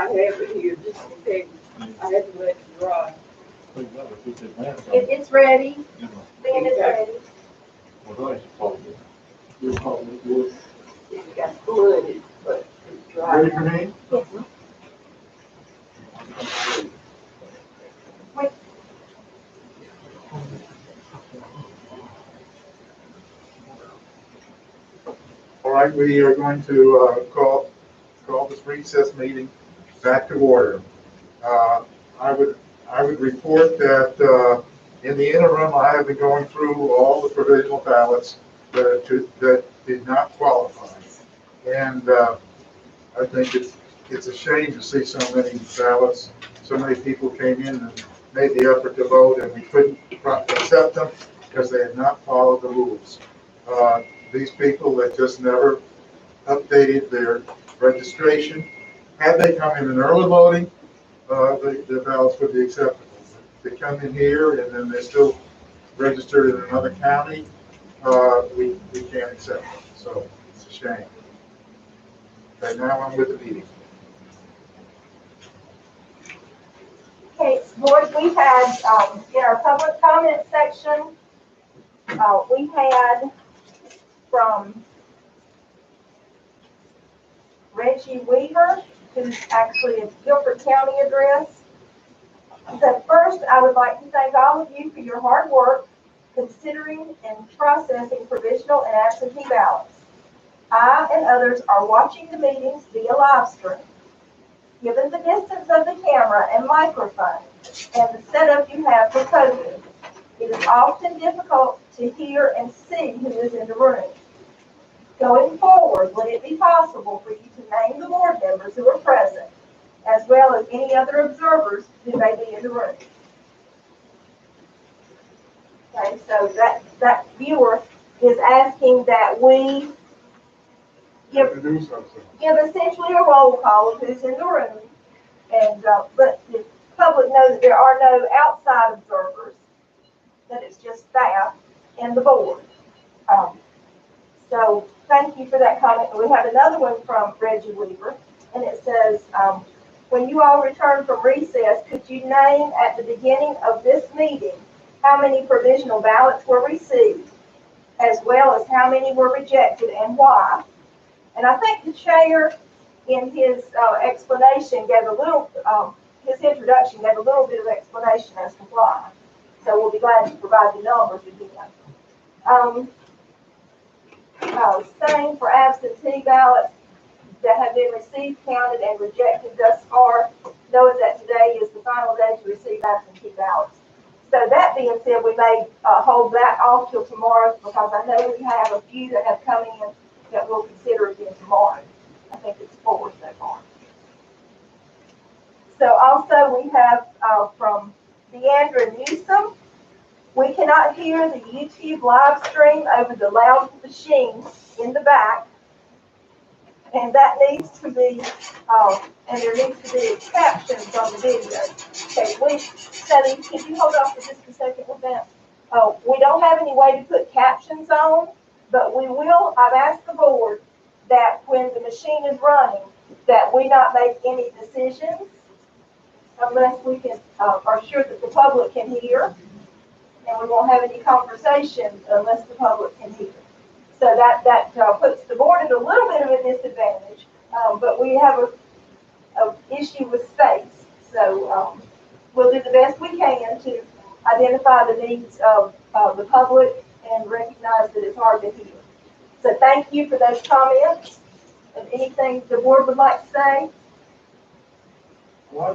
have it here just in case. I had to let it dry. It's ready. Ben is ready. It got flooded, but it's dry. Ready for me? Wait. All right, we are going to call this recess meeting back to order. I would report that in the interim, I have been going through all the provisional ballots that did not qualify. And I think it's a shame to see so many ballots, so many people came in and made the effort to vote, and we couldn't accept them because they had not followed the rules. These people that just never updated their registration, had they come in early voting, the ballots would be acceptable. They come in here and then they're still registered in another county, we can't accept them. So it's a shame. Okay, now I'm with the meeting. Okay, board, we had, in our public comment section, we had from Reggie Weaver, who's actually a Guilford County address. So first, I would like to thank all of you for your hard work considering and processing provisional and absentee ballots. I and others are watching the meetings via live stream. Given the distance of the camera and microphone and the setup you have for COVID, it is often difficult to hear and see who is in the room. Going forward, would it be possible for you to name the board members who are present, as well as any other observers who may be in the room? Okay, so that viewer is asking that we give essentially a roll call of who's in the room, and let the public know that there are no outside observers, that it's just staff and the board. So thank you for that comment. We have another one from Reggie Weaver, and it says, when you all return from recess, could you name at the beginning of this meeting how many provisional ballots were received, as well as how many were rejected and why? And I think the chair, in his explanation, gave a little, his introduction gave a little bit of explanation as to why. So we'll be glad to provide the numbers again. Same for absentee ballots that have been received, counted, and rejected thus far. Note that today is the final day to receive absentee ballots. So that being said, we may hold that off till tomorrow, because I know we have a few that have come in that we'll consider again tomorrow. I think it's 4 so far. So also we have from Deandra Newsom, we cannot hear the YouTube live stream over the loud machine in the back, and that needs to be, and there needs to be captions on the video. Okay, Sally, can you hold off for just a second with that? We don't have any way to put captions on, but we will. I've asked the board that when the machine is running, that we not make any decisions unless we can are sure that the public can hear, and we won't have any conversations unless the public can hear. So that puts the board at a little bit of a disadvantage, but we have a issue with space. So we'll do the best we can to identify the needs of the public and recognize that it's hard to hear. So thank you for those comments. And anything the board would like to say? Well,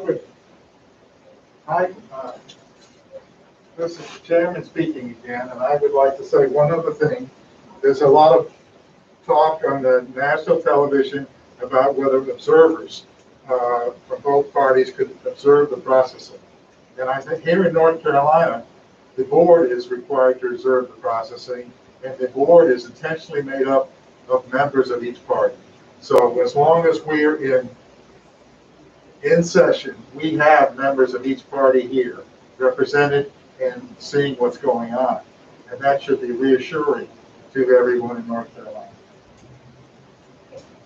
this is the chairman speaking again, and I would like to say one other thing. There's a lot of talk on the national television about whether observers from both parties could observe the processing. And I think here in North Carolina, the board is required to observe the processing, and the board is intentionally made up of members of each party. So as long as we're in session, we have members of each party here represented and seeing what's going on. And that should be reassuring to everyone in North Carolina.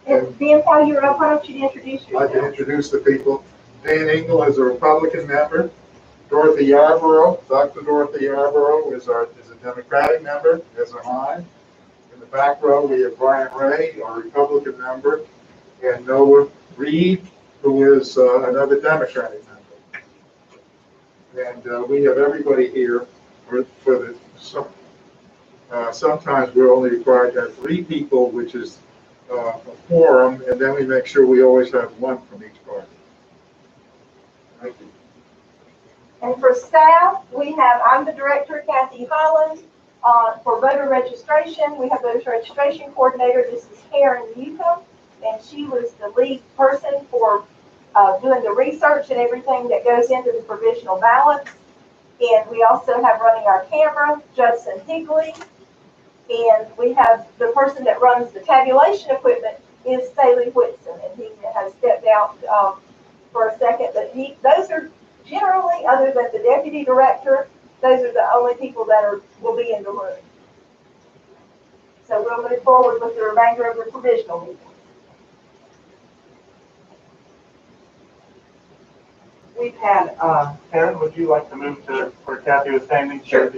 And Ben, while you're up, why don't you introduce I'd like to yourself? introduce the people. Dan Engel is a Republican member. Dorothy Yarborough, Dr. Dorothy Yarborough is a Democratic member, as am I. In the back row, we have Brian Ray, a Republican member, and Noah Reed, who is another Democratic member. And we have everybody here for the, sometimes we're only required to have 3 people, which is a quorum, and then we make sure we always have 1 from each party. Thank you. And for staff, I'm the director, Kathy Holland. For voter registration, we have voter registration coordinator. This is Karen Newcomb, and she was the lead person for doing the research and everything that goes into the provisional ballots. And we also have running our camera, Judson Higley. And we have the person that runs the tabulation equipment is Staley Whitson, and he has stepped out for a second. But those are generally, other than the deputy director, those are the only people that will be in the room. So we'll move forward with the remainder of the provisional meeting. We've had, Karen, would you like to move to where Kathy was standing? Sure.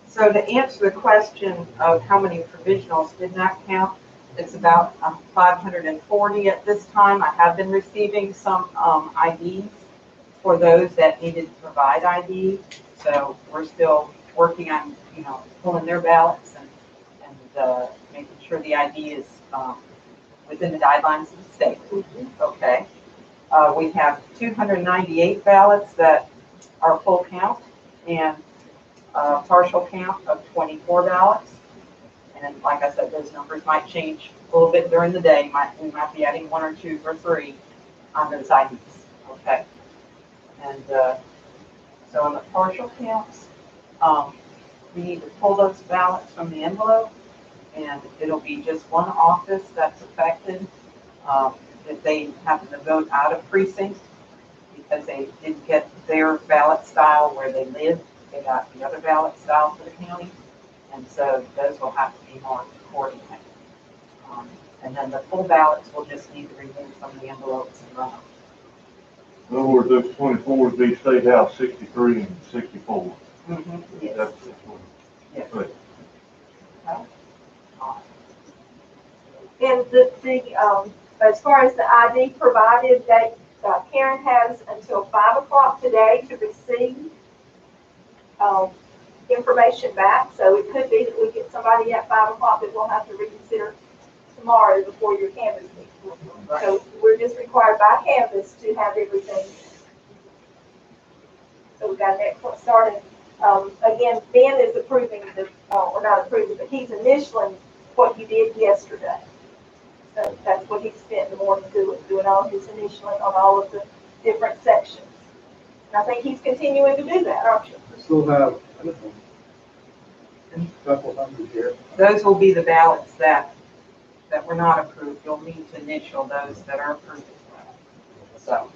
So to answer the question of how many provisionals did not count, it's about 540 at this time. I have been receiving some IDs for those that needed to provide ID. So we're still working on, pulling their ballots and making sure the ID is within the guidelines of the state. Okay. We have 298 ballots that are full count and partial count of 24 ballots. And like I said, those numbers might change a little bit during the day. We might be adding 1 or 2 or 3 on those IDs. Okay. And so on the partial counts, we need to pull those ballots from the envelope, and it'll be just one office that's affected. If they happen to vote out of precinct because they didn't get their ballot style where they live, they got the other ballot style for the county, and so those will have to be marked accordingly. And then the full ballots will just need to remove from the envelopes and run them. In other words, those 24 would be State House 63 and 64. Yes. That's what. Yes. Right. And as far as the ID provided, that Karen has until 5 o'clock today to receive information back. So it could be that we get somebody at 5 o'clock that we'll have to reconsider tomorrow before your canvas meeting. So we're just required by canvas to have everything. So we got that started. Again, Ben is approving or not approving, but he's initialing what you did yesterday. So that's what he spent the morning doing all his initialing on all of the different sections. And I think he's continuing to do that, aren't you? I still have a couple hundred here. Those will be the ballots that were not approved. You'll need to initial those that are approved as well. So,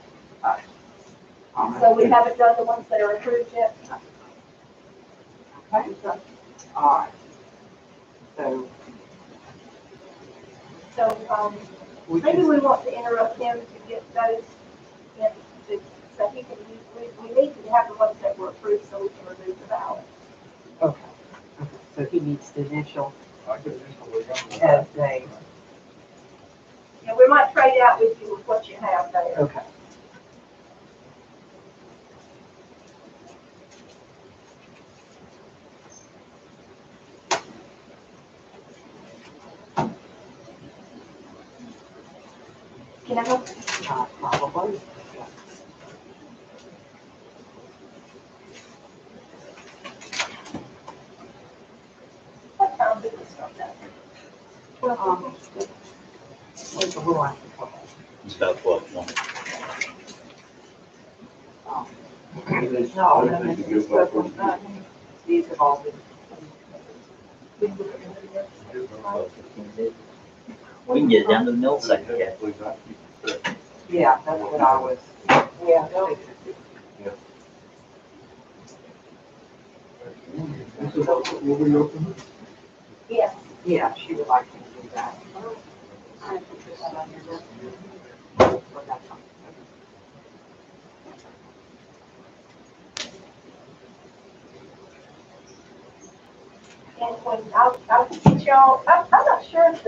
So we haven't done the ones that are approved yet. okay. All right. So maybe we want to interrupt him to get those in, so he can use, we need to have the ones that were approved so we can remove the ballot. Okay. So he needs to initial I could easily go. as they. And we might trade out with you with what you have there. Okay. Can I help? Probably. What time did we start that? What's a little after 12? It's about 12:20. No, then this is stuff was done. These have all been. We can get it down to the millisecond, Kathy. Yeah, that's what I was. Yeah. Will we open? Yes. Yeah, she would like to. that. I can put that on your desk. Or that's on. And when I'll get y'all, I'm not sure if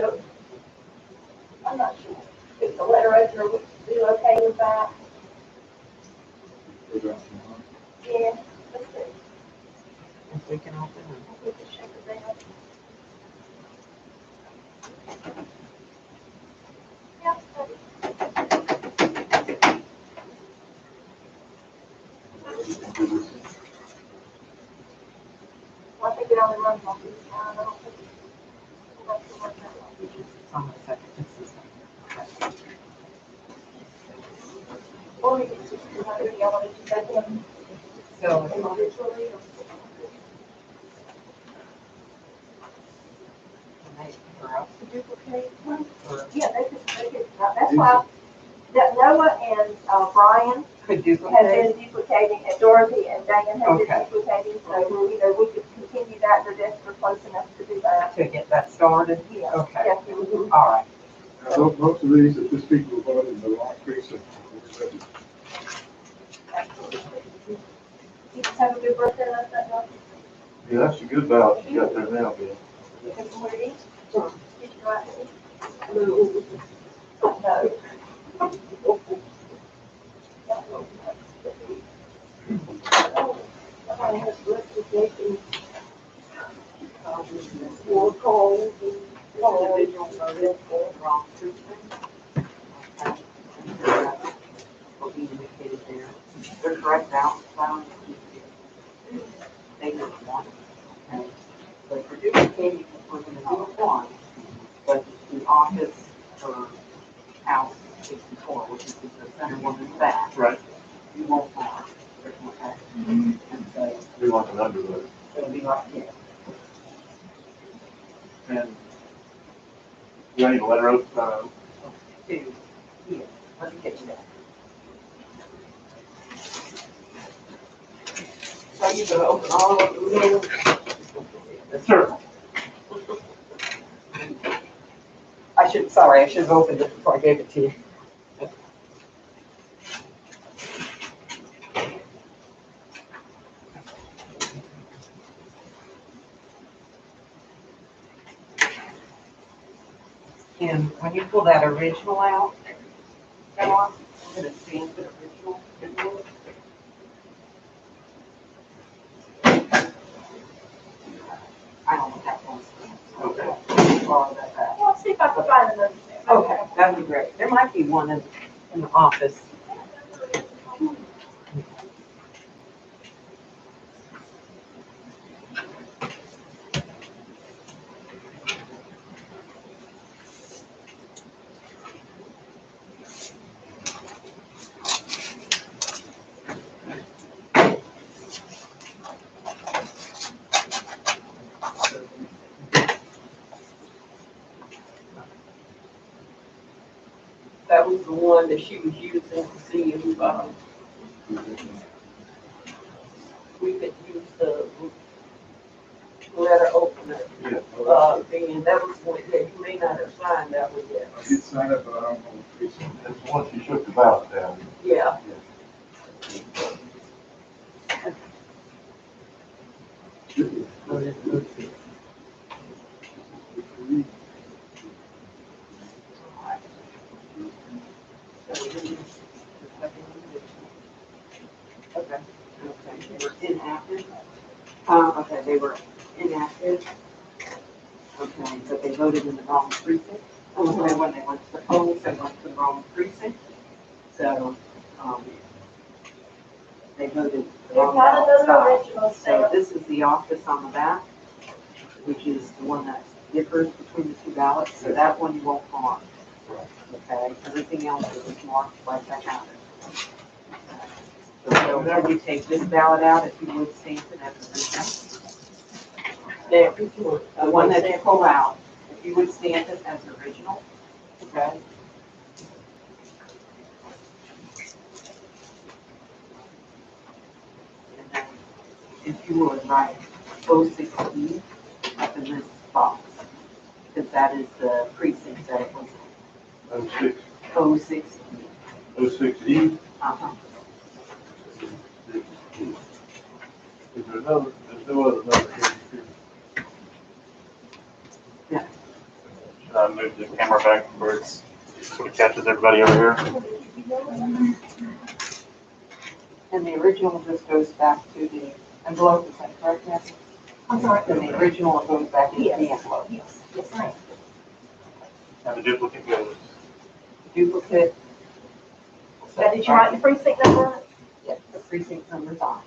I'm not sure if the letter opener would be okay with that. Yeah, let's see. If we can open them. We can check it out. Yeah. Well, I think it only runs on this time. I don't think it runs on that one. It's on the second. It's the second. Or it's just 200, y'all want to take them So, individually or? can they, for us to duplicate one? Or Yeah, they could, that's why, that Noah and Brian could have duplicate? been duplicating, and Dorothy and Dan have been Okay. duplicating, so, we could continue that, their desks are close enough to do that. To get that started? Yeah. Okay. Yeah. All right. Most of these that this people bought in the wrong precinct. You just have a good birthday, that's that, no? Yeah, that's a good balance you got there now, Bill. Take some more to eat? Did you like it? No. I have rectification. War calls and. Individual voted for wrong precinct. Okay. Will be indicated there. The correct balance found. They just one. Okay. But for duplicating, we're gonna do one, but the office for House 64, which is the center one in the back. Right. You won't mark. Okay. And so We want an undervote. it'll be like, yeah. And we need a letter of, Two. Here. Let me get you that. So you gonna open all of them? sure. I should have opened it before I gave it to you. And when you pull that original out, go on, I'm gonna stamp the original. I don't have one stamp. Okay. Borrow that back. Well, see if I can find another. Okay, that'd be great. There might be one in the office. That was the one that she was using to see if, we could use the letter opener. Yeah. And that was one, yeah, you may not have signed that one yet. I did sign up, but I don't know the precinct. That's the one she shook the ballot down. Yeah. Okay. Okay, they were inactive. Okay, they were inactive. Okay, but they voted in the wrong precinct. Okay, when they went to the polls, they went to the wrong precinct. So, they voted the We've wrong got ballot another style. original So stamp. this is the office on the back, which is the one that differs between the two ballots. So that one you won't mark. Okay, everything else is marked like I have it. So whenever you take this ballot out, if you would stamp it as original. There, which one? The one that you pull out, if you would stamp it as original, okay? And then, if you would write 060 up in this box, because that is the precinct that it was 06, 06. 06E. Uh-huh. Is there another, there's no other number here? Should I move the camera back where it's sort of catches everybody over here? And the original just goes back to the envelope, is that correct, Nancy? I'm sorry. And the original goes back into the envelope. Yes, yes, ma'am. And the duplicate goes. Duplicate. Now, did you write the precinct number? Yes, the precinct number's on.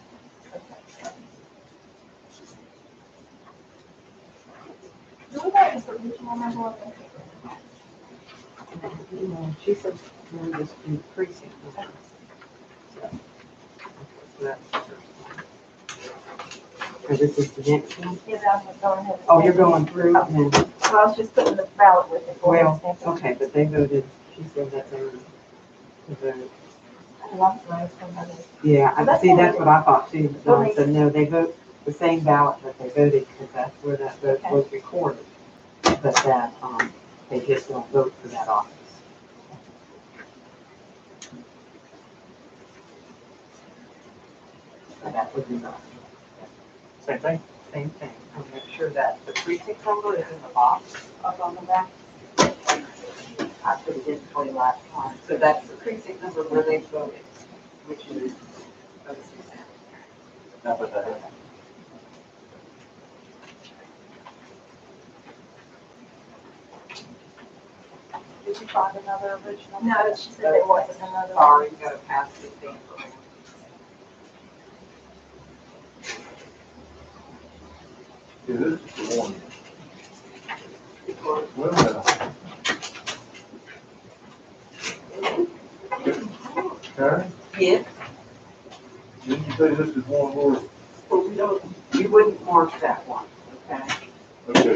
Do we have the original number of it? She said, we'll just do precinct number. So that's the first one. So this is the next one? Yes, I'm going ahead. and Oh, you're stamp it. going through and then, So I was just putting the ballot with it. Go ahead and well, stamp it. okay, but they voted, she said that they voted. I lost my somebody. Yeah, Well, that's see, that's fine. what I thought too, but Dawn Okay. said, no, they vote the same ballot that they voted, because that's where that vote Okay. was recorded. But that, they just won't vote for that office. So that would be the Same thing? same thing. I'll make sure that the precinct number is in the box up on the back. I put it in for you last time. So that's the precinct number where they voted, which is 06. Now put that in. Did you find another original? No, she said there wasn't another. Sorry, you gotta pass this thing. Yeah, this is the one. Wait a minute. Karen, Yes, didn't you say this is one where, but we don't, you wouldn't mark that one, okay? okay,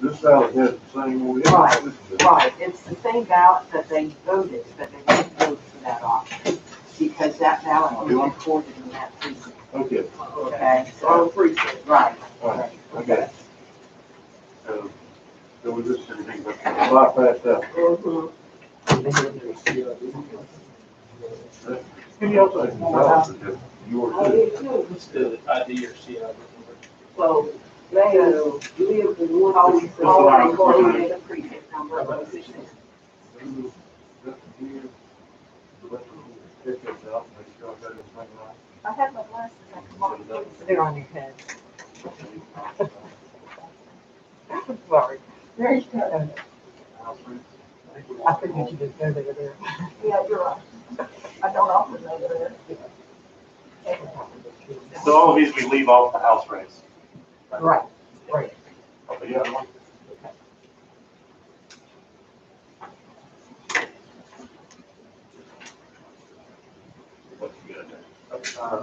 this ballot has the same one. Right. This is it. Right, it's the same ballot that they voted, but they didn't vote for that office, because that ballot was recorded in that precinct, Okay, okay? So, precinct, right. all right, okay. So we just bypass that. Maybe also That's yours too. What's the ID or CI number? So, they live in one, always including the precinct number of those six. I have my glasses. I can mark it. They're on your head. Sorry. There you go. I figured you didn't know they were there. Yeah, you're right. I don't often know that. So all of these, we leave off the house race. Right, right. Okay, yeah, one.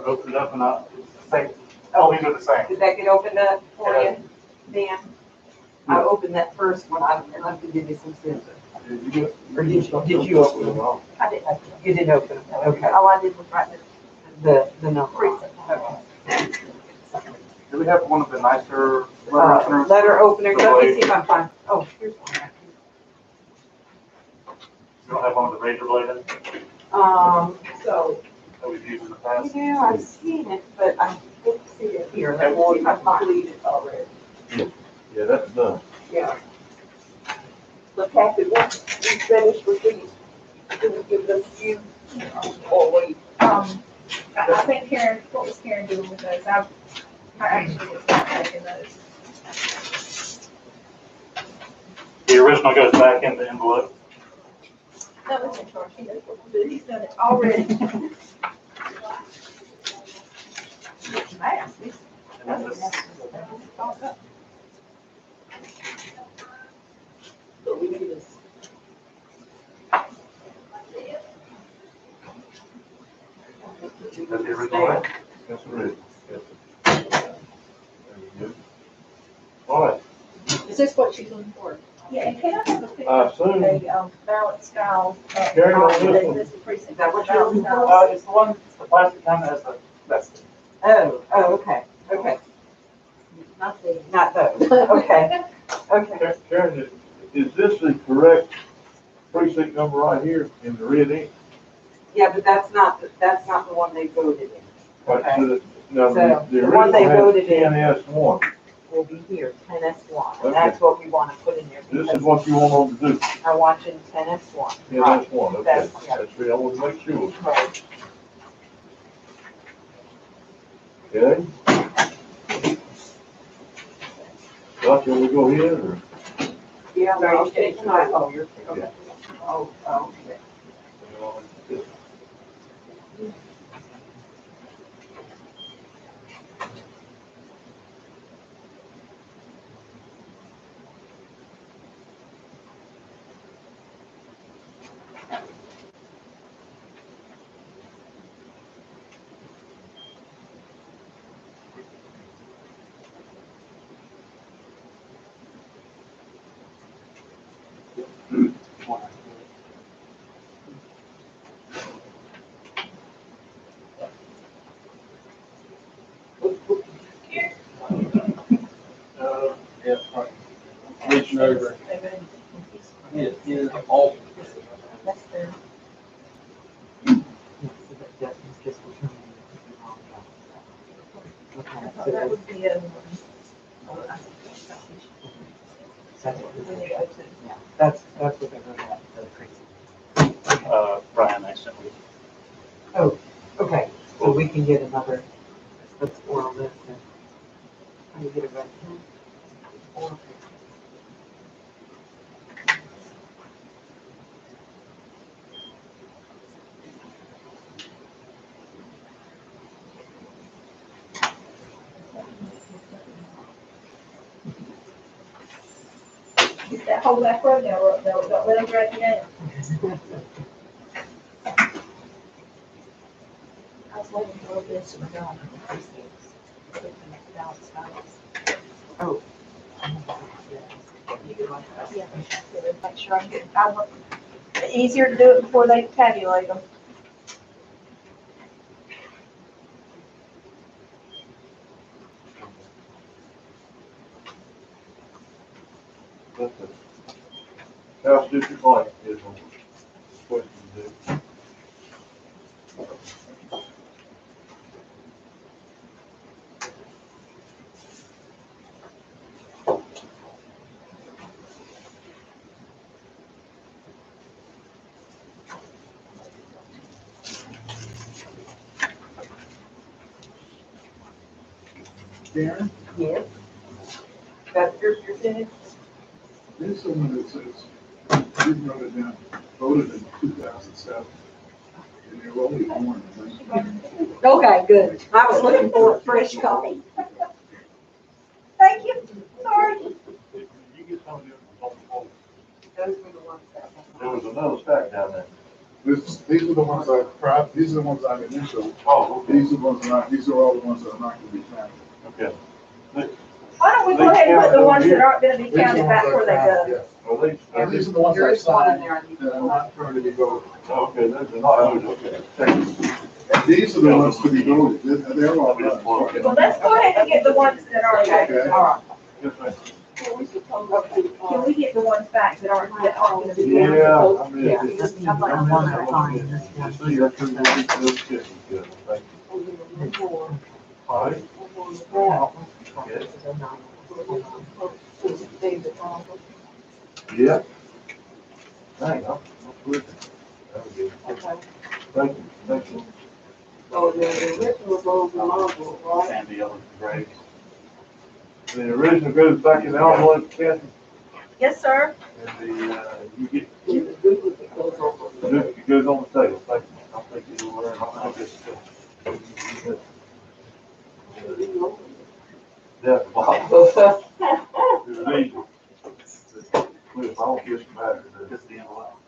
Open it up and up, same, all these are the same. Did that get opened up for you, Dan? I opened that first one, and I could give you some scissors. Or did you open them? I didn't open it. You didn't open them, okay. All I did was write The number. Precinct. Okay. Do we have one of the nicer letter openers? Letter opener, let me see if I'm fine. Oh, here's one. You don't have one with the razor blade in it So, that we've used in the past? yeah, I've seen it, but I didn't see it here. Let me see if I find it already. Yeah, that's done. Yeah. But Kathy, once we finish with these, do we give them to you? Or wait? I think Karen, what was Karen doing with those? I actually was not taking those. The original goes back in the envelope. No, it's in charge. He knows what to do. He's done it already. Man, this- And then this, So we need this. is that the original, right? That's right. There you go. All right, Is this what she's looking for? Yeah, and can I have a picture I of assume, the ballot style? Karen, on this one. This is precinct. Is that what you're Ballot looking style. It's the one, it's the plastic kind that has the, that's, Oh, okay, okay. Not the. Not those, okay, okay. Karen, is this the correct precinct number right here in the red ink? Yeah, but that's not the one they voted in. Right, Okay. so no, So, the the one they original voted has in. 10S1. Will be here, 10S1, Okay. and that's what we want to put in there. This is because what you want them to do, I want you in 10S1. 10S1, okay. That's- yeah. That's what I want to make sure. Right. Okay? Doctor, we go ahead, or? Yeah, no, okay, tonight, oh, you're, okay. Oh, okay. Yeah, right. Reaching over. Yeah, all. That's fair. That would be a. That's what they're gonna have. Brian, I sent you. Okay, so we can get another, let's oral this and, how do you get it right? Oral. Get that whole back road now, or don't let them drag you down. I was waiting for this to go on. Oh. Yeah, make sure I'm getting, I want, easier to do it before they tabulate them. House District Blank is on question to do. Karen, Yes. That's your finish? there's someone that says, you wrote it down, voted in 2007, and they were only born in 19. Okay, good. I was looking for a fresh copy. Thank you. Sorry. Did you get some of them on the phone? Those were the ones that. There was another stack down there. These are the ones these are the ones I've initialed. Oh, okay, These are the ones these are all the ones that are not gonna be counted. okay. Why don't we go ahead and put the ones that aren't gonna be These are the counted ones back I've where they counted, go? yes. Well, these, And these are the ones There I've is one in signed there. I need to that are not currently to be voted. okay, those are not, okay. Thank you. These are the ones to be voted, they're all done. Well, let's go ahead and get the ones that are, Okay. All right. Yes, ma'am. can we get the ones back that aren't gonna be? Yeah, I mean, Yeah. it's. I'm like, one at a time, this one. See, that's what we need to do, good, thank you. All right, yeah. Hang on, I'm with you. That was good. Thank you, thank you. So the original goes along, right? And the other grade. The original goes back in the envelope, Kathy, Yes, sir. and you get, The duplicate goes over. it goes on the table, thank you. I'll take it over and I'll take this. Yeah, Bob. It was easy. If I don't get some matter, This is the envelope.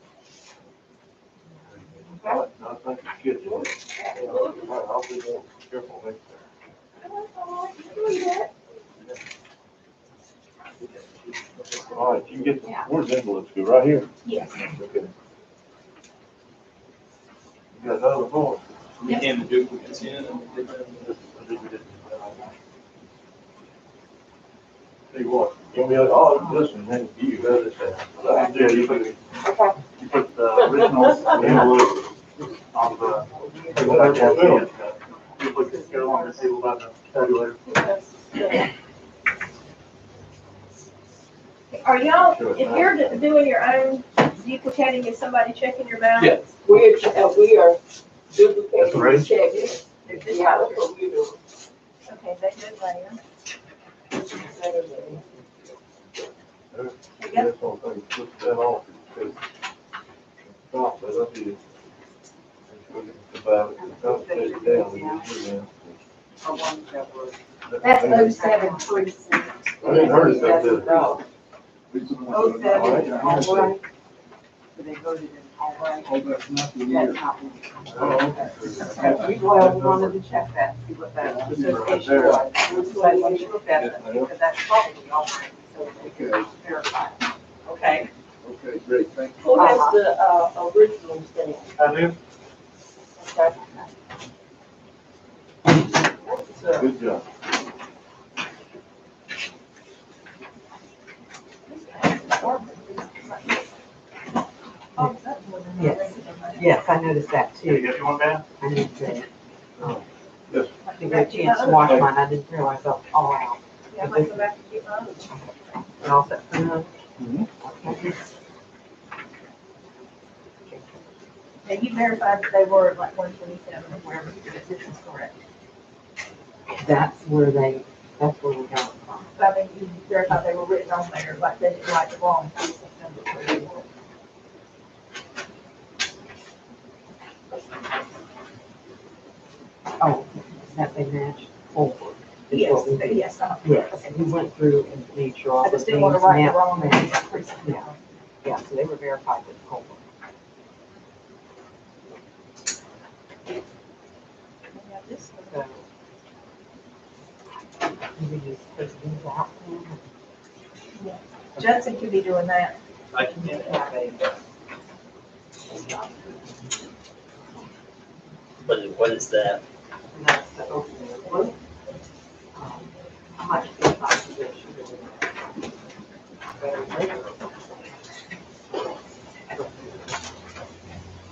no, thank you, kid. I'll be more careful next time. All right, you can get, where's the envelopes go, right here? Yes. Okay. You got another voice? We came to duplicates in and did them. I think we did. See what, you'll be like, oh, listen, man, you got this. Yeah, you put, Okay. you put the originals envelope on the, you put the scale on the table by the tabulator. Are y'all, if you're doing your own duplicating, is somebody checking your balance? Yeah. We are duplicating That's right. the checks. Yeah, that's what we're doing. Okay, they do later. That's all things, put that off, because stop it up here. About it, don't take it down, you do that. That's 073. I didn't heard it that day. Oh, seven, all right. They voted in all right. Oh, that's not the That's year. not me. Oh, We wanted to check that, see what that association was. So once you look at it, because that's probably all right, so they can verify. Okay. Okay, great, thank you. Who has the, original stamp? I do. Okay. good job. Oh, that's more than Yes. Yes, I noticed that Can you too. get you one, man? I need to, Yes. to get a chance to wash mine. I didn't realize I was all out. Yeah, I might go back and get mine. And all set for now? Mhm. Okay. Now, you verified that they were like 127 or wherever, this is correct. That's where we got it from. So I mean, you verified they were written on there, like they didn't write the wrong precinct number. Oh, that they matched over. is Yes, what we did. yes, Yes, we went through and made sure all I the just names didn't want to write the wrong matched. precinct Yeah. number. Yeah, so they were verified with Colbert. Yeah, this one. So. Maybe just put these out. Judson could be doing that. I can get it. What is that? And that's the opening of blue. How much is the population? Very little.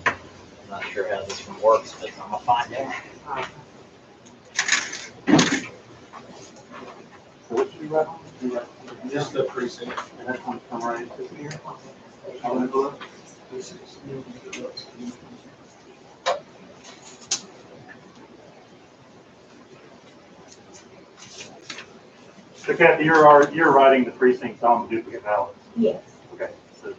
I'm not sure how this one works, but I'm gonna find out. What did you write on? You write- Just the precinct. And that's one from right into here. I'll envelope. So Kathy, you're writing the precincts on the duplicate ballots. Yes. Okay, so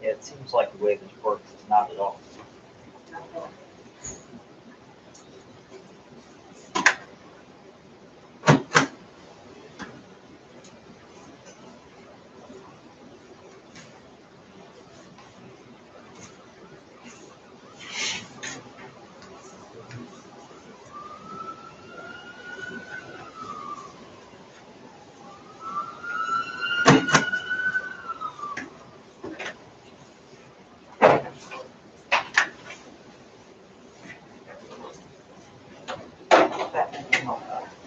Yeah, it seems like the way this works is not at all.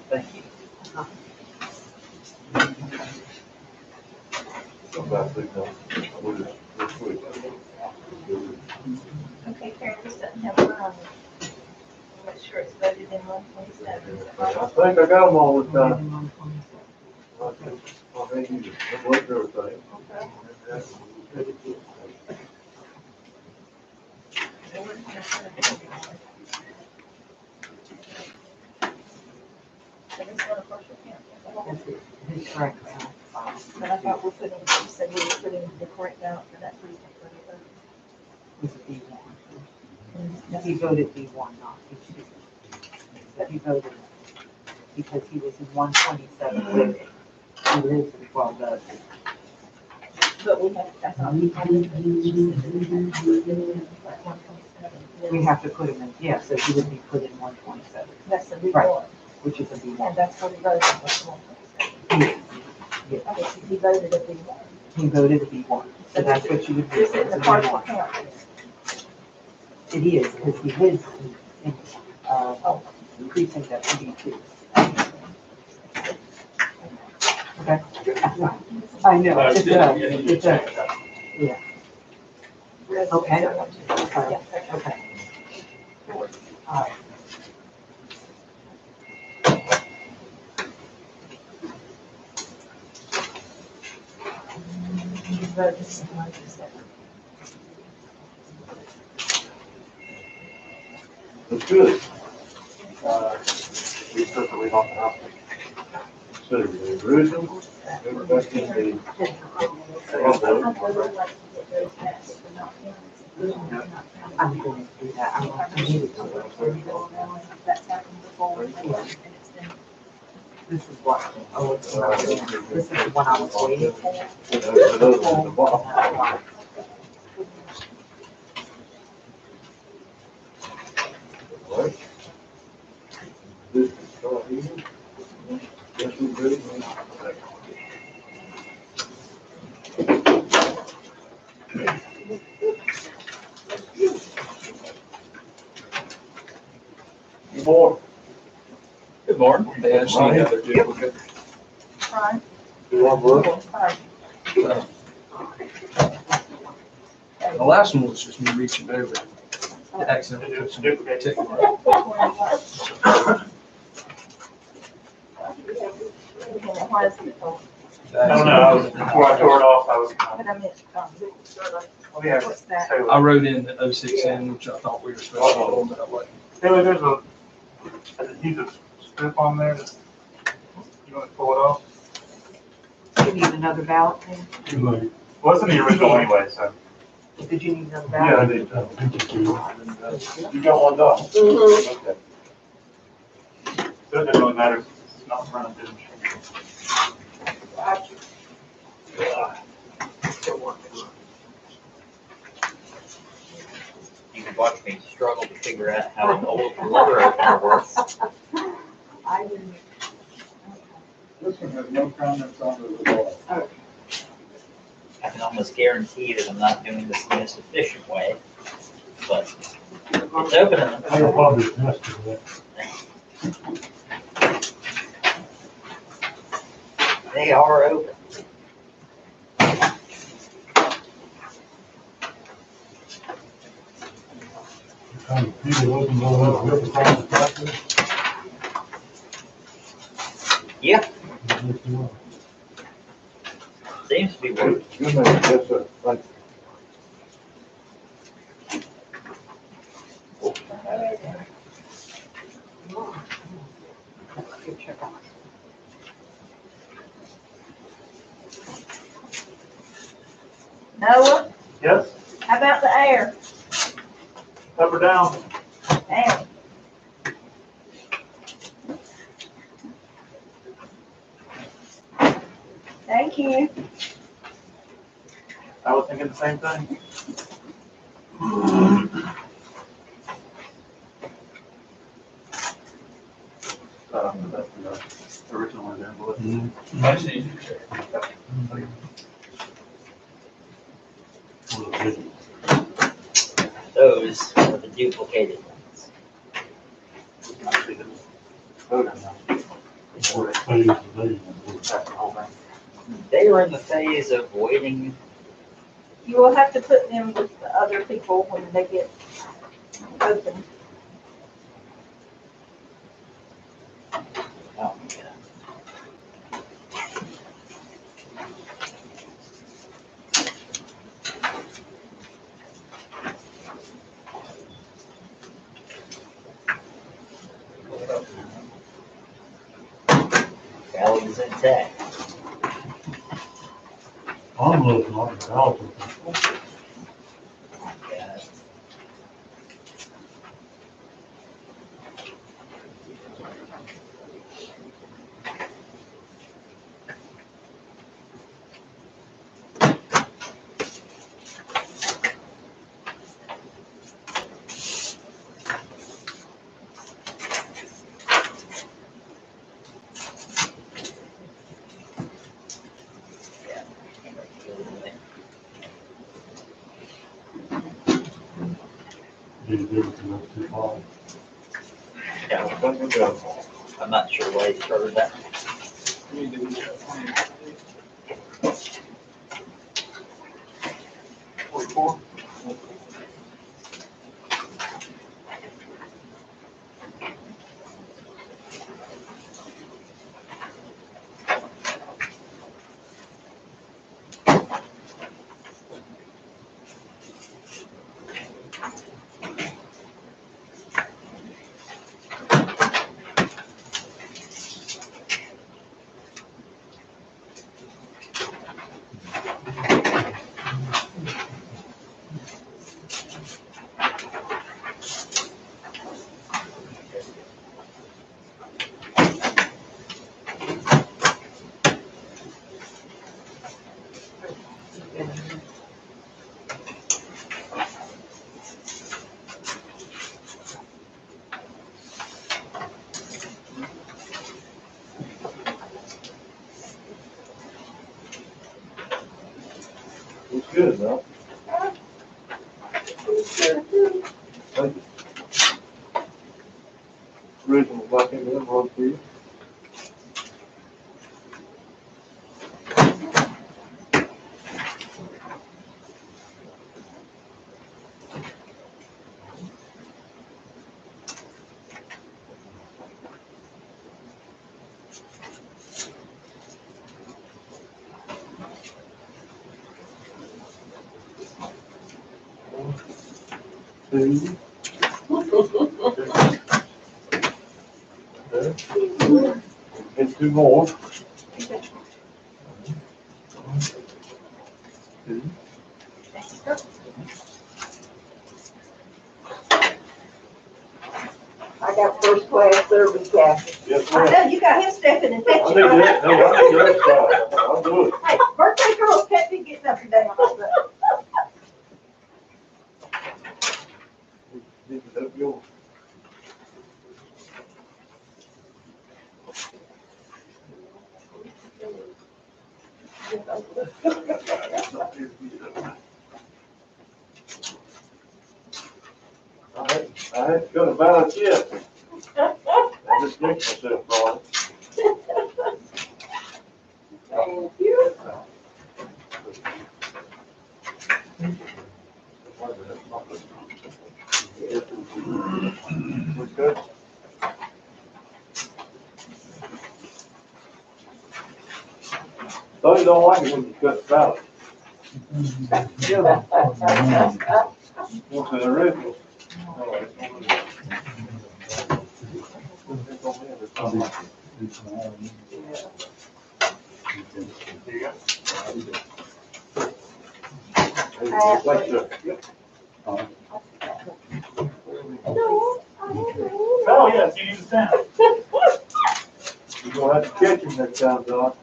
Thank you. About six months. We'll just, real quick. Okay, Karen, this doesn't have mine. I'm not sure it's voted in 127. I think I got them all this time. And 127. I think you just looked everything. So this one, of course, you can't. That's it. His correct. But I thought we're putting, you said we were putting the correct out for that precinct. Was it B1? He voted B1, not B2. But he voted because he was in 127 living. He lives in 12 dozen. But we have, that's all. We have to put him in, yeah, so he would be put in 127, That's the big Right. one. which is a And B1. that's what he voted, was 127. Yes, Okay, so he voted a big one. he voted a B1, so that's what you would do. This isn't the partial B1. count. It is, because he lives in, precinct deputy too. Okay. I know, it does, it does, yeah. Okay. Okay. All right. That's good. We took the lead off the house. So the original, back in the. I'm going to do that. I'm going to do it. That's happened before. And it's been This is what, oh, it's, this is the one I was waiting for. Another one at the bottom. Right. This is start here. This is good. Good morning. Good morning. Yeah, she Morning. got her duplicate. fine. You want work? Fine. The last one was just me reaching over. Accidentally put some ticket mark. Why is it? I don't know, I was, before I tore it off, I was, But I meant, oh yeah. what's that? Taylor. I wrote in the 06 in, which I thought we were supposed to do, but I wasn't. Taylor, there's a adhesive strip on there. You want to pull it off? You need another ballot then? Well, it's in the original anyway, so. Did you need another Yeah, I ballot? did. You got one done? Okay. It doesn't really matter. It's not running through the machine. You can watch me struggle to figure out how an old leather opener works. I didn't. This one has no comments on it at all. I can almost guarantee that I'm not doing this the most efficient way, but it's opening. They are open. Yeah, seems to be working. Good man, yes, sir. Thank Good check out. Noah, Yes, how about the air? up or down? Down. Thank you. I was thinking the same thing. That's the original one there, but. Much easier. Those are the duplicated ones. Actually, the voter now. That's the whole thing. They are in the phase of waiting. You will have to put them with the other people when they get open. Oh, yeah. Valley's intact. Yeah. I think we got it. I'm not sure why he started that. It's good, though. Thank you. Original back in the road for you. Two. Okay. And two more. Two. I got first class service, Kathy. Yes, I ma'am. know, you got him stepping and I touching. need that, no, I need that side. I'll do it. Hey, birthday girls can't be getting up and down. Need to help you. I had got a balance yet. I just mixed myself, Ron. Thank you. We good? Though you don't like it when you cut the balance. What's the original? Oh, yes, you need to stand. You're gonna have to catch him next time, Don.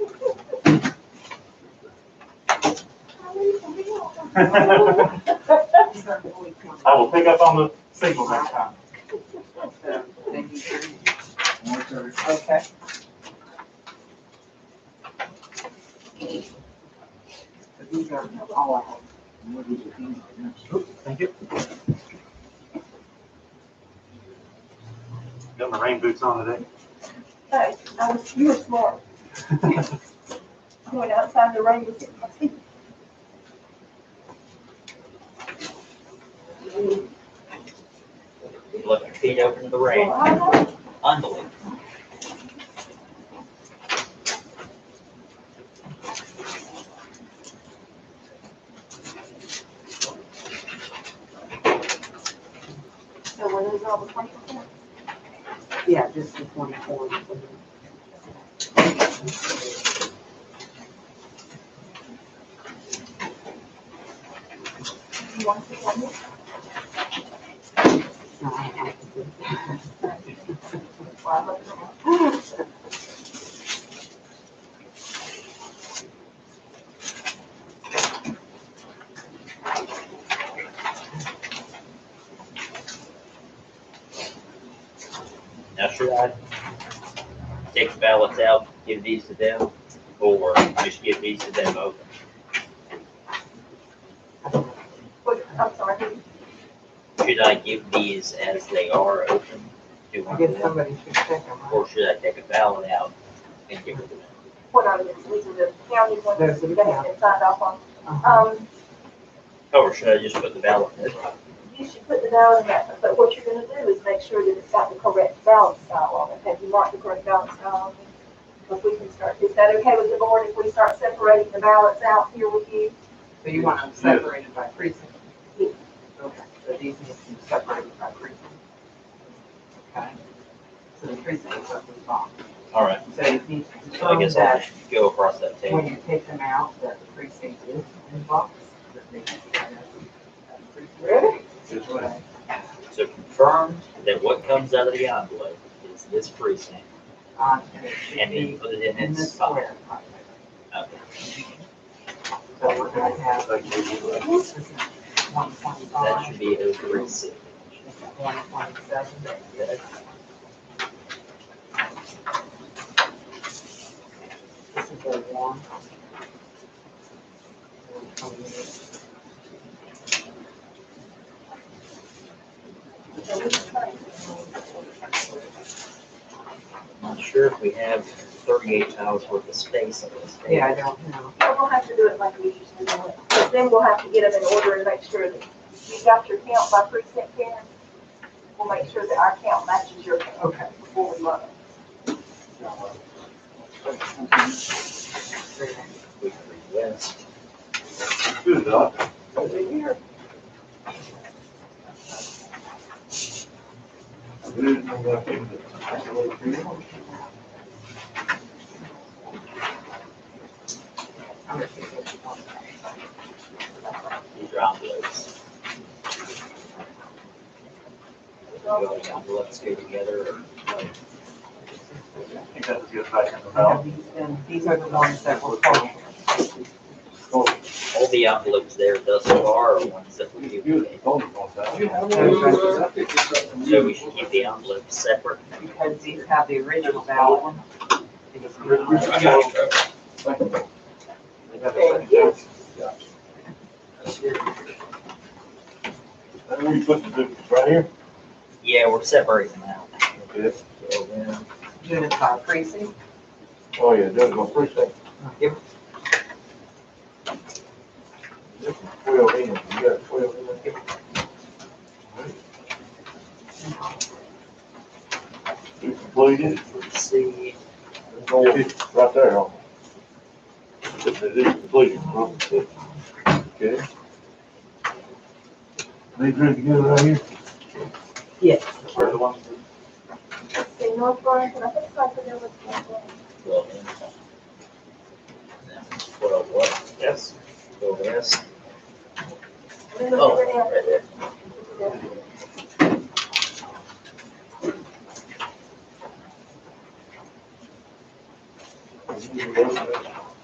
I will pick up on the signal next time. Okay. These are all I have. Thank you. Got my rain boots on today. Hey, you were smart. Going outside the rain with my feet. You left your feet open to the rain. Well, I know. Unbelievable. So when is all the 24? Yeah, just the 24. You want to see one more? No, I have to do Well, I look at them. Now, should I take the ballots out, give these to them, or just give these to them open? Wait, I'm sorry. Should I give these as they are open, do I one guess of them? somebody should check them. Or should I take a ballot out and give it to them? What are these? These are the county ones Those are the that have been signed off on. Uh-huh. Or should I just put the ballot in? You should put the ballot in that, but what you're gonna do is make sure that it's got the correct ballot style on it. Have you marked the correct ballot style on it? If we can start, is that okay with the board if we start separating the ballots out here with you? So you want them separated by precinct? Yes. Okay, so these need to be separated by precinct. Okay. So the precincts are the bottom. All right. So you need to So I confirm guess I'll that just go across that when table. you take them out, that the precinct is in the box. That they can see that as a precinct. Ready? Yes, ma'am. So confirm that what comes out of the envelope is this precinct, And it should and then be put it in in its this spot. square. Okay. So we're gonna have, this is one That twenty-five, should be over 360. this is 127. Okay. This is a one. 128. Not sure if we have 38 hours worth of space on this table. Yeah, I don't know. But we'll have to do it like we usually do it. But then we'll have to get them in order and make sure that you got your count by precinct, Karen. We'll make sure that our count matches your count Okay. before we run it. We West. Good, Doc. Over here. Good, I'm gonna keep it. I'm gonna take this one. These are envelopes. Do all the envelopes go together or? I think that's get back in the I ballot. have these, and these are the ones that were pulled. All the envelopes there thus far are ones that we Good, do. phone call, Doc. So we should keep the envelopes separate. Because these have the original ballot. I got you. Thank you. Thank you. And where you putting the difference, right here? Yeah, we're separating them out. Okay. So then, Doing it by precinct. Oh, yeah, there's my precinct. Yep. This is 12 in, you got 12 in. You completed, let's see. go right there, huh? This is completed, huh? Okay. They good together right here? Yes. Where are the ones? See, North Burlington, I think it's like the North Burlington. 12 in. And then 12 what? Yes. 12 S. Let me Oh, look at it. right there.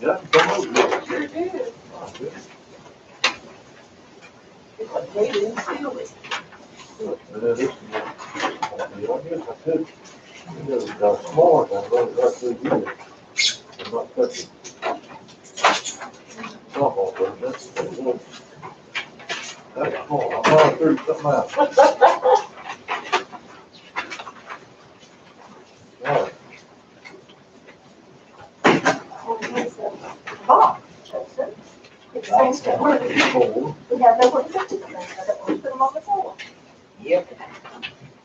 Yeah, come over. Sure do. It's like they didn't seal it. Small, I'm running right through here. I'm not touching. Softball, but that's small, I'm running through something else. All right. Box, that's it. It's saying that Four. we have nowhere to put them. I don't want to put them on the floor. Yep.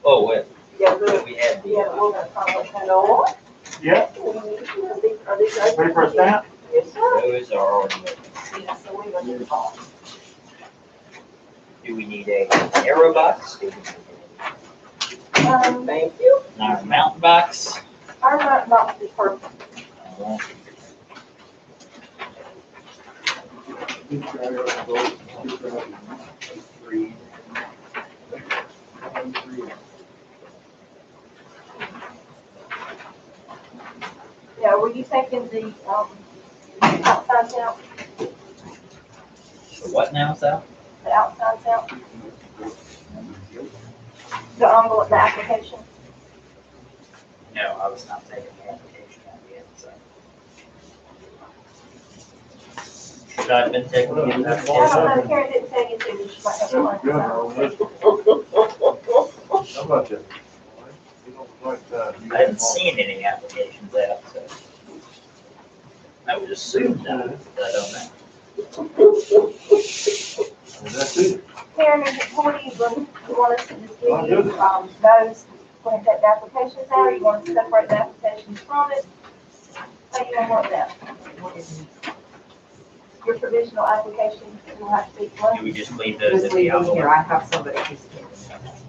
Oh, wait, Yeah, good. we had the, Yeah, we're gonna follow that on. Yeah, Are these right? ready for a stamp? Yes, sir. those are already open. Yeah, so we're gonna do the box. Do we need a arrow box? Do we need Thank you. our mountain box? Our front box is perfect. Uh, Yeah, were you taking the, outside out, the what now, Sal? the outside out? The envelope, the application? No, I was not taking the application out yet, so. Should I have been taking the I don't application? know, Karen didn't tell you to, you might have to Good, mark good, it on out. this. How about you? I haven't seen any applications out, so. I would assume that, but I don't know. That's it. Karen, what do you want us to just give you, those, when that the application's out, you want to separate the applications from it? How do you want to work that? Your provisional application, you'll have to be Do one. we just leave those Just in the leave them envelope? here, I have somebody who's taking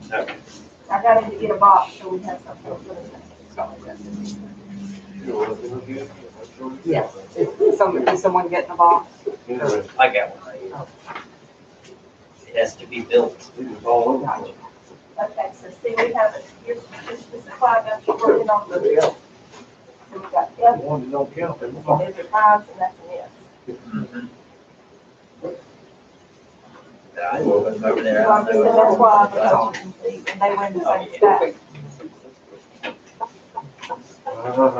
them. Okay. I got him to get a box, so we have something to put in there. Yes, is someone getting a box? I got one right here. It has to be built. Gotcha. Okay, so see, we have it, here's, this is the five that you're working on. So we got F, One that don't count, they and won't. there's a five, and that's an S. Mhm. I put them over there. I So don't know. that's why, because you can see, and they were in the same stack.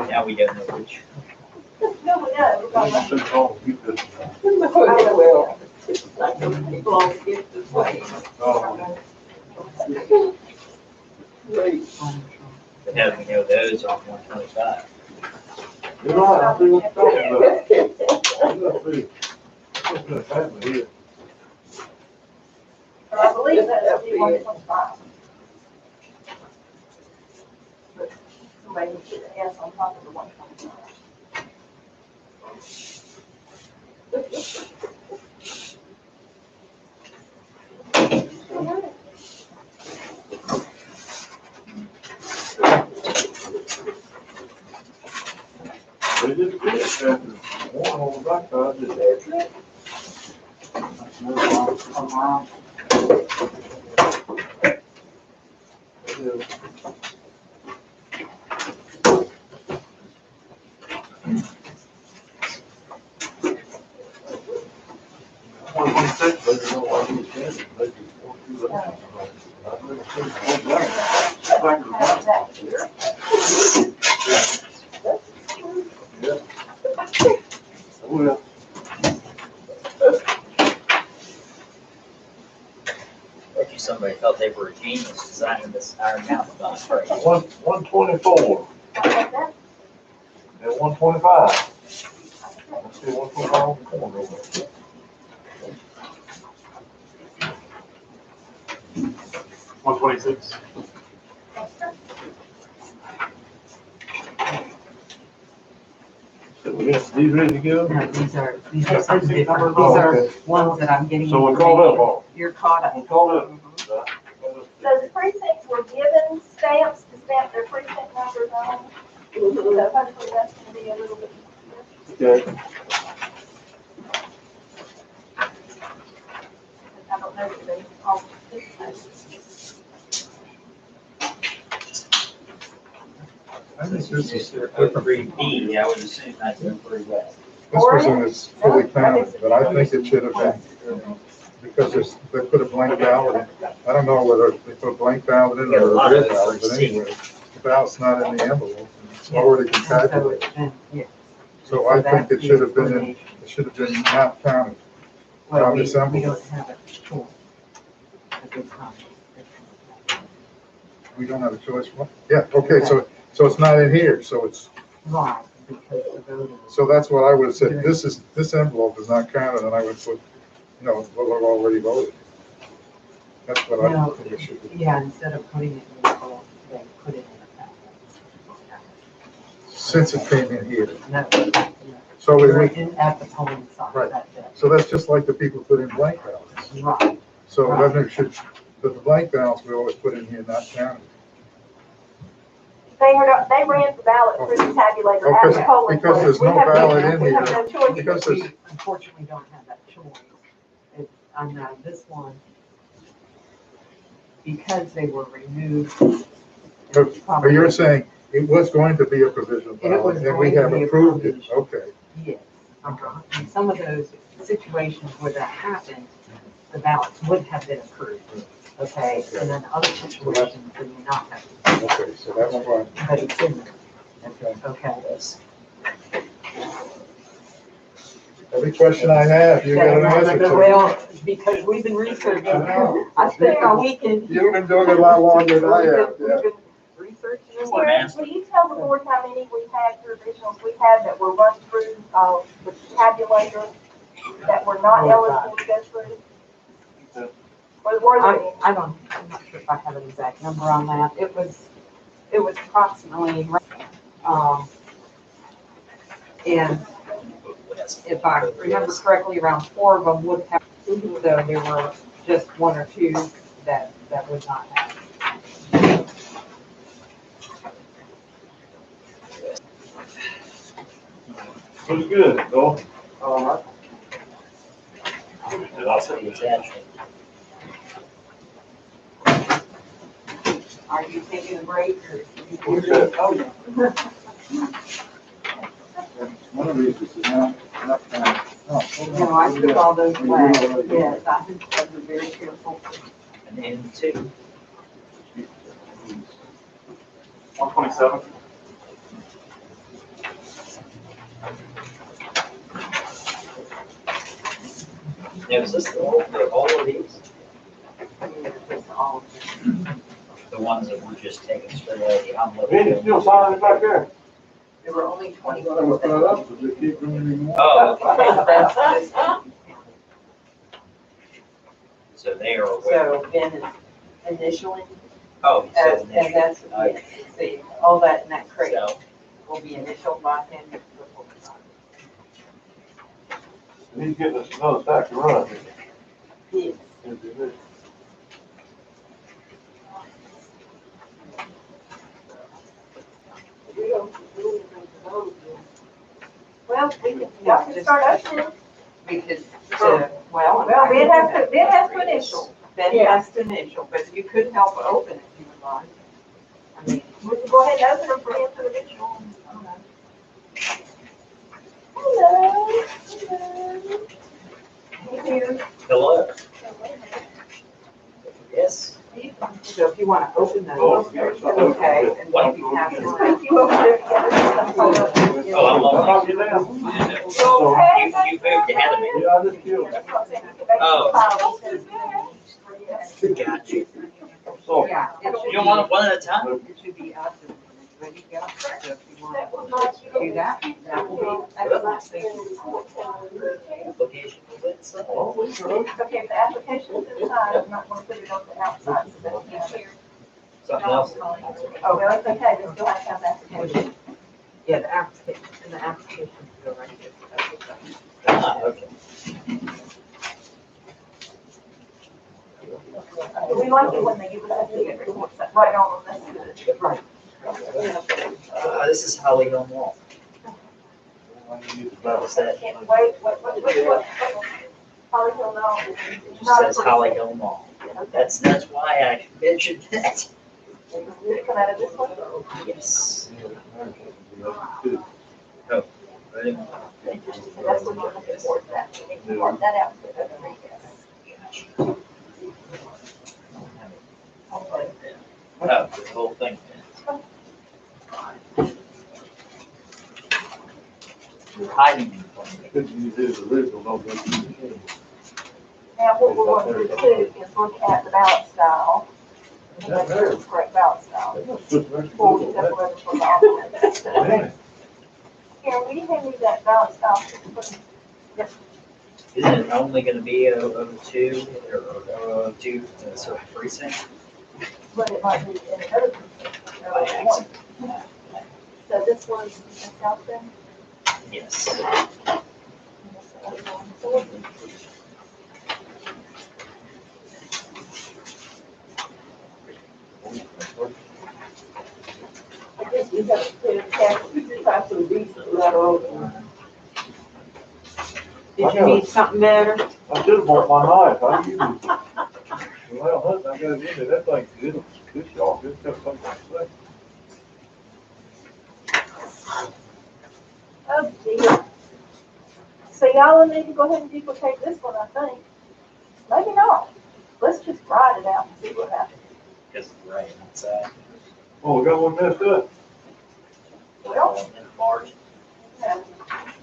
Now we don't know which. No, we know, because Just call, keep this. I will. People all get this way. Oh, But how do we know those are 125? you're right, I see what you're talking about. Let's see. What's happening here? But I believe that's the 125. But somebody would put the S on top of the 125. They just did it after one on the back side, just That's it. One point six, they don't want to use it, they just want to do that. I've never seen one like that. Back to Have that. that here. Oh, yeah. Bet you somebody thought they were a genius designing this Iron Mountain box right here. 124 Like that. and 125. Let's see, 125 on the corner over there. $126. So we got these ready to go? No, these are something different. These are ones that I'm getting. So we called up on. You're caught up. We called up. So the precincts were given stamps to stamp their precinct numbers on. So hopefully that's gonna be a little bit easier. Okay. I don't know if they all. I think this is, O3B, I would assume that's O3 West. this one is fully counted, but I think it should have been, because they put a blank ballot in. I don't know whether they put a blank ballot in Yeah, a or lot a of red it's ballot, but received. anyway, the ballot's not in the envelope, and it's already been And so calculated. it's been, yeah. So I think it should have been in, it should have been not counted. Well, on we this we envelope. don't have a choice at this time. We don't have a choice. What? Yeah, okay, so it's not in here, so it's, Right, because the voting. so that's what I would have said. This envelope is not counted, and I would put, what we've already voted. That's what I No, think it should be. yeah, instead of putting it in the poll, they put it in the packet. Since it came in here. No, So we we're would, in at the polling site Right. that day. so that's just like the people put in blank ballots. Right, So then it should, but the blank ballots we always put in here, not counted. They ran the ballot through the tabulator Oh, at the 'cause- polling because place. there's We no have ballot in We have here. no choice. Because we there's, unfortunately don't have that choice. On this one, because they were removed. but you're saying it was going to be a provisional It was ballot, and we going to have be a approved it, provisional. okay. Yes. And some of those situations where that happened, the ballots would have been approved. Okay, and then other situations they may not have, Okay, so that's why, but it's in there, okay. okay? Every question I have, you got an answer to. Well, because we've been researching, I spent my weekend. You've been doing it a lot longer than I have, We've yeah. been researching Karen, will you tell the board how many we had, provisionals we had that were run through, the tabulator that were not eligible to go through? Or were there any? I'm not sure if I have an exact number on that. It was approximately, and if I remember correctly, around 4 of them would have, so there were just 1 or 2 that would not have. Who's good, Bill? Did also the attachment. Are you taking a break or? Who's good? One of these is not. No, I took all those away. Yes, I was very careful. And then 2. 127. Now, is this all of these? Just all of them. The ones that were just taken straight out of the envelope? Vinny, still signing back there? There were only 20. I was cut up, but they keep bringing me more. Oh, okay. So they are aware. So Ben is initialing, Oh, he said and initial. that's, Okay. see, all that in that crate So, will be initialed by him before we sign. He's getting us another stack to run. Yes. Well, y'all can start opening. Because, Well, well. Ben has to initial. Ben has to initial, but you could help open it if you would like. I mean, We can go ahead and open them for him to initial. Hello. Hello. hello. Yes. so if you want to open Oh, those, yeah. okay, and maybe have Just some. take you over there together. Oh, I'm on. You down? Okay. You moved ahead of me. Yeah, I just killed. That's what I'm saying. You can make Oh. a pile instead of yes. Got you. So, Yeah, it You should don't want it be, one at a time? it should be up and ready to go. So if you want That was to nice. do that, that will be excellent. Thank you. Application was it? So- oh, we good. Okay, if the application's inside, I'm not gonna put it on the outside, so that's not here. Something else? Oh, well, it's okay, they still have to have the application. Yeah, the application, and the application will go right here. Ah, okay. We like it when they give us a ticket reports that right on them, that's good. Right. This is Holly Hill Mall. What's that? Can't wait, what? Holly Hill, no. It just says Holly Hill Mall. That's why I mentioned that. Did it come out of this one? Yes. Good. Ready? That's what you're looking for, that, we need to mark that out. for the recess. Oh, the whole thing. You're hiding from me. Good use his original, don't go to the machine. Now, what we're going to do too is look at the ballot style. And make sure it's correct ballot style. Before we separate it from the alternates. Man, Karen, will you hand me that ballot style? Is it only gonna be over 2 or 2 sort of precinct? But it might be in another. By accident? So this one's in South Bend? Yes. I guess you have to have some decent letter. Did you need something better? I should have bought my knife, I use it. Well, Hunt, I gotta get it, that thing's good, good shot, good stuff, something like that. Oh dear. So y'all need to go ahead and duplicate this one, I think. Maybe not. Let's just write it out and see what happens. Because of the rain outside. Oh, we got one messed up. Well, Large.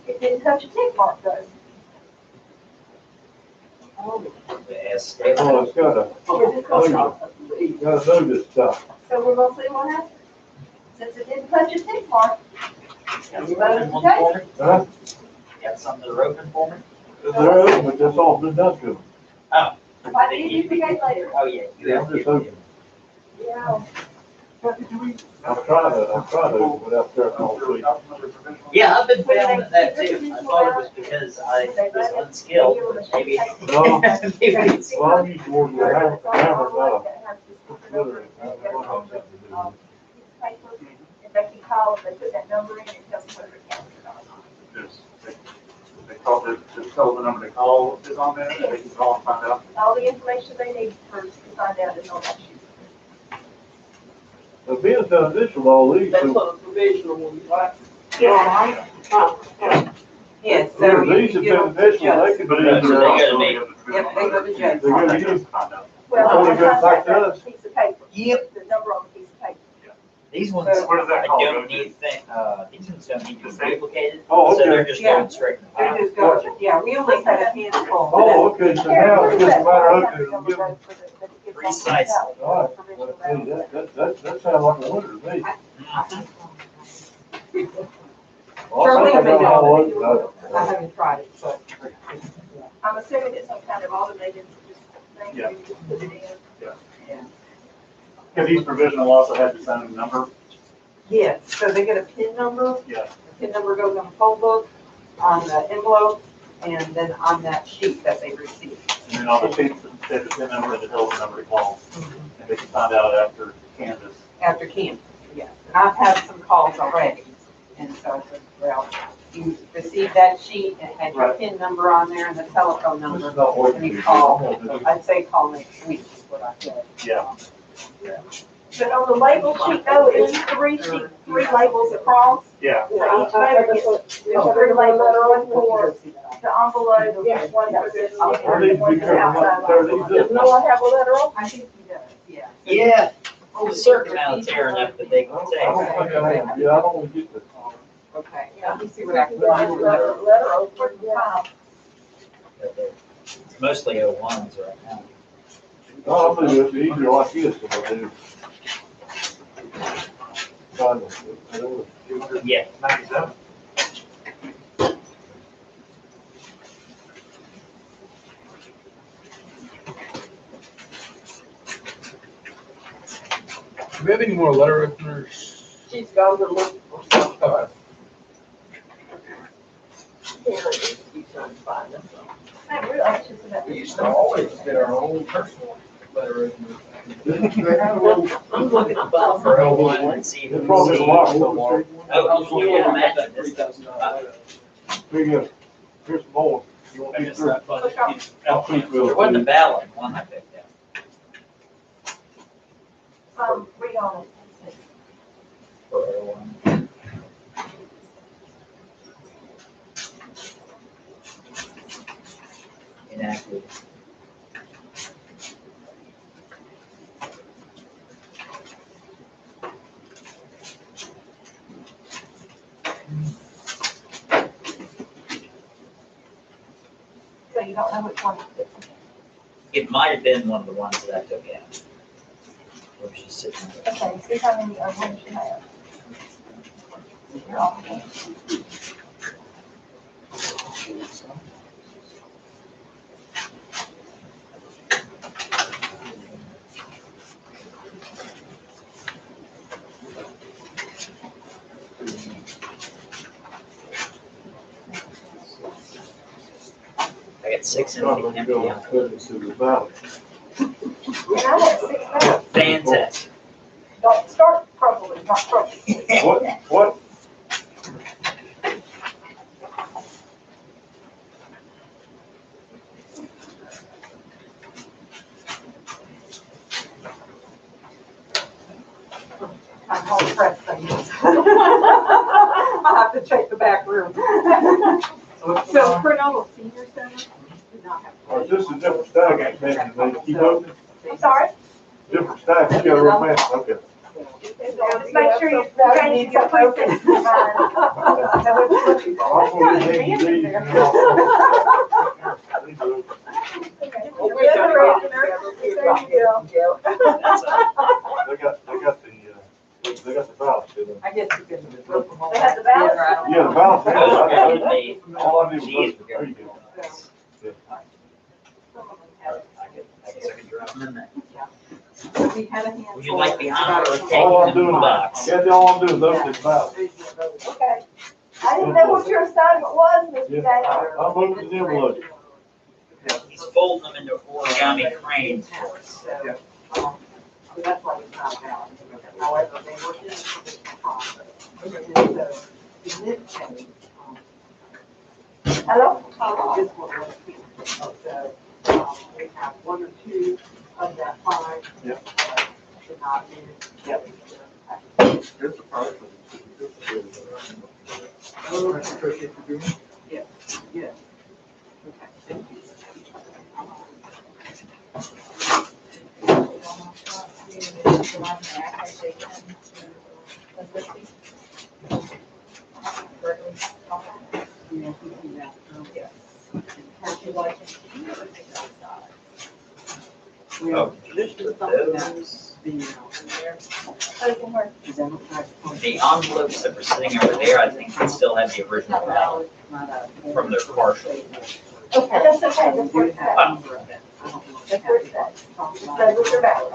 it didn't touch a tick mark though. The S stable. Oh, it's got a, It just goes off. gotta know this stuff. So we're gonna see what happens. Since it didn't touch a tick mark, Got some open ones for me? Huh? Got some that are open for me? They're open, but that's all been done to them. I give you the gate later. Oh, yeah. You have I'm just to. open. Yeah. I'm trying to open it up there all week. Yeah, I've been failing at that too. I thought it was because I was unskilled, but maybe. No. Maybe it's. Well, I'm used to working with hammer, not a splitter. I don't know how to do it. If they can call, if they put that number in, it tells them whether it counts or not. They call the telephone number to call is on there, they can call and find out. All the information they need to find out is on that sheet. But being foundational, all these, That's what a provisional will be like. Yes, so these you are get them to beneficial, they judge. can But be. it is. So they gotta make- Yep, they go to judge. They go to you. Find out. Well, Only goes sometimes back to that's us. a piece of paper, Yep. the number on the piece of paper. These ones, Where does that I call go don't to? need, these ones don't need to be duplicated. Oh, So they're okay. just Yeah. going straight to the They're file. just going, yeah, we only had a handful. Oh, okay, so now it's just a matter of opening and giving. Precise. All right, well, hey, that sounds like a winner to me. Charlie, I don't know how it I works. haven't tried it, but. I'm assuming it's some kind of automated thing, Yeah. you just put it in. Because these provisional also have the same number. Yes, so they get a PIN number. Yeah. The PIN number goes on the phone book, on the envelope, and then on that sheet that they receive. And then on the sheet, they have the PIN number and the telephone number to call. And they can find out after Canvas. After Canvas, yes. And I've had some calls already, and so I said, well, you received that sheet and had your Right. PIN number on there and the telephone This number. is not working. And you call, I'd say call next week is what I said. Yeah. But on the label sheet though, it's three labels across. Yeah. So each voter gets, there's three labels, one for the envelope, one for this, I need and to one be for the careful outside. not to tear these Does up. no one have a letter on? I think he does, yeah. Yeah, a certain amount of tear enough that they I can don't take. think I am, yeah, I don't want to get this. Okay, let me see what I can Letter find. over the top. It's mostly O1s right now. No, I'm gonna do it easier like this if I do. Yeah. 97. Do we have any more letter openers? She's gone to look for something. Okay. Karen needs to be trying to find them. I really anxious about We this. used to always get our own personal letter openers. They have a little, I'm looking above for O1 and see there's who probably a sees. lot somewhere. Oh, you would imagine this stuff. Here you go. Here's some more. You want these three? There wasn't a valid one I picked out Read on it. for O1. Inactive. So you don't know which one it is. It might have been one of the ones that I took out. Or she's sitting there. Okay, see how many of them you have. You're off. I got 6 I'm empty gonna empty go out. and put it to the ballot. And I had 6 minutes. Fantastic. Don't start properly, not properly. What? I call it press things. I'll have to check the back room. So Cronulla Senior Center did not have. Or is this a different stack, man? They keep open? I'm sorry? Different stack, you got a real man, okay. Just make sure you change your precinct. I'm gonna need these, you know. We're gonna go there you go. That's a, They got the ballot, didn't guess you could go from home. They have the balance? Yeah, the balance. They- All I did was, These there you go. Some of them have. I guess I could drop them in there. We had a handful. Would you like the honor of All taking I'm them in doing, the box? Kathy, all I'm doing is opening the balance. Okay. I didn't know what your assignment was, Mr. Yeah, Gaines. I'm opening the envelope. He's folding them into origami cranes for us. So that's why it's not about. However, they were in the provisional process. So, significant, Hello? this will let people, so, we have one or two of that five. Yep. Should not be. Yep. Here's the part for That's what you're doing. Yes. Okay, thank you. Yeah, we do that. Would you like to see it or take it outside? Oh, This is something that's the, Democratic Party. The envelopes that were sitting over there, I think they still have the original ballot from their partial. Okay, that's okay, that's where it's at. That's where it's at. So with your ballot.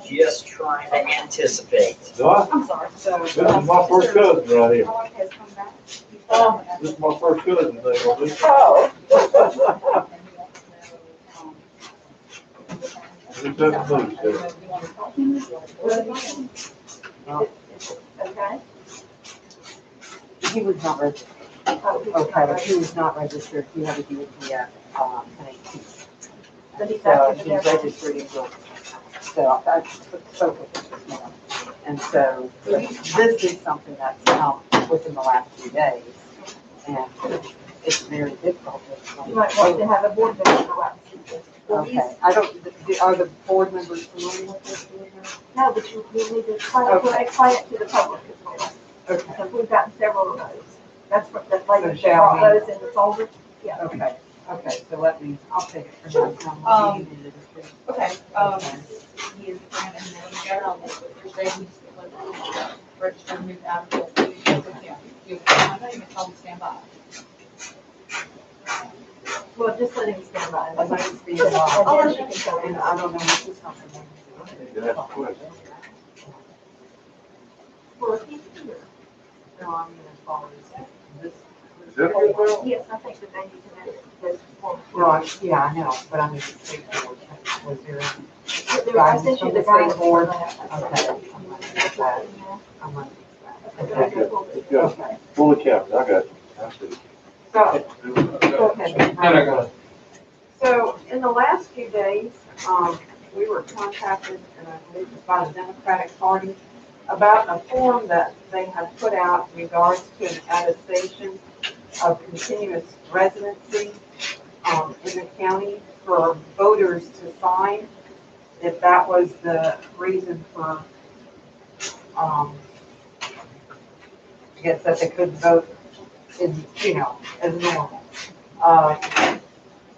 Just trying to anticipate. No, I'm sorry, so. this is my first cousin right here. Has come back. This is my first cousin thing on this. Oh. This doesn't move, so. Okay. He was not registered. Okay, he was not registered, he had to do it via, an 18th. But he's So actually he's registered in Georgia. So I spoke with him this morning. And so this is something that's come within the last few days. And it's very difficult. You might want to have a board member go out and see this. Okay, I don't, are the board members familiar with this? No, but you need to explain it to the public as well. Okay, Because we've gotten several of those. That's what, that lady So shall brought we- those in the folder. Yeah. okay, so let me, I'll take it from Sure. you. Okay, he is Brandon, and then you got on this, but Thursday, he's registered, moved out of the, you have my name, it's on standby. Well, just let him stand by. Let him stand by. And then she can come in. And I don't know what this company You ask a question. Well, if he's here. No, I mean, as far as this. Is that good, Bill? Yes, I think that they need to know those forms. Yeah, I know, but I mean, the state board, was there, I sent you the guidance for okay. that. I'm like, It's good. Fully capped, I got you. I see. so, okay. So in the last few days, we were contacted, and I believe it's by the Democratic Party, about a form that they had put out in regards to an attestation of continuous residency in the county for voters to sign, if that was the reason for, I guess that they couldn't vote in, as normal.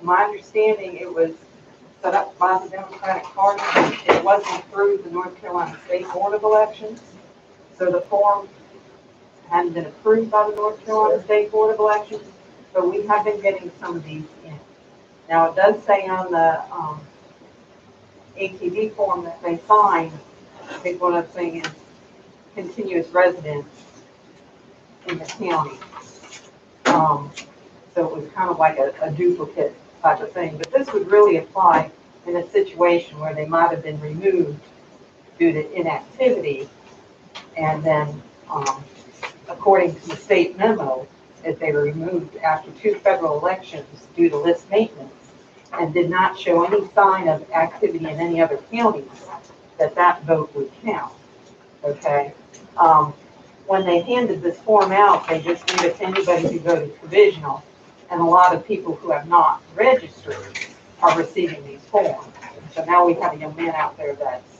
My understanding, it was set up by the Democratic Party. It wasn't through the North Carolina State Board of Elections. So the form hadn't been approved by the North Carolina State Board of Elections, but we have been getting some of these in. Now, it does say on the ATV form that they signed, I think one of the things is continuous residence in the county. So it was kind of like a duplicate type of thing, but this would really apply in a situation where they might have been removed due to inactivity. And then, according to the state memo, if they were removed after 2 federal elections due to list maintenance and did not show any sign of activity in any other counties, that vote would count, okay? When they handed this form out, they just gave it to anybody who voted provisional, and a lot of people who have not registered are receiving these forms. So now we have a young man out there that's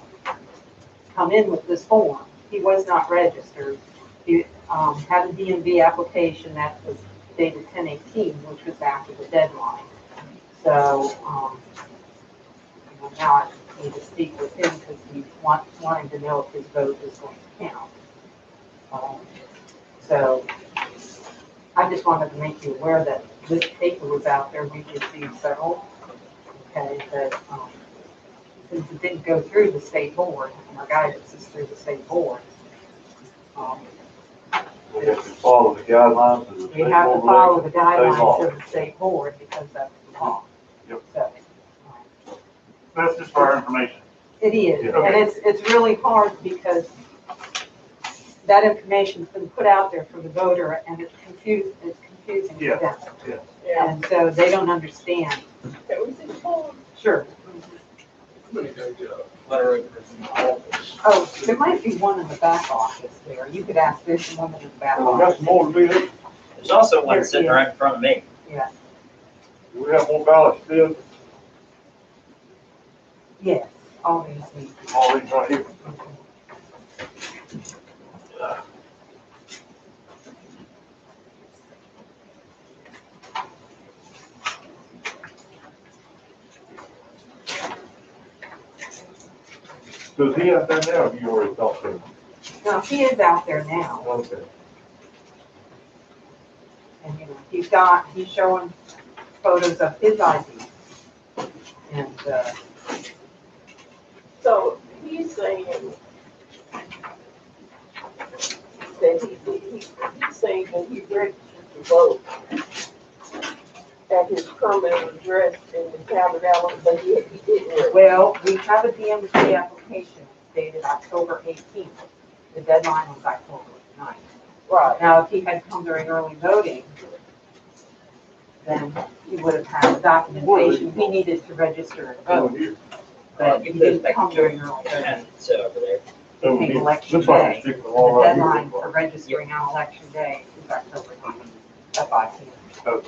come in with this form. He was not registered. He had a DMV application that was dated 10/18, which was after the deadline. So now I need to speak with him because we wanting to know if his vote is going to count. So I just wanted to make you aware that this paper was out there. We received several. Okay, that, since it didn't go through the state board, and our guidance is through the state board, We have to follow the guidelines of the we state have to board follow the regulations, state law. guidelines of the state board because that's the law. Yep. So, That's just for our information. it is, Yeah. and it's really hard because that information's been put out there for the voter and it's confusing to Yeah. them. Yeah. And so they don't understand. Can we see the form? Sure. Letter of office. Oh, there might be one in the back office there. You could ask this one in the back We got some office. more to be there. There's also one sitting right in front of me. Yeah, We have more ballots still, yes, all these need. all these right here. So is he out there now, or have you already talked to him? No, he is out there now, Okay. and, you know, he's showing photos of his ID. And, So he's saying that he's saying that he registered to vote at his permanent address in the town of Allen, but he didn't register. well, we have a DMV application dated October 18th. The deadline was October 9th. Right. Now, if he had come during early voting, then he would have had the documentation he needed to register and Oh, vote. here. But if he didn't come during early voting, And sit over there. Oh, Take here. election Looks like day. it's sticking the along right here. deadline for registering on election day is October 9th at 5 p.m.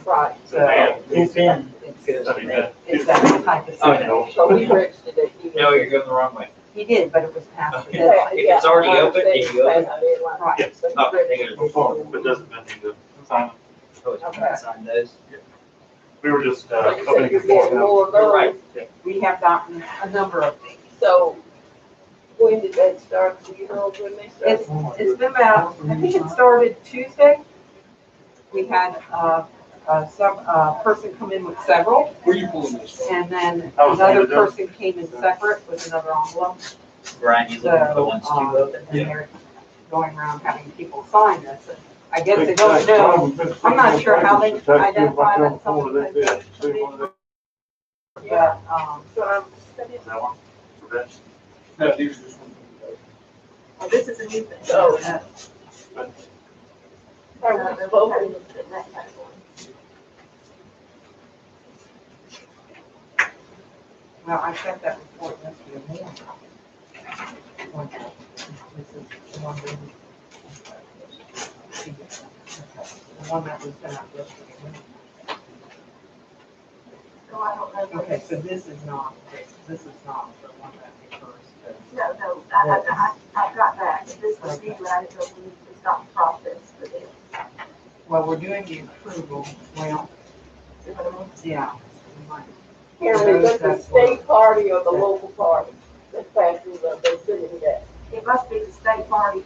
Right. So It's been it's, good. I mean, that- it's that type of Oh, thing. no. So he registered that he. No, you're going the wrong way. He did, but it was past the Okay. deadline. If it's already open, did you open? Right. Yeah. So he Oh, they registered. gotta- No problem. But doesn't that need to sign? Oh, it's gonna sign those. We were just, So you said you're getting more of You're those. right. We have gotten a number of things. So when did that start? Do you know when they started? It's been about, I think it started Tuesday. We had some person come in with several, Where are you pulling this from? and then I was another handed them. person came in separate with another envelope. Brian, you looking for the So, ones you opened? and they're going around having people sign this. And I guess they don't know, I'm not sure how they identify that someone has been put in, but, Is that one? For Vince? No, these are just. well, this is a new thing. So- Uh, Have we spoken? Well, I got that report yesterday morning. This is the one we- the one that was sent out yesterday morning. No, I don't know. Okay, so this is not the one that refers to. No, I got that. This was the, I didn't know if we was not the process for this. Well, we're doing the approval, well, yeah. we might. Henry, was the state party or the local party that passes the city that? It must be the state party,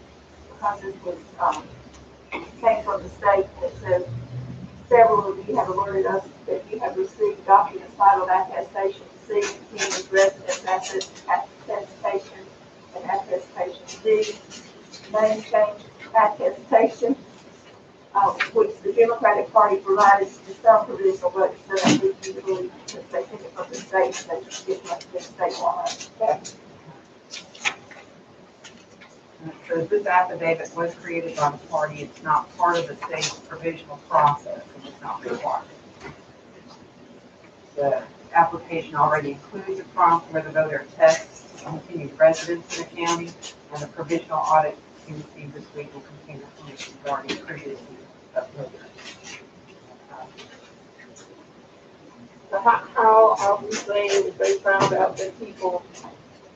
because this was, came from the state, and it says, several of you have alerted us that you have received documents titled attestation C, continuous residence attestation, and attestation D, name change attestation, which the Democratic Party provided to some provisional votes, so that we can believe that they took it from the state, so it must be statewide. So this affidavit was created by the party, it's not part of the state's provisional process, and it's not required. The application already includes a prompt where the voter attests to continued residence in the county, and the provisional audit you received this week will contain information regarding previously uploaded. So how are we saying that they found out that people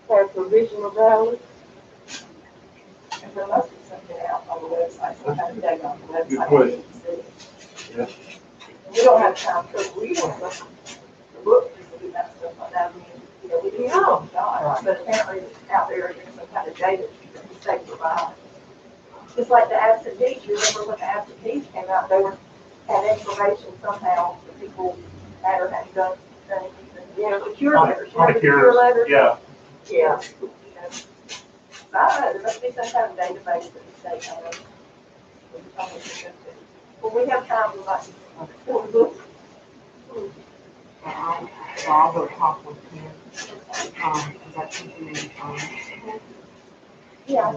had provisional ballots? And there must be something out on the website, some kind of data on the website. Good question. Yeah. We don't have time to read them, but the book used to do that stuff like that. I mean, you know, we do know, God, but apparently it's out there, there's some kind of data that the state provides. Just like the absentee, you remember when the absentees came out, they were, had information somehow that people had or hadn't done anything. Yeah, Secure letters, On remember the secure cures, letters? yeah. yeah. I don't know, there must be some kind of database that the state has. Well, we have time, we might. So I'll go talk with him. Is that something that, Yeah. I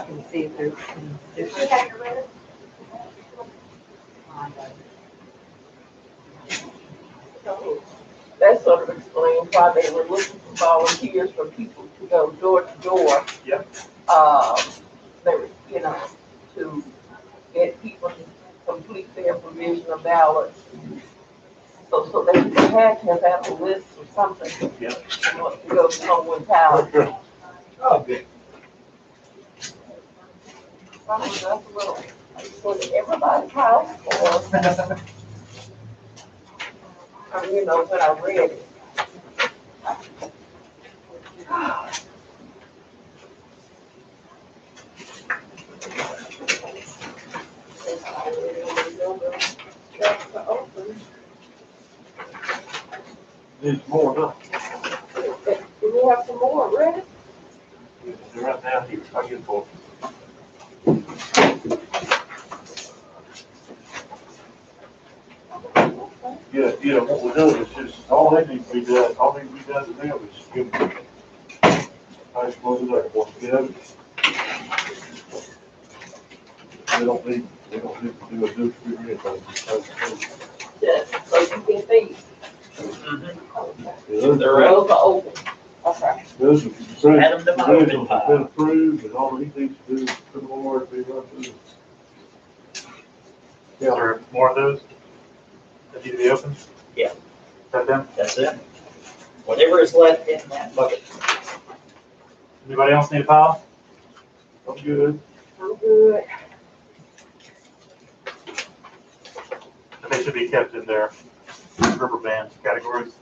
can see if there's any Did difference. you have your letter? So that sort of explains why they were looking for volunteers for people to go door to door. Yep. They were, to get people to complete their provisional ballots. So they had to have a list or something. Yep. To go to someone's house. Oh, good. Some of us will, go to everybody's house or, when I read it. Needs more, huh? Do we have some more ready? They're right down here, I'll get for Yeah, what we're doing is just, all they need to be done, all they need to be done to them is just give them. I just close it up, once you get over. They don't need to do a do or anything. Yes, so you can see. Those They're right. Those are open. Okay. Those are, Add them to my open originals have been approved, and all he needs to do is put them on, be run through. Is there more of those that need to be opened? Yeah. Is that them? That's it. Whatever is left in that bucket. Anybody else need a file? I'm good. I'm good. They should be kept in their rubber band categories.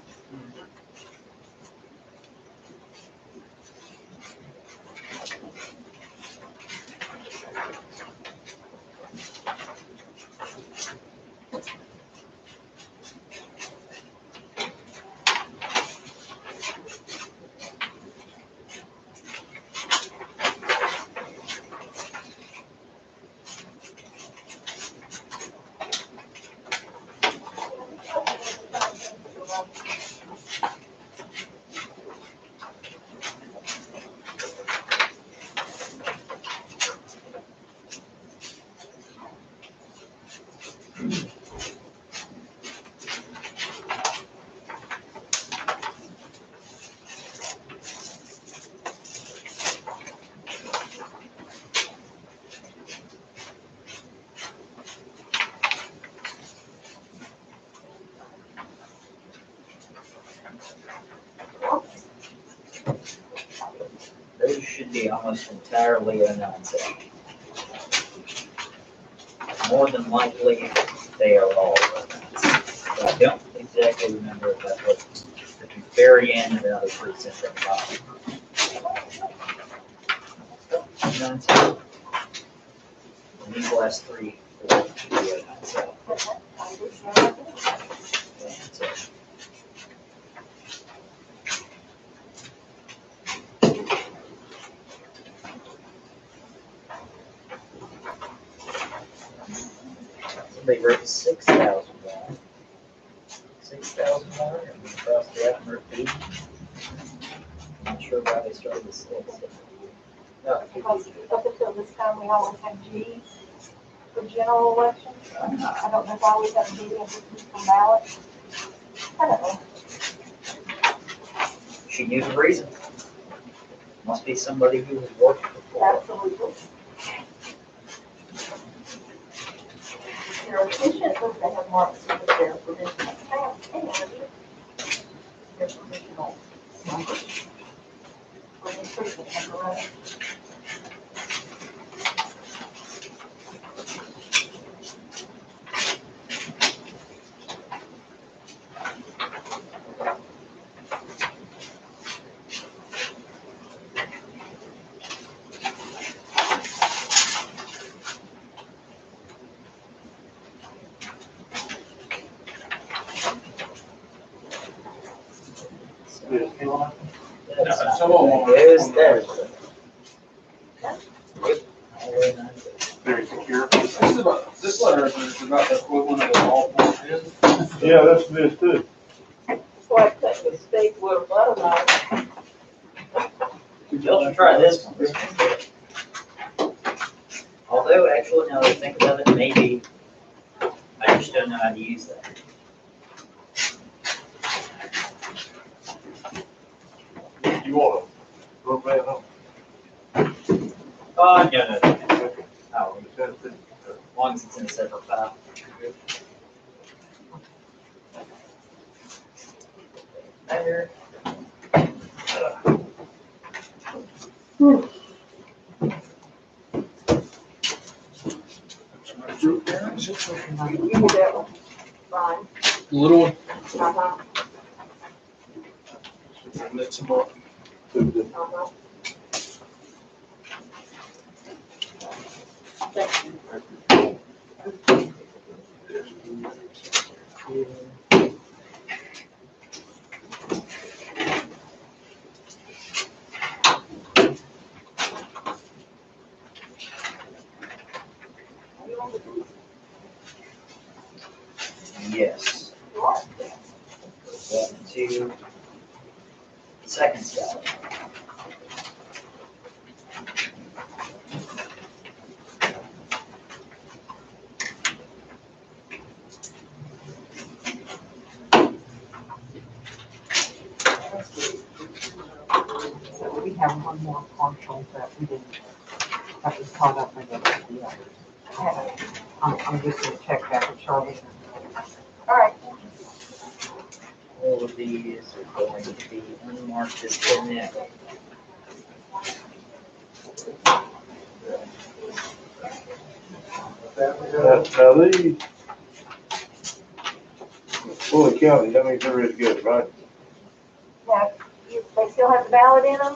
Those should be almost entirely unanswered. More than likely, they are all unanswered. But I don't exactly remember if that was at the very end of another precinct at the bottom. Unanswered. And these last three, four should be unanswered. Unanswered. Somebody wrote 6,000 more. 6,000 more, and we crossed the F-150. Not sure why they started with 6. No, Because up until this time, we always have Gs for general elections. I don't know why we have G and Gs for ballots. I don't know. she knew the reason. Must be somebody who has worked before. Absolutely. They're efficient, but they have marks with their provisional stamps and their provisional numbers. For the precinct number, right? this, Caroline? That's not Some of them good. are- It was there. All the way down to- Very secure. This letter is about the equivalent of all four bids. Yeah, that's this too. It's like cutting a steak with a butter knife. Y'all should try this one. This one's good. Although, actually, now that I think about it, maybe I just don't know how to use that. You want to go back home? Oh, no. Oh, as long as it's in a separate file. There. You do that one. Fine. Little one. Uh-huh, Mix them up. uh-huh. Yes. One, two. Second step. So we have one more partial that we didn't, that was caught up in the others. I'm just gonna check back with Charlie. All right, All of these are going to be unmarked as connect. Now these, Fully County, that means there is good, right? now, they still have the ballot in them?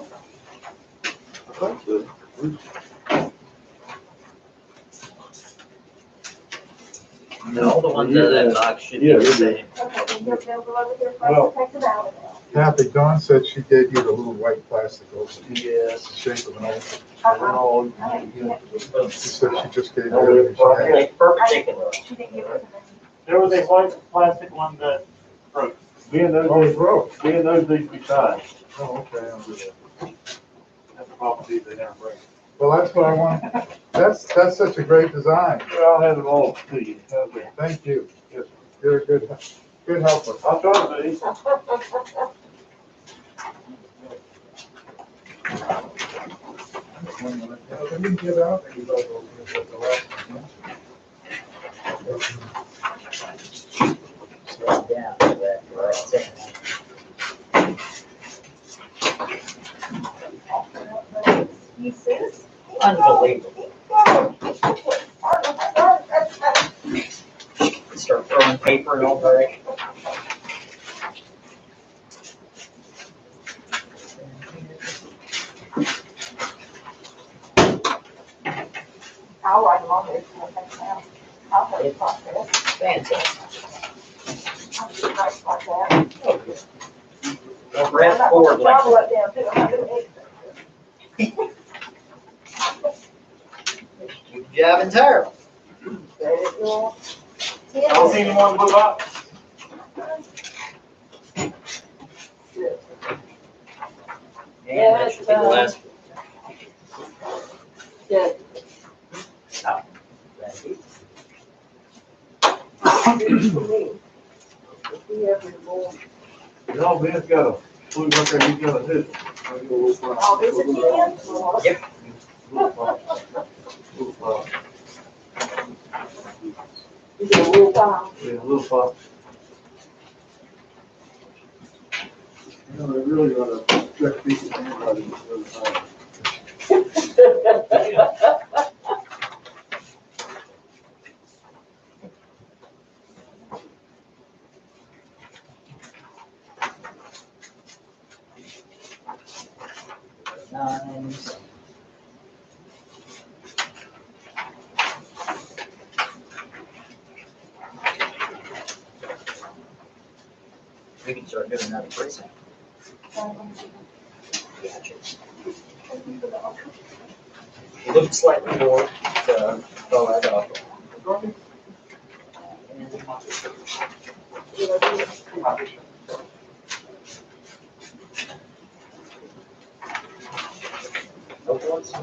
I think so. No, the ones out of that box should be Yeah, the they do. Okay, same. then you'll go over there Well- first and take the ballot out. Kathy, Dawn said she gave you the little white plastic over. Yes. The shape of an oval. Oh, She said she just gave you Oh, everything she had. Like perpendicular. She didn't give it to me. There was a white plastic one that broke. being those, Oh, it's broke. being those need to be signed. Oh, okay, I'll do that. That's the problem, they never break. Well, that's what I want. That's such a great design. I'll hand them all to you. How's that? Thank you. Yes. You're a good helper. I'll try to be. Let me get out. Maybe I'll go with the last one. Slow down to that right there. Excuses. Unbelievable. Start throwing paper in all directions. I'll write them on there if you want to take them out. I'll help you process. Fantastic. I'll just write like that. Oh, good. Don't I'm wrap not forward gonna like gobble that. it down too. I'm not gonna eat it. Keep jabbing entirely. There you go. I don't see any more in the blue box. And that should be the last one. Yeah. Oh, thank you. If we ever go, You know, Ben's got a blue right there, he's got a hit. Oh, there's a ten? Yep. you get a little time. Yeah, a little pop. You know, they really ought to check people's handwriting all the time. Nines. We can start doing another precinct. Gotcha. Looked slightly bored, so throw that off. No points?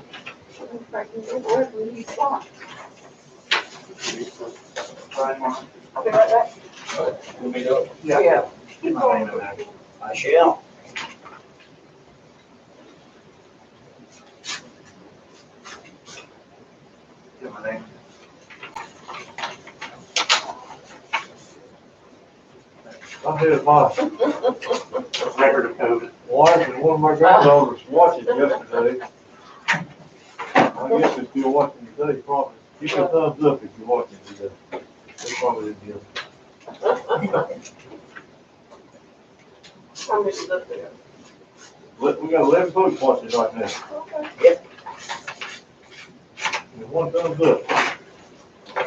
I'll be right back. Want me to go? Yeah. Keep My going. name in there. I shall. Get my name. I had my Record of code. wife and one of my granddaughters watching yesterday. I guess they're still watching today, probably. Give me a thumbs up if you're watching today. They probably didn't get it. How many is up there? We got 11 folks watching right now. Yep. And one thumbs up.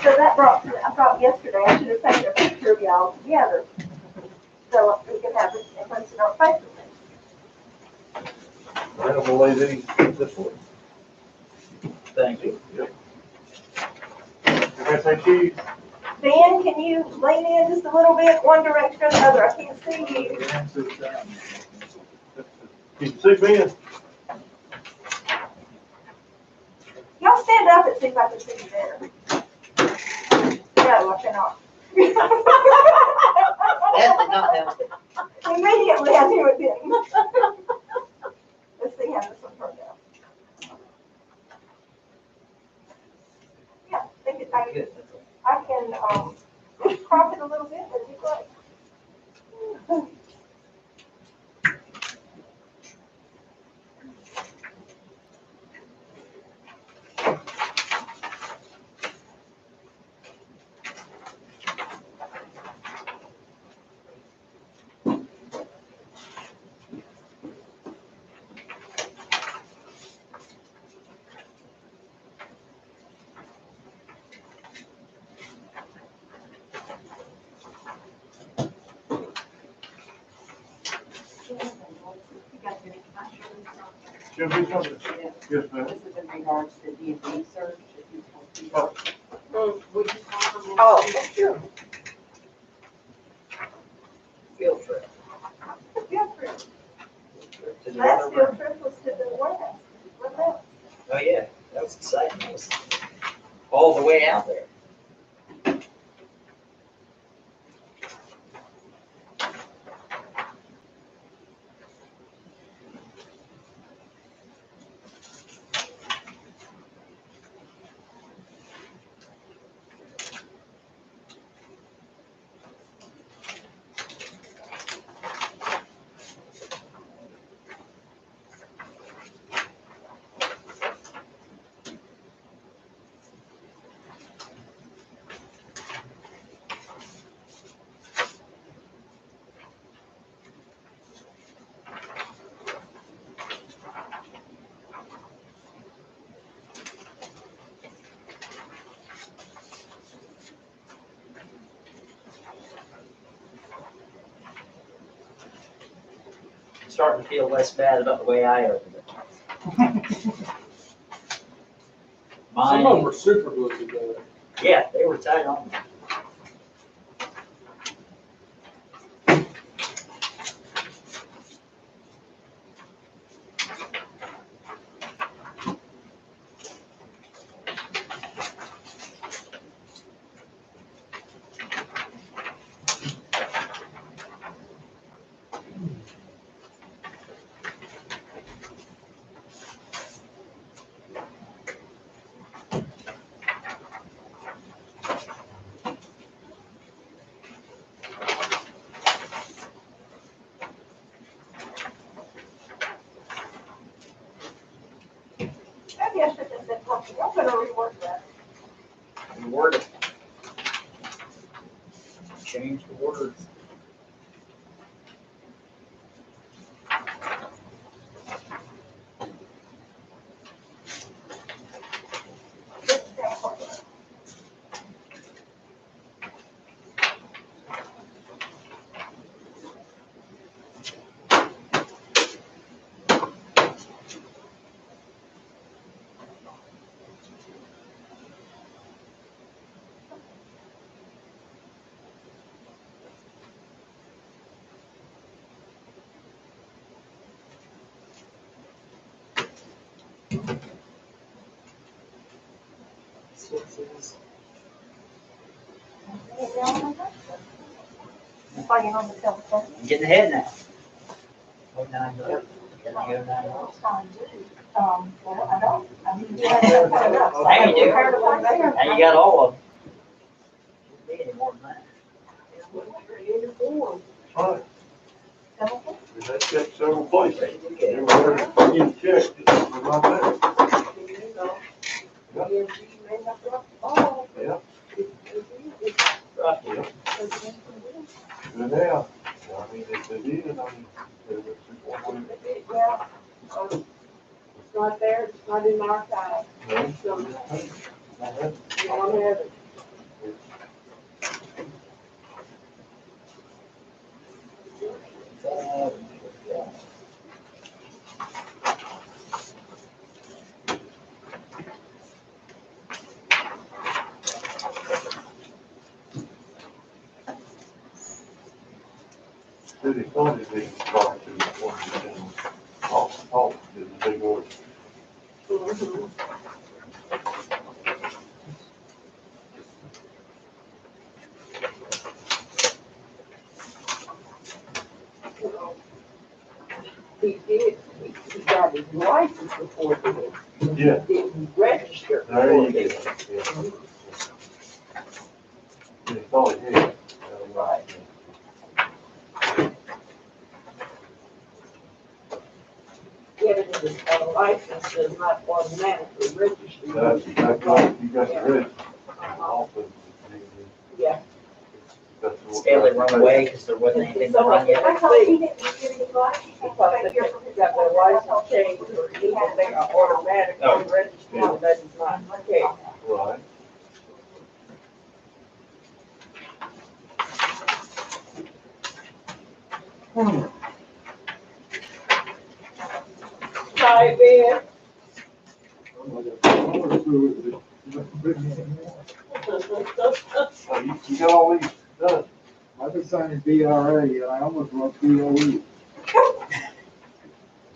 So that brought, I thought yesterday I should have taken a picture of y'all together. So we could have it and post it on Facebook. I don't believe any this way. Thank you. Everybody say cheese. Ben, can you lean in just a little bit, one direction or the other? I can't see you. Can you see Ben? Y'all stand up and see if I can see you better. No, I cannot. That did not help it. Immediately I knew it didn't. Let's see how this one turned out. Yeah, I think I Good. can, just crop it a little bit, that'd be great. Should be something. Yes, ma'am. This is in regards to DMV search. If you want to- Would you Oh, sure. Field trip. Field trip. To the Last other field room. trip was to the warehouse. Wasn't it? Oh, yeah, that was exciting. That was all the way out there. I'm starting to feel less bad about the way I opened it. Some of them Mine, were super glued together. yeah, they were tight on. Maybe I should have said something. I'm gonna rework that. You word it. Change the words. licenses. Playing on the telephone. I'm getting ahead now. Oh, 9:30. Gotta go 9:30. Well, I don't, I mean, you have to put it up. So Now you do. Heard of one there? Now you got all of them. Shouldn't be any more than that. Right, Telephone? we had checked several places. Ready to go. Everywhere you checked, it was not there. Yeah. Right. Good now. I mean, if they did, I mean, it's one way. Yeah, it's not there, it's not in the archive, No. so No. you don't have it. City funded these prior to the one, off, is a big order. He did, he got his license before he Yeah, didn't register. there you before go. he- Yeah. It's all here. Right. Getting his license does not automatically register. That's exactly right. You got the rest. Also, Yeah. that's what- Stanley run away because there wasn't anything to run yet. I thought he didn't get his license. Because they got their license changed, or even they are automatically registered, that is not the case. Right. Hi, Ben. So you got all these done. I've been signing DRA, and I almost wrote DOE.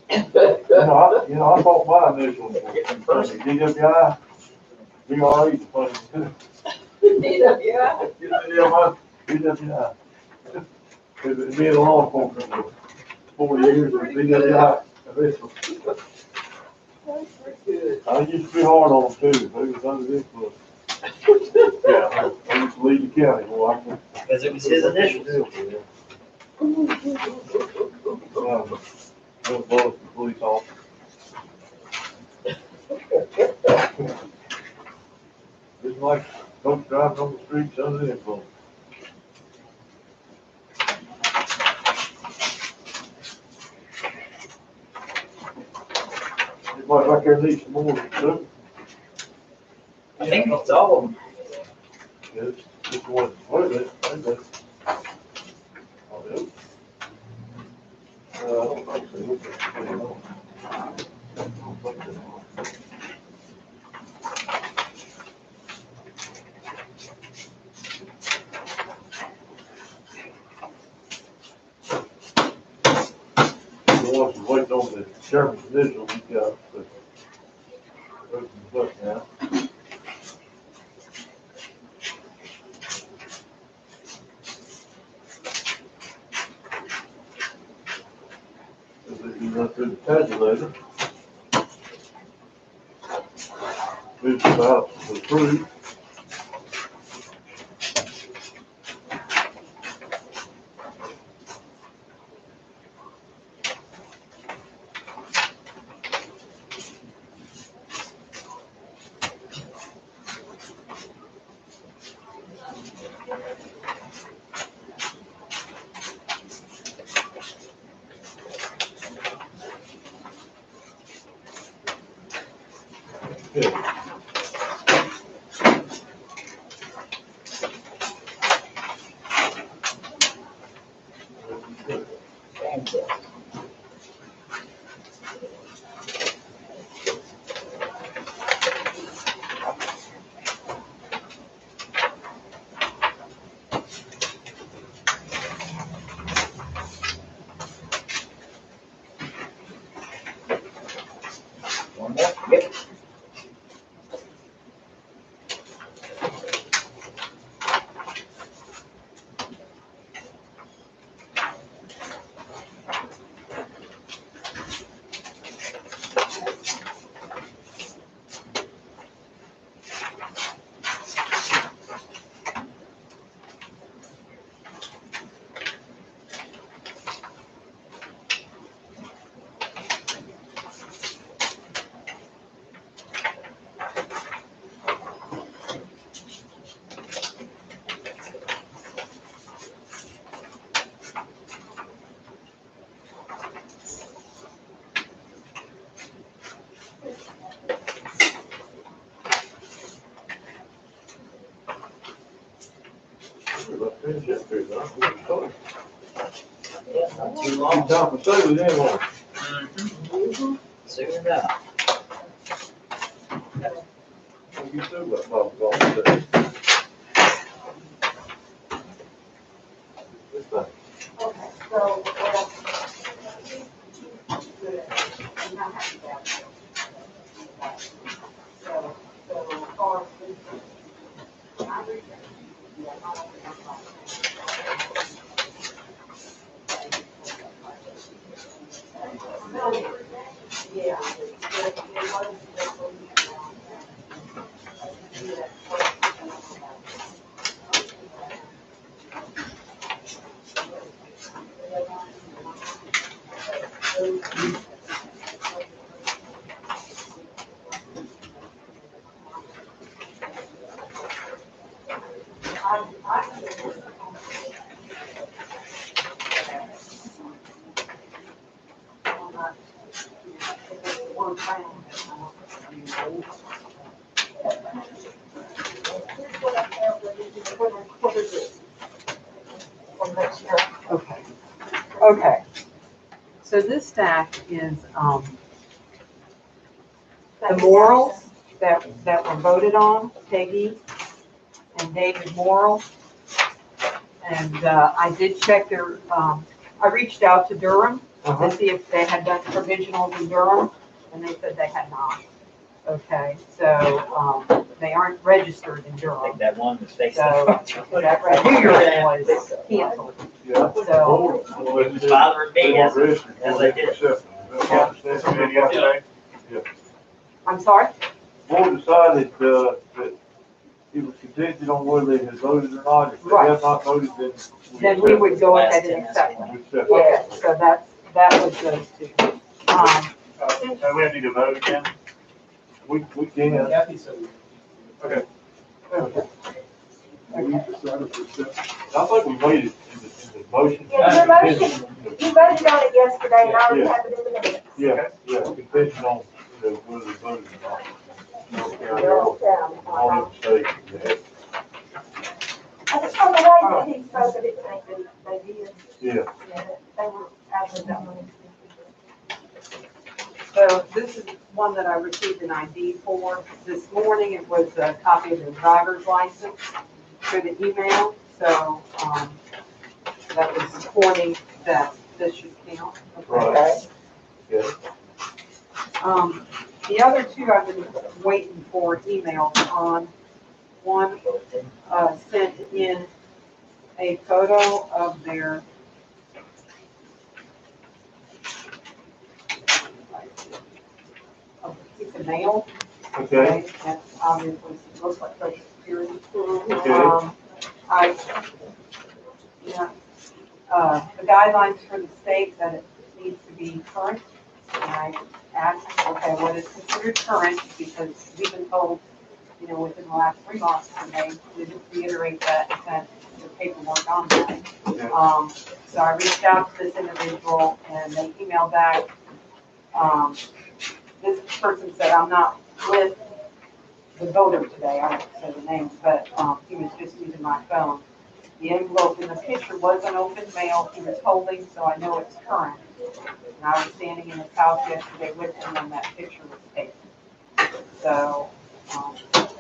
I thought my initials were DWI, DRA, is funny too. Yeah. Yeah, my DWI. It's been a law enforcement for 40 years, with DWI initials. Good. I used to be hard on them too, they was under this influence. Yeah, I used to lead the county, boy, I could. Because it was his initials. Don't bother the police officer. It's like folks driving on the streets under the influence. It's like there needs some more, too. I think it's all of them. It's one, what is it? What is it? Oh, it is. I don't think so. I don't think so. The ones who waiting on the chairman's initial, we got the, open the book now. So you run through the tabulator. Move it out to approve. Good. Fantastic. One more? Yep. Shit, there's not. Yeah, not too Long long. time to stay with them, on. Soon enough. You still got Bob going today. This thing. Okay, so, Okay. Okay. So this stack is, the morals that were voted on, Peggy and David Morrill. And, I did check their, I reached out to Durham to see if they had done provisionals in Durham, and they said they had not. Okay, so, they aren't registered in I Durham. think that one was facing. So, that registration was canceled. Yeah. So, It was bothering me as I did. I'm sorry? Board decided, that it was contingent on whether they had voted or not. If they Right. have not voted, then. Then we would go ahead and accept them. We accept Okay, it. so that was those two. So we have to do vote again? We can. Kathy said we. Okay. We decided to accept. I think we made it in the motion. Yeah, your motion, you voted on it yesterday, and I already have it in the minutes. Yeah, contingent on, whether they voted or not. Carroll County. All in state. I just from the way that he spoke, I didn't think that they did. Yeah. Yeah, they were asking that money. So this is one that I received an ID for this morning. It was a copy of the driver's license through the email. So, that was supporting that this should count. Right. Yeah. The other two I've been waiting for emails on. One, sent in a photo of their of a piece of mail. Okay. That's obviously, looks like social security. Okay. The guidelines for the state that it needs to be current. And I asked, okay, what is considered current? Because we've been told, within the last 3 months, and they didn't reiterate that and sent the paperwork on that. So I reached out to this individual and they emailed back. This person said, I'm not with the voter today, I don't say the name, but, he was just using my phone. The envelope in the picture was an open mail he was holding, so I know it's current. And I was standing in his house yesterday with him when that picture was taken. So,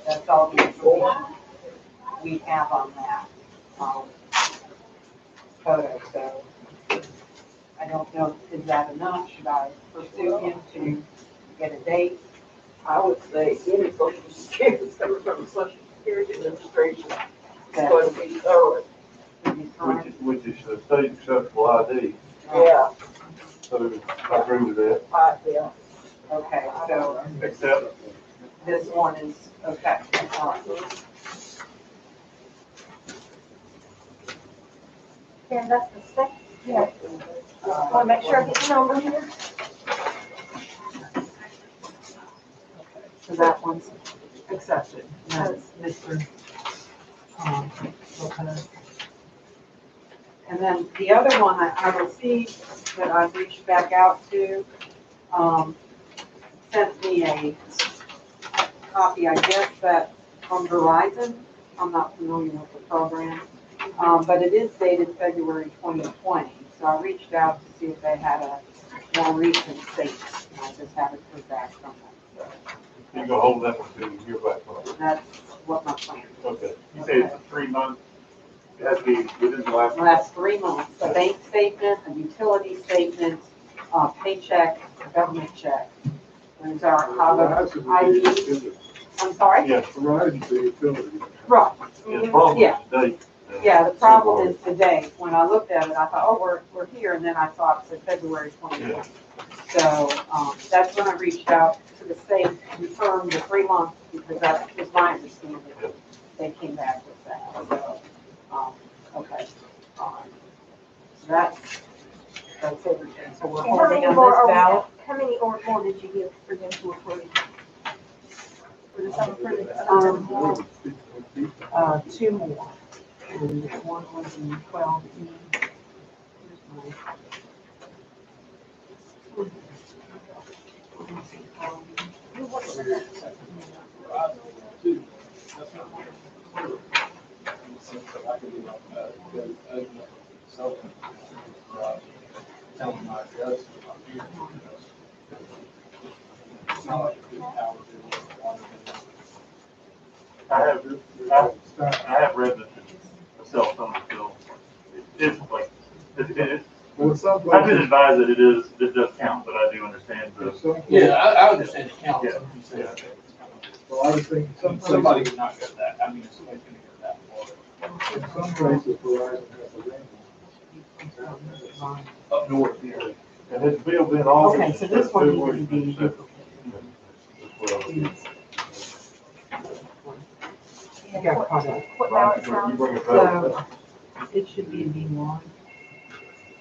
that's all the information we have on that, photo, so. I don't know, is that enough? Should I pursue him to get a date? I would say any social security is coming from the Social Security Administration. It's going to be thorough. To be current? Which is a state acceptable ID. Yeah, So I agree with that. yeah. Okay, so Except, this one is, okay, all right. And that's the second, yeah. Want to make sure I get the number here. So that one's accepted. That's Mr. Lopez. And then the other one that I received that I reached back out to, sent me a copy, I guess, that from Verizon. I'm not familiar with the program. But it is dated February 2020, so I reached out to see if they had a more recent statement, and I just haven't heard back from them. You go hold that one till you hear back from So them. that's what my plan is. Okay. You say it's a 3 month, it has to be within the last. Last 3 months, a bank statement, a utility statement, a paycheck, a government check. Those are Verizon how would be the ID, utility. I'm sorry? Yeah, Verizon's a utility. Right. yeah, the problem Yeah. is today. Yeah, the problem is today, when I looked at it, I thought, oh, we're here, and then I saw it said February 2020. So, that's when I reached out to the state to confirm the 3 months, because that was my understanding. They came back with that, so, okay. So that's everything, so we're And how holding many on more this are ballot. we, how many or more did you give for them to approve? For the summer, for the, 2 more. And one was in 12E. I have read that the cell phone bill, it's like, it's, Well, some I've been places, advised that it does count, but I do understand the. some places, Yeah, I understand the count. Yeah. well, I was thinking, some Somebody places, would not get that. I mean, somebody's gonna get that for in some places Verizon has a range. up north here. And his bill been August. Okay, so this one needs to be duplicate. I got caught up. what ballot You sounds? bring it back. So it should be B1.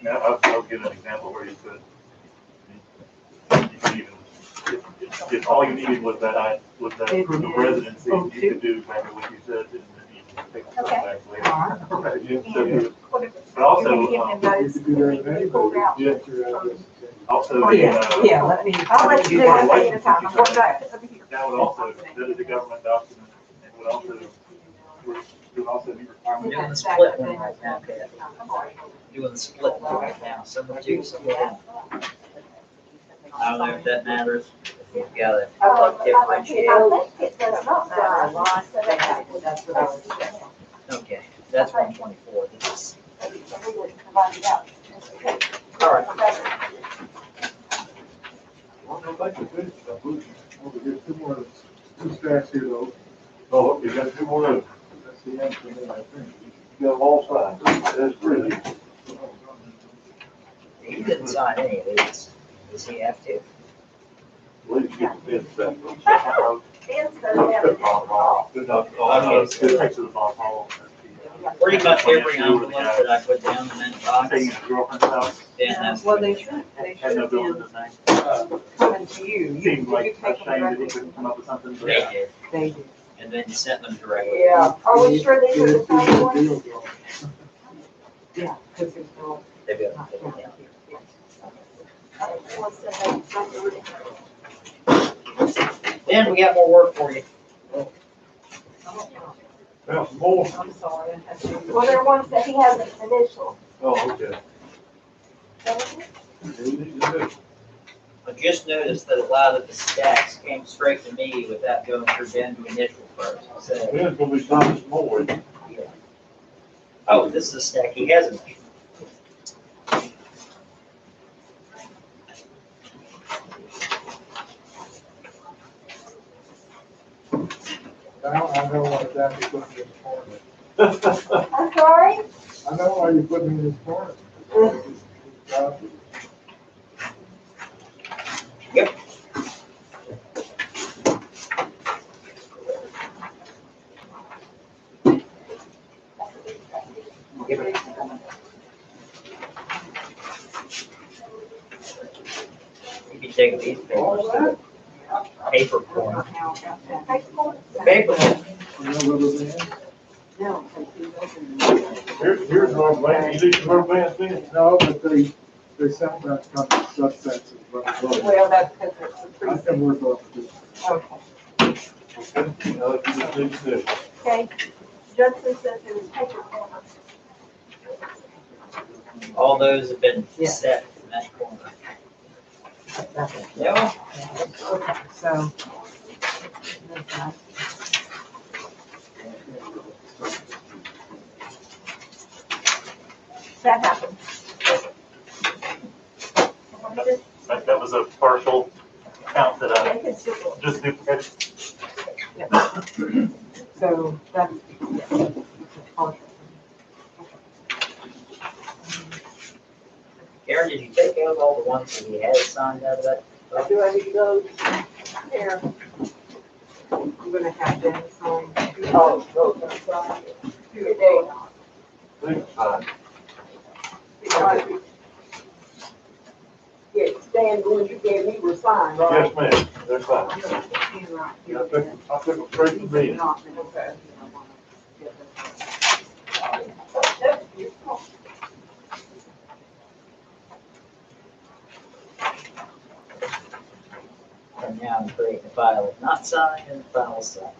Now, I'll give an example where you could even, if all you needed was that proof of residency, you could do exactly what you said, and then you can take the stuff back later. Right, yeah, so, but also, You could do that in any way, get your address. also, Oh, yeah, yeah, let me. I'll let you do one one thing at a time. I'm going back to over here. that would also, that is a government document, and would also be We're required. doing the split one right now, Kat. Doing the split one right now, some are two, some are one. I don't know if that matters, if we've got it differentiate. I think it does not matter. So That's what I was saying. Okay, that's 124, this is, we would provide it out. all right. Well, no, thank you, good stuff. Well, we get two stacks here though, Oh, okay, got 2 more of them. that's the end for me, I think. You got them all signed. That's pretty. He didn't sign any of these, does he have to? Please get the bids back. Ben's gonna have it. Good enough. It's good picture of the ball hall. Pretty much every envelope that I put down in that box, Staying at your girlfriend's house, Dan has to. Well, they should had no have bill in been his name. coming to you. You Seemed like you a take them shame that he directly. couldn't come up with something. but- They did, They do. and then you sent them directly. Yeah, are we sure these are the same ones? Deal going. Yeah, because there's no. They've got to put it down. Dan, we got more work for you. Now, some more. I'm sorry. I had to- Well, they're ones that he has an initial. Oh, okay. I just noticed that a lot of the stacks came straight to me without going through Ben the initial first. So, Ben's gonna be signing some more. oh, this is a stack he hasn't. Now I know why Dad is putting me in the corner. I'm sorry? I know why you put me in this corner. You can take these papers to the paper corner. Paper. No. Here's rubber band. You need some rubber bands, Ben? No, but they sound that kind of subsets of what. Well, that's because it's a I precinct. can work off of this. Okay. Okay. You just need to do it. Okay, Judson says it was paper corner. all those have been Yeah. set in that corner. That's it. Yeah. Okay, so. That happened. That was a partial count that I They can still- just duplicated. So that's, yeah. partial. Karen, did you take out all the ones that we had signed out of that? Do I need those? Here. I'm gonna have them sign. Oh, those are signed. Today. Thanks, fine. Yeah, Stan, the ones you gave me were signed, right? Yes, ma'am, they're fine. Yeah, I took them straight to me. Okay. And now I'm creating a file of not signed and a file signed.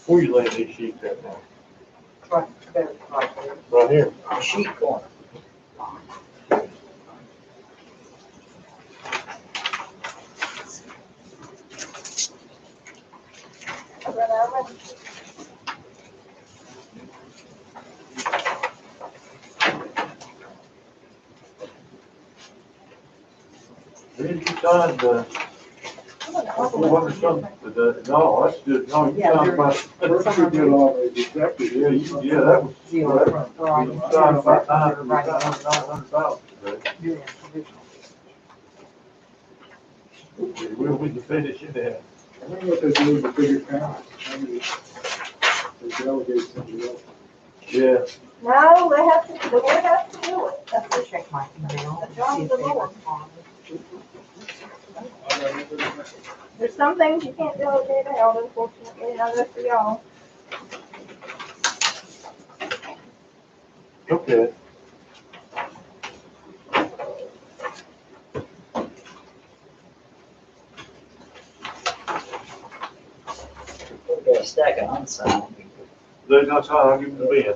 Where you laying these sheets at now? Right there, right there. Right here. Sheet corner. Did you sign the, what or something, no, that's good, no, you Yeah, signed there- about, First you did all the executive. yeah, that was, you Right. signed about 900,000 today. We'll be finishing that. I wonder what they do with the bigger towns. Maybe they delegate somebody else. Yeah, No, they have to, the board has to do it. That's Let's check my email. The job of the see if they Lord. respond. There's some things you can't delegate out, unfortunately, and that's for y'all. okay. We've got a stack of unsigned. They're not signed, I'll give them to Ben.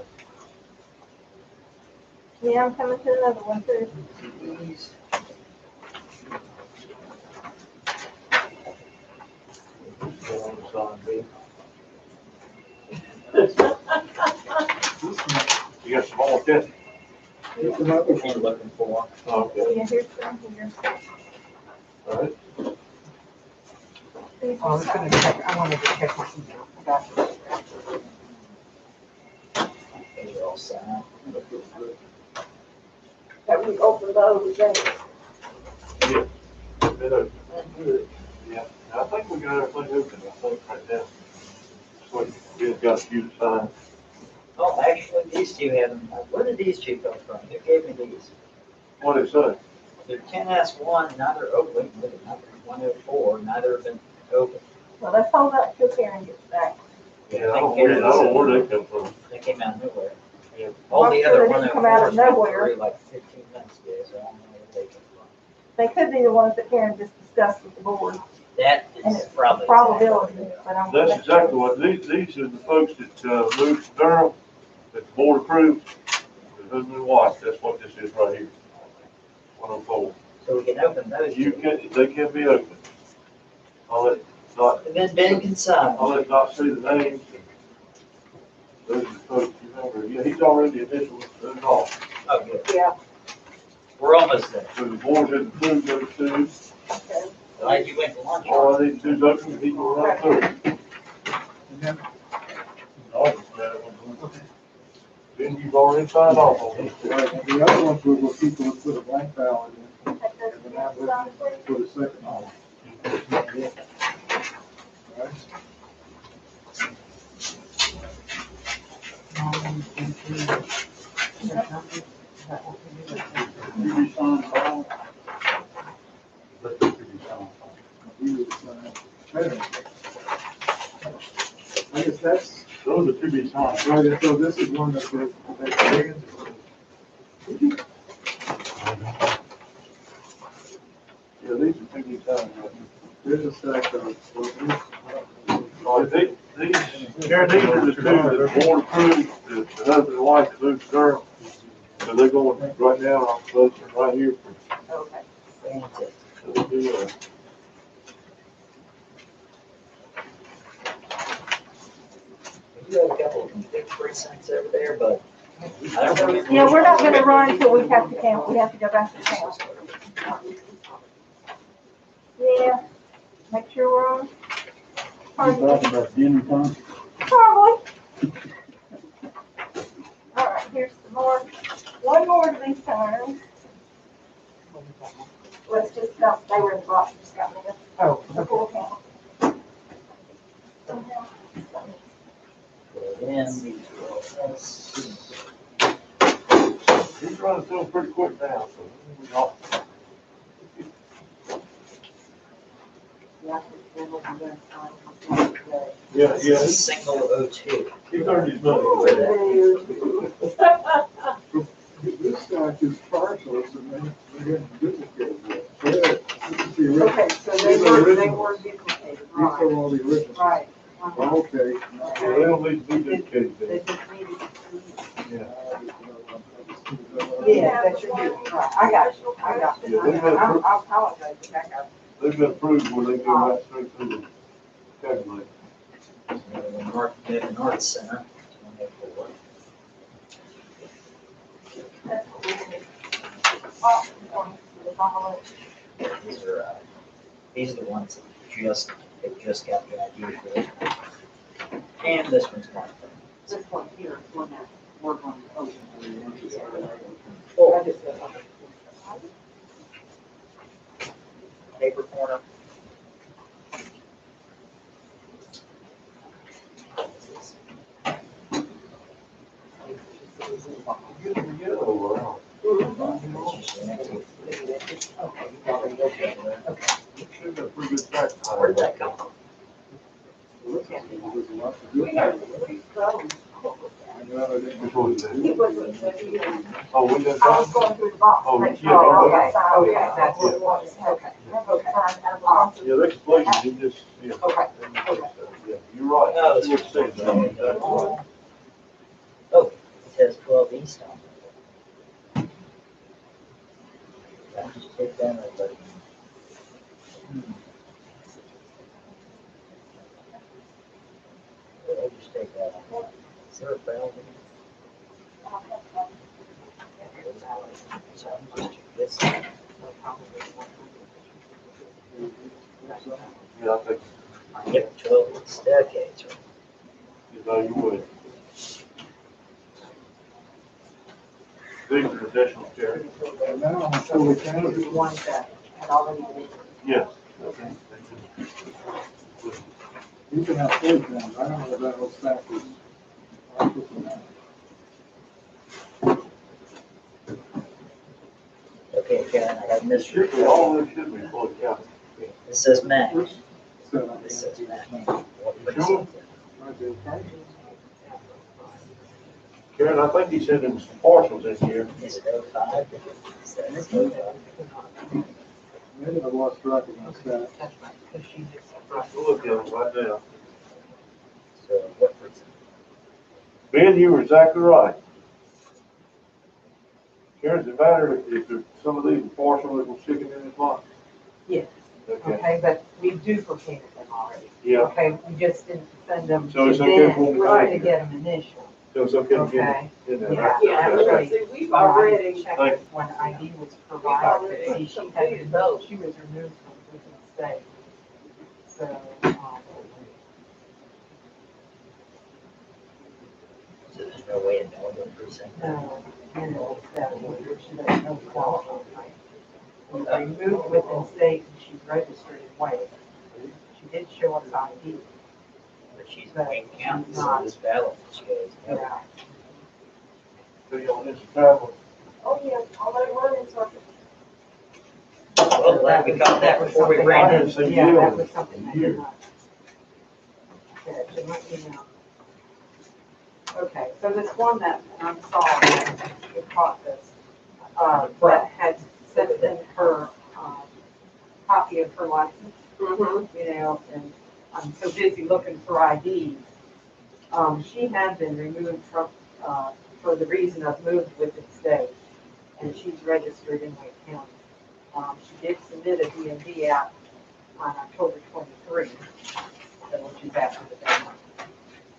Yeah, I'm coming to another one too. You got some more, Kathy? It's another What you one. looking for? Okay, Yeah, here's some here. all right. These I was are gonna check, I wanted to check my email. I got it. Those are all signed. Have we opened those things? Yeah, I think we got everything open, I think, right now. So we've got a few to sign. Oh, actually, these two have them. Where did these two come from? Who gave me these? What did it say? They're 10S1, neither open, look at number 104, neither have been open. Well, let's hold up till Karen gets back. Yeah, I don't know where they come from. They came out of nowhere. Yeah. All I'm the sure other they didn't come out of 104s went nowhere. through like 15 minutes ago, so I don't know where they came from. They could be the ones that Karen just discussed with the board. That And is it's probably. probability, but I'm. That's exactly what, these are the folks that, moved to Durham, that the board approved, the husband and wife, that's what this is right here. 104. So we can open those. You can, they can be open. I'll let, not, And then Ben can sign. I'll let not see the names. Those are the folks, you remember, yeah, he's already initialed it off. Oh, good. Yeah. We're almost there. So the board has approved those two. Like you went to lunch. All I need to do is open it, he will run through. And then Then you've already signed off on these two. right, and the other ones were where people would put a blank ballot in, and then that would put a second on it. Right? You be signed all. Let them be signed. We would sign. Wait. I guess that's, Those are to be signed. right, and so this is one that, Yeah, these are to be signed. Right? there's a stack of, Oh, Karen, these are the two that the board approved, the husband and wife that moved to Durham. So they're going right now, I'm posting right here for, Okay. Fantastic. so they'll do, We do have a couple of big precincts over there, but I don't remember. Yeah, we're not gonna run until we have to count, we have to go back to count. Yeah, make sure we're on. talking about dinner time? Probably. All right, here's some more, one more to be signed. Let's just, no, they were in the box, just got me Oh, the full count. And these are all us. he's running through them pretty quick now, so we all. Yeah, This yeah, is a single O2. he's earned his money. This guy just partial, so they didn't duplicate it. So this is the original. Okay, so These they are were original. duplicated, These are all the originals. right. Okay. Yeah, they don't need to be dedicated They there. just needed. Yeah. Yeah, that's your deal, right, I got you, I got you. Yeah, they've been approved. I apologize, but I got They've been approved when they go right straight through the calculator. North North Center, 24. These are the ones that they just got the idea for. And this one's mine. This one here is one that we're going to open. Oh, paper corner. Get them yellow around. They've got a pretty good track time. Where'd that come from? We have three phones. Which one is that? It was, Oh, we got I was that? going through the box. Oh, to make yeah, sure all okay. signed. Okay, that's what it was. Okay. Okay. Yeah, they're explaining, you just, yeah. Okay. Yeah, you're right. No, That's it's what it says. That's right. Oh, it has 12 East on it. I'll just take that and let it. I'll just take that off. Is there a bell? So I'm just check this. Yeah, I think, Yep, 12 staircase, right? you know, you would. These are additional chairs. And now I'm fully counted. These are the ones that had already been. Yes. You can have full counted. I don't know if that was backwards. I'll put them out. Okay, Karen, I have Should be, Mr. all of them should be fully counted. This says Matt. So, This says Matt. Sure. right there, partial. Karen, I think he said there was some partials in here. Is it 05? Is that 05? Maybe I lost track of my stats. That's right, because she just. We'll look at them right now. So what percent? Ben, you were exactly right. Karen, does it matter if there's some of these are partial that was sticking in his box? Yes. Okay. Okay, but we duplicated them already. Yeah, Okay, we just didn't send them So to it's okay them, for them to we're go going to in get them initial. so it's okay to Okay. get in there. Yeah, right? Yeah, actually. see, we've already, Checked Thank when ID was already provided, see, she had, completed those. she was removed from business state. So, So there's no way of knowing what percent? no, that she doesn't know qualify. We removed within state and she's registered in Wales. She did show us ID, But she's going to count, so this ballot just goes. yeah. So you on this travel? Oh, yeah, all they run in circles. Well, glad we caught that before we ran I in. didn't see Yeah, you that on was it. something I did not. Okay, so let me know. Okay, so this one that I'm sorry, we caught this, but had sent in her, copy of her license, mhm. you know, and I'm so busy looking for IDs. She had been removed from, for the reason of moved with its state, and she's registered in Wake County. She did submit a DMV app on October 23, so which is after the deadline.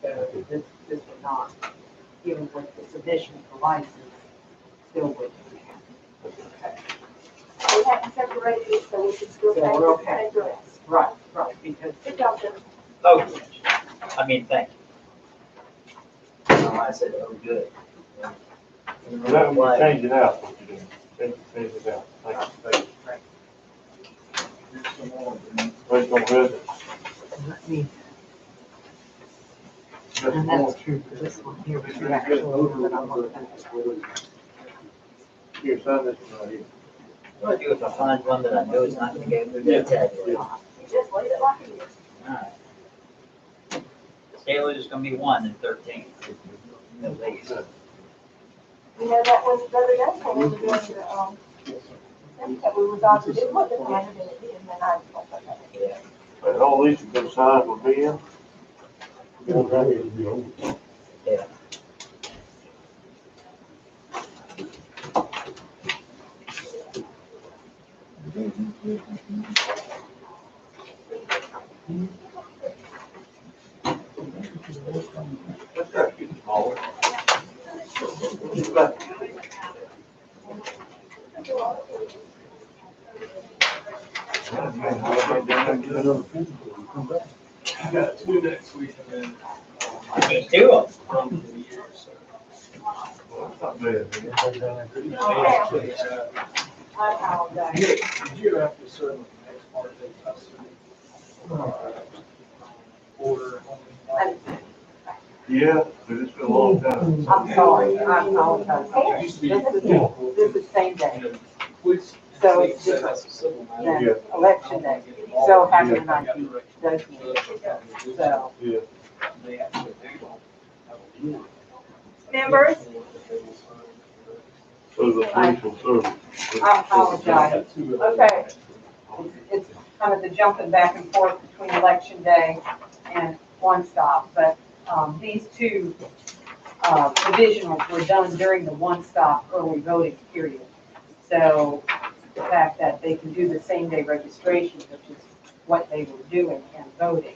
So this would not, even with the submission for license, still would. Okay. We haven't separated it, so we can still So take we're the okay. address. Right, because. Good job, Jennifer. Oh, I mean, thank you. I said, oh, good. Let me change it out, what you're doing. Change it out. Thank you. Wait, don't read it. Let me, That's and more. that's true for this one here, but you actually, that I'm looking at. Here, sign this one right here. What do I do if I find one that I know is not gonna go through the tag? You just leave it like it is. Alright. Scalar is gonna be 1 and 13. At least. You know, that was the other day, when we were doing the, that we was on to do what the standard and it did, and then I. Yeah. And all these have been signed with Ben. Yeah. That's got to be smaller. I got 2 next week and then. I need 2 of them. That's not bad. I apologize. Did you have to serve with the next part of the custody? Order. Yeah, but it's been a long time. I'm sorry, I apologize. It used to be. This is same day, Police. so it's different than election day. So having an ID does mean, so. Yeah. Members, So the police will serve. I apologize. okay, It's kind of the jumping back and forth between election day and One Stop, but these 2 provisionals were done during the One Stop early voting period. So the fact that they can do the same day registration, which is what they were doing and voting.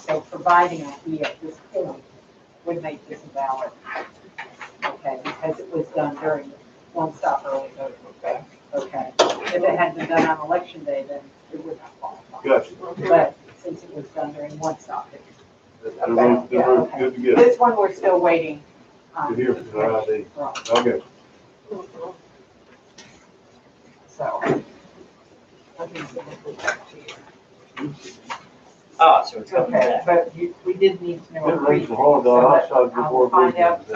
So providing an ID at this point would make this invalid. Okay, because it was done during One Stop early voting. Okay. Okay, if it had been done on election day, then it would not qualify. Gotcha. But since it was done during One Stop, it. They're both good to go. This one, we're still waiting. To hear from the ID. Right, Okay. so. Let me send it back to you. Oh, so it's coming Okay, back. but we did need to know. a It brief, reads hard, so though. I that saw it I'll before. find out.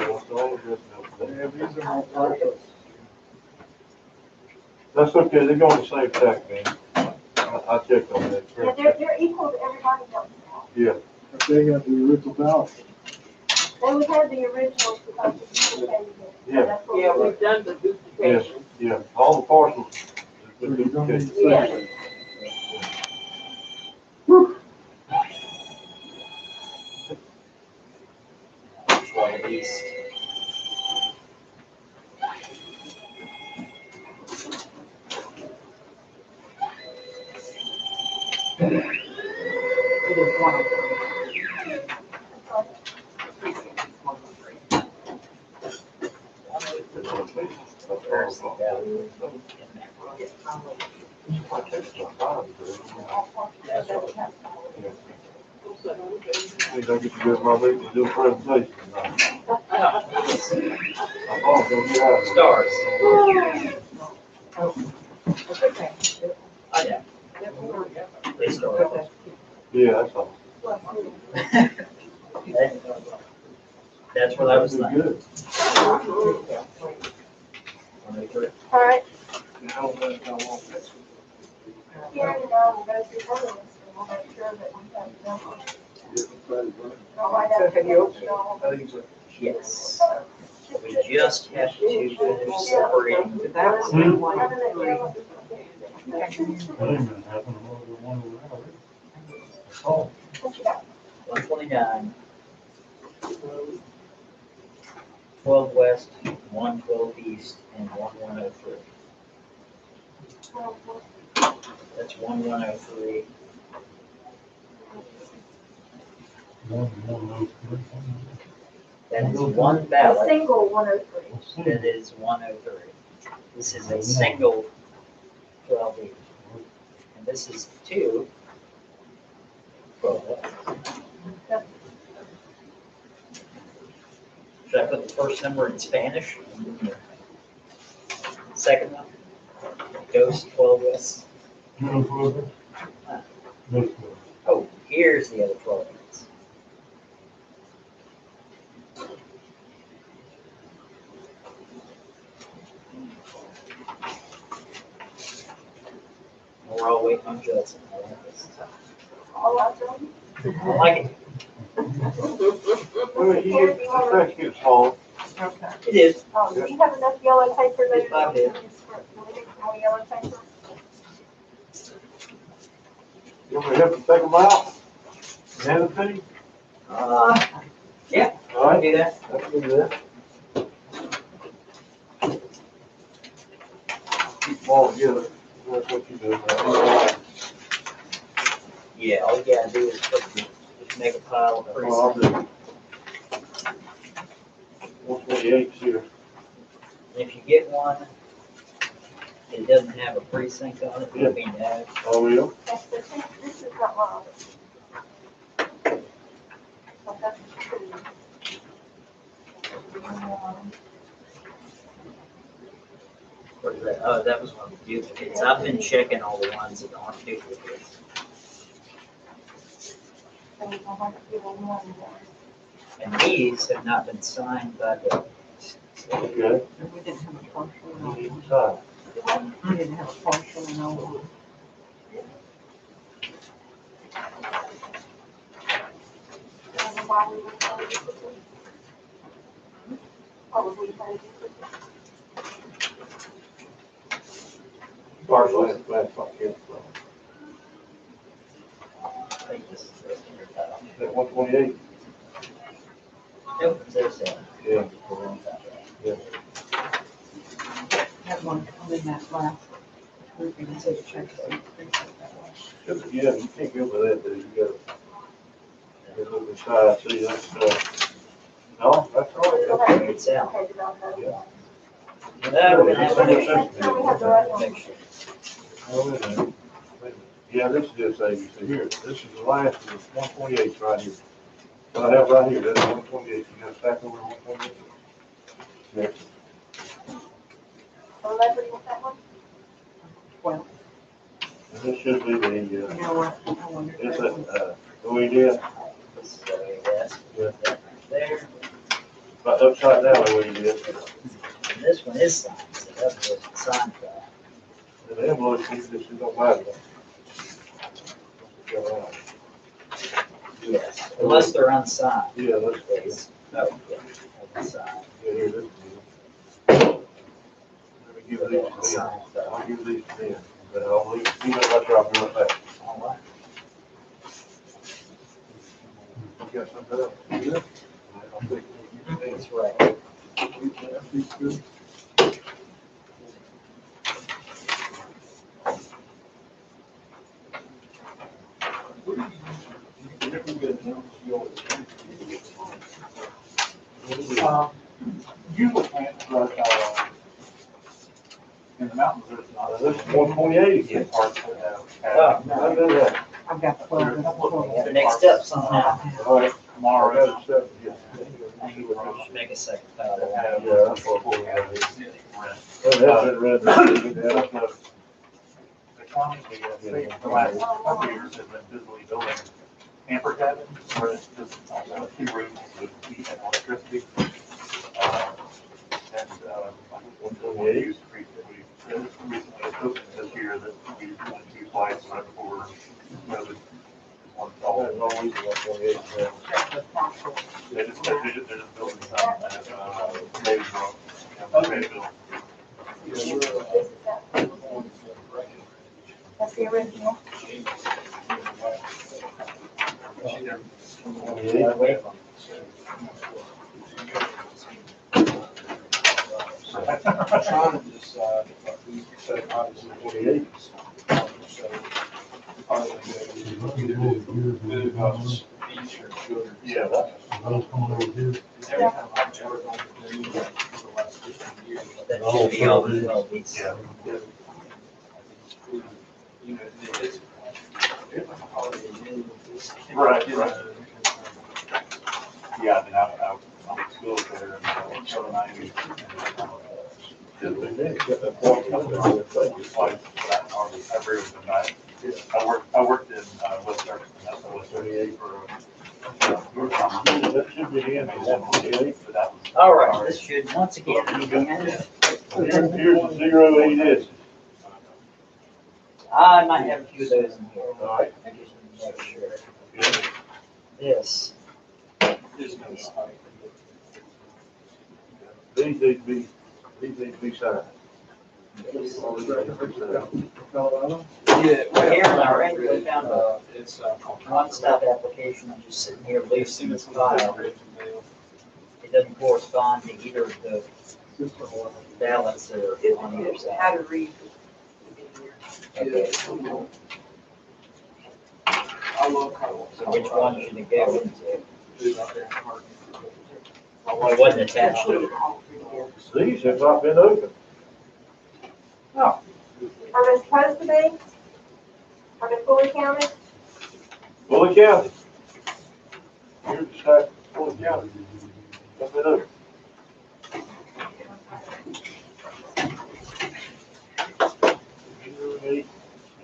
That's okay, they're going the same track, man. I checked on that. yeah, they're equal to everybody else now. Yeah, If they got the original ballot. They would have the originals because it's duplicated. Yeah. That's what Yeah, we we've done the duplication. yeah, all the parcels. So you're gonna need Yeah. to One of these. It is 103. Think I get to get my way to do a presentation. I'm all gonna get out of here. Stars. That's okay. Oh, yeah. They start. Yeah, that's all. That's what I was That's thinking. good. 103. All right, How long this here and I will go through one of this, and we'll make sure that we have the numbers. I'll write So out have you the all of them. Yes. We just have to finish separating. So that was 103. Wait a minute, happened to one of the ones around. Oh. What you got? 129, 12 west, 112 east, and 1103. That's 1103. That is one A ballot. single 103. That is 103. This is a single 12 east. And this is two 12 west. Should I put the first number in Spanish? Second one? Ghost 12 west. Oh, here's the other 12 west. We're all waiting on Judson. I like this. All I've done. I like it. Well, you get, I think it's small. Okay. It is. Do you have enough yellow paper there? Yes, I do. Do we need more yellow paper? You want me to help you take them out? Hand it to you? Yeah, All I'll right, do that. I can do that. Keep them all together. That's what you do. Yeah, all you gotta do is just make a pile of That's what I'll precincts. do. 128's here. If you get one, it doesn't have a precinct on it, it'll be no. Oh, will? That's the, this is not mine. So that's two. Where's that? Oh, that was one of the duplicates. I've been checking all the ones that aren't duplicates. So we don't have to give them one more. And these have not been signed by the. Okay. We didn't have a partial You and need all. to sign. We didn't have a partial and all. I don't know why we were trying to do this. Probably trying to do this. Partial and last bucket. I think this is the rest of your file. Is that 128? Nope, there's that. Yeah. Yeah. Had one come in that last grouping and said check so you precinct that way. Yeah, you can't go with that, dude. You gotta look inside, see, that's, no, that's all right. It's out. Okay, did I have that? Yeah. No, we're gonna have to make sure. Make sure we have the right one. Make sure. Oh, wait a minute. Yeah, this is just ABC here. This is the last of the 128 right here. What I have right here, that's 128. You got a stack over 128? Next. So Leslie, what's that one? Well, And this should be the, you know what, I wonder if it's that was. a, OED, This is the way that's right there. but upside down OED. And this one is signed, so that was signed file. And the envelope, this is don't matter. Yes, unless they're unsigned. Yeah, that's, Please. Oh, yeah, unsigned. yeah, here, this is. Let me give these to them. Signed file. I'll give these to them, but I'll leave, you know, I'll drop them right back. All right. You got something else? Yeah. I'll take it. That's right. That's good. Usually plants, but, in the mountains, there's not. This is 128 again. Parts that have. Oh, I know that. I've got 12. That's 12. Yeah, the next step's on that. All right. Tomorrow. I got it set, yeah. Just make a second file. Yeah, that's what we're gonna do. Well, that's been read. That's not- The county, the state, the last couple of years have been busily building camper cabins, where it's just two rooms with heat and electricity. And, one use creek that we recently opened this year that we went to twice right before COVID. One Oh, fall. no, we do 128, yeah. They're just building some, maybe from, maybe build. This is that. That's the original. stay away from. I'm trying to decide, but we said obviously 48. So probably gonna go either do Big House, Beach, or Sugar. Yeah, that's. Every time I've ever gone to do that for the last 15 years. That should be all as well, these. Yeah. You know, it's like a holiday meal. Right, You know, right. Yeah, I mean, I went to school there until the 90s. I agree with them. I worked in West Jefferson, that's West Jefferson That should be the end of 148. but that was. All right, this should once again be the end. Here's the 08 is. I might have a few of those in here. All right. I just need to make sure. Yes. These need to be signed. Yeah. Here in our end, we found a It's, one-stop application, I'm just sitting here loose in this file. It doesn't correspond to either of the ballots that are on either side. How to read. Okay, so which one should it go into? It wasn't attached to it. These have not been opened. Are they supposed to be? Are they fully counted? Fully County. Here's the stack, Fully County. Not been opened.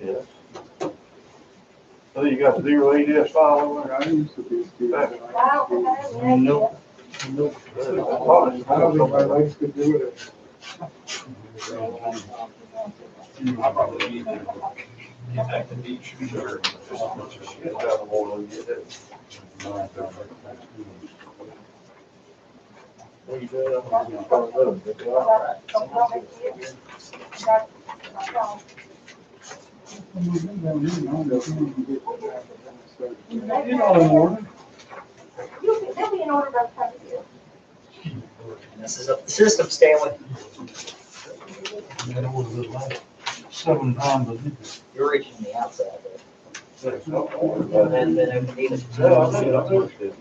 Yes. So you got the 08S file over there? I used to be. Wow, okay, yeah. I don't think my legs could do it. I probably need to get back to beach, sure. Get down the water and get it. What you doing? I'm gonna start moving. Get it all right. You know, in the morning. They'll be in order by the time you This is up the system, Stanley. Seven times a week. You're reaching the outside there. That's not all. And then open either. Yeah, I noticed it.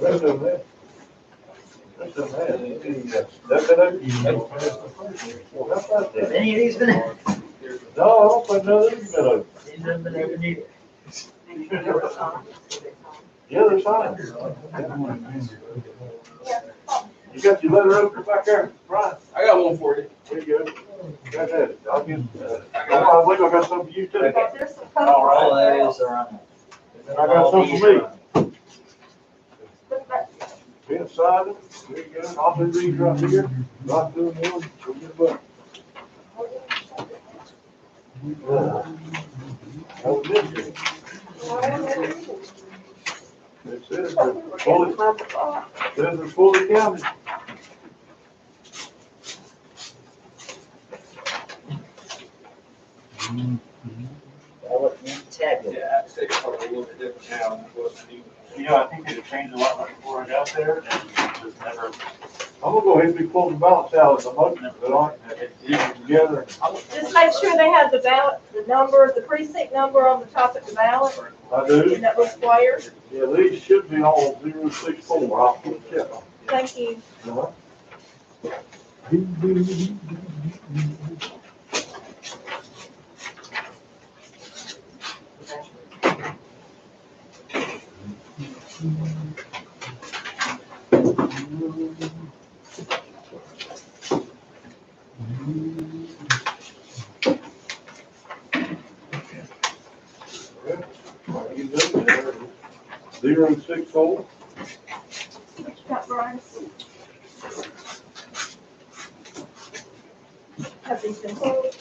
That's a man. That's a man. That's an. Well, how about Have that? any of these been, No, I don't think none of these been open. these haven't been opened either? Yeah, they're signed. You got your letter opener back there, Brian? I got one for you. There you go. Got that. I'll get, I think I got some for you too. There's some All right. All those are on it. I got some for me. But Being signed, there you go. I'll do these right here. Not doing one, we'll get a buck. That was it. It says it's fully counted. Ballot and tablet. Yeah, I'd say it's probably a little bit different now than it was when You know, I think it changed a lot right before I got there, and it just never, I'm gonna go ahead and be pulling the balance out as a motion, but I together. just make sure they have the ballot, the number, the precinct number on the top of the ballot, I do. in that little square. Yeah, these should be all 064. I'll put a check on. Thank you. Uh-huh. You know, 064. What you got, Brian? Have these been pulled?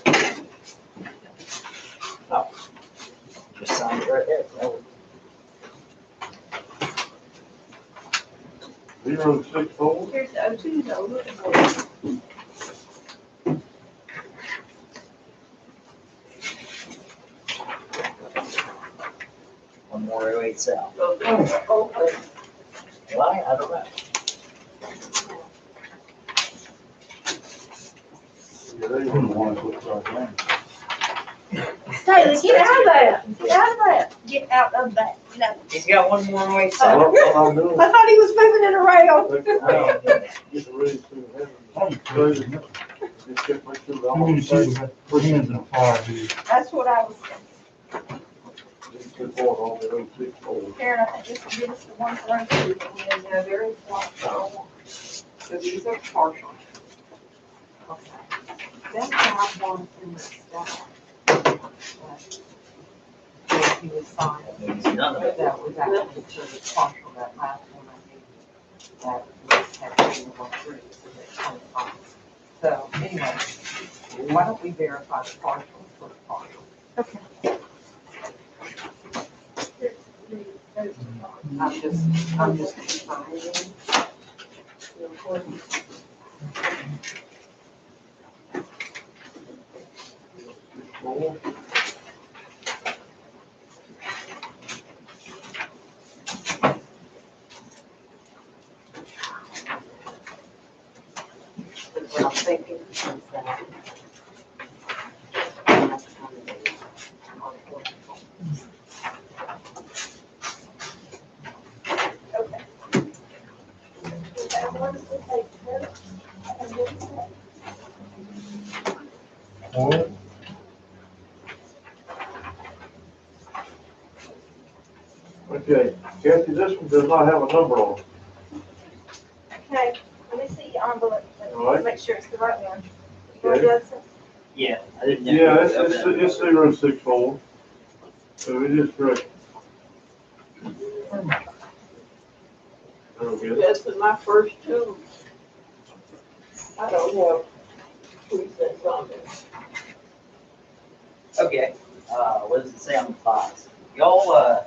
Just sign it right there. That would- 064. Here's the O2, though, looking for it. One more 08 south. Okay. Why? I don't know. Yeah, they were the ones with our land. Taylor, get out of that. Get out of that. Get out of that. No. He's got one more way So south. what I'm doing, I thought he was moving it around. take it around, get ready to have it. Just get my two dollars. hands in a fire, dude. That's what I was saying. Just put more on the road 6-4. Karen, I think this will give us the one for us. And there is one, so these are partial. Okay. Then I have one in the staff. That he was signed. None of it. That was actually to the partial, that last one I think. That was had 3, so that's 25. So anyway, why don't we verify the partial for the partial? I'm just confirming. What I'm thinking is that. What? Okay, Kathy, this one does not have a number on it. Okay, let me see your envelope. All right. Make sure it's the right one. You want Okay. Judson? Yeah, I didn't know. Yeah, it's 064, so it is correct. Okay. That's in my first two. I don't have 2 cents on it. Okay, what does it say on the box? Y'all,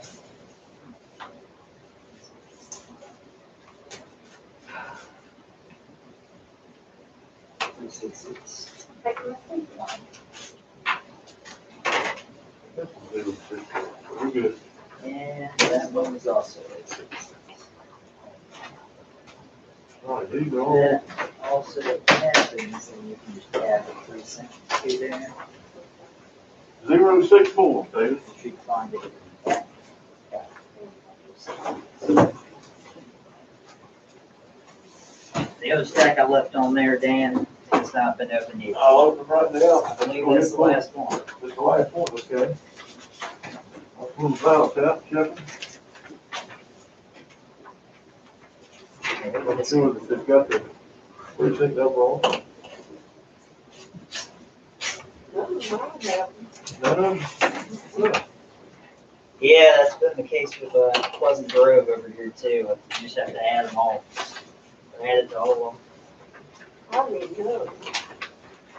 Take a receipt. This is 064, we're good. and that one was also at 6. All right, these are all, That also happens, and you can just add the 3 cents to there, 064, David. if you can find it. The other stack I left on there, Dan, has not been opened yet. I'll open right now. I believe that's the last one. That's the last one, okay. I'll pull the balance out, check them. I'm sure that they've got the precinct number on. None of mine have. None of them? Yeah, that's been the case with Pleasant Grove over here too. You just have to add them all. Add it to all of them. I need to know.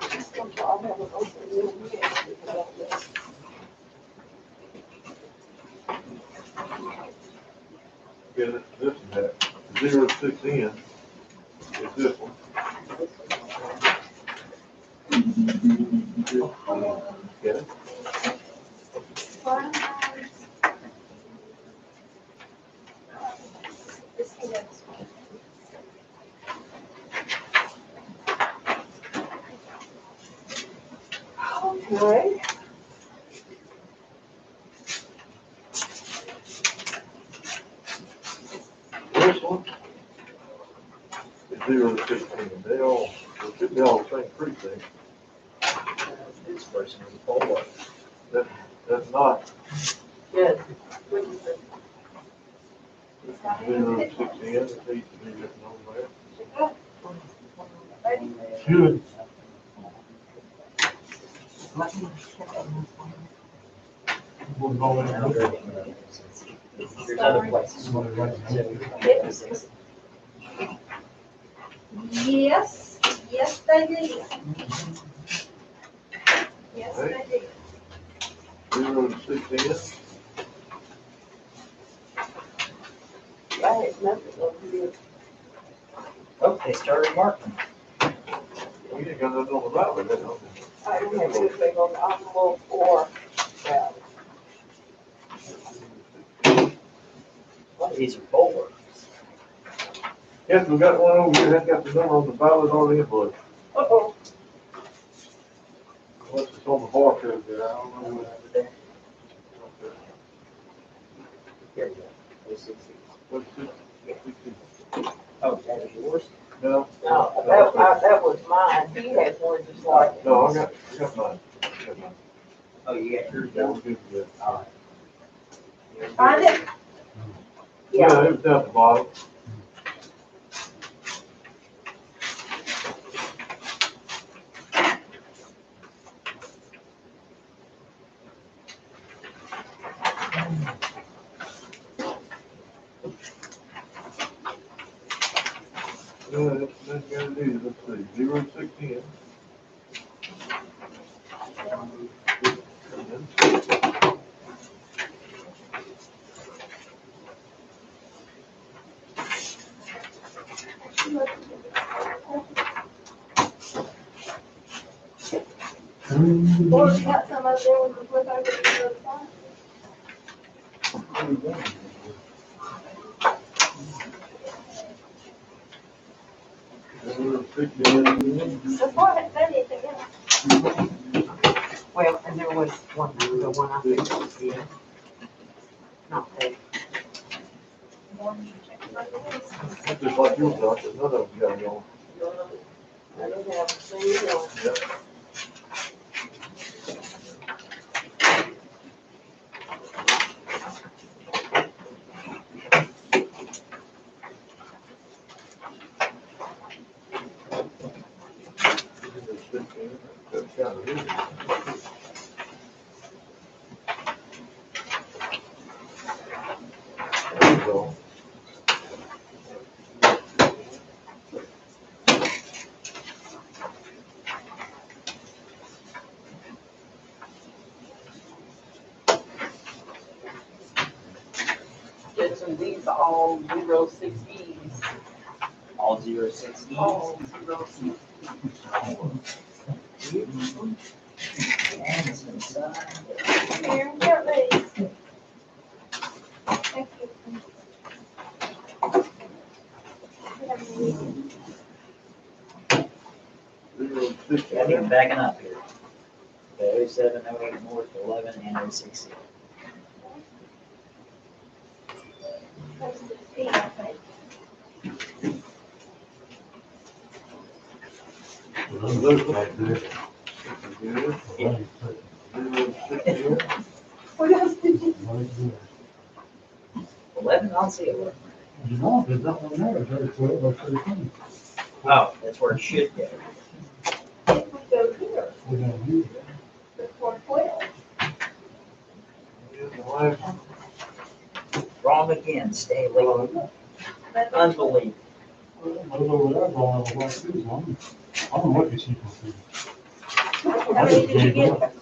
I haven't opened it yet because of this. Yeah, this is that. 06 in. It's this one. Get it? Okay. This one is 016. They should be all the same precinct. This person is a poll. That's not Yes. What is it? 016 in. It needs to be written on there. Should. Let me check on this one. There's other places. Yes, yes, they did. Yes, they did. 016 in. I had nothing over here. Oh, they started marking. We ain't got nothing on the ballot, then, huh? I don't have anything on the envelope or that. these are four. Yes, we got one over here, that's got the number on the ballot already, but Uh-oh. what's it on the bar code there, I don't know. Over there. Here you go. 066. What's it? Oh, that is yours? No. No, that was mine. He had one just like it. No, I got mine. I got mine. Oh, you got yours Yeah, down? we're good, yeah. All right. Find it? Yeah, it was down at the bottom. That's gonna do, let's see, 0610. Or we got some up there, we can flip over to the other side. Before I had done anything else. Well, and there was one, the one I think was the, not paid. That's just like yours, Doc, none of them got it on. I didn't have a single one. Yep. That's kind of easy. There you go. Jason, these are all 06Es. All 060s. All 06. And it's been signed. Here, get these. Thank you. Yeah, I think I'm backing up here. Okay, 07, 08 North, 11, and 060. That's 16, I think. Looks like this. Good. Yeah. 0610. What else did you? 11, I'll see it. You know, there's that one there, very 12 by 13. Oh, that's where it should go. If we go here, We're gonna use it. before 12. Here's the last one. Wrong again, Staley. Unbelievable. I was over there going over what it is. I'm looking, she can see. How many did you get?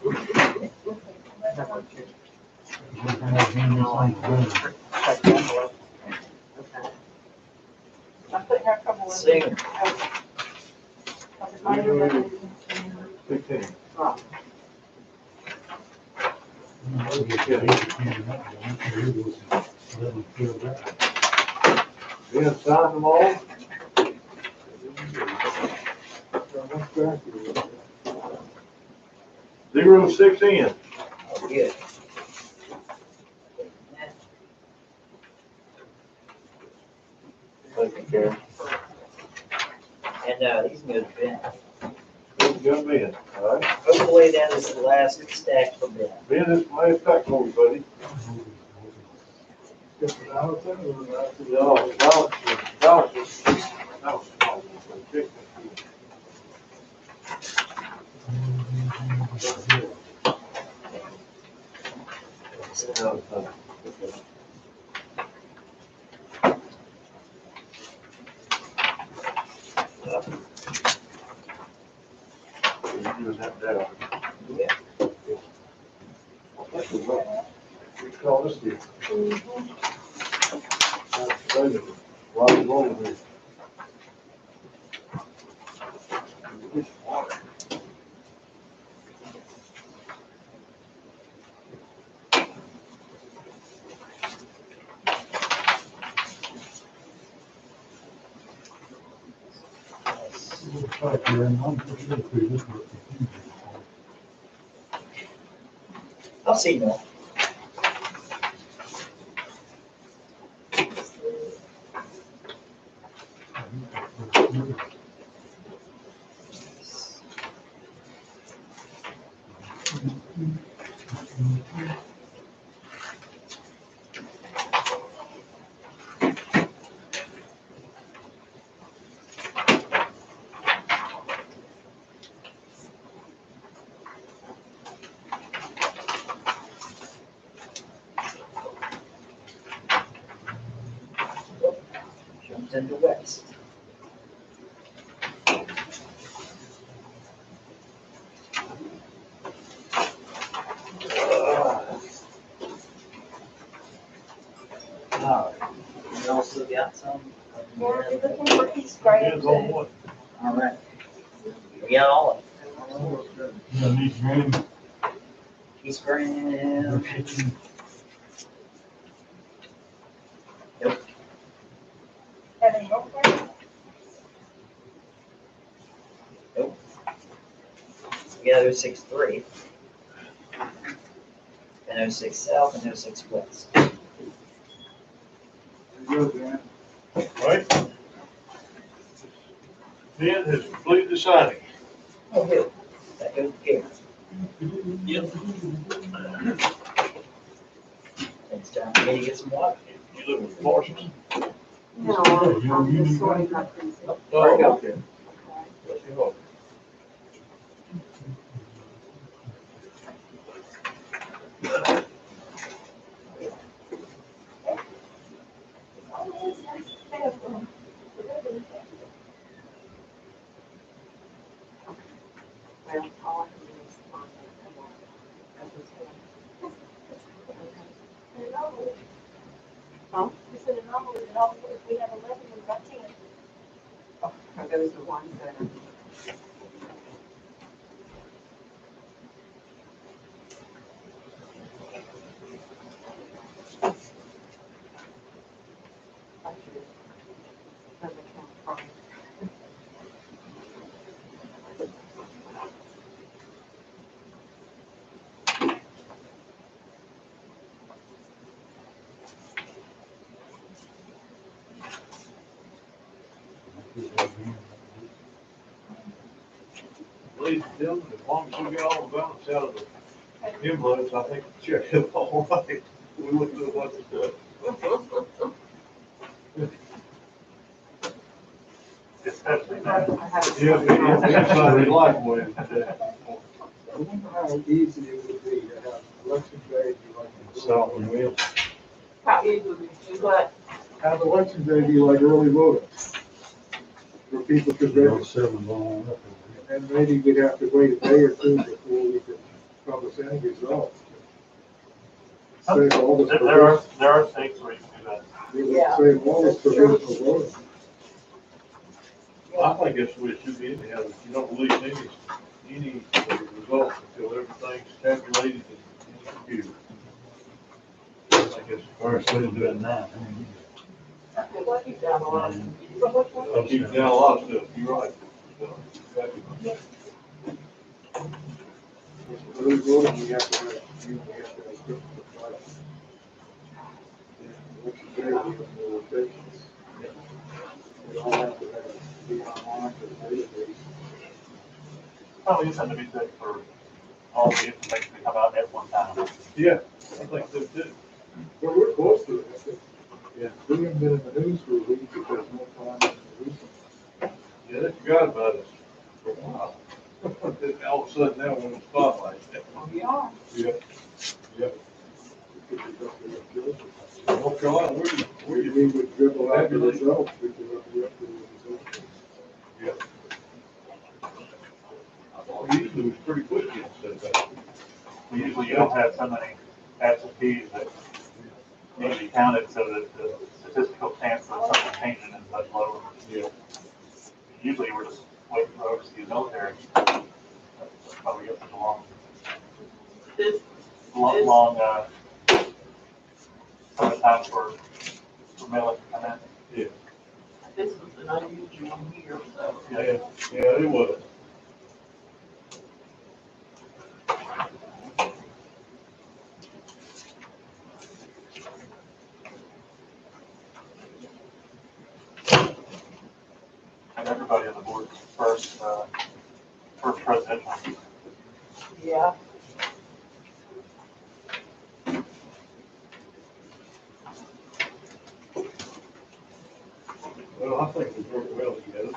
I put her couple in. Singer. Mine 16. You have signed them all? 0610. Oh, good. Thank you, Karen. And these can go to Ben. Good, good man, all right? Hopefully that is the last stack for Ben. Ben, this is my last stack for you, buddy. No, balance. You that down. Yeah. We call this the. Why is wrong with me? I'll see you. Jumped into West. All right. You also got some? We're looking for East Grand Depends on too. what. All right. We got all of them. East Grand. Have any more questions? We got 063. And 06 South and 06 West. Good, Dan. Right? Ben has completed the signing. Oh, good. That goes here. Yep. It's time for me to get some water. You live with Parsons? No, I'm just sorting my things. There you go. Okay. Bless your heart. Well, all I can do is find it. Huh? It's an anomaly, and all, if we have 11, we've got 10. Are those the ones that are? Doesn't count from. Ladies and gentlemen, as long as we get all the balance out of the envelopes, I think the check is all right. We wouldn't do a bunch of stuff. Especially I now. have. Yeah, but it's decided life way today. I wonder how easy it would be to have election day be like. So, we will. How easy would it be, but Have election day be like early voting. Where people could register. And maybe we'd have to wait a day or two before we could publish any results. Save all this. There are states where you can do that. We would save all this provisional voting. I think that's the way it should be anyhow, that you don't release any results until everything's tabulated in the computer. I guess first way to do it now. we'll keep down a lot. I'll keep down a lot of stuff, you're right. Early voting, we have to have, we have to have Christmas Friday. Election day, we have more rotations. We all have to have, be online for the database. Probably just have to be good for all the information to come out at one time. Yeah, I think so too. Well, we're close to it. Yeah, we haven't been in the news for a week because no time in the news. Yeah, they forgot about us for a while. Then all of a sudden now we're in the spotlight. We are. Yeah, yeah. North Carolina, We would dribble out the results, we could look up the results. yeah. Well, usually it was pretty quick getting set back. Usually you don't have so many absentees that need to be counted so that the statistical chance of something changing is much lower. Yeah. Usually we're just waiting for overseas military. That's probably got such a This, long time for mailing to come in. Yeah. this was an unusual year, so. Yeah. Yeah, it was. And everybody on the board first presidential. Yeah. Well, I think it's worked well together.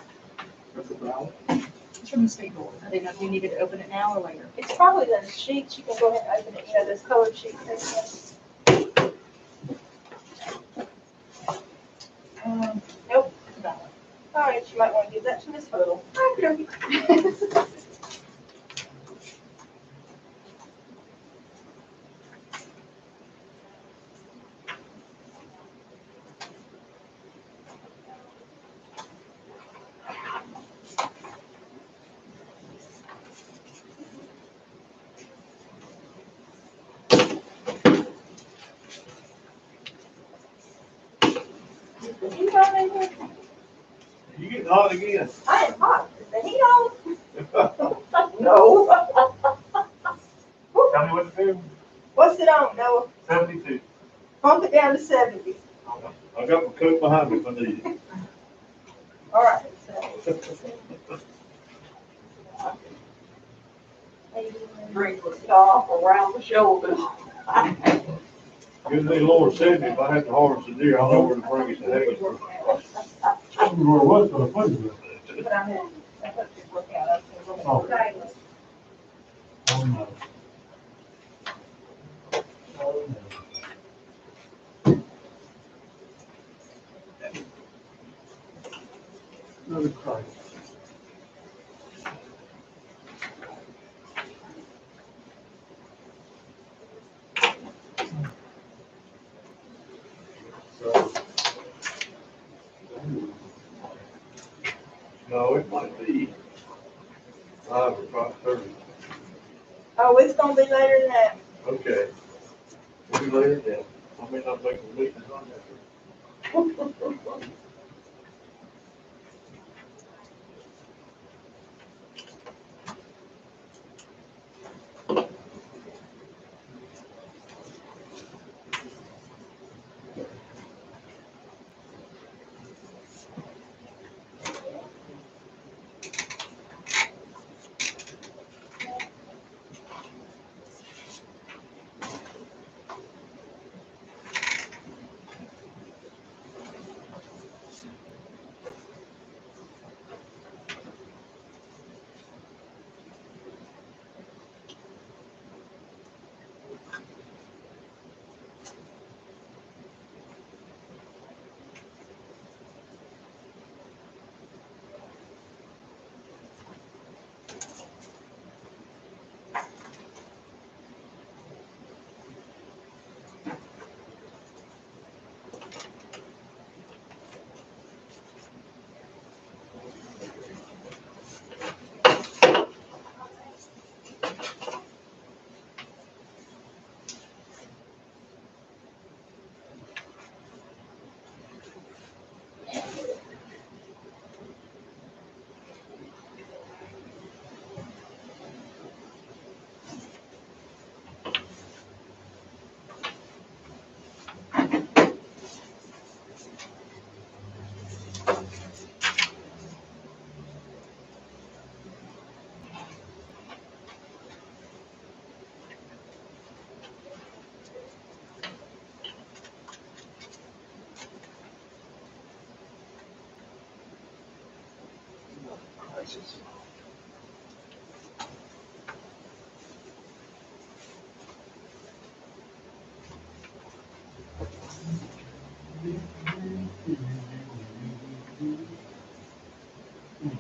It's from the state board. I didn't know if you needed to open it now or later. It's probably the sheets, you can go ahead and open it, you know, those colored sheets. Nope. That one. All right, you might want to give that to Miss Little. Okay. Is the heat on in here? You getting hot again? I am hot. Is the heat on? No. Tell me what to do. What's it on, Noah? 72. Bump it down to 70. I got my coat behind me if I need it. All right. Drink was off around the shoulders. Give me lower 70, if I have to harvest a deer, I'll know where to bring it to Haggensburg. Where was the place? But I mean, I hope you look at it. Oh. Okay. Oh, no. Oh, no. Another Christ. So. No, it might be 5 or 5:30. Oh, it's gonna be later than that. Okay. Maybe later then. I may not make a meeting on that.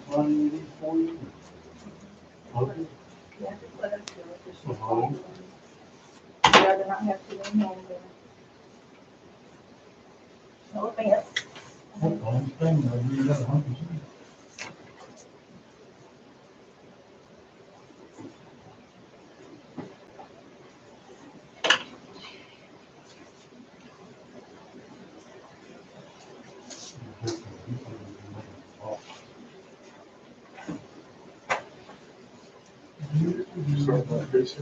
Funny for you. Okay. Yeah, just let us do it. Just- Uh-huh. I'd rather not have to anymore. No offense. That's the only thing, I really got 100%. Sorry about this.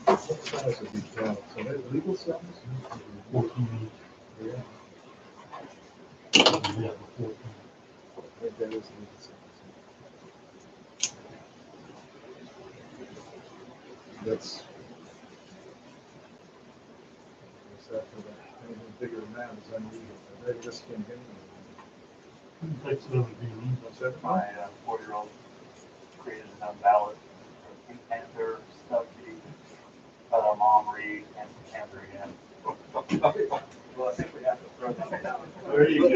What size are these ballots? Are they legal size? 14. Yeah. Yeah, 14. I think that is legal size. That's. What's that for that? Anything bigger than that is unusual. Maybe this can get. What's that? My 4-year-old created his own ballot for Pink Panther stuff. Mom read and Panther again. Well, I think we have to throw that out. There you go.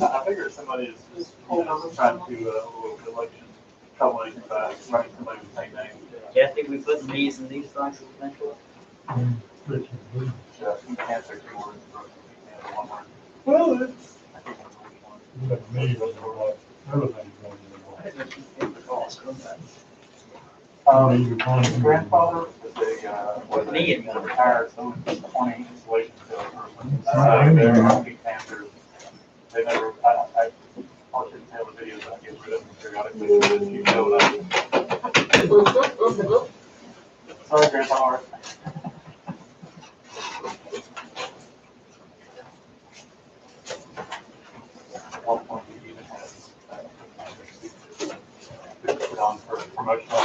I figure somebody is just trying to do a little election troublemaking by running somebody with the same name. Kathy, we put these in these things eventually? Pink Panther, 2 words, Pink Panther, 1 word. Well, it's. I think that's which one. His grandfather was a retired Owen 20 installation salesperson. They're Pink Panthers. They never, I shouldn't tell the videos, I get rid of them periodically, so that you know that. Sorry, Grandpa. At one point, he even has put on for promotional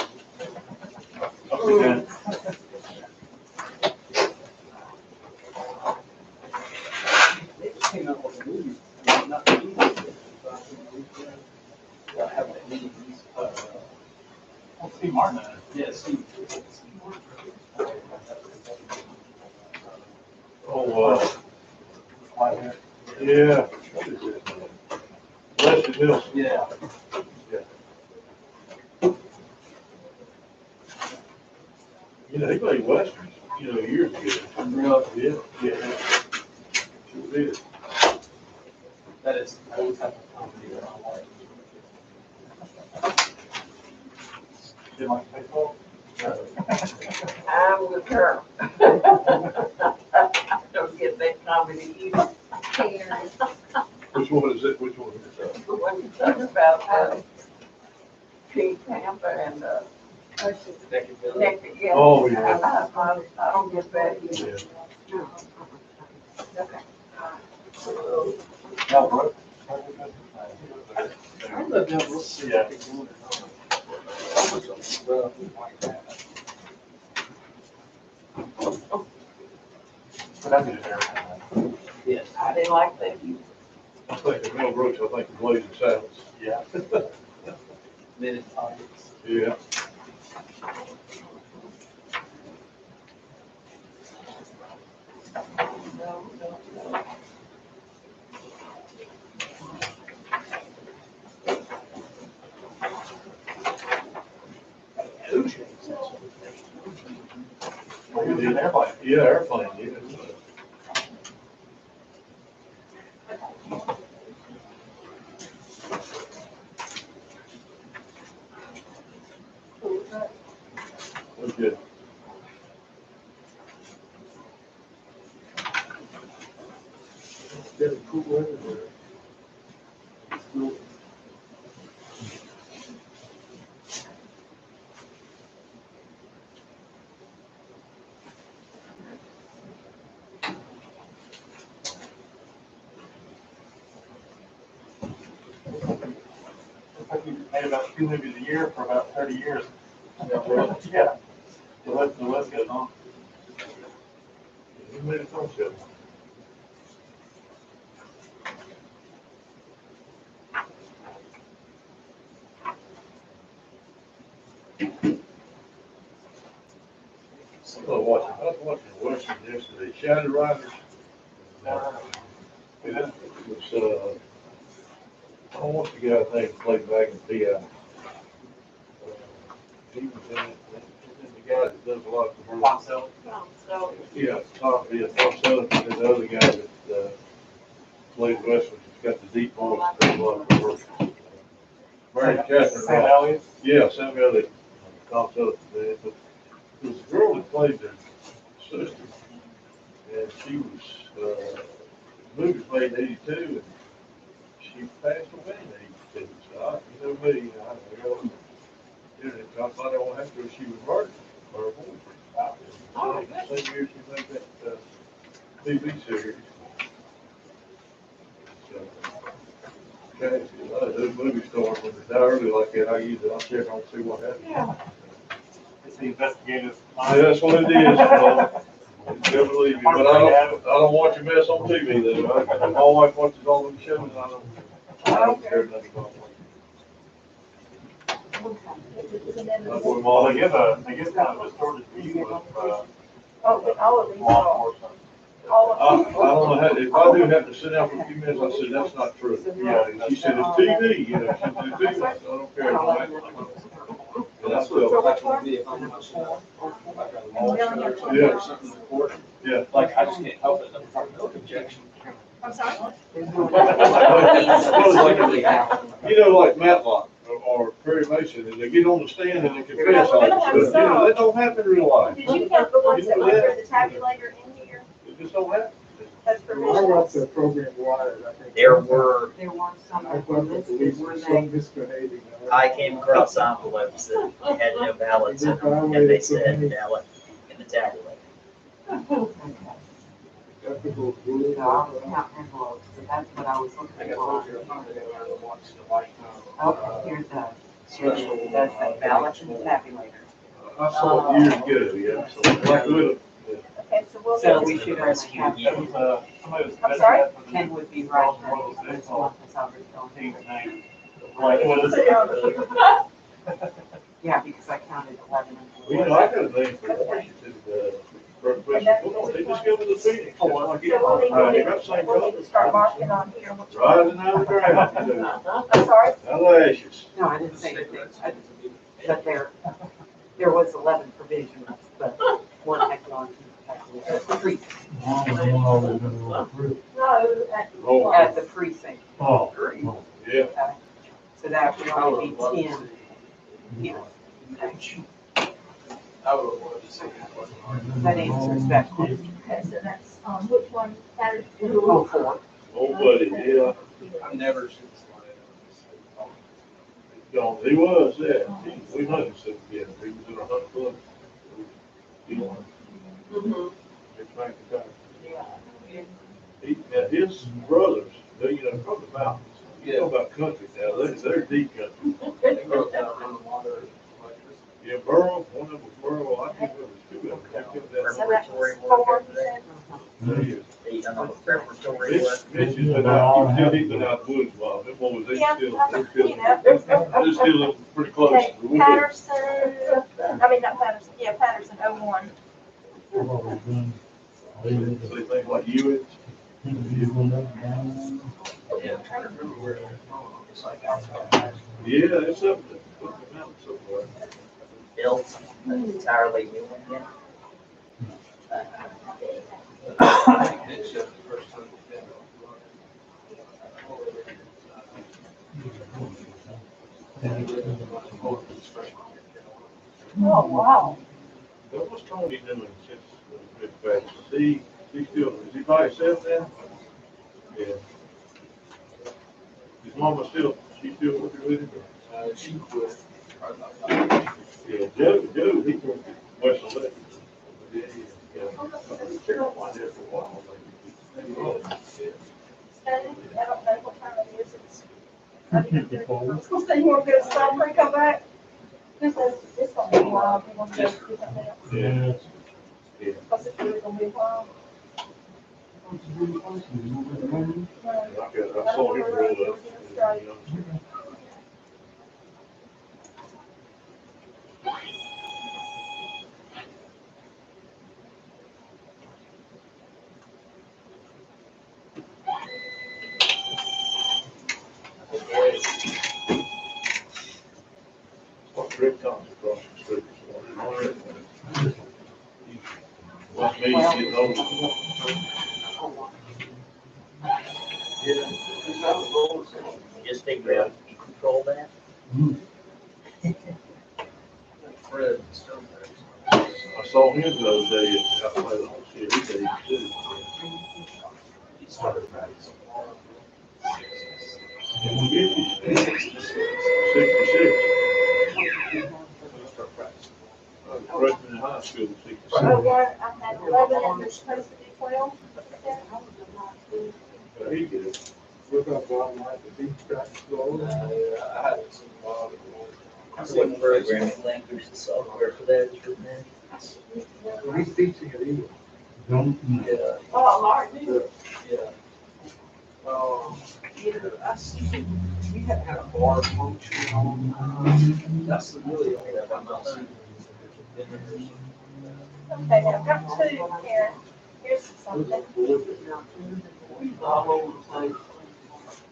events. Came out with a movie. Not the movie. Have that meeting. Well, Steve Martin. Yeah, Steve. Oh, Whitehair. yeah. What is it? Leslie Nielsen. Yeah. You know, he played westerns, years ago. Really? Yeah. Sure did. That is the old type of comedy that I like. Didn't like baseball? I'm with her. Don't get that comedy either. Which one is it? Which one is it? The one you talking about, Pink Panther and, Naked, yeah. Oh, yeah. I don't get that either. Yeah. Okay. No, bro. I love that real sick. Yeah. But I did it there. Yes. I didn't like that either. I think of Mel Brooks, I think of Blazing Saddles. Yeah. Minute targets. Yeah. No, no, no. Well, he was in an airplane. Yeah, airplane, yeah. Was good. It's getting cool weather there. It's cool. I think we made about 2 movies a year for about 30 years. Yeah. The list goes on. You made it on, Shelley. I was watching Western yesterday, Shadow Riders. It was, I don't want the guy's name to play back in PI. He was in it, and the guy that does a lot of commercials. So, Yeah, Tom Selleck, and the other guy that, plays Western, he's got the deep voice, does a lot of commercials. Mary Catherine. Sam Elliott? Yeah, Sam Elliott, Tom Selleck, but there was a girl that played their sister, and she was, the movie was made in '82, and she passed away in '82. So you know me, I go on the internet, I thought I won't have to, she was murdered by her boyfriend. Same year she made that, TV series. So, okay, those movie stars, when they die early like that, I'll check on, see what happens. Yeah. It's the investigative. Yeah, that's what it is. Never believe me, but I don't watch a mess on TV though. My wife watches all them shows, I don't care nothing about them. Well, they give kind of a distorted view of, Oh, all of these law are, enforcement. all I of don't know how, if I do have to sit down for a few minutes, I said, that's not true. Yeah. And she said, it's TV, you know, she said, it's TV, I said, I don't care. And I said, yeah, yeah. Like, I just can't help it, I'm no objection. I'm sorry? You know, like Matlock or Perry Mason, and they get on the stand and they confess all this stuff, you know, that don't happen in real life. Did you have the ones that went through the tabulator in here? It just don't happen. That's When I provisional. wrote the program wired, I think. There were, There were some I that were thought the listed, police were were they? so misbehaving. I came across envelopes that had no ballots in them, and they said ballot in the tabulator. Ethical rules. No, I was counting envelopes, so that's what I was looking for. Oh, here's the, that's the ballot and the tabulator. I saw it years ago, yeah, so like little. Okay, so we'll. So we should only Rescue have, you. It was, somebody was. I'm sorry? 10 would be right, and this one is already Team's going. name. Like, what is Put it on it? here. Yeah, because I counted 11 Well, you know, I got a name for Washington, they just go to the Phoenix. So we'll need, we'll need to start marking on here. which one. Rising out of the ground, you know, I'm sorry? out of the ashes. No, I didn't say anything, but there was 11 provisions, but one had gone to the precinct. No, Oh, At the precinct. oh, yeah. So that would only be 10. Yeah. That answers that question. Okay, so that's, which one, Patterson? Oh, 4. Oh, buddy, yeah. I've never seen No, he was, yeah. We hunted some, yeah, he was in a hunt club. He won. It's back in time. Now, his brothers, they, you know, from the mountains, you know about country now, they're deep country. Yeah, Burrow, one of them was Burrow, I think it was two of them. They killed that so that's Preparatory 4, work you over there. said? There he is. They done all the preparatory work. Mitch has been out, he's been out the woods a while, them boys, they Yeah, still, you know. they're still pretty close. Okay, to the woods. Patterson, I mean, not Patterson, yeah, Patterson, 01. So they think like you, Yeah, I'm trying to remember where, it's like outside. yeah, it's up there, up the mountain somewhere. Built an entirely new one yet. Oh, wow. What was Tony doing since the big back? He still, is he by himself now? Yeah. His mama still, she still working with him? She quit. Yeah, Joe, he worked at West Electric. Yeah, yeah. Carolina there for a while. I don't know what time it is. So you want to go to Summer and come back? This is gonna be a while. You want to go do something else? Yeah. Yeah. Because it's really gonna be a while. I saw him roll up. Rick Thomas across the street. Like me, he's getting older. Just figure out, you control that. Fred, I saw him the other day at Outlet on Chevy Day too. he started practicing. Sixty-six. Freshman in high school, sixty-six. Oh, one, I had 11 and it's supposed to be 12. He did. What about Bob Knight, the deep track slow? I haven't seen Bob. What programming language and software for that is written in? Well, he's teaching it either. Yeah, Oh, Martin. yeah. We had a bar function on, that's really all that I'm not seeing. Okay, now I've got two here. Here's something. All over the place.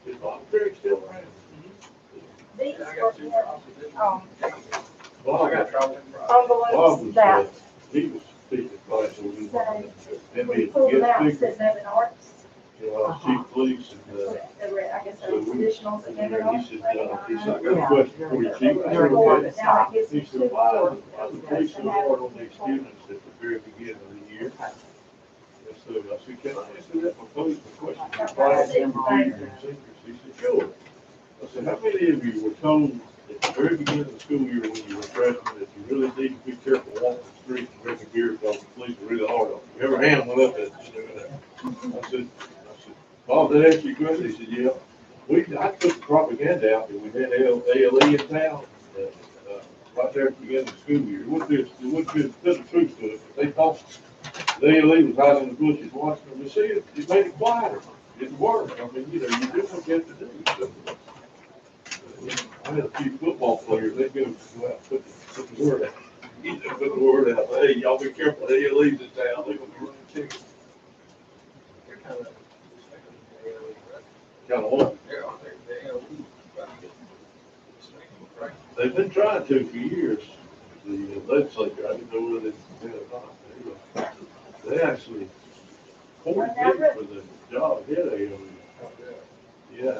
Is Bob Perry still around? These are, Bob, Bob envelopes was, that he was teaching classes. say, Then when we you pull them get out, it bigger, says Nevin Arts. chief police and, I guess they're traditionals at Nevin he Arts. said, he said, I got a question for you, chief. I They're said, four, "Okay." but now it gives He me said, two why more. are the police so hard on these students at the very beginning of the year? And so I said, can I answer that for police question? Class member, juniors and seniors? He said, sure. I said, how many of you were told at the very beginning of the school year when you were freshmen that you really need to be careful walking the streets and drinking beer because the police are really hard on you? Every hand went up at I said, Bob, did that answer your question? He said, yeah. I took the propaganda out that we had ALE in town, right there at the beginning of the school year. It wouldn't be a bit of truth to it, but they thought the ALE was hiding in the bushes watching them. You see, it made it quieter. It worked. I mean, you know, you do what you have to do. So, I had a few football players, they go out, put the word out. You know, put the word out, hey, y'all be careful, ALE's in town, they're gonna be running tickets. Kind of what? They've been trying to for years, the legislature, I didn't know whether they did or not. They actually poured bids for the job, yeah, yeah.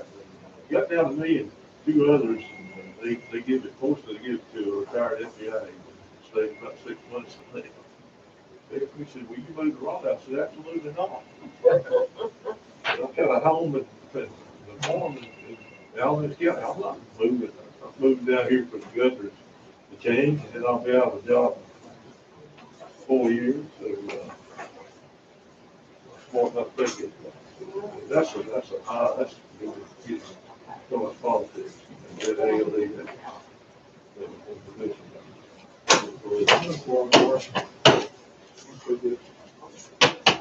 Got down to me and two others, and they give it, mostly they give it to a retired FBI, stayed about 6 months. We said, will you move the rock? I said, absolutely not. I'm kind of home at the farm in Alabama County. I'm not moving. I'm moving down here for the governors to change, and then I'll be out of a job in 4 years. So, smart enough thinking. That's it's so much politics. That ALE, that position.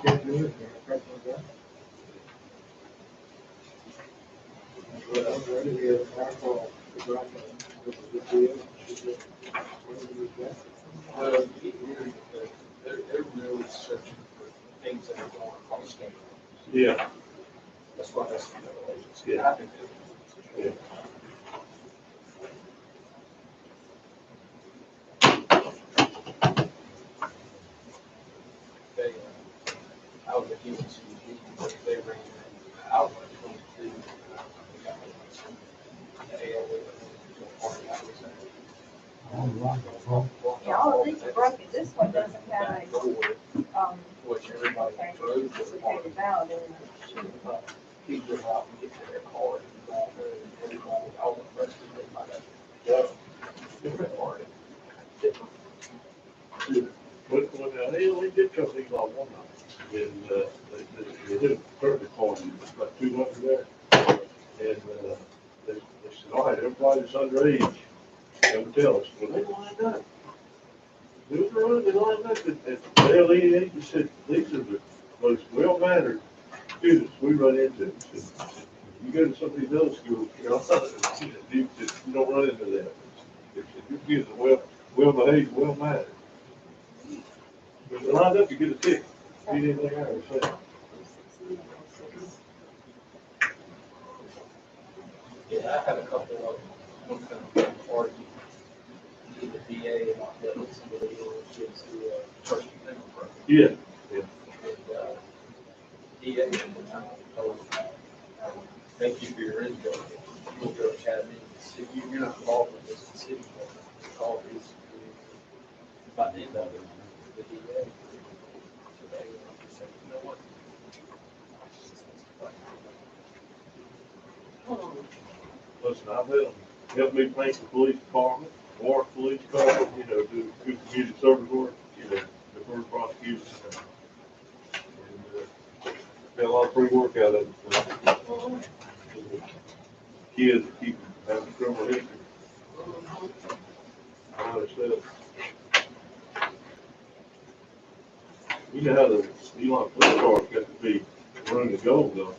Can't do anything. We have a call. They're really searching for things that are going on scale. Yeah. That's why that's the federal agency. Yeah. I think Yeah. they, I was at UNCG, but they ran out of 22. Yeah, all of these are broken. This one doesn't have a, Which everybody okay, throws. this is a valid in Keep them out and get to their car and go there and everybody, all the rest of them, might have different party. When ALE did come to Eagle one night, and they did a birthday party, about 200 there. And they said, all right, everybody that's underage, come tell us. Well, they lined up. They lined up at ALE, they said, these are the most well-mannered students we run into. You go to some of these other schools, you know, you don't run into that. If your kids are well behaved, well mannered. But they're lined up to get a ticket. Get anything I ever said. Yeah, I had a couple of them argue to the DA and not letting somebody else get to first amendment program. Yeah, yeah. And, DA at the time told them, thank you for your info. You'll go chat in. So you're not involved with this city. Call these by the end of it, the DA. So they said, you know what? Listen, I've helped me paint the police department, Warwick Police Department, you know, do good community service work, you know, defer prosecution. And, got a lot of free work out of it. Kids that keep having criminal history. I understand. You know how the Elon police cars got to be running the gold though.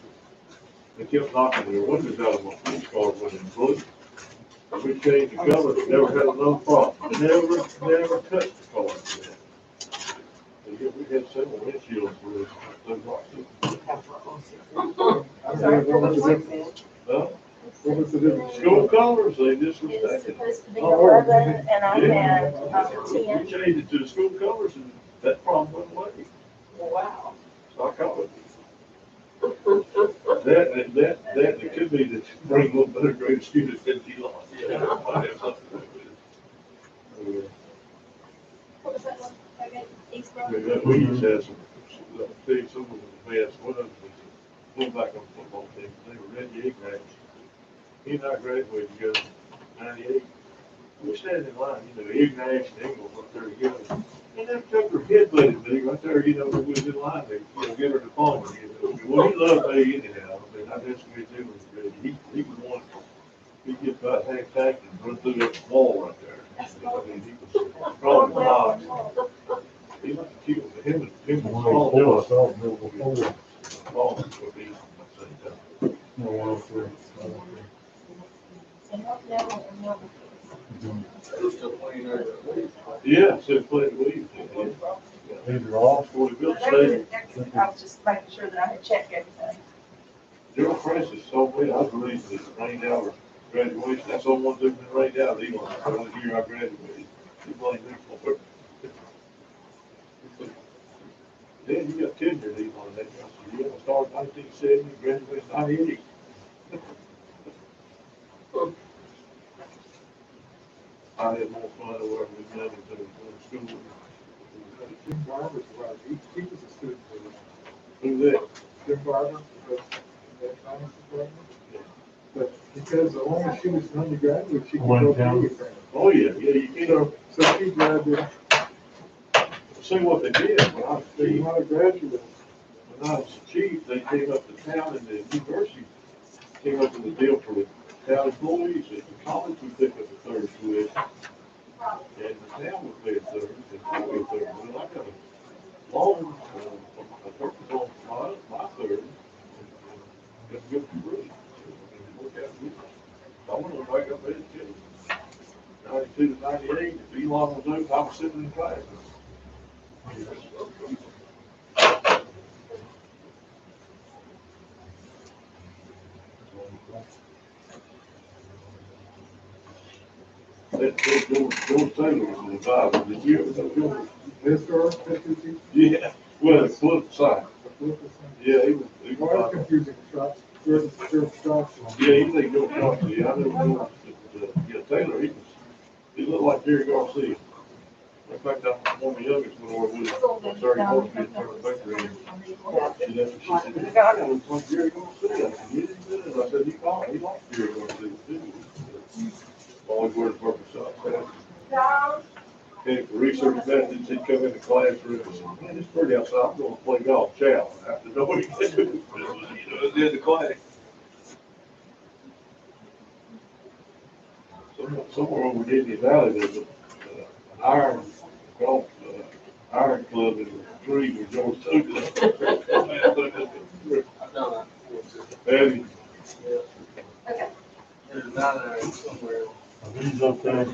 They kept knocking their windows out of my police car when it blew. We changed the color, never had another problem. Never touched the car. And yet we had several windshields for this. I'm sorry, what was it? Huh? What was the difference? School colors, they It was disrespected. supposed to be 11 and I had We 10. changed it to the school colors and that problem went away. Wow. So I call it. That it could be that you bring a little better grade students than you lost. What was that one? Okay, Eastboro? We used to have some, I'll tell you, some of them the best. One of them was a fullback on the football team. They were Reggie Ignatz. He and I graduated together in '98. We stand in line, you know, Ignatz and Engel went there together. And them took her head butted me right there, you know, we was in line, they, you know, give her the phone. You know. Well, he loved me anyhow. I mean, I just get him with Reggie. He was one, he'd get about half tacked and run through that wall right there. I mean, he was strong as a ox. He like to kill him and small Jones. Small would be, I'd say, They're still playing over at least. yeah, so play Williams. These are all. For the Bill There was- State, I was just making sure that I had checked everything. Gerald Francis told me, I was reading this rained out graduation, that's the only one that's been rained out, Elon, the only year I graduated. He blamed me for it. Then you got tenure, Elon, that, I said, yeah, I started 1970, graduated 98. I had more fun over there with them than school. Jim Barber's right, he was a student with us. Who's that? Jim Barber, was that finance department. But because as long as she was an undergraduate, she could go to anything. Oh, yeah, you can't, So she graduated, see what they did when I was she chief. not a graduate. When I was chief, they came up to town and the university came up with a deal for the town employees. At the college, we pick up the third tuition. And the town would pay a third, and I pay a third. Well, I got a loan, a purchase loan for my third. Got to go for free. And it worked out good. I went on back up there too. 92 to 98, if Elon was open, I was sitting in class. That George Taylor was in the Bible. Did you ever know George? This girl, this is he. Yeah, well, the flip side. Yeah, he was. Why is confusing shots? Where's the shots? Yeah, he think George Garcia. Yeah, I know George. Yeah, Taylor, he looked like Jerry Garcia. In fact, I'm one of the youngest when I was with him. Sorry, most kids turn the picture in. She said, "This guy looks like Jerry Garcia." I said, "Yeah, he did." I said, he likes Jerry Garcia too. Always wears purple socks. And for research methods, he'd come in the classroom and say, "Man, it's pretty outside. I'm going to play golf." Chow. After knowing he did, you know, at the end of the class. Somewhere over in Indian Valley, there's an iron golf, iron club in the tree with George Taylor. I No, Eddie, Okay. there's nine there somewhere. are these okay?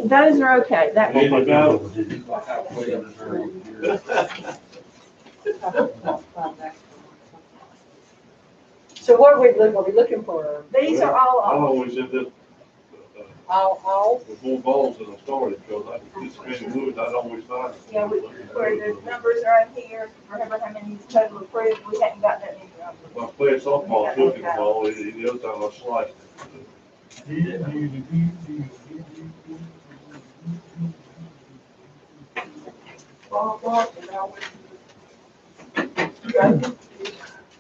Those are okay, that, Any about? Halfway up the So what are we looking for? These are all I off. always end up All? with more balls than I started, because I just spend wood, I'd always find. Yeah, where the numbers are in here, remember how many is total approved, we hadn't got that many numbers. If I play softball, took the ball, the other time I sliced it.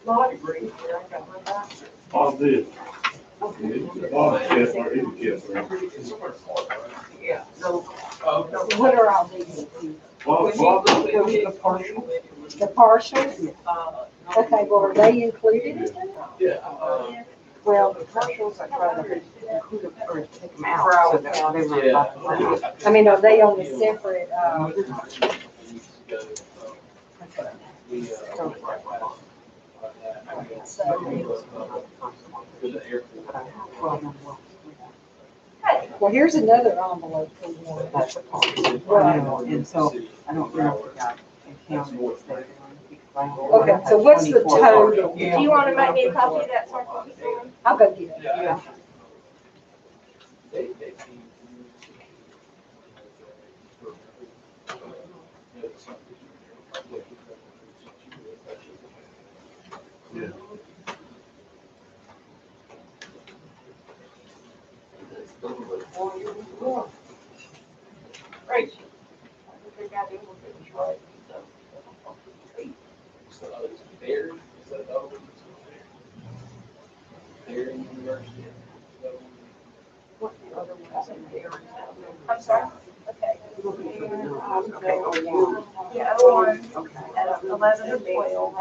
Law degree, where I got my doctorate. All this. Bob's cat, or his cat. Yeah, so. What are all these? Bob, The partial? The partials? Okay, well, are they included in that? Yeah. well, the partials, I try to include them or take them out, so that they were about the same. I mean, are they on a separate, well, here's another envelope for one. That's a partial. And so I don't know if I counted it there. Okay, so what's the total? Do you wanna make me a copy of that circle? I'll go get it. Yeah. yeah. Right. I think I did what it was right, so. So it's there, is that over? There in university. What the other ones in there? I'm sorry, okay. Okay, Yeah, O1 okay. at 11 or 12.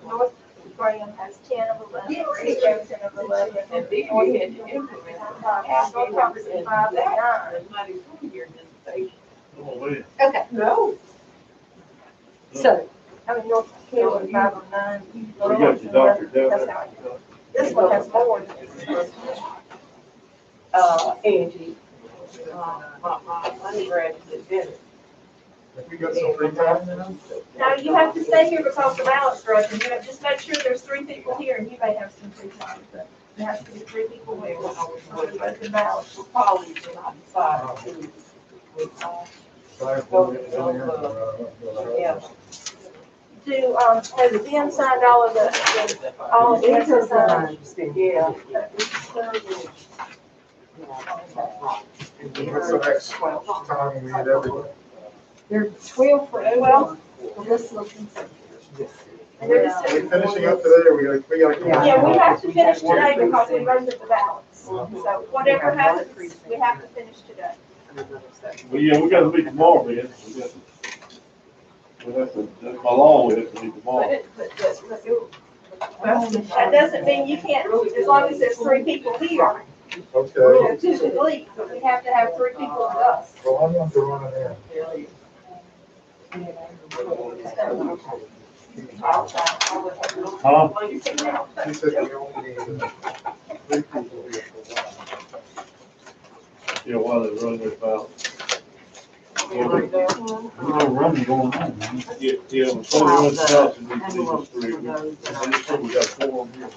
North Graham has 10 of 11, East Graham 10 of 11. And then we had to implement. North Thompson 5 and 9. There's not even here in this station. Oh, man. Okay, No. so, I mean, North Carolina 5 and 9. We got your doctor down That's there. how it goes. This one has more than this. Angie, my undergraduate did it. Have we got some free time now? Now, you have to stay here because the ballot's broken. You have, just make sure there's 3 people here, and you may have some free time, but there has to be 3 people here. The ballot. We'll probably when I decide to. Yeah. Do, has Ben signed all of all of the exercise? Yeah. What's the next time we need everyone? there's 12 for Well, well, this looking. And they're just, Are we finishing up today, or we gotta? yeah, we have to finish today because we voted the ballots. So whatever happens, we have to finish today. Well, yeah, we gotta meet tomorrow, man. That's my law, we have to meet tomorrow. That doesn't mean you can't, as long as there's 3 people here. Okay, 2 can leave, but we have to have 3 people with us. well, I'm going to run in there. Huh? She said we only need 3 people here. Yeah, while they're running their foul. There's no running going on, man. Yeah, yeah, when somebody runs the house, and we need those 3. I just said we got 4 on here.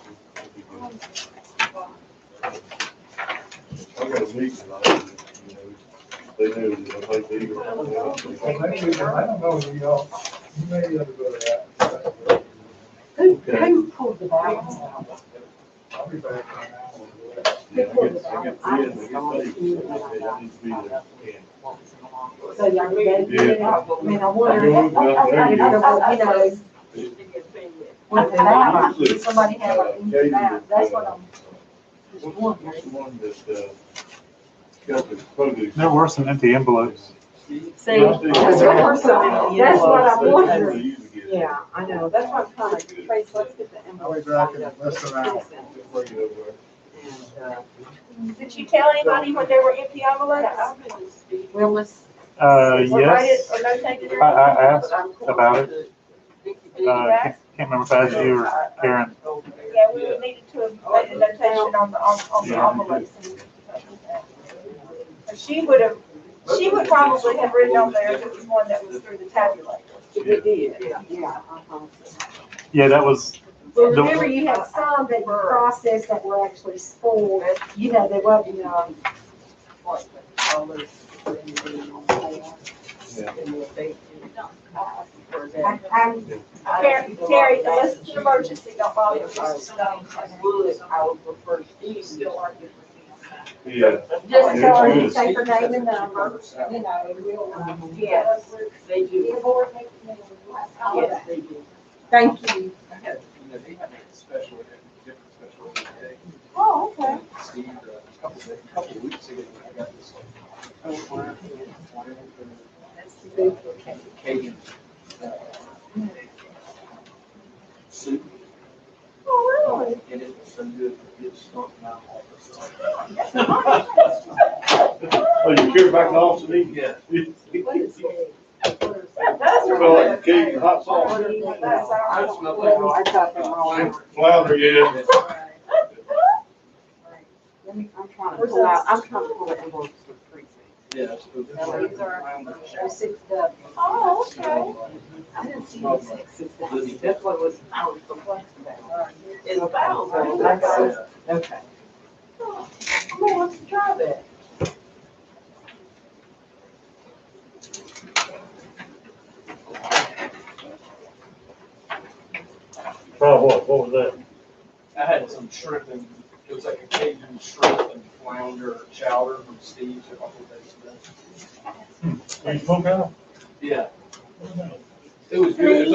I got a meeting tonight, you know, they knew that I think they either. Well, maybe, I don't know, you may be able to go to that. Who pulled the balance out? I'll be back. Yeah, I get 3 and they get paid, so I need to be there. So y'all ready to get it out? I mean, I wonder, Yeah, you know, with the balance, Usually, somebody have a Katie, balance, that's what I'm just What's wondering. the one that, got the produce? There were some empty envelopes. See, that's what I'm wondering. Yeah, I know, that's what I'm trying to trace, let's get the I'll be envelope. back in less than an hour. Bring it over there. Did you tell anybody when there were empty envelopes? Well, let's. Or write it, Yes, or notate it? I asked about it. Yes. Can't remember if that was you or Karen. Yeah, we would needed to have made a notation on the envelopes. And she would probably have written on there if it was one that was through the tabulator. We did, yeah. Yeah, that was, Well, remember you had some that you processed that were actually spoiled, you know, they wasn't, Terry, unless it's an emergency, don't bother us. I would prefer Steve. Still are different. Yeah. just tell her to say her name and number, you know, and we'll, Yes, they be do. a board meeting. And we'll have to- Yes, they do. Thank you. I had, they had a special, different special day. Oh, okay. Steve, a couple of weeks ago, I got this. Cajun, soup. Oh, really? And it was so good, it stunk my office. Oh, you carry back to office and eat? Yeah. Smell like Cajun hot sauce. I smelled Well, I like. thought they were all over. Flounder, yeah. Let me, I'm trying to pull out, I'm trying to pull the envelopes for free. Yeah. it's good. These are 06W. Oh, okay. I didn't see the 6. That's what was, I was perplexed about. It's foul, So right? that's- Okay. I'm gonna have to try that. Try what was that? I had some shrimp and, it was like a Cajun shrimp and flounder chowder from Steve's a couple of days ago. You smoke out? Yeah. It was good,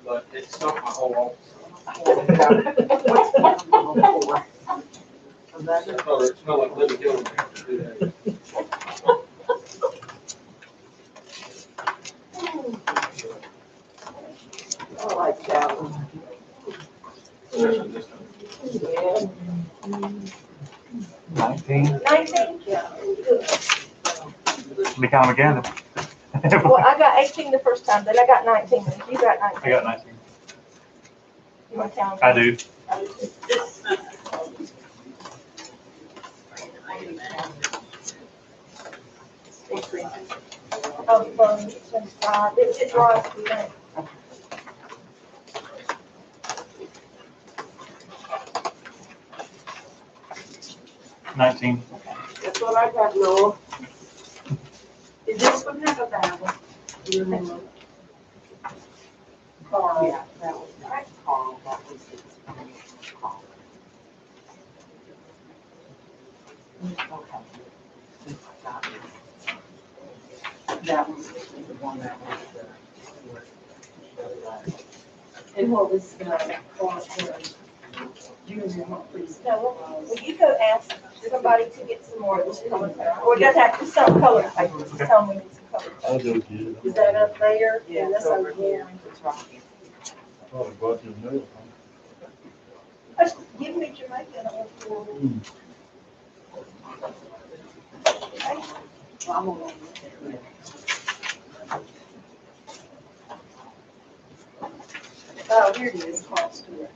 but it stunk my whole office. I thought it smelled like Libby Hill. I like that one. Especially this time. Yeah. 19. 19? Yeah. Let me count them again. Well, I got 18 the first time, then I got 19, and you got 19. I got 19. You want to count? I do. Oh, from 25, it's Ross, we think. Nineteen. That's what I got, Noah. Did this one have a vowel? Do you remember? Carl. Yeah, that was nice. Carl, that was his Carl. Okay. That was the one that was And what was the, junior, what, please? No, well, you go ask somebody to get some more of this color paper, or it doesn't have to, some color paper, just tell them we need some color paper. I'll go get it. Is that up there? Yeah, That's it's over over here. here. It's right here. Probably bought you a new Just give me Jamaica and I'll do it. Well, I'm gonna look at it. Oh, here it is, Carl Stewart.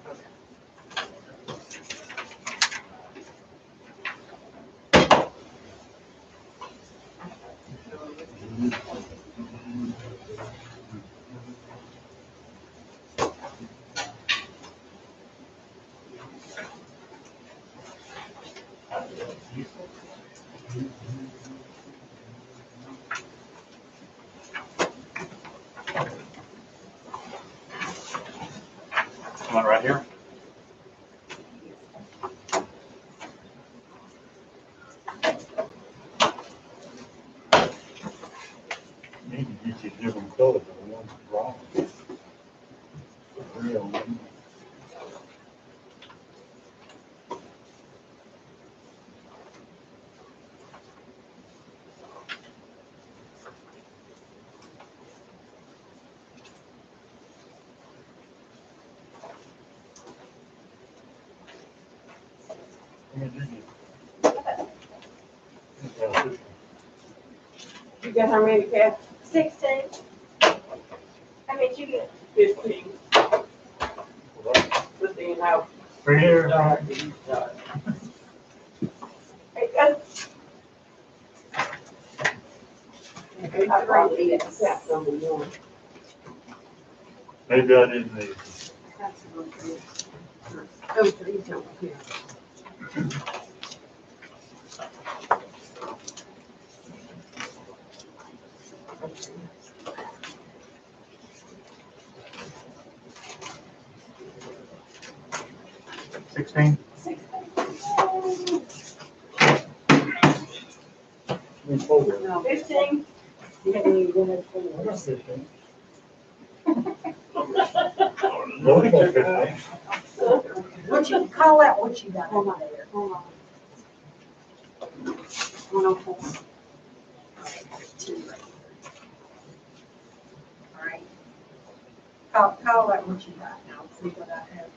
One right here. Maybe you should give them color, but the one's wrong. Real one. You got how many, Kath? 16. many did you get? 15. But then I. Right here. It goes, I probably did tap number 1. Maybe I didn't need. Oh, 3 over here. $16. 15. What you, call out what you got over there. Hold on. 104. All right. Call out what you got now, see what I have.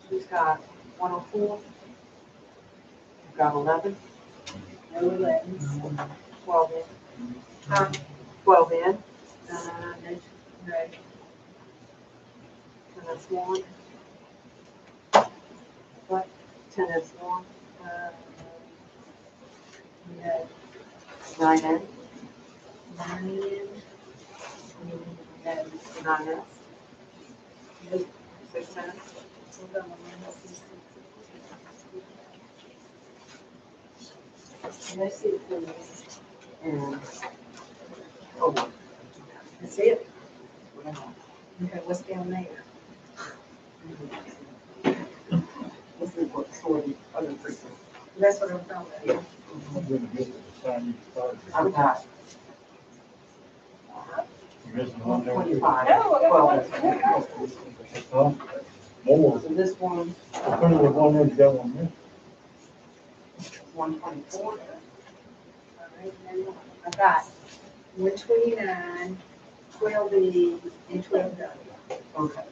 He's got 104. We've got 11. No 11s. 12 in. Huh? 12 in. No. And that's 1. What? 10 is 1. No. 9 in. 9 in. No. 9 in. Nope. 6 in. Hold on, let's see. No 6 in. And That's it. Okay, what's down there? this is what's sorted other precincts. That's what I'm talking about. I've got You missing one there? 25. No, I got 12. More. So this one, I think the one there, you got one there. 124. All right, now I got 129, 12E, and 12W. Okay.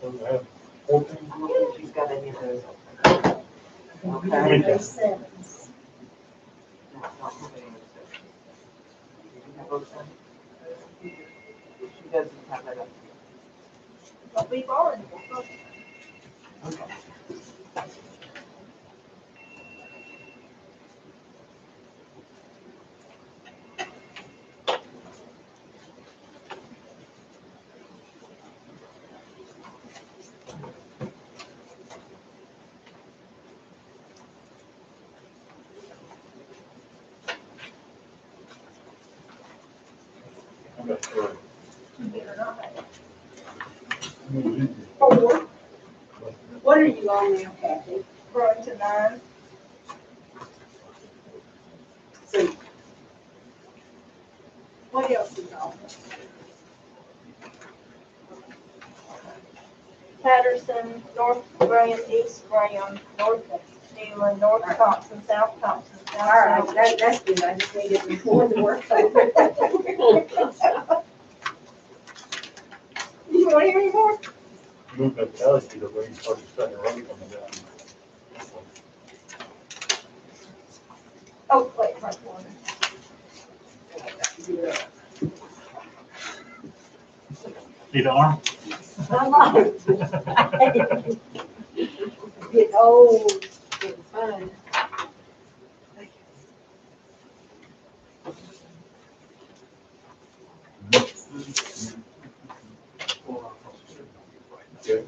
So they have 14. I don't think she's got any of those. Okay. Those 7s. No, I don't have any of those. Do you have those seven? She doesn't have that up But we've already. here. Okay. I got 3. Four. What are you on now, Kathy? Growing to 9. So, what else is on? Patterson, North Graham, East Graham, North Newland, North Thompson, South Thompson, All right, South. that's good, I just needed before the work over. You want to hear any more? Move that Valley Street over, you start the second road coming down. Oh, wait, right corner. See the arm? I know. Get old, get fun. Yeah.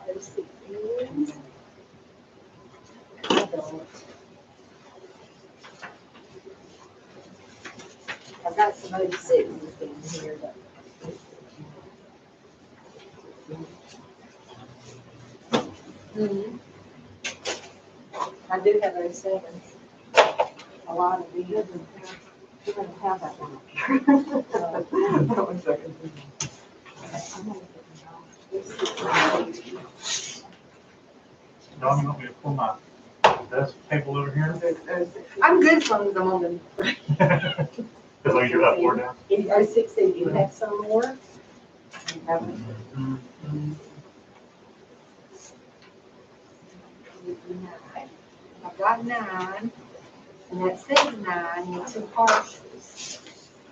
Those 16s. I don't. I've got some 86s in here, but. Mhm. I do have 07s. A lot of these. You're gonna have that one up here. One second. Don, you want me to pull my desk table over here? I'm good as long as I'm on the. As long as you're up or down. In 06, do you have some more? You have it? Nine. I've got 9, and that says 9, and 2 partials.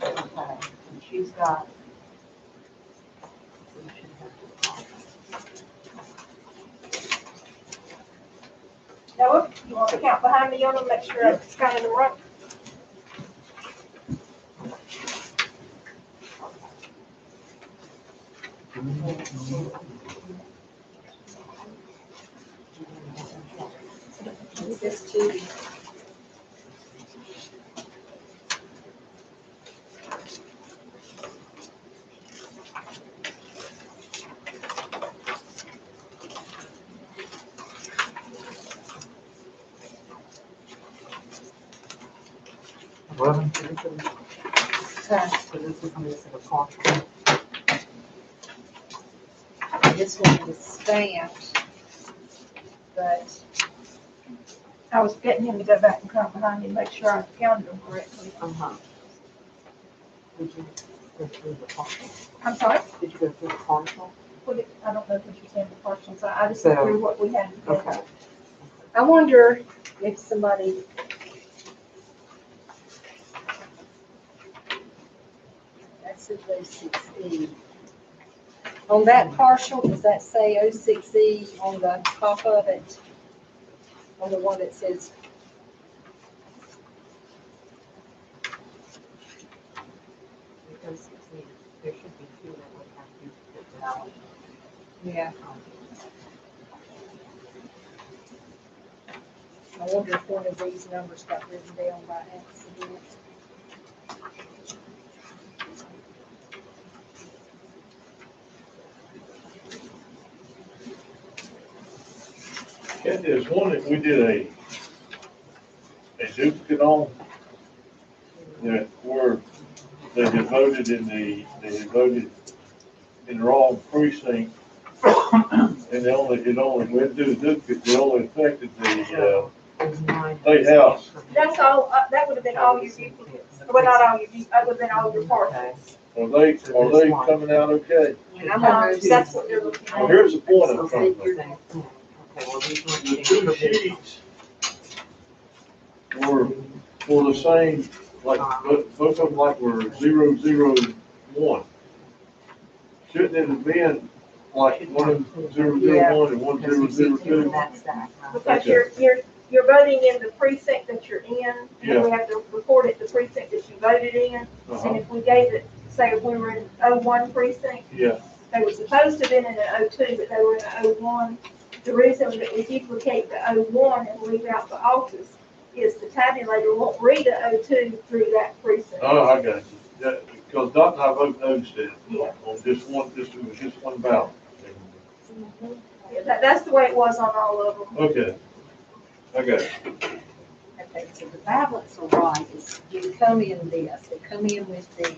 Okay, and she's got. Noah, you want to count behind me on them, make sure it's kind of the right? This 2. Okay, so this is missing a partial. This one was stamped, but I was getting him to go back and count behind me, and make sure I counted them correctly. Uh-huh. Did you go through the partial? I'm sorry, Did you go through the partial? I don't know what you're saying, the partials, I just went through what we had. to do. Okay. I wonder if somebody. That says 06E. On that partial, does that say 06E on the top of it? On the one that says, Because there should be 2 that would have to get out. yeah. I wonder if one of these numbers got written down by accident. And there's one that we did a duplicate on, that where they had voted in the wrong precinct. And it only went to the duplicate, it only affected the, State House. That's all, that would have been all your duplicates, well, not all your, that would have been all your partials. are they coming out okay? And I'm gonna move That's what they're looking Well, at. here's the point I'm trying to make. Okay, well, these ones The being 2 provisional. sheets were for the same, like, both of them like were 001. Shouldn't it have been like 1001 and 1002? That's that. Because Okay. you're voting in the precinct that you're in, and Yeah. then we have to record it, the precinct that you voted in. And Uh-huh. if we gave it, say if we were in 01 precinct, Yeah, they were supposed to have been in an 02, but they were in an 01. The reason that we duplicate the 01 and leave out the office is the tabulator won't read a 02 through that precinct. oh, I got you. That, because Dot and I both noticed it Yeah. on just one, it was just one ballot. Yeah, that's the way it was on all of them. Okay, I got it. Okay, so the ballots are right, it's, you come in this, they come in with the,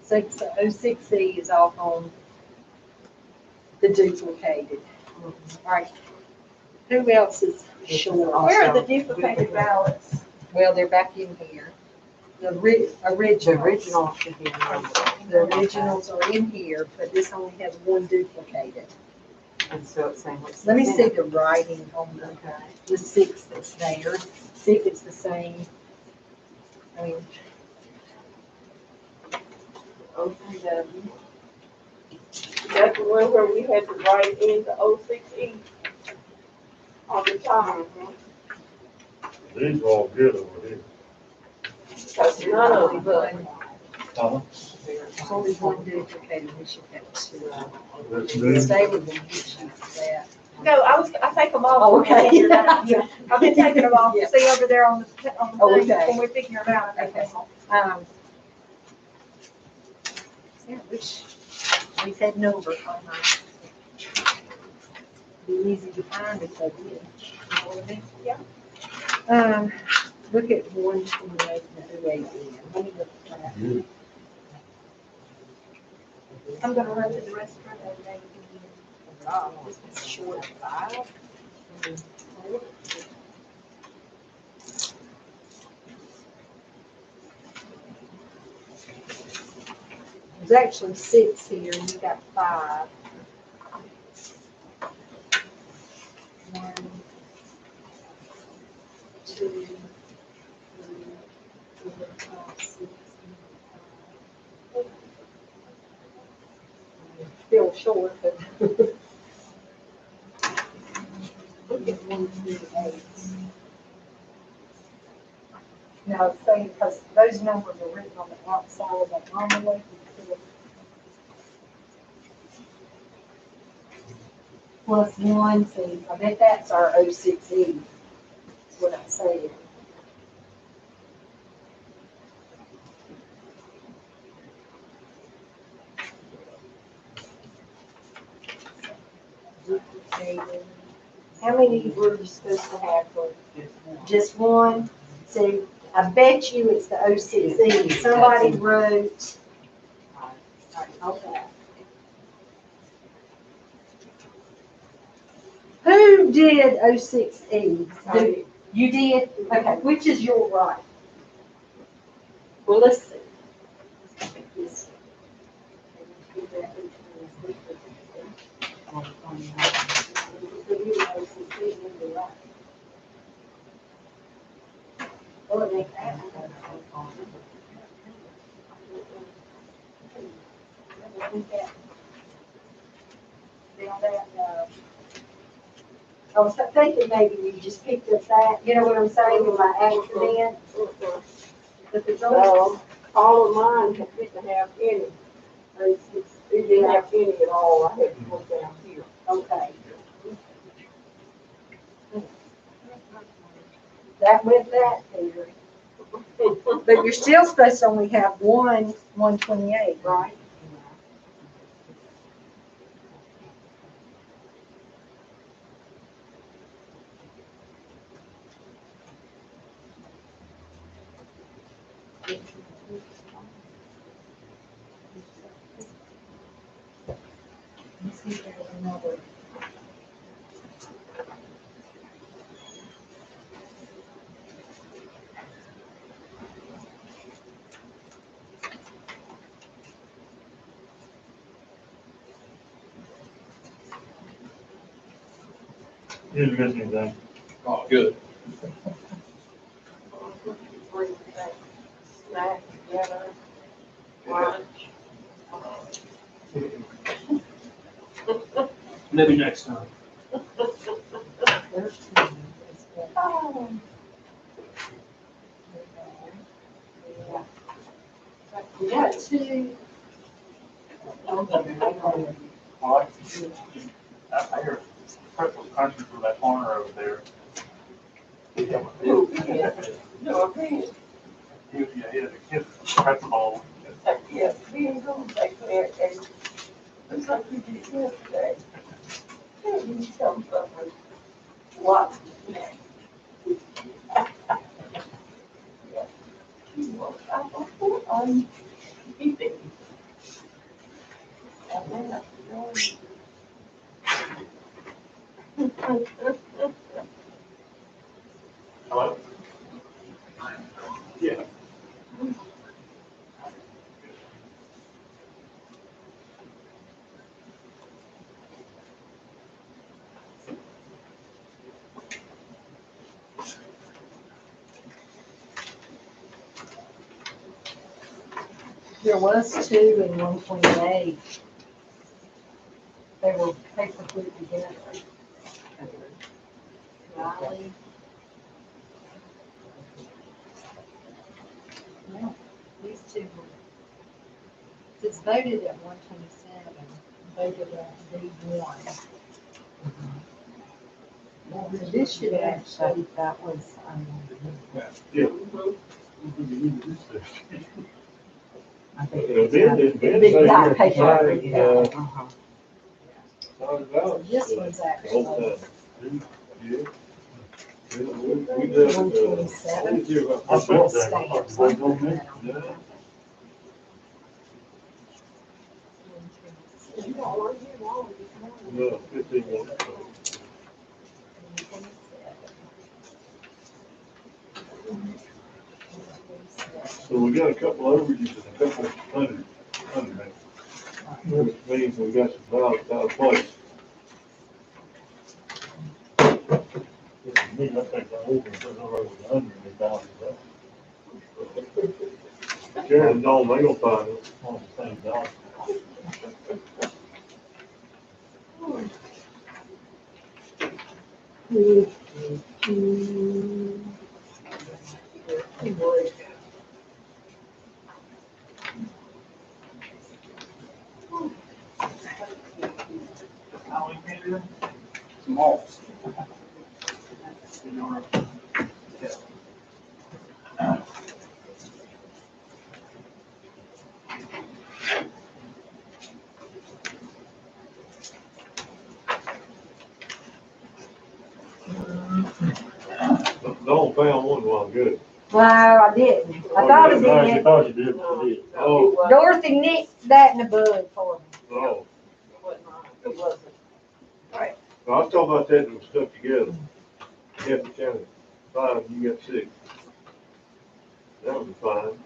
06E is off on the duplicated. All right, who else is short? Where are the duplicated ballots? Well, they're back in here. The The originals. original should be in number. The originals are in here, but this only has one duplicated. And so it's saying what's. Let me see the writing on Okay. the 6 that's there, see if it's the same. I mean, OCW. That's the one where we had to write in the 06E on the top. These are all good over here. Because none of the, only one duplicated, we should have 2. That's new. Stay with them, get you that. No, I take them off. Oh, okay. Yeah, I've been taking them off, Yeah. see over there on the thing, Okay. when we figure them out. I take them off. Yeah, which, we've had numbers on that. Be easy to find if they did. You know what I mean? Yeah. Look at 128 and 218. Let me look at that. I'm gonna run to the restaurant and then. This is short 5. There's actually 6 here, and you got 5. 1, 2, 3, 4, 5, 6, 7, 8. Still short, but. Look at 1, 2, 8. Now, it's saying, because those numbers are written on the outside of that envelope. Plus 1, so I bet that's our 06E, is what I'm saying. How many were you supposed to have for? Just one? So I bet you it's the 06E. Somebody wrote. Okay. Who did 06E? You did? Okay, which is your right? Well, let's see. I was thinking maybe you just picked up that, you know what I'm saying, by accident. But the No, all of mine didn't have any. It didn't have any at all. I had to look down here. okay. That went that there. But you're still supposed to only have one 128, right? Let's see if there's another. You didn't miss anything. Oh, good. Bring back snack together, lunch. Maybe next time. Oh. We got 2. Well, I hear pretzel country for that corner over there. No, beans. He had a kid pretzel bowl. Yes, beans goes back there, and it's like you did yesterday. Can't you tell something? What? You want apple fruit on? Hello? Yeah. There was 2 and 128. They were paper put together. Riley. No, these 2 were. It's voted at 127, voted at D1. This should actually, that was, Yeah. I think You know, Ben Big say dot here, paper. Sorry about This one's actually. Yeah. We did, 127. I did hear about That's that. what stamps. Wait on me. Yeah. You all are here long this morning. No, 15 minutes. So we got a couple overages and a couple hundred. underneath. Which means we got some ballots out of place. Me, I think the whole thing was over $100,000 Sharon, don't, they gonna find it. on the same dollar. Malls. Don't found one while good. Wow, I didn't. I thought I You did. thought you did, but you did. Oh. Dorothy nicked that in the bud for me. Oh, It wasn't. I was talking about that and stuff together. Hampton County, 5, you got 6. That would be fine.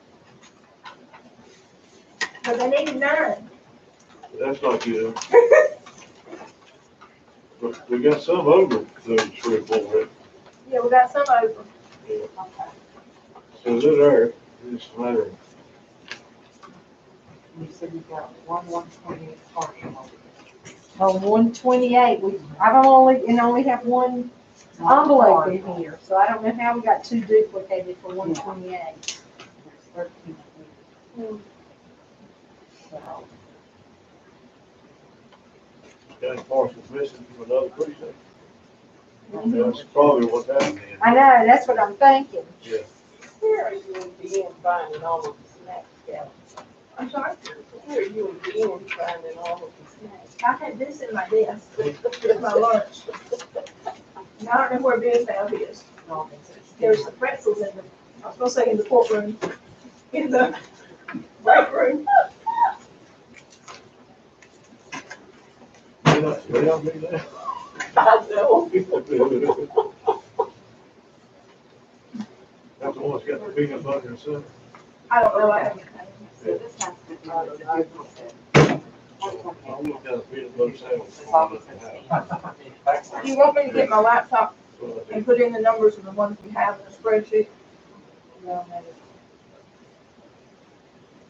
But they needed 9. That's not good. But we got some over those 3 or 4, right? Yeah, we got some over. Yeah. So they're there, it's just a matter of, You said you got 128 partial. Oh, 128, I've only have one envelope in here, so I don't know how we got 2 duplicated for 128. There's 13. So, got parcels missing from another precinct. That's probably what happened then. I know, that's what I'm thinking. Yeah. Where are you and Ben finding all of the snacks, Gal? I'm sorry? Where are you and Ben finding all of the snacks? I had this in my desk, it's my lunch. And I don't know where Ben found his. There's the pretzels in the, I was gonna say in the courtroom, in the break room. They don't do that. I know. That's the one that's got the peanut butter and stuff. I don't know, I haven't. so this has to be the duplicate. I looked at a peanut butter sandwich. It's obviously 16. Do you want me to get my laptop and put in the numbers of the ones we have in the spreadsheet?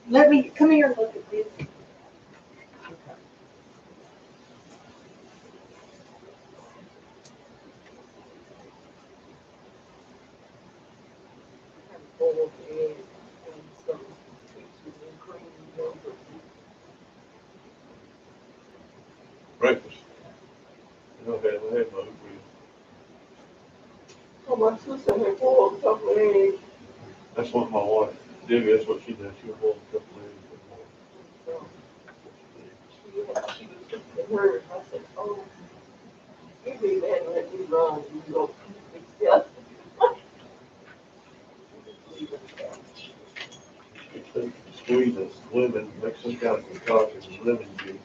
Let me, come here and look at this. Boiled egg and some peaches and cream yogurt. Breakfast. Okay, I had my oatmeal. So my sister had boiled a couple of eggs. That's what my wife did, that's what she did, she would boil a couple of eggs. She was fixing hers. I said, oh, you do that and let me run. You go fix it. Squeeze a lemon, make some kind of concoction, with lemon juice.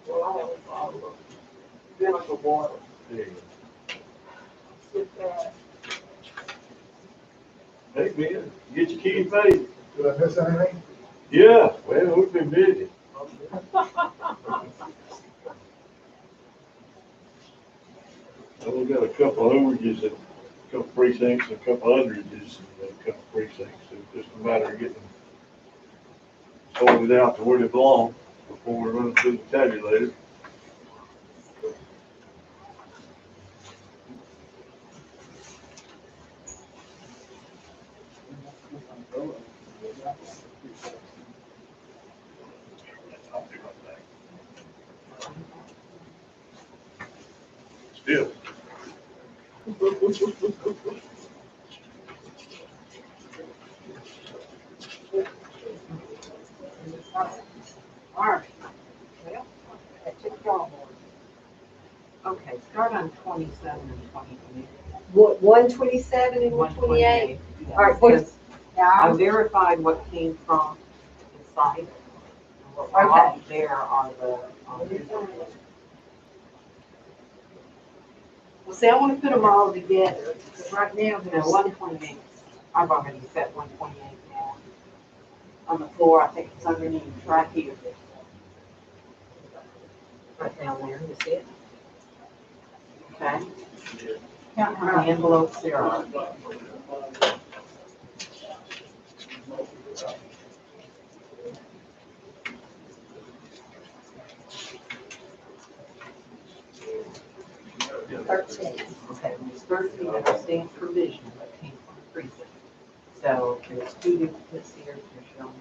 Well, I have a bottle of vinegar water. There you go. Sit there. Hey, Ben, get your keys made. Did I miss anything? Yeah, well, we've been busy. And we got a couple of overages, a couple precincts, a couple of underages, and a couple precincts. So it's just a matter of getting them sorted out to where they belong before we run through the tabulator. Still. All right. Well, that took y'all more. Okay, start on 27 and 28. What, 127 and 128? Yeah, All right, what is- because I Now, verified what came from the site. And what Okay. was there are the, well, see, I want to put them all together, because right now, you know, there's 128. I've already set 128 down. on the floor, I think it's underneath, right here. Right down there, you see it? Okay? Count how many envelopes there are. $13. Okay, there's 13 that are stamped provision that came from the precinct. So there's 2 duplicates here, you're showing.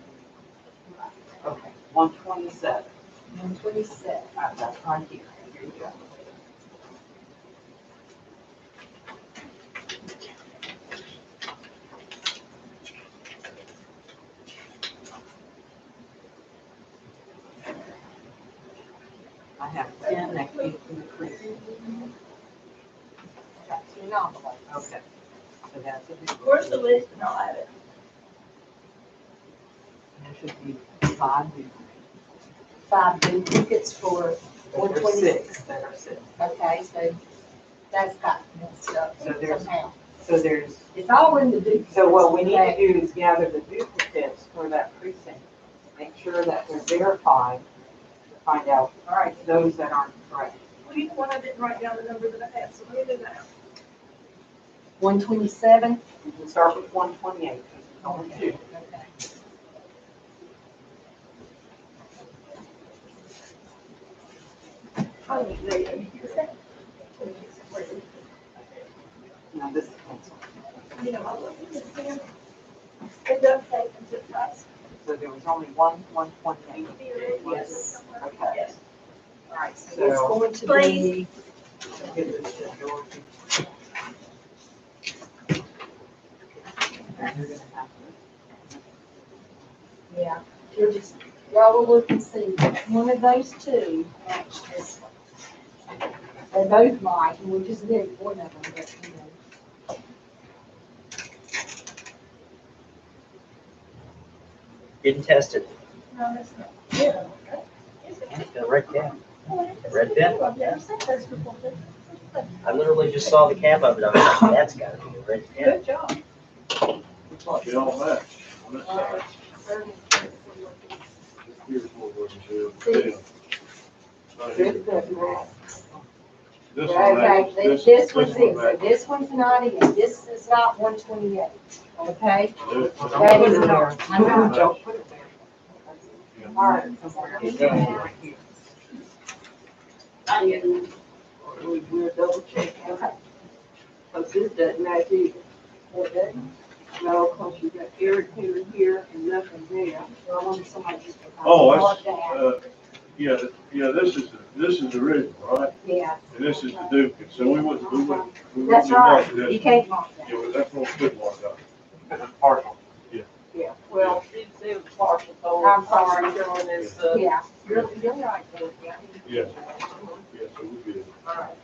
Okay, 127. 127. That's right here. Here you go. I have 10 that came from the precinct. That's your envelope. Okay. So that's a big. Where's the list and I'll have it. There should be 5 duplicates. 5 duplicates for There's 126. 6 that are 6. Okay, so that's got messed up So there's- somehow. So there's, It's all in the duplicates. so what we need to do is gather the duplicates for that precinct. Make sure that they're verified, to find out, all right, those that aren't correct. Well, you know what, I didn't write down the number that I had, so let me do that. 127. We can start with 128, because it's only 2. Okay. Oh, there you go. Now this is pencil. You know, I love this. It does take them to price. So there was only 128. Yes. Okay. Yes. All right, so So- it's going to be, Give this to Dorothy. And you're gonna have to- yeah, you're just, y'all will look and see, one of those 2 match this one. They both might, and we just did one of them, but, you know. Didn't test it. No, that's not. Yeah. It's got a red cap. Red pen? I've never seen those before. I literally just saw the cap of it. I was like, that's gotta be a red pen. Good job. Get on that. On that side. Here's what we're gonna do. Yeah. Right here. Good, good, good. This one, Okay, this one's in, so matches. this one's not in, this is not 128, okay? This- That is not, I know. Don't put it there. Yeah. All right, somewhere. Right here. We're double checking. Okay. Cause this doesn't match either. Well, good. No, cause you got Eric here and nothing there. So I wanted somebody just to. Oh, mark that's, that. yeah, this is the original, right? Yeah, And this is the duplicate, so we wouldn't that's be right, marking this. you can't mark that. Yeah, but that's what we could mark up. Because it's partial. Yeah, well, it was partial, so. I'm sorry. Showing this, Yeah, you're right, Dave, yeah. Yeah, yeah, so we good. All right.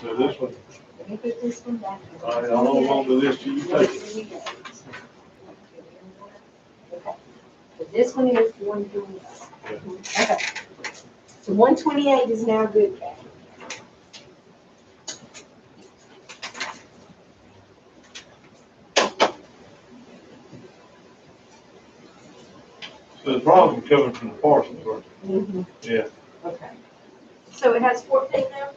So this one, Let me put this one back. I'll hold on to this till you take it. Okay. So this one is 128. Okay. So 128 is now good, Kathy. So the problem coming from the parsons, right? Yeah. Okay. So it has 14 now?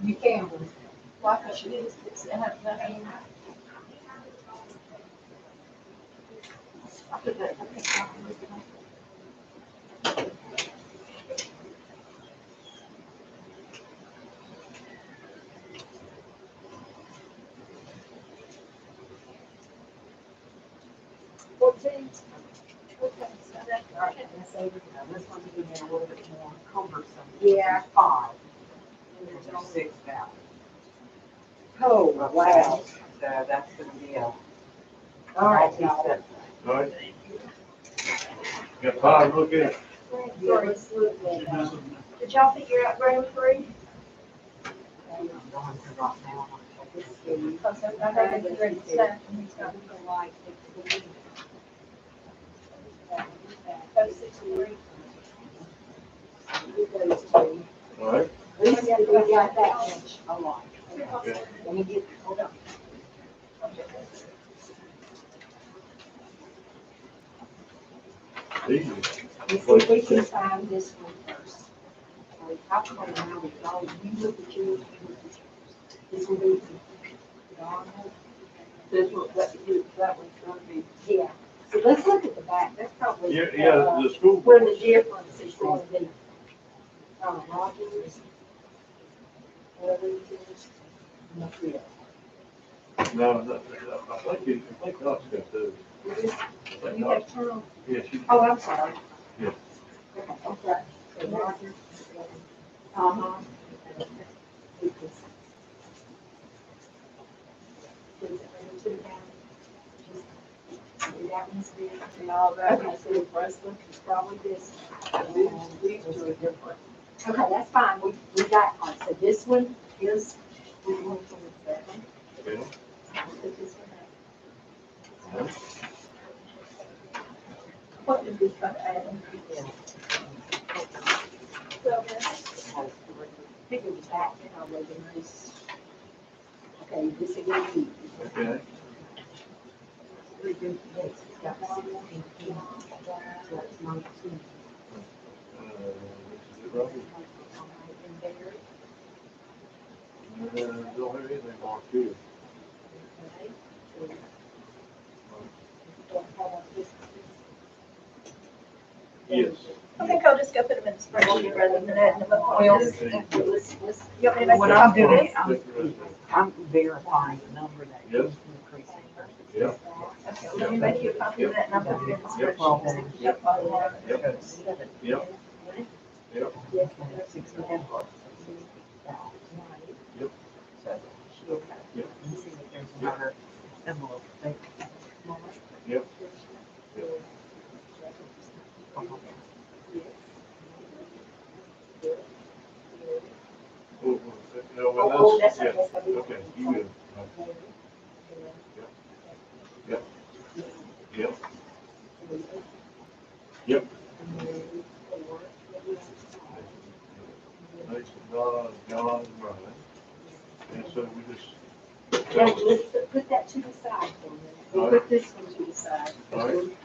You can. Why, cause she didn't, it had nothing. I put that. Okay, so that's, All right, that's over now. This one's getting a little bit more cumbersome. Yeah. 5. And there's 6 down. Oh, wow. So that's gonna be a. All right, y'all. multi-step. All right. Got time to look at it. Yeah, let's look at that. did y'all figure out Graham 3? I'm going to right now. Let's see. Cause I know that he's ready to start and he's got those 63. Those two. All right. At least we got that much along. Okay. Let me get, hold on. Easy. Let's see if we can find this one first. I'll play around with all, you look at yours, you look at yours. This will be. This was, that was gonna be. Yeah, so let's look at the back, that's probably. Yeah, the school. Where the board. difference is going to be. Rogers. Yeah. No, I think Doc's got those. You have Charles? Yeah, she. Oh, I'm sorry. Yeah. Okay. So Rogers. Uh-huh. That one's big. No, that Okay, so the first one is probably this. these two are different. Okay, that's fine, we got one, so this one is, we want to that one. Okay. Put this one up. What did we try to add in? So, Figure the back, you know, where the nice. Okay, this again, Okay. we do this, got 16, so that's 19. Is it Robert? And there, Don't have anything marked here. okay, so. Yes. I think I'll just go put them in the spreadsheet rather than adding them up. Well, You Let's- want me to make What a I'm copy of doing, this? I'm verifying the number that Yes. comes from the precinct. Yeah. Okay, let me make you a copy of that and I'll put it in the Yep. spreadsheet. so you can Yep. follow along. Yep. Yep. Yep. 61. Yep. So she'll have, Yep. and see if there's another envelope. They- Yep. Oh, no, well, Oh, that's yeah. okay, that's okay. Okay, you will. Yep. Yep. Yep. Next, John, Ryan. And so we just. Yeah, let's put that to the side for me. We'll All right. put this one to the side. All right.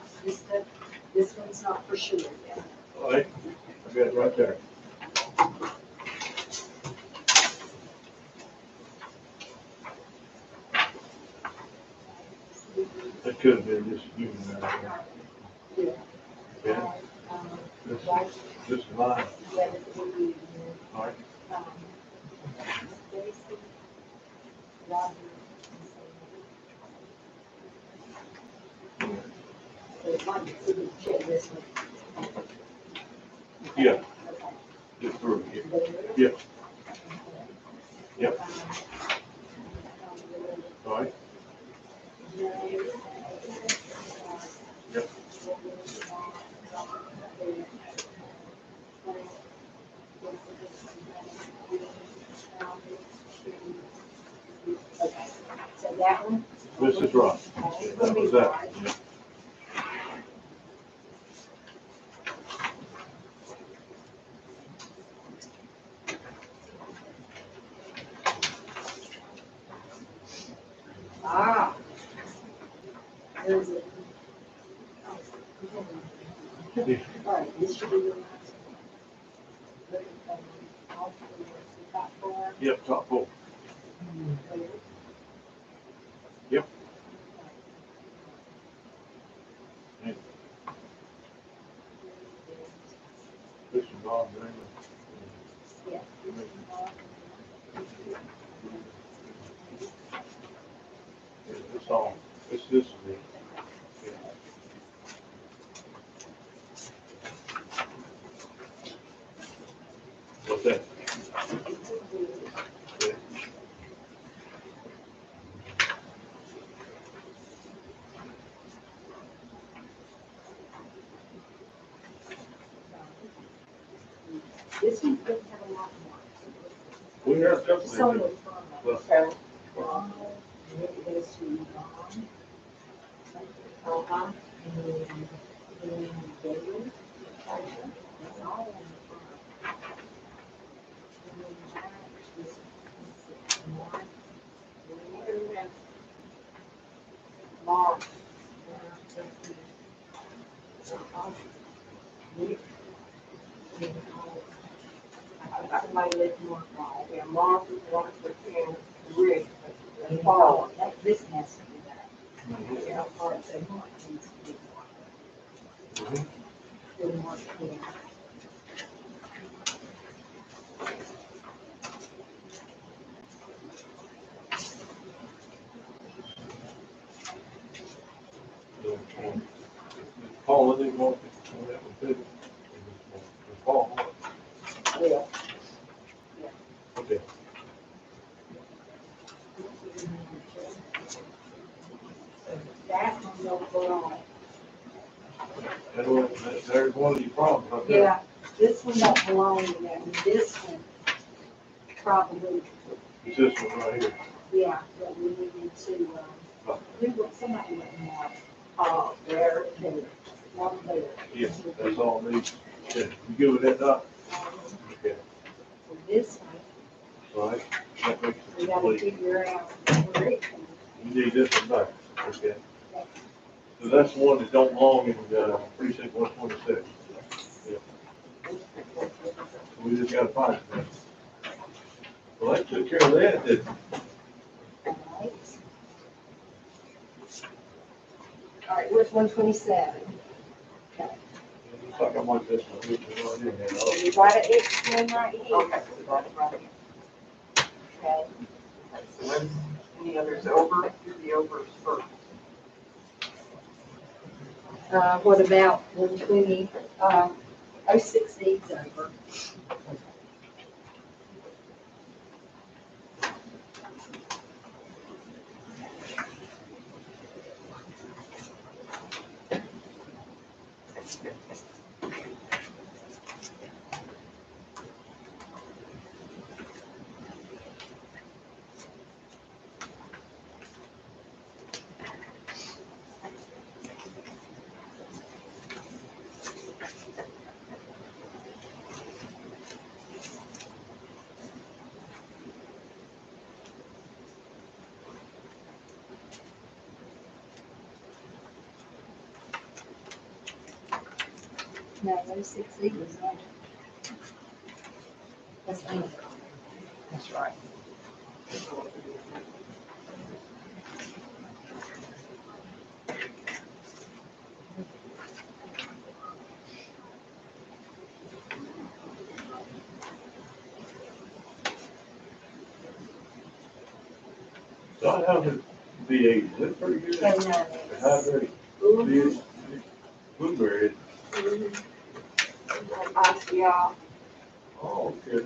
This one's not for sure yet. All right, I got it right there. That could have been just you and that. Yeah, this is mine. All right. Yeah, just through it. Yep. Yep. All right. Yep. Okay, so that one. This is right. That was that. Yeah. Ah. There's it. Yeah. All right, this should be the last one. Yep, top four. Yep. Yeah. This is Bob Green. Yeah. It's all, it's this is it. Yeah. What's that? Yeah. This one doesn't have a lot more. We have a couple It's on of the them. front. So, and then it goes to Yvonne. Uh-huh. And then David. That's all on the front. And then back is Mark. Mark. I might let Mark know. Yeah, Mark is one for 10, Rick, and Paul, Paul. this has to be that. Yeah, part of the mark needs to be marked. Good mark, yeah. Paul, I didn't want to, that one too. Paul. Yeah. Okay. That one don't belong. There's one of your problems right there. Yeah, this one don't belong in there, and this one probably, It's this one right here. yeah, but we needed to, we were, somebody went and marked, there, one there. Yes, that's all it needs. Yeah, you good with that, Doc? Okay, So this one, all right. That makes we it gotta complete. figure out where it can. You need this one back, okay? So that's the one that don't belong in, precinct 126. Yeah. We just gotta find it then. Well, that took care of that, didn't it? All right, where's 127? Looks like I might just, we can run in there. You got an X one right here. Okay, so that's right. Okay. So let's, any others over, do the overs first. What about 120, 068's over? No, 068 was on. That's under. That's right. So I have the VA, is that pretty good? And, How very, Mhm. blueberry, Yeah. oh, okay.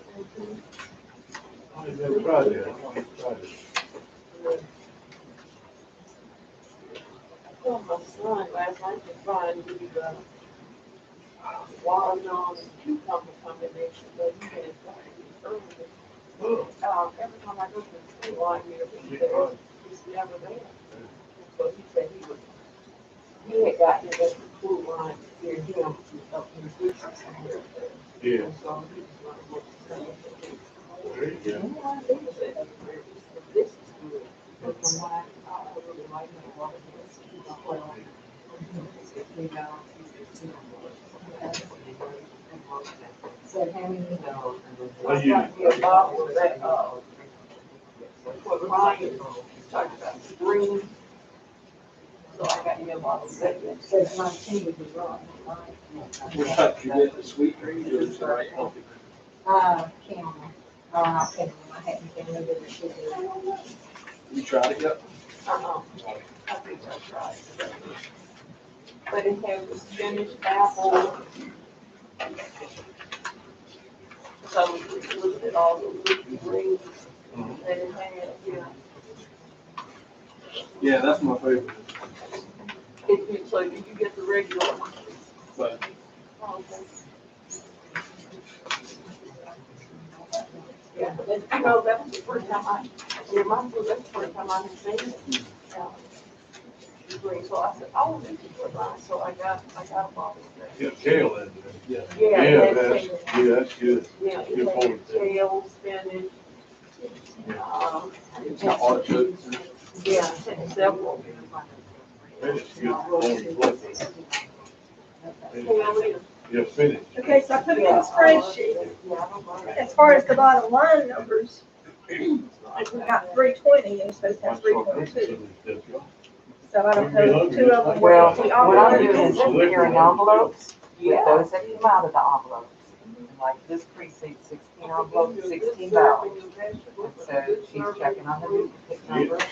I ain't never tried that, I want to try it. Well, my son last night was trying to do the watermelon and cucumber combination, but he had it earlier. Oh, Every time I go to the school line here, he's never there. So he said he had gotten it at the school line near him, up in the future somewhere. yeah, And so he was gonna look for something. there you go. This is good. But from what I really like it, a lot of this, well, you know, so how many? Well, you- I got me a bottle of that, what Ryan talked about, green. So I got me a bottle of that. So my tea would be wrong, right? What type you get, the sweet cream or is it right healthy? Camel. I can't remember, I hadn't been over the sugar. You tried it yet? I think that's right. But it has the spinach, apple. So we looked at all the leafy greens that it had, yeah. Yeah, that's my favorite. So did you get the regular one? But Okay. Yeah, but you know, that was the first time that's the first time I had seen it. Green, so I said, oh, this is what mine, so I got a bottle of that. Get kale in there. yeah, Yeah, Yeah, that's, that's good. yeah, Good it point. had kale, spinach, it's got artichokes in it. yeah, several. And it's good. Only flavor. Kale is, You're finished. Okay, so I put it in the spreadsheet. As far as the bottom line numbers, like we got 320, and supposed to have 3.2. So I don't know, two of them. Well, we all what I'm voted. doing is comparing envelopes with those that come out of the envelopes. Like this precinct, 16 envelopes, 16 ballots. And so she's checking on the duplicate numbers.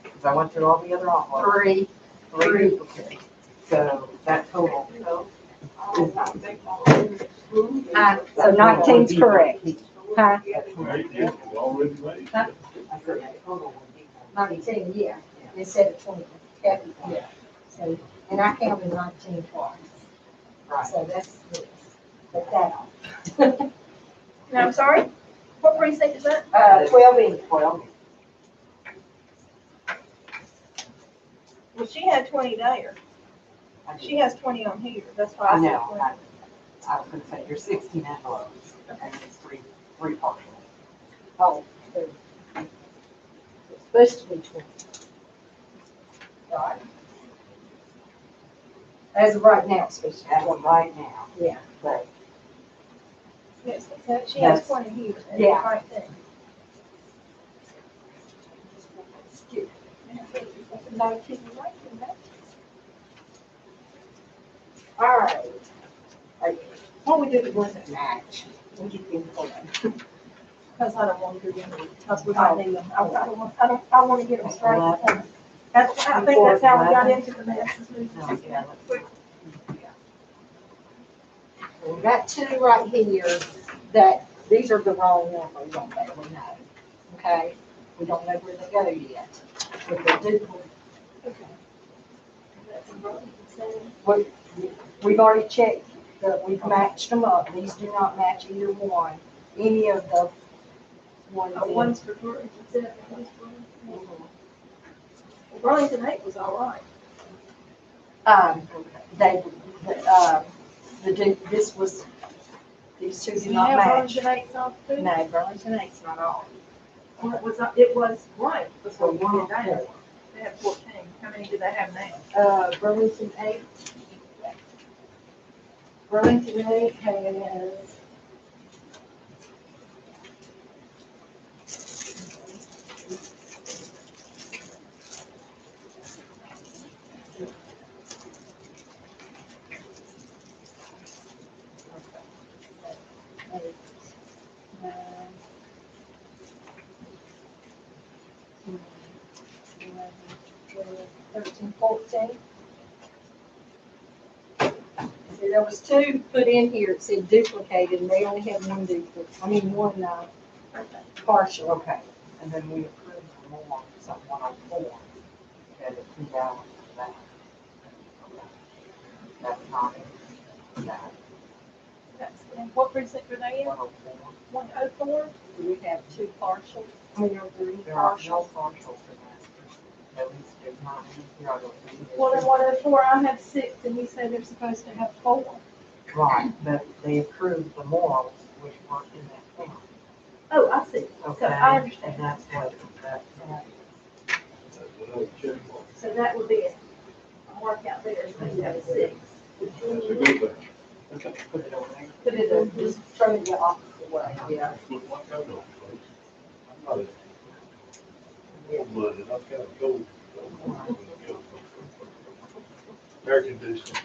Because I went through all the other envelopes. Three duplicates. So that total. So 19's correct. Huh? Already made. 19, yeah, instead of 20. Yeah. So, and I counted 19 twice. So that's this. But that. No, I'm sorry? What precinct is that? 12. Well, she had 20 there. She has 20 on here. That's why I I said know. 20. I was gonna say, you're 16 envelopes, and it's three partial. Oh, so it's supposed to be 20. Right. As of right now, it's supposed to be As 20. of right now, Yeah. but Yes, so she has Yes. 20 here. That's Yeah. the right thing. 19, right, and that- All right. What we do the ones that Match. We get them for them. because I don't want to do them, because we might need them. I want to get them straight. That's, I think that's how we got into the mess. no, yeah, We got two right here that, these are the wrong numbers on there, we know. Okay? We don't know where they go yet. But they're duplicate. We've already checked, we've matched them up. These do not match either one. Any of the ones. One's for Burlington 7, one's for Burlington 8 was all right. This was, these two Do do you not have match. Burlington 8 off too? No, Burlington 8's not on. Well, it was right before we did that. They had 14. How many do they have now? Burlington 8. Burlington 8 has. Eight, 9, 10, 11, 12, 13, 14. See, there was two put in here, it said duplicated, and they only had one duplicate, one partial. okay. And then we approved the more, some 104, had a 2 ballots for that. That's not in that That's, and what precinct were they in? 104. 104? We have two partial, are there any There are no partial? partials for that. At least there's not any here, I don't think. Well, then 104, I have 6, and you said they're supposed to have 4. Right, but they approved the morals, which weren't in that count. Oh, I see. So Okay, I understand. and that's what, that, So that would be a mark out there, so you have a 6. That's a good thing. put it over there. Put it in, just throw it the opposite way, yeah. Look like I know, folks. I'm not a warm-blooded, I'm kind of cold. Air conditioning.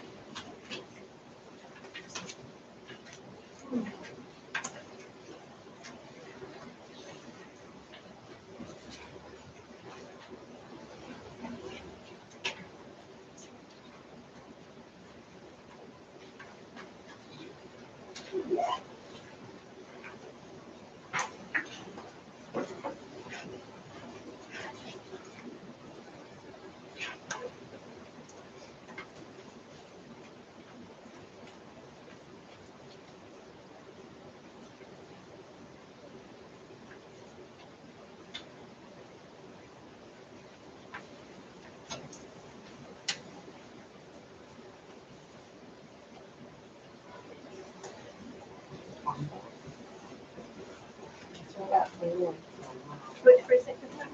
So we got three. Which precinct is that?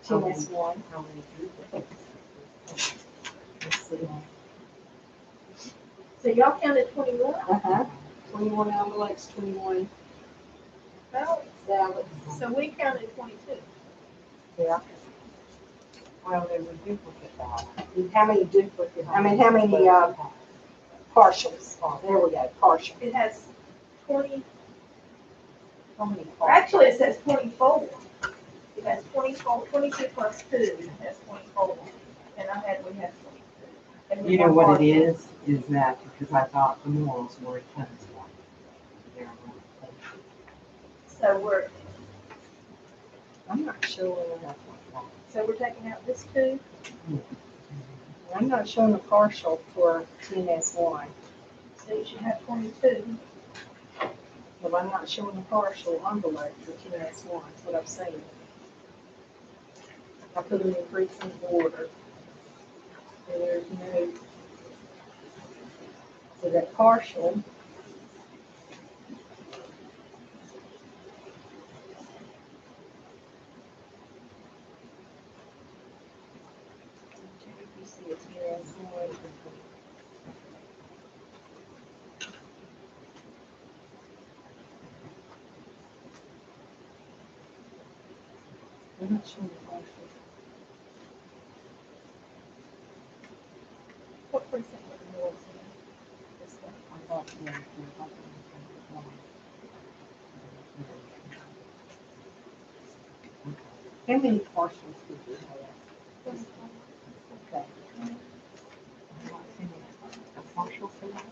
She has one. How many people? Let's see. So y'all counted 21? Uh-huh. 21 envelopes, 21 Well, ballots. so we counted 22. Yeah. Well, there were duplicate ballots. And how many duplicate, I mean, how many, partials? Oh, there we go, partial. It has 20, How many? actually it says 24. It has 24, 22 plus 2, it has 24. And we had 22. And we You know had what partial. it is that because I thought the morals were a tennis one. They're not. So we're, I'm not sure, so we're taking out this 2. I'm not showing a partial for TNS1, So you should have 22. but I'm not showing a partial envelope for TNS1, that's what I'm saying. I put them in precinct order. And there's no, so that partial, you see a TNS1. I'm not showing a partial. What precinct was the Morris in? This one. I thought they were How many partials did you have? Okay. a partial for that.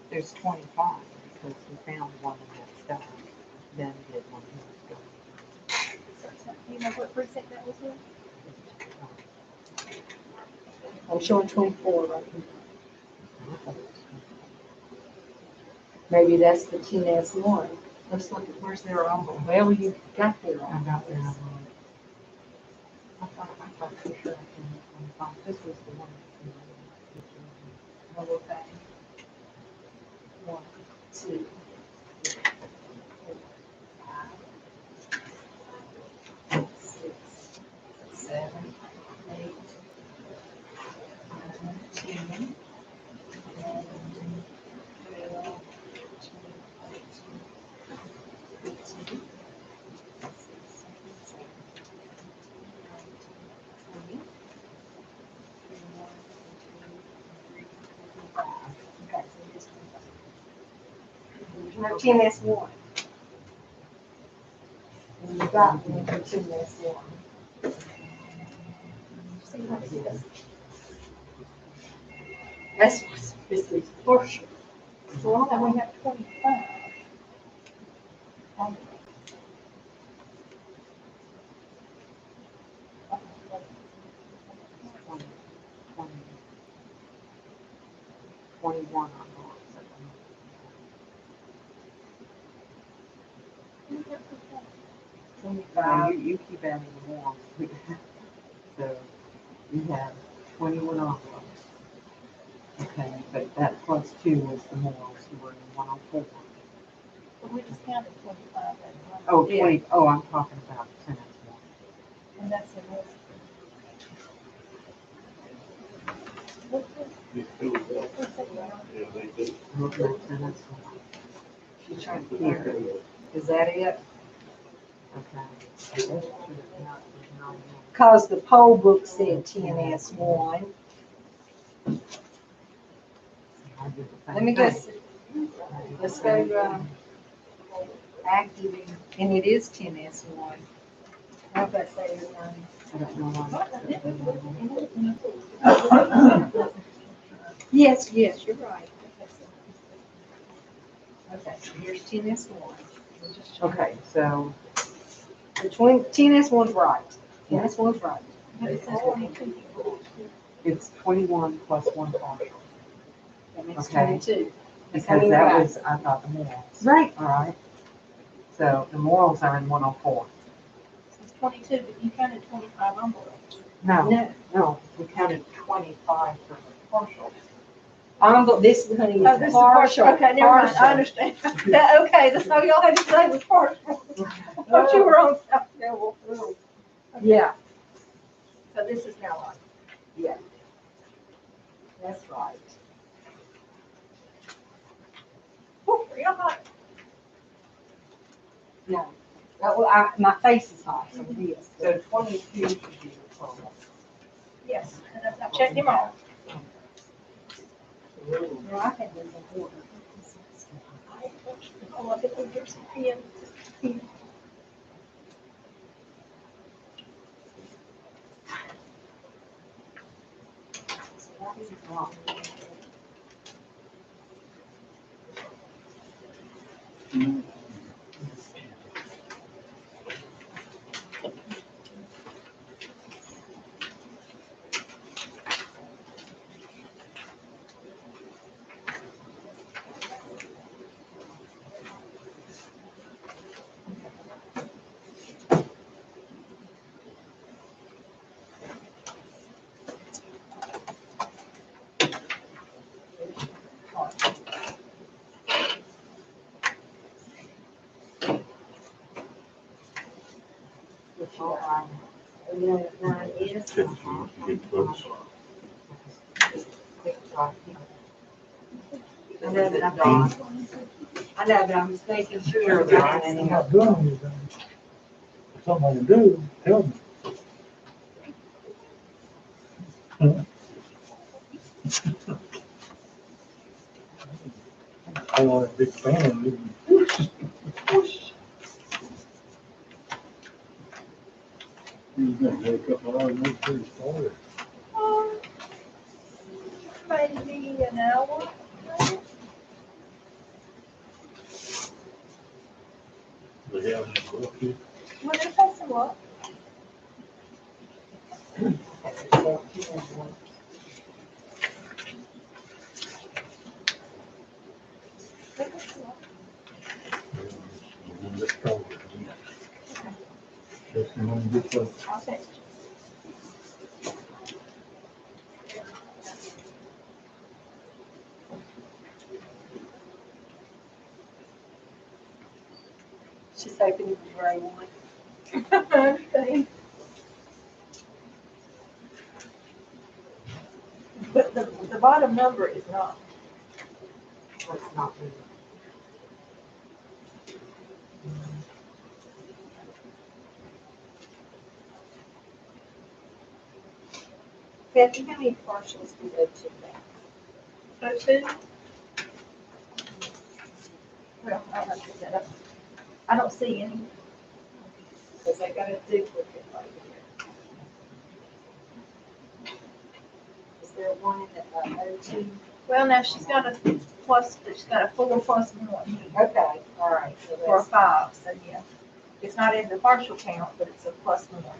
There's 25 because we found one in that stuff. Then did one here. Do you know what precinct that was in? I'm showing 24 right here. Maybe that's the TNS1. Let's look at where's their envelope. Well, you got their I envelope. got that. I thought for sure I can 25. This was the one. Oh, okay. 1, 2, 3, 4, 5, 6, 7, 8, 9, 10, 11, 12, 15, 20. Okay, so just no TNS1. And you got one for TNS1. See what it is. That's this is partial. So then we have 25. Twenty, 21 on that. You keep adding more. So you have 21 envelopes. Okay, but that plus 2 was the morals who were in 104. But we just counted 25 as one. Oh, 20, oh, I'm talking about tennis one. And that's the rest. What's this? These two of them, What's that one? yeah, they do. Okay, tennis one. She's trying to hear. Is that it? Okay. Because the poll book said TNS1. Let me guess. Let's go, active, and it is TNS1. How about say your name? I don't know why. Yes, yes, you're right. Okay, so here's TNS1. Okay, so Between, TNS1's right. TNS1's right. But it says 22. it's 21 plus 1 partial. That makes Okay. 22. Because that was, I thought, the morals. Right. All right. So the morals are in 104. It's 22, but you counted 25 envelopes. No, No, we counted 25 for partial. this is, honey, Oh, this is is partial. partial. Okay, never mind. I Partial. understand. That, okay, that's all y'all had to say was partial. I thought you were on something else. Yeah. So this is now on. Yeah. That's right. Whew, real hot. No. Well, my face is hot, so it is. So 22 should be the total. Yes, and I checked him off. No, I had them in order. Oh, I think we get some pen. So that is wrong. Nine is. I know, but I'm making sure that I'm not doing anything. If something I can do, tell me. I'm not a big fan of it. You're gonna take a couple hours, make sure it's started. Maybe an hour. They have a book here. Well, there's some luck. Let's go. Just a moment, just a- I'll text you. She's hoping it's the right one. Okay. But the bottom number is not. Let's not do Kathy, how many partials do go to that? That's it. Well, I'll have to set up. I don't see any. Because I got a duplicate right here. Is there one in the O2? Well, now she's got a plus, she's got a 4 plus 1 Okay, all right. So for a that's, 5, so yeah. It's not in the partial count, but it's a plus 1. okay.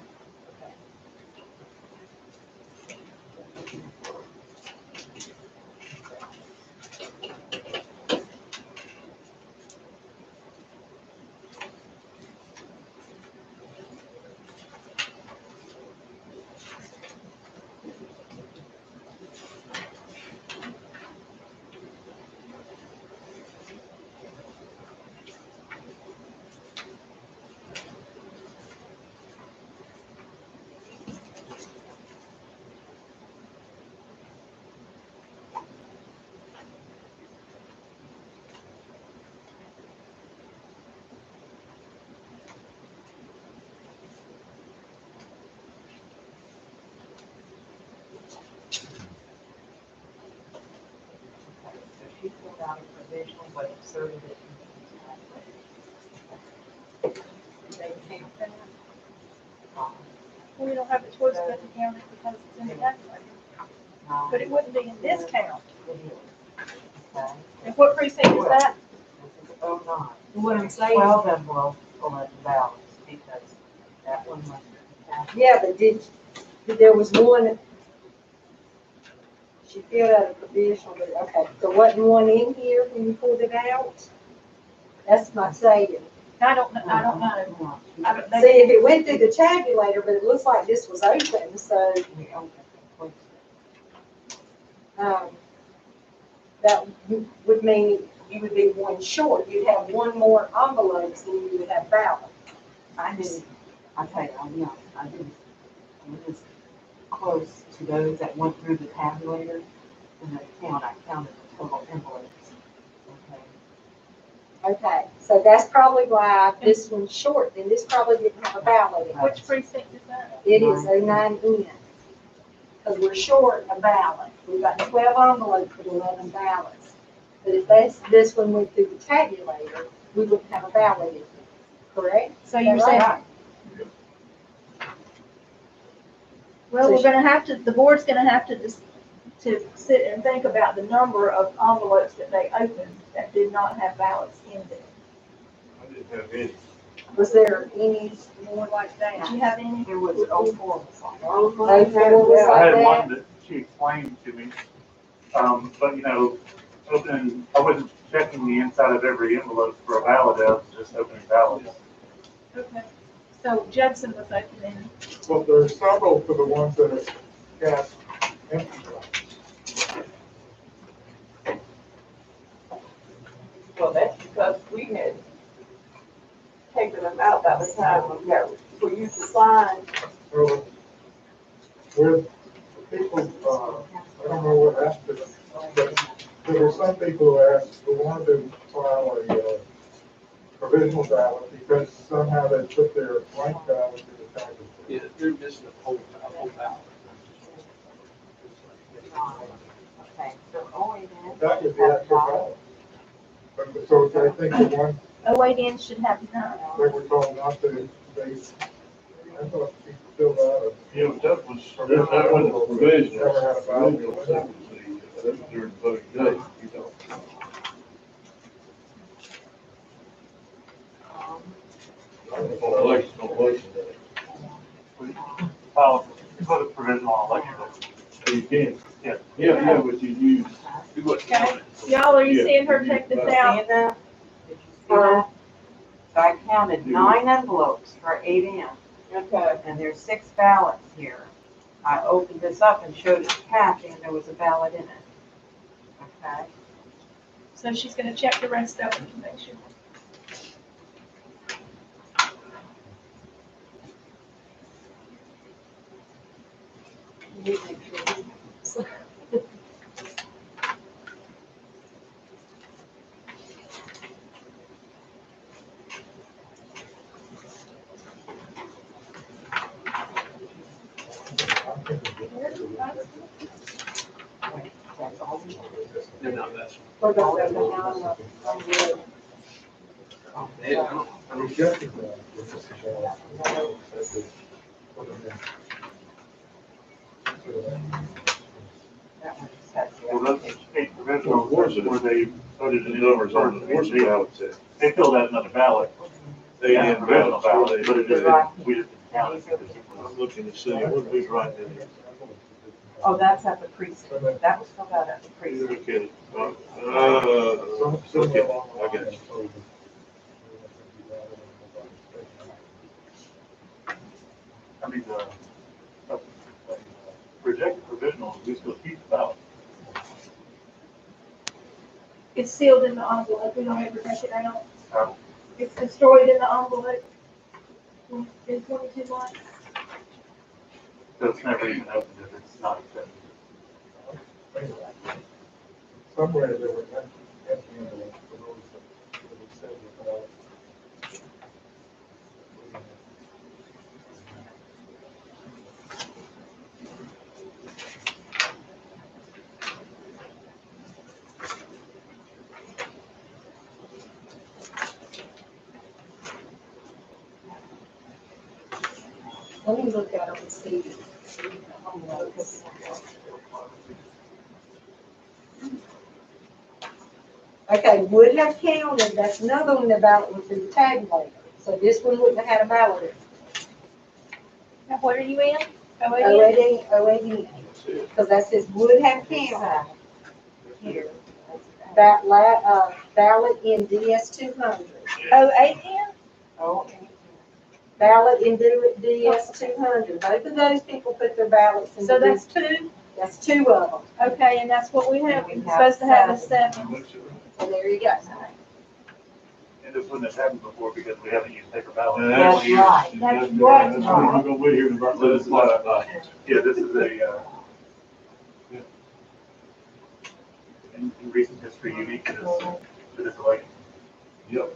So she filled out a provisional, but inserted it in They count that? We don't have a choice but to count it because it's in the calculator. But it wouldn't be in this count. Okay. And what precinct is that? This is 09. What I'm saying, 12 envelopes full of ballots because that one must have. yeah, but there was one, she filled out a provisional, but, okay, there wasn't one in here when you pulled it out? That's my saying. I don't know. I don't know. I don't, See, if it went through the tabulator, but it looks like this was open, so, that would mean you would be one short. You'd have one more envelopes than you would have ballots. I tell you, I didn't. close to those that went through the tabulator in the count. I counted the total envelopes. Okay. Okay, so that's probably why this one's short, then this probably didn't have a ballot in it. Which precinct is that? It is 09N, because we're short a ballot. We've got 12 envelopes with 11 ballots. But if this one went through the tabulator, we wouldn't have a ballot in it, correct? So you're saying, Well, we're gonna have to, the board's gonna have to just, to sit and think about the number of envelopes that they opened that did not have ballots in them. I didn't have any. Was there any more like that? Did you have any? There was 04 was on there. Okay, what was I like had that? one that she explained to me, but you know, I wasn't checking the inside of every envelope for a ballot, I was just opening ballots. okay, so Judson was opening, Well, there are several for the ones that are cast empty. Well, that's because we had taken them out by the time we got, for you to sign. So, with people, I don't know what happened, but there were some people who asked, who wanted to file a provisional ballot because somehow they put their blank ballot in the tablet. Yeah, they're missing a whole ballot. Okay, so only then. That would be actual ballot. But, so I think the one, 08N should have none. they were told not to, I thought people filled out Yeah, but that was provisional. Never had a ballot. Provisional, that was during voting day, you know. On election day. File, put a provisional on election day. You can. Yeah. Yeah, but you use. okay, y'all, are you Yeah. seeing her take this Seeing out? that? Did you see that? So I counted 9 envelopes for 8M, Okay. and there's 6 ballots here. I opened this up and showed it to Kathy, and there was a ballot in it. Okay? So she's gonna check the rest of them to make sure. That's all we They're not messing. For the 11 They don't. I rejected that. That one just has the Well, those 8 provisionals where they voted The in numbers on the the horse ballot said. they filled out another ballot. They Yeah, had provisional ballot, but it Right. didn't, we didn't count it. because it was- I'm looking to see what was right there. Oh, that's at the precinct. That was filled out at the precinct. Okay, Some okay, along the I got you. lines. I mean, rejected provisionals, we still keep the ballot. It's sealed in the envelope, we don't ever take it out. Oh. It's destroyed in the envelope. In 22 months. So it's never even opened if it's not accepted. Somewhere there were empty envelopes for those that said that. Let me look at it and see. Okay, would have counted, that's another one about with the tabulator. So this one wouldn't have had a ballot in it. Now, what are you in? 08N? 08N, because that says would have counted. Here. Ballot in DS 200. 08N? Oh, Ballot in DS 200. Both of those people put their ballots in. So the that's 2, That's 2 of them. okay, and that's what we have, We we're have supposed to have is So 7. there you go. And this wouldn't have happened before because we haven't used paper ballots. That's right. That's right. That's what we're gonna be here about. So this is what, yeah, this is a, in recent history unique to this election. Yep.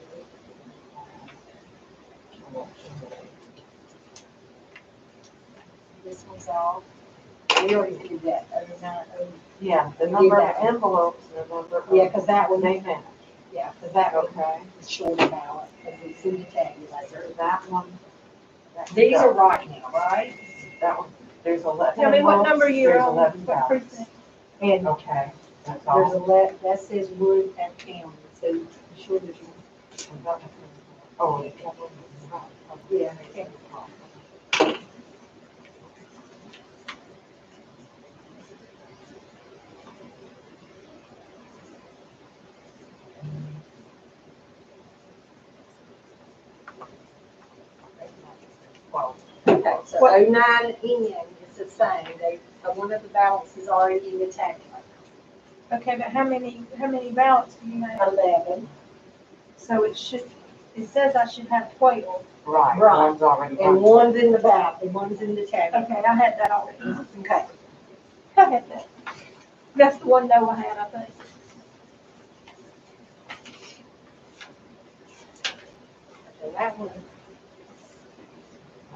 This one's all, we already did that, other than, Yeah, the number of that. envelopes and the number of. yeah, because that one, They match. yeah, because that one Okay. is short ballot, because it's in the tabulator. So that one. that can These go. are right now, right? That one, there's 11. Tell me what envelopes, number you're there's on, 11 what ballots. precinct? And Okay, that's there's all. 11, that says Wood and County, so be sure that you, Oh, yeah, okay. Okay, so 09 in is the same, they, one of the ballots is already in the tabulator. Okay, but how many ballots do you have? 11, So it says I should have 12. Right, Right. one's already. and one's in the ballot, and one's in the tabulator. Okay, I had that already. Okay. I had that. That's the one Noah had, I think. So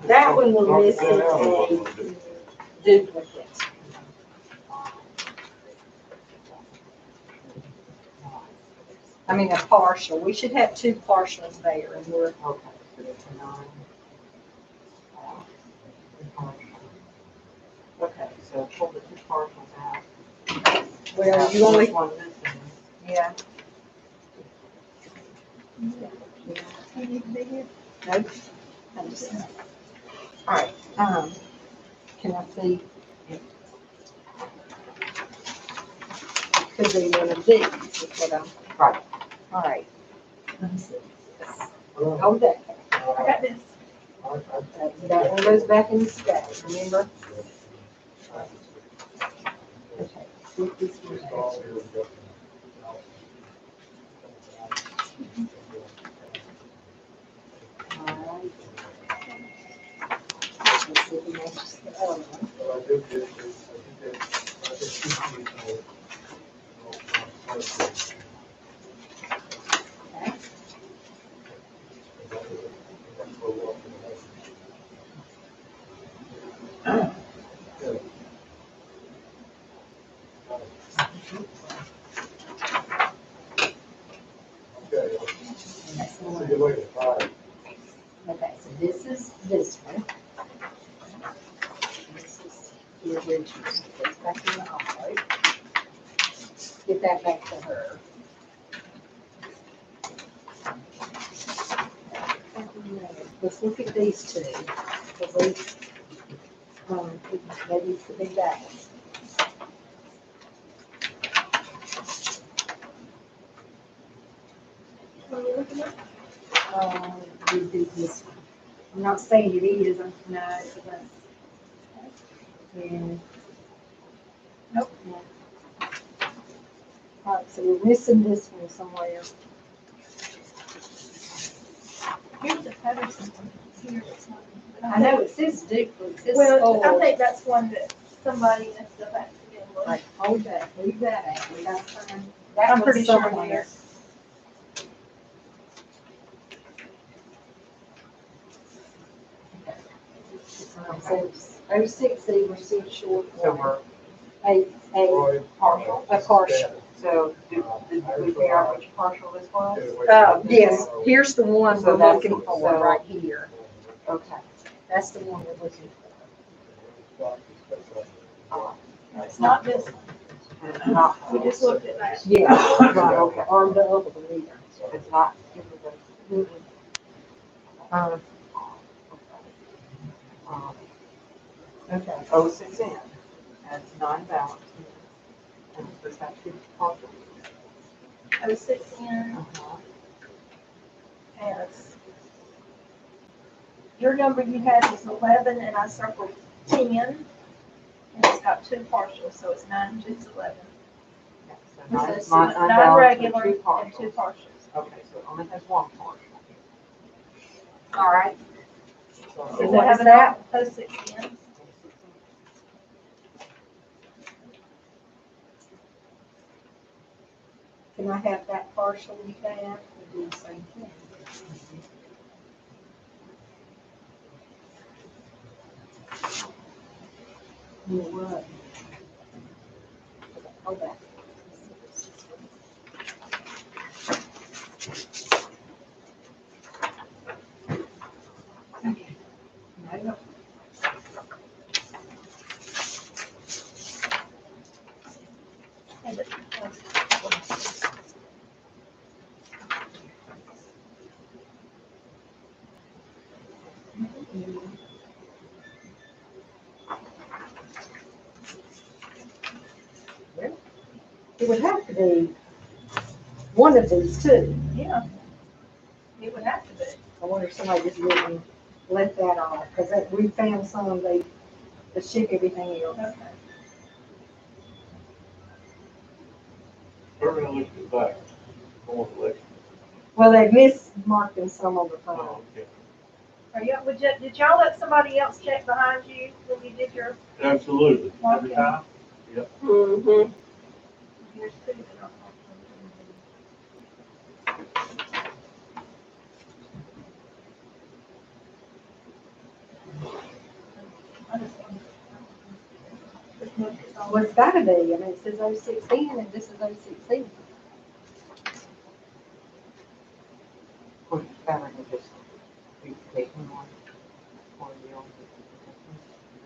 that one will miss a duplicate. I mean, a partial, we should have 2 partials there, and we're, Okay, so it's a 9. Okay, so pull the 2 partials out. well, you only, One missing. yeah. You need to be here. Nope. I'm just- All right, can I see? Could be one of these, is what I'm. Right. All right. Let me see. Hold that. I got this. That one goes back in the stack, remember? Okay. Flip this one back. All right. Let's see if it matches the other one. Okay. That's the one. See you later. Bye. Okay, so this is this one. This is the original. It's back in the envelope. Get that back to her. Let's look at these two. Because these, that needs to be balanced. We do this one. I'm not saying it is, I'm, no, it's a, and, nope. No. All right, so we're missing this one somewhere. Here's the Patterson one. Here, it's not. I know it says duplicate, it says Well, I spoiled. think that's one that somebody messed up accidentally. Like, hold that, leave that out, we gotta find. I'm pretty sure it somewhere. is. So, 06, we're still short. So we're A partial. a partial. So did we figure out which partial this was? Yes, here's the one So we're that's- looking for so- right here. Okay. That's the one we're looking It's not this one. And it's not. We just looked at that. for. Yeah, right, okay, or the other one either. It's not. Okay. 06 in, that's 9 ballots. And does that 2 partial? 06 in Uh-huh. has, your number you had was 11 and I circled 10. And it's got 2 partials, so it's 9 and 2's 11. Yeah, so So nine- it's nine 9 ballots and regular 2 and 2 partials. partials. Okay, so it only has one partial. All right. So Does what it have is an out post 6 ends? Can I have that partial with that and do the same thing? You know what? Hold that. Okay. No. It would have to be one of these two. Yeah. It would have to be. I wonder if somebody just didn't let that off, because we found some, they ship everything else. Okay. We're gonna look at the back, on the left. Well, they mismarked in some of the front. Oh, okay. Did y'all let somebody else check behind you when you did your Absolutely. marking? Every time? Mm-hmm. Here's two that are Well, it's gotta be, I mean, it says 016 and this is 016. Or it's better to just be taking one or the other.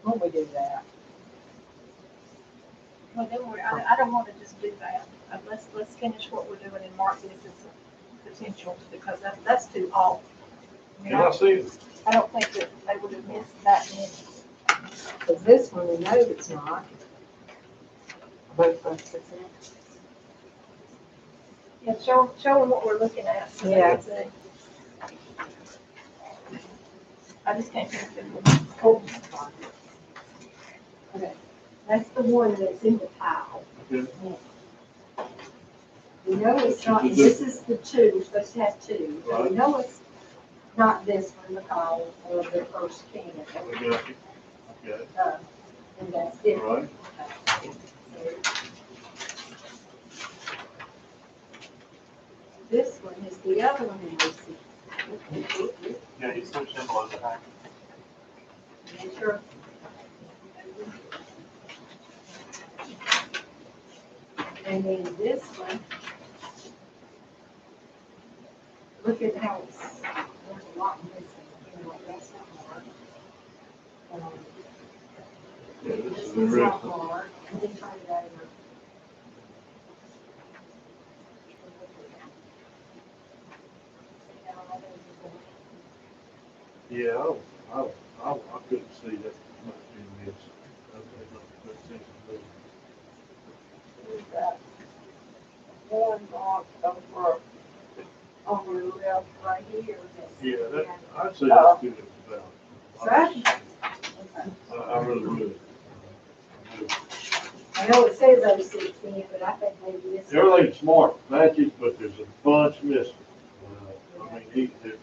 Won't we do that? Well, then I don't want to just do that. Let's finish what we're doing and mark this as potential, because that's too off. I mean, Can I see it? I don't think that they would have missed that many. Because this one, we know it's not. Both of us. Yeah, show them what we're looking at. So they Yeah. can see. I just can't think of it. Oh. Okay, that's the one that's in the pile. Okay. We know it's not, and this is the two, we're supposed to have two. So we know it's not this one, the pile, or the first can. I got you. Okay. And that's All different. right. This one is the other one in receipt. Yeah, he's so simple as that. Make sure. And then this one. Look at how it's, there's a lot missing. You know, that's not marked. Yeah, this This is the one's not original. marked, and then turn it over. Yeah, I couldn't see that much in this. Okay, look, let's see. We've got one mark over the left right here. Yeah, that, I'd say that's good as well. So I really would. I know it says 016, but I think maybe this. Everything's smart, matches, but there's a bunch missing. I mean, if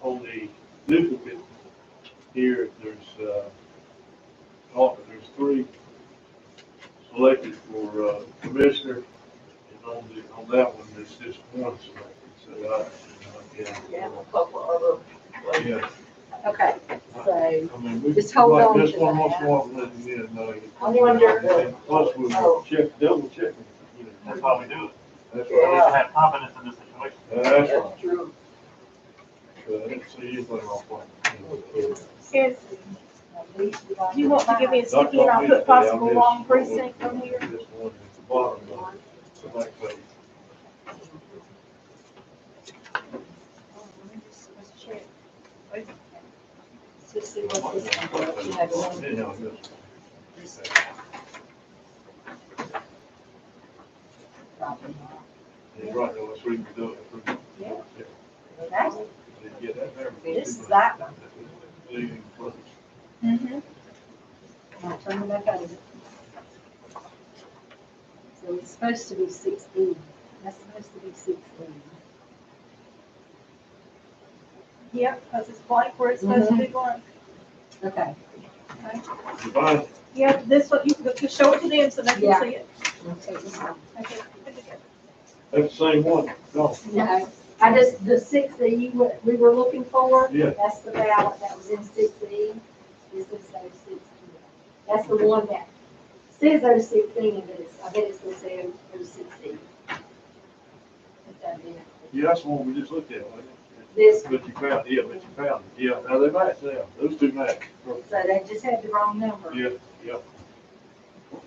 on the duplicate here, there's three selected for, commissioner, and on that one, there's just one selected, so Yeah, a couple other. yeah. Okay, so I mean, we, Just hold like on this to one, that. most one, and then, I wonder, and plus we Oh. check, double check. You know, That's why we do it. That's We need right. to have confidence in this situation. That's right. That's true. I didn't see anything off like. Here's, do you want to give me a sticky and I'll put possible wrong precinct on here? This one at the bottom of the back page. Let's check. let's see what this one does. You have one. Yeah, this- Yeah, right, now let's read the. Yeah. That's- Yeah, that there. This is that one. Leading close. Mm-hmm. Now turn it back over. So it's supposed to be 16. That's supposed to be 16. Yep, because it's blank where it's supposed to be blank. Okay. Goodbye. Yeah, this one, you can just show it to them so they can Yeah. see it. Okay, this one. Okay. That's the same one. No. No, I just, the 6E, what we were looking for. Yeah. That's the ballot that was in 6E. This is 016. That's the one that says 016, but it's, I bet it's gonna say 016. If that is. Yeah, that's the one we just looked at, wasn't it? This, But you found, yeah, but you found it. Yeah, now they match now. Those two match. so they just had the wrong number. Yeah, yeah.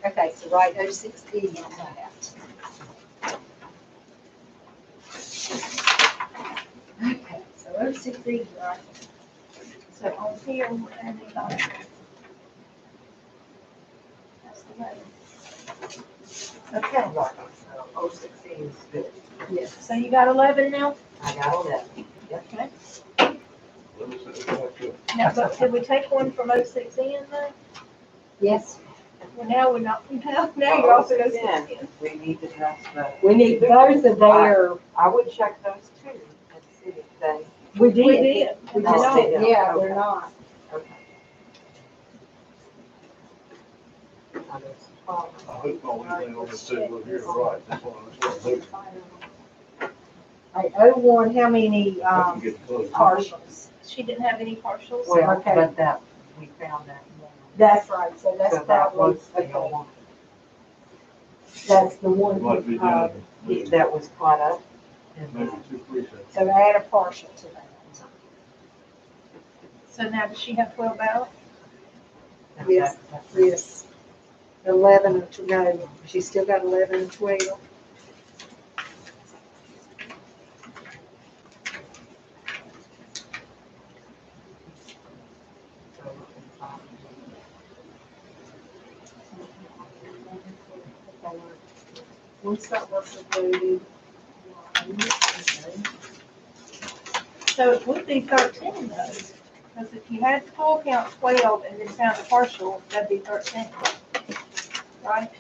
Okay, so write 016 on that. Okay, so 016, right? So on here, we're adding on. That's the way. Okay, Oh, 16 is good. Yes. so you got 11 now? I got that. Okay. Those are good. Now, but did we take one from 06 in though? Yes, Well, now we're not, now you're also Oh, 06 in. We need to address that. we need both of their, I would check those two and see if they, we did. We did. We And just they're not. did, yeah, they're not. okay. Now, there's 12. I hope all anything on this table here is right. That's what I'm hoping. Right, 01, how many, I can get close. partials? She didn't have any partials. Well, Okay. but that, we found that one. That's right, so that's, So that was, the okay, one. that's the one, Might be down, maybe That was caught up. maybe 2 precincts. so add a partial to that. So now does she have 12 ballots? Yes. Yes. 11 and, no, she's still got 11 and 12. Once that was included. So it would be 13 though, because if you had full count 12 and then found a partial, that'd be 13. Right?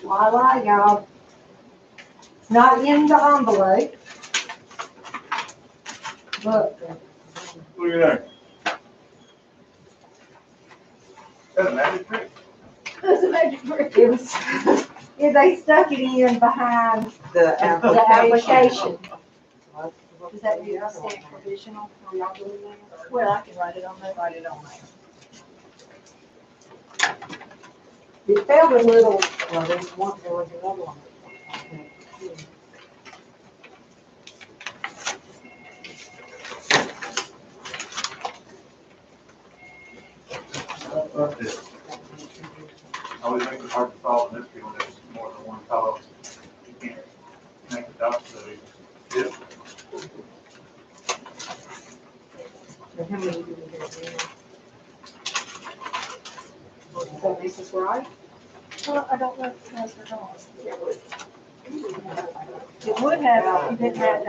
Voila, y'all. It's not in the envelope. Look, Look at that. That's a magic trick. That's a magic brick. it was, yeah, they stuck it in behind The the application. Does that mean it's saying provisional? Are y'all doing that? Well, I can write it on there. Write it on there. It felt a little, Well, there's one, there was another one. That's it. I always make it hard to follow in this field, there's more than one fellow. You can't make the dots so easy. Yeah. And how many do we have there? does that make us right? Well, I don't know if it has or not. It would have if you didn't have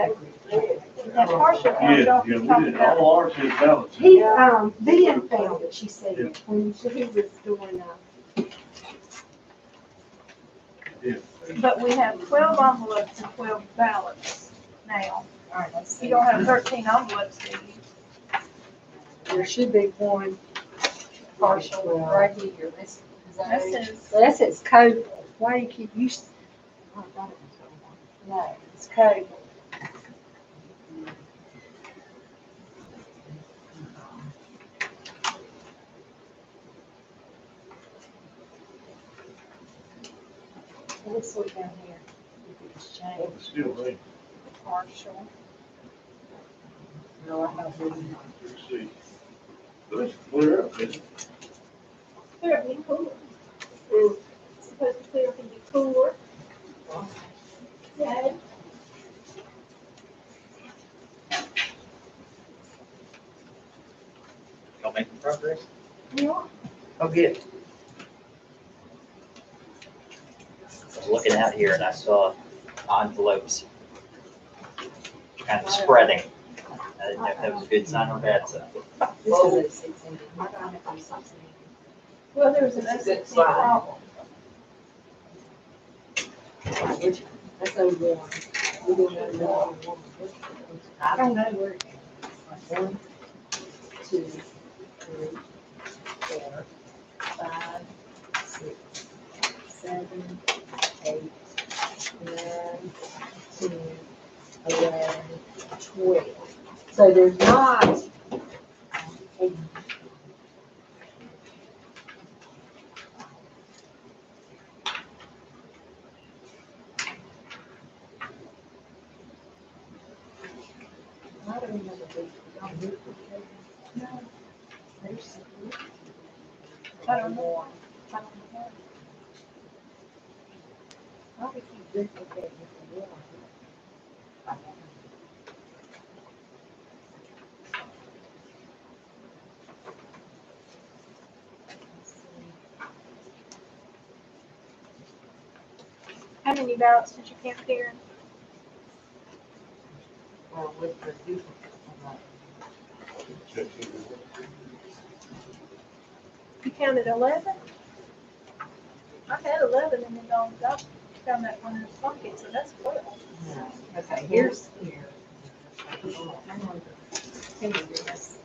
that partial count Yeah, off yeah, the we top did, of that. all ours had balances. He, Ben found it, she said, when he was doing, But we have 12 envelopes and 12 ballots now. all right, let's see. You don't have 13 envelopes, do you? There should be one partial right here. This, is That that, says, that says code. Why do you keep, you, Oh, I thought it was no, it's code. Let's look down here. If it's changed, It's still there. partial. No, I have one. Let's see. But it's clear up, isn't it? clear up and cooler. It's supposed to clear up and be cooler. Yeah. progress? Yeah. Oh, good. I was looking out here and I saw envelopes kind of spreading. I didn't know if that was a good sign or a bad sign. This is a 6 inch. Why do I have to do something? Well, there's an That's a good SAT sign. problem. That's over one. We don't know one. I don't know where it is. Like 1, 2, 3, 4, 5, 6, 7, 8, 9, 10, 11, 12. So there's not a I don't remember the no, there's I don't know. I don't know. How did you duplicate the one? I don't know. How many ballots did you count here? Well, with the duplicate. You counted 11? I had 11 and then I found that one in the pocket, so that's 12. No. Okay, here's here. Can you do this?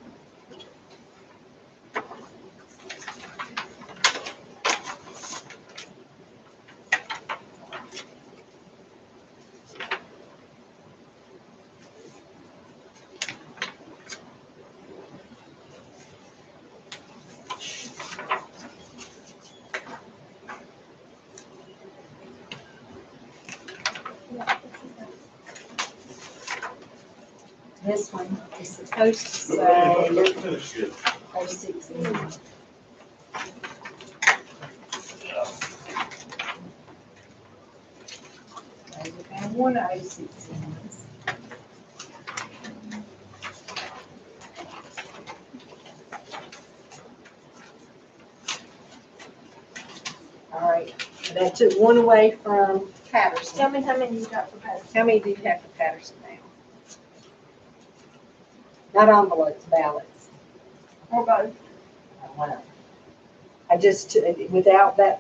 This one is supposed to say Finish it. 06. So we found one 06. All right, so that took one away from Patterson. Tell me how many you got for Patterson. How many do you have for Patterson now? Not envelopes, ballots. Or both. Wow. I just, without the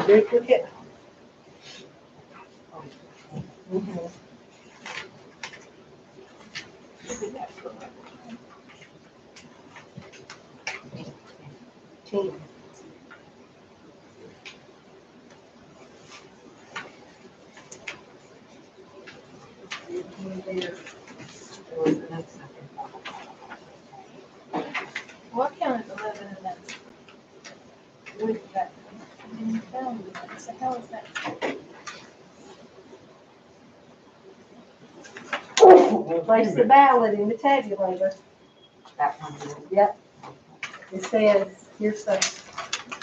duplicate. Mhm. Ten. Well, I counted 11 and that's with that. And then you found one, so how is that? Place the ballot in the tabulator. That one here. Yep. It says, here's the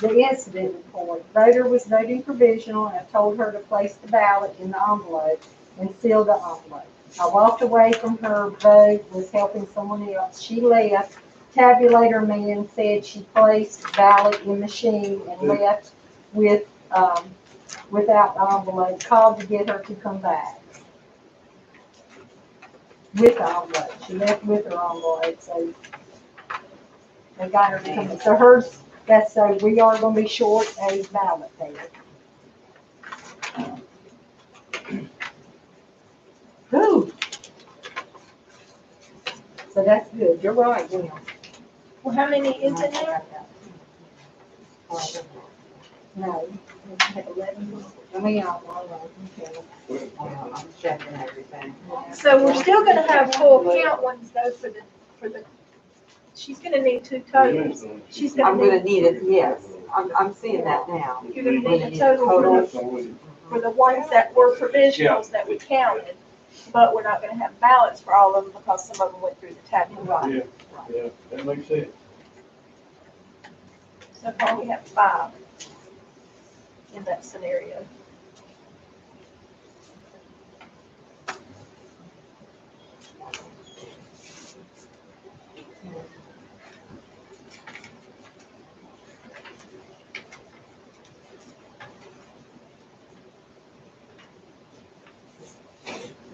incident report. Voter was voting provisional, and I told her to place the ballot in the envelope and seal the envelope. I walked away from her vote, was helping someone else. She left. Tabulator man said she placed ballot in machine and left with, without the envelope. Called to get her to come back. With the envelope. She left with her envelope, so they got her to come. So hers, so we are gonna be short a ballot there. Whew. So that's good. You're right, Will. Well, how many is in there? No. we have 11. I mean, okay. I'm checking everything. So we're still gonna have full count ones though for the, she's gonna need 2 totals. She's I'm gonna gonna need, need it, yes. I'm seeing that now. you're gonna need a total for the ones that were provisionals that we counted. But we're not gonna have ballots for all of them because some of them went through the tabulator. Yeah, that makes sense. So far we have 5 in that scenario.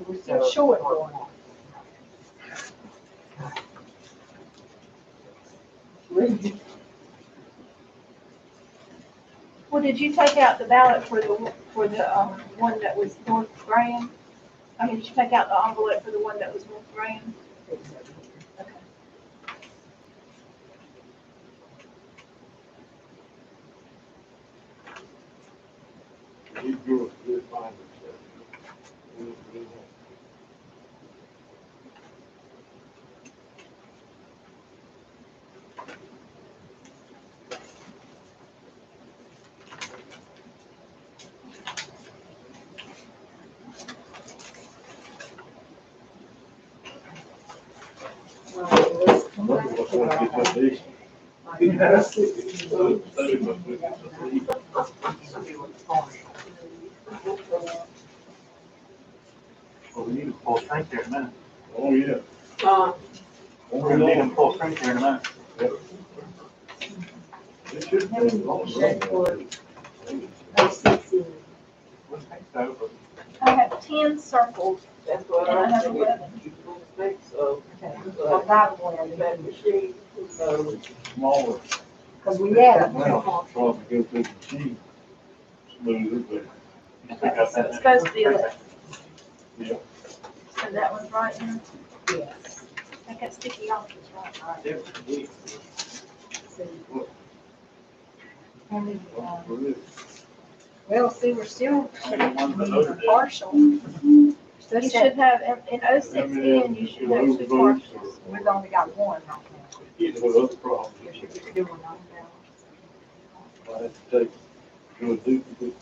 We're still short one. Well, did you take out the ballot for the, one that was North Grand? I mean, did you take out the envelope for the one that was North Grand? You drew a good finder, so. Well, let's come back Must to want to get that that. decent. Study must be getting some sleep. Well, we need a full strength here in a minute. Oh, yeah. We're gonna need them full strength here in a minute. It should be long run. Wouldn't think so, but I have 10 circled, That's what and I have think. 11. You don't think so. I got one, That machine, so. Smaller. because we added Now, one. trying to go through the machine smoother, but you still got So that it's many. supposed to be 11. yeah. So that one's right now. Yes. I got sticky offers, right? Different week. And, For it. well, see, we're still Only ones that voted did. partial. You Study should session, have, in How 06 many N, you should of have them 2 overvotes partials. or we've only got one right now. getting with other problems? We should be doing on that. I have to take, do a duplicate.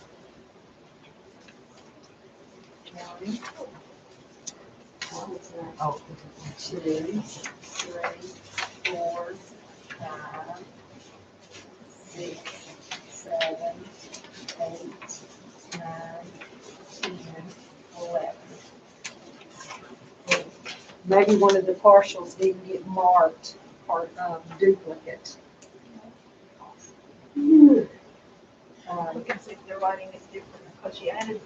Oh, 2, 3, 4, 5, 6, 7, 8, 9, 10, 11. Maybe one of the partials didn't get marked or duplicate. We can see if their writing is different, because we added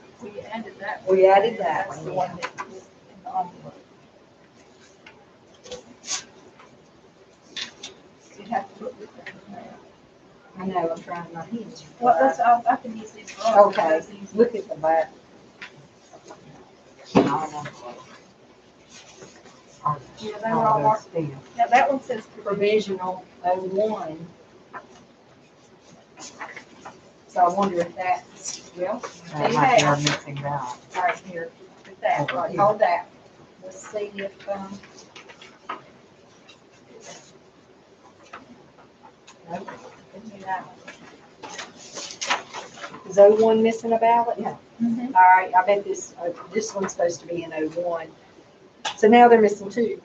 that. We added that That's one, the yeah. one that was in the envelope. So you have to look with that. I know, I'm trying my hands. Well, that's, I can use these. for all, Okay, that's easy. look at the back. Yeah, they were all marked. Now, that one says provisional. Provisional 01. So I wonder if that's, well, they have. missing that. Right here, with that, Over right, here. hold that. Let's see if, nope, didn't do that one. Is 01 missing a ballot? Yeah. Mhm. All right, I bet this one's supposed to be in 01. So now they're missing 2.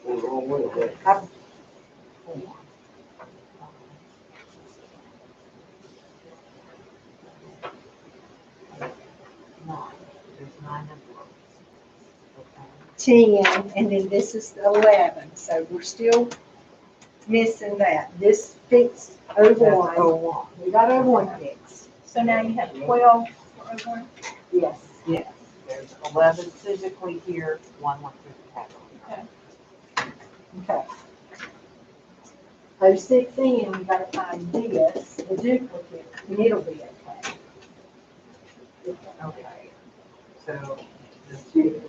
What's wrong with it? Ten, and then this is the 11, so we're still missing that. This fixed 01. We got 01 fixed. So now you have 12 for over. Yes. Yes, there's 11 physically here, 1 went through the capital. Okay. 06N, we gotta find this, the duplicate, and it'll be okay. Okay, so this two.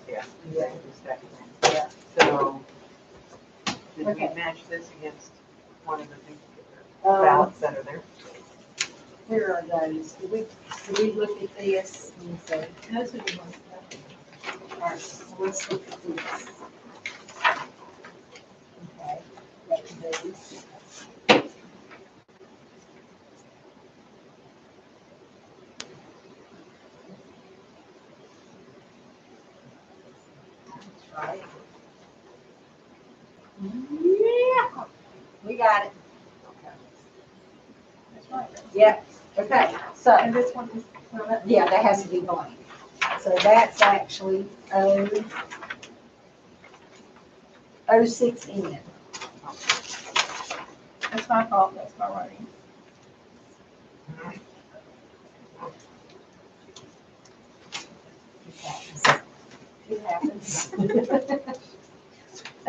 Yeah. Yeah. Yeah. So, did we Okay. match this against one of the Um, ballots that are there? Where are those? Did we look at this? Let me see. Those are the ones. All right, so let's look at this. Okay, that's these. Right. Yeah, we got it. That's right. Yep, okay, so, And this one is, well, that- yeah, that has to be blank. So that's actually 06N. that's my fault, that's my writing. It happens.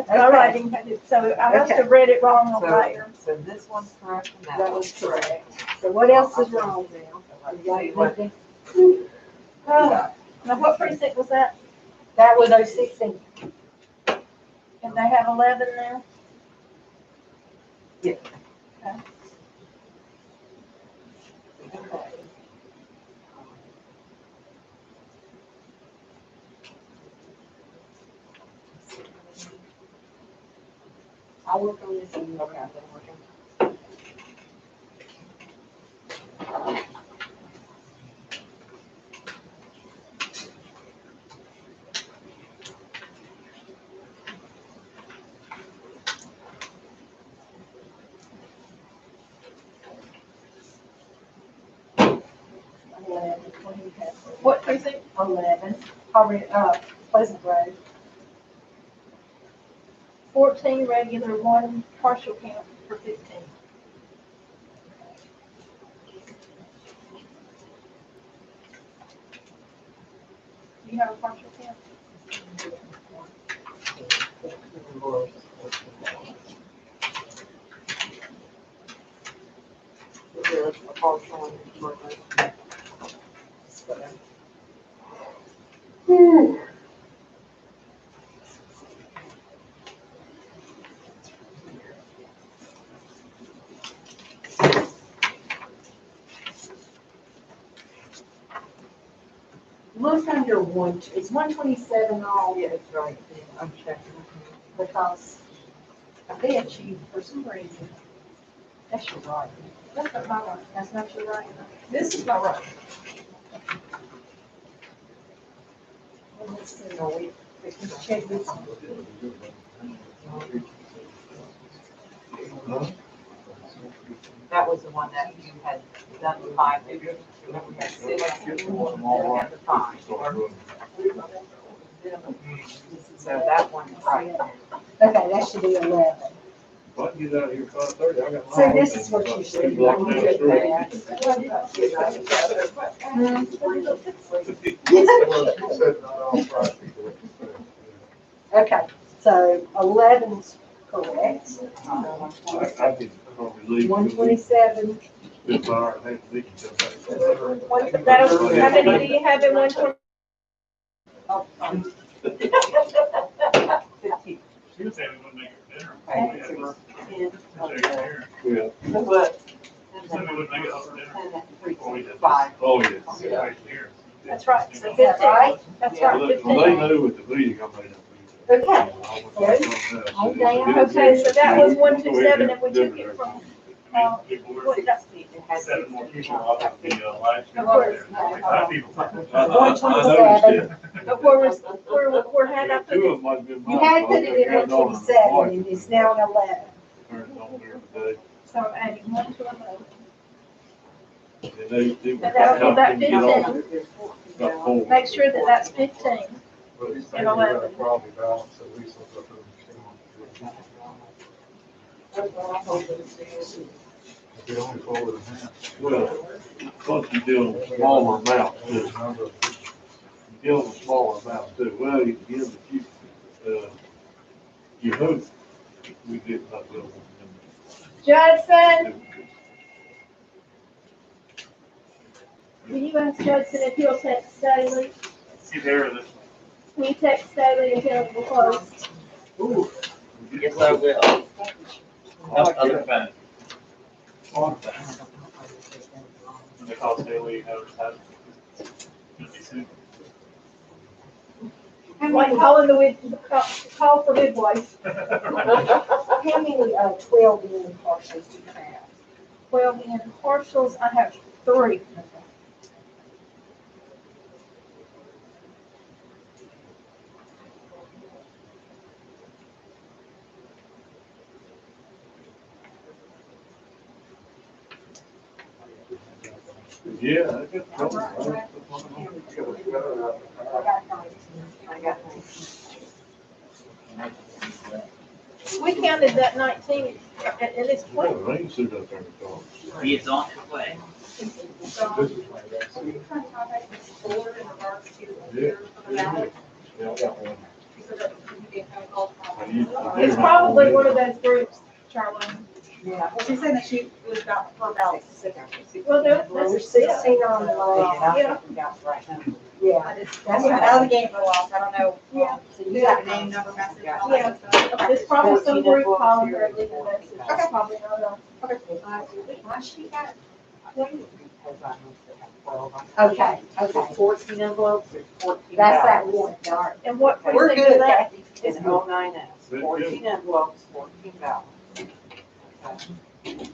All right, so I must have read it wrong on there. So this one's correct and That that was one's correct. correct. So what else is wrong now? Let's You got see what- anything? Now, what precinct was that? That was 016. And they have 11 now? Yeah. Okay. I'll work on this and Okay, okay. I've been working. What precinct? 11, Pleasant Road. 14 regular, 1 partial count for 15. Do you have a partial count? Here's a partial and a short one. Look under one, it's 127 all, Yeah, it's right. I'm checking. because I bet you, for some reason, that's your right. That's not my right. That's not your right. This is my right. Well, let's see. No, we Check this one. That was the one that you had done the 5 figures. Remember we had 6 and then we had the 5. So that one's right. Okay, that should be 11. If I can get out of here 5:30, I got. So this is what you should do. Block down the street. You said not all five people. Okay, so 11's correct. I can probably leave. 127, If I have to leave. How many do you have in 120? oh, 15. She was saying we wouldn't make it dinner. Okay, We had 10, chicken here. Yeah. But, She said we wouldn't make it up for dinner. 10 at 3, Before we did. 5. Oh, yes. Yeah. Right here. That's right, so Is that 15. right? That's Yeah. right, Well, they 15. knew at the meeting, I made up. Okay. Okay, so that was 127 and we took it from, People were, what, that's, It has 7 more people off of the live stream. Of course. Like 5 people. but we're had up Two to of them might have been. You had put it in 127 and it's now an 11. Turned on there today. so I'm adding 1 to 11. And they And that'll be about get on 15. about 4. Make sure that that's 15. But it's And 11. probably balance at least a couple of machines. If you only fold it in half. Well, plus you deal with smaller amounts too. There's a number of- You deal with smaller amounts too. Well, you give, you hope we get that little. Judson, will you ask Judson if he'll text Staley? See there, this Will you text Staley and tell him we're closed? Ooh. Yes, I will. Other phone. they call Staley, Like calling the call for midwife. How many 12 in partials do you have? 12 in partials, I have 3. Yeah, I got trouble. I got 19. We counted that 19, and it's We got a 20. rain suit up there in the car. He is on his way. Yeah, I got one. It's probably one of those groups, Charlene. Yeah. Well, she's saying that she was about for about Well, There's 16 on the Yeah. Yeah. That's out of the game for a while, so I don't know. Yeah. So you got the name, number, message, all Yeah. that stuff. There's probably some group calling her, leaving a message. Okay. Probably, I don't know. Why she got, Okay, okay. 14 envelopes, there's 14 That's that ballots. one, darn. And what We're precinct good, is that? It's 09S, 14 envelopes, 14 ballots. Okay.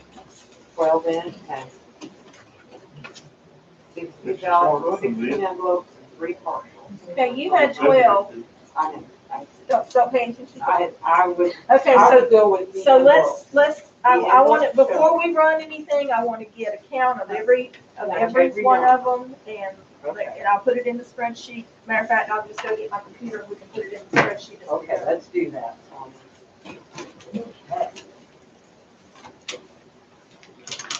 12 in and 16 ballots, 16 envelopes, and 3 partials. Okay, you had 12. I know, Don't pay attention. I would, Okay, I so, would go with the so envelopes. I want it, before we run anything, I want to get a count of every one of them, and I'll put it in the spreadsheet. Matter of fact, I'll just go get my computer, and we can put it in the spreadsheet. as we Okay, go. let's do that.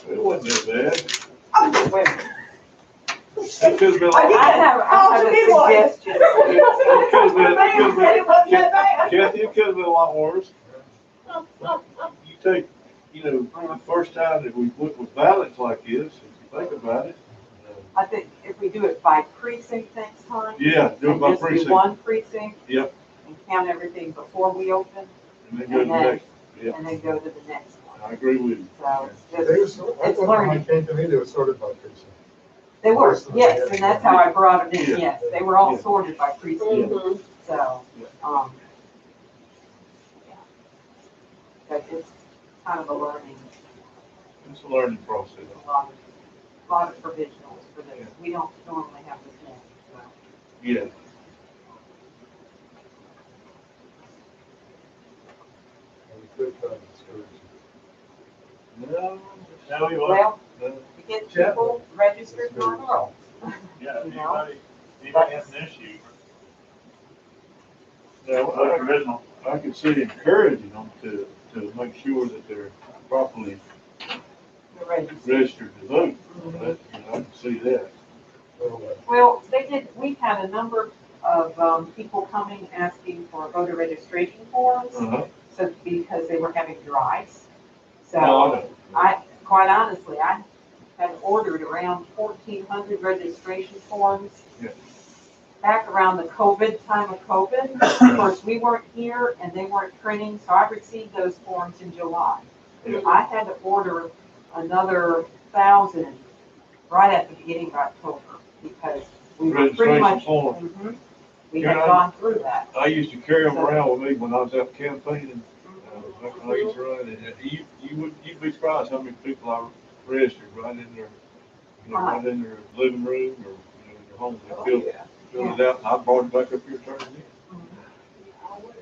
It wasn't that Wait a minute. bad. It could've been like, I have Oh, a give me one. suggestion. it could've been, Said it wasn't that bad. Kathy, it could've been a lot worse. You take, the first time that we went with ballots like this, if you think about it. I think if we do it by precinct next time. Yeah, do it and by just do precinct. one precinct. Yep. And count everything before we open, And then go to the next, yeah, and then go to the next one. I agree with you. So They it's were, just, I it's thought when learning. they came to me, they were sorted by precinct. They were, yes, and that's how I brought it in, Yeah. yes. They were all Yeah. sorted by precinct, Mhm. so, Yeah. yeah. But it's kind of a learning, It's a learning process. a lot of provisionals for this. Yeah. We don't normally have this many, so. Yeah. No, no, you Well, won't. we get people registered for our roll. Yeah, You know? anybody has an issue, No, vote original. I could see encouraging them to make sure that they're properly The registered. registered to vote. I can see that. Well, we had a number of people coming asking for voter registration forms, Uh-huh. so, because they were having drives. No, I So know. quite honestly, I had ordered around 1,400 registration forms. Yeah. Back around the time of COVID. Of course, we weren't here and they weren't printing, so I received those forms in July. Yeah. I had to order another 1,000 right at the beginning of October because we were pretty Registration much. form. Mhm. We had Yeah. gone through that. I used to carry them around with me when I was out campaigning. I used to run, and you'd be surprised how many people I registered right in their, right in their living room or, in their home. They filled it out, and I brought it back up here, turned it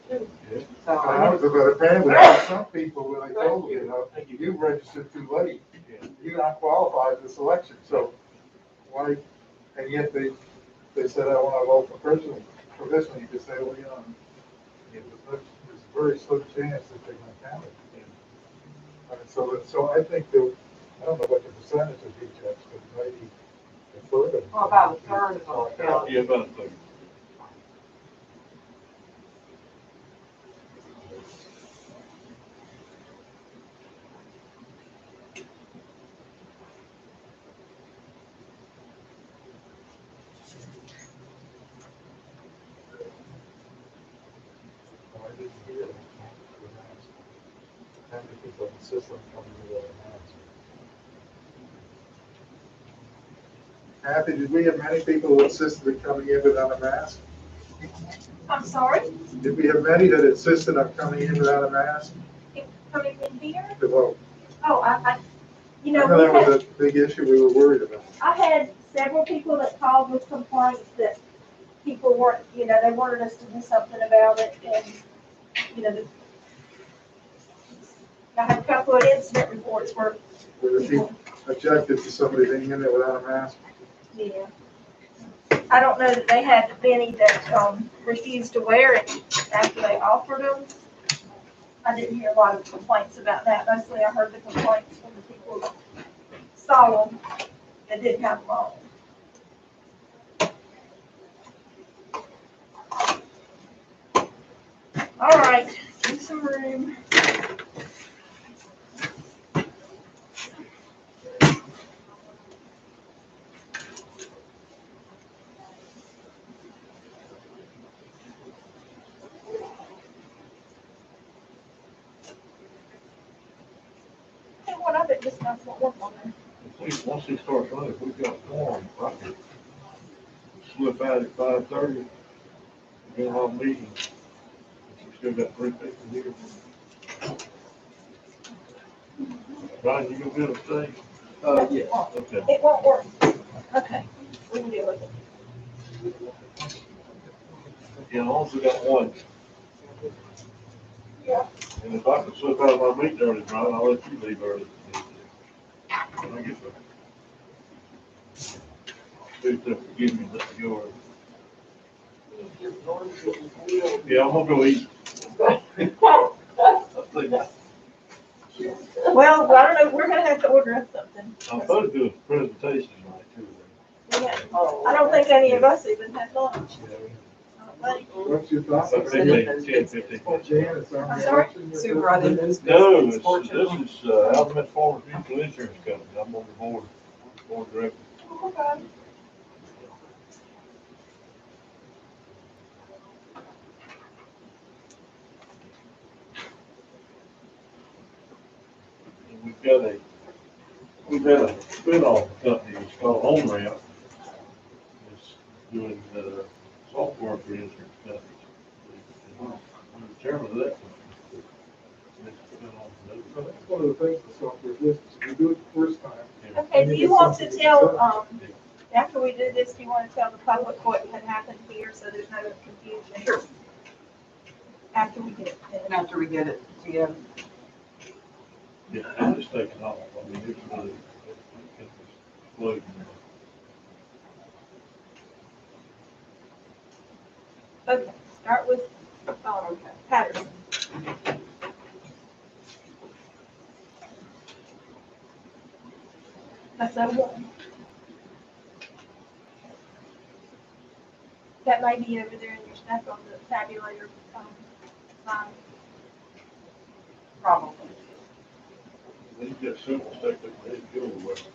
in. Yeah. So, I was about to pay, but some people, when I told them, you registered too late, you're not qualified for this election, so why, and yet they said, I want to vote for this one, you could say, well, there's a very slim chance that they're going to count it. So I think that, I don't know what the percentage of each is, but maybe a third of. well, about a third of them failed. Yeah, about a third. I didn't hear it. How many people insist on coming to the mask? Kathy, did we have many people who insisted on coming in without a mask? I'm sorry, Did we have many that insisted on coming in without a mask coming in here? to vote? Oh, I we know that had, was a big issue we were worried about. I had several people that called with complaints that people weren't, they wanted us to do something about it, and, I had a couple of incident reports where Were the people objected to somebody being in there without a mask? yeah. I don't know that they had many that refused to wear it after they offered them. I didn't hear a lot of complaints about that. Mostly I heard the complaints from the people that saw them that didn't have them on. All right, give some room. And one of it just does not work on there. Once he starts running, if we've got form, I can slip out at 5:30, get a long meeting. We still got 3 people here. Ryan, you gonna be able to stay? Yeah. Okay. It won't work. Okay, we can deal with it. Yeah, as long as we got one. Yeah. And if I can slip out of my meeting early, Brian, I'll let you leave early. When I get there. Please don't forgive me, let me go early. Yeah, I'm gonna go eat. Well, I don't know, we're gonna have to order us something. I'm supposed to do a presentation tonight too. I don't think any of us even had lunch. I don't think. What's your thoughts? So maybe 10, 15 minutes. Jan, it's on I'm the sorry? election. Super, I didn't know. No, this is Alabama Farmers Mutual Insurance Company. I'm on the board of directors. Okay. And we've had a spin-off company, it's called OnRamp. It's doing, software for insurance companies. And I'm the chairman of that company. It's been on So that's one of the things the software business, we do it the first time. Okay, do you want to tell, after we do this, do you want to tell the public what had happened here so there's no confusion? Sure. After we get it finished. After we get it together. Yeah, I'm just taking off. I mean, it's really, it's floating. Okay, start with, Patterson. That's O1. That may be over there in your stuff on the tabulator, side. Probably. When you get simple stuff that they deal with.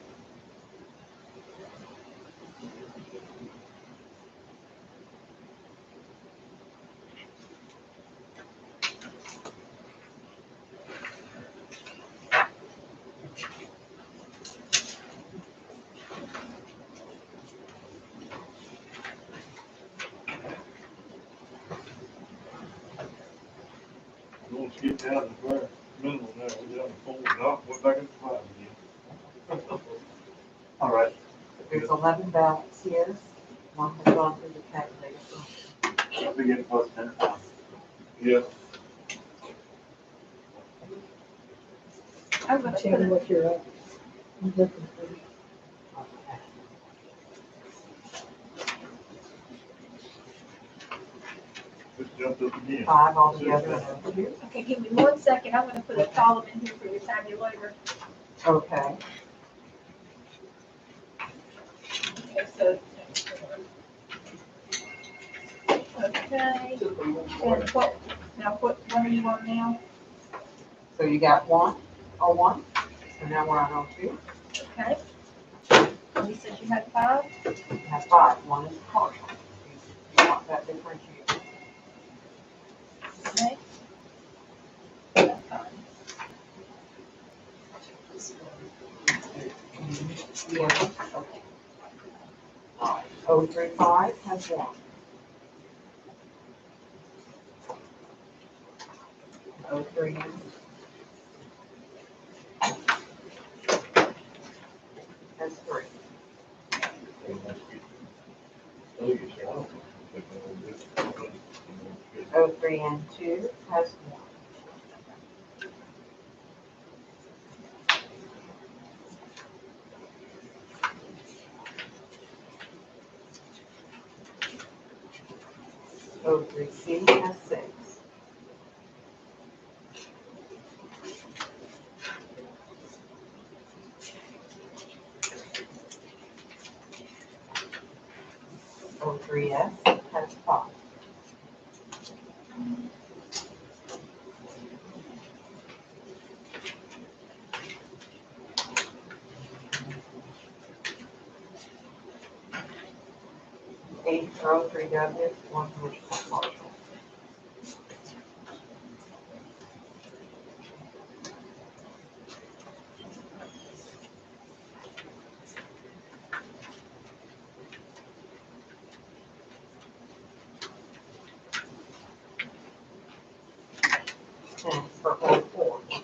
We'll skip down to where minimal now, we're down to 4, now we're back at 5 again. All right. There's 11 ballots here. One has gone through the tabulation. We get close to 10,000. Yeah. I'm gonna put it, what you're up. I'm looking for you. Just jumped up again. 5 altogether. okay, give me 1 second, I'm gonna put a column in here for your tabulator. Okay. Okay, so. Okay, and what, now what are you on now? So you got 1, O1, and now we're on O2. Okay. And you said you had 5? You have 5. 1 is partial. You want that differentiated. Okay. That's fine. Yeah. Okay. All right. O35 has 1. O3 has 3. O3 and 2 has 1. O3C has 6. O3S has 5. Eight for O3W, 1 provisional partial. And for O4.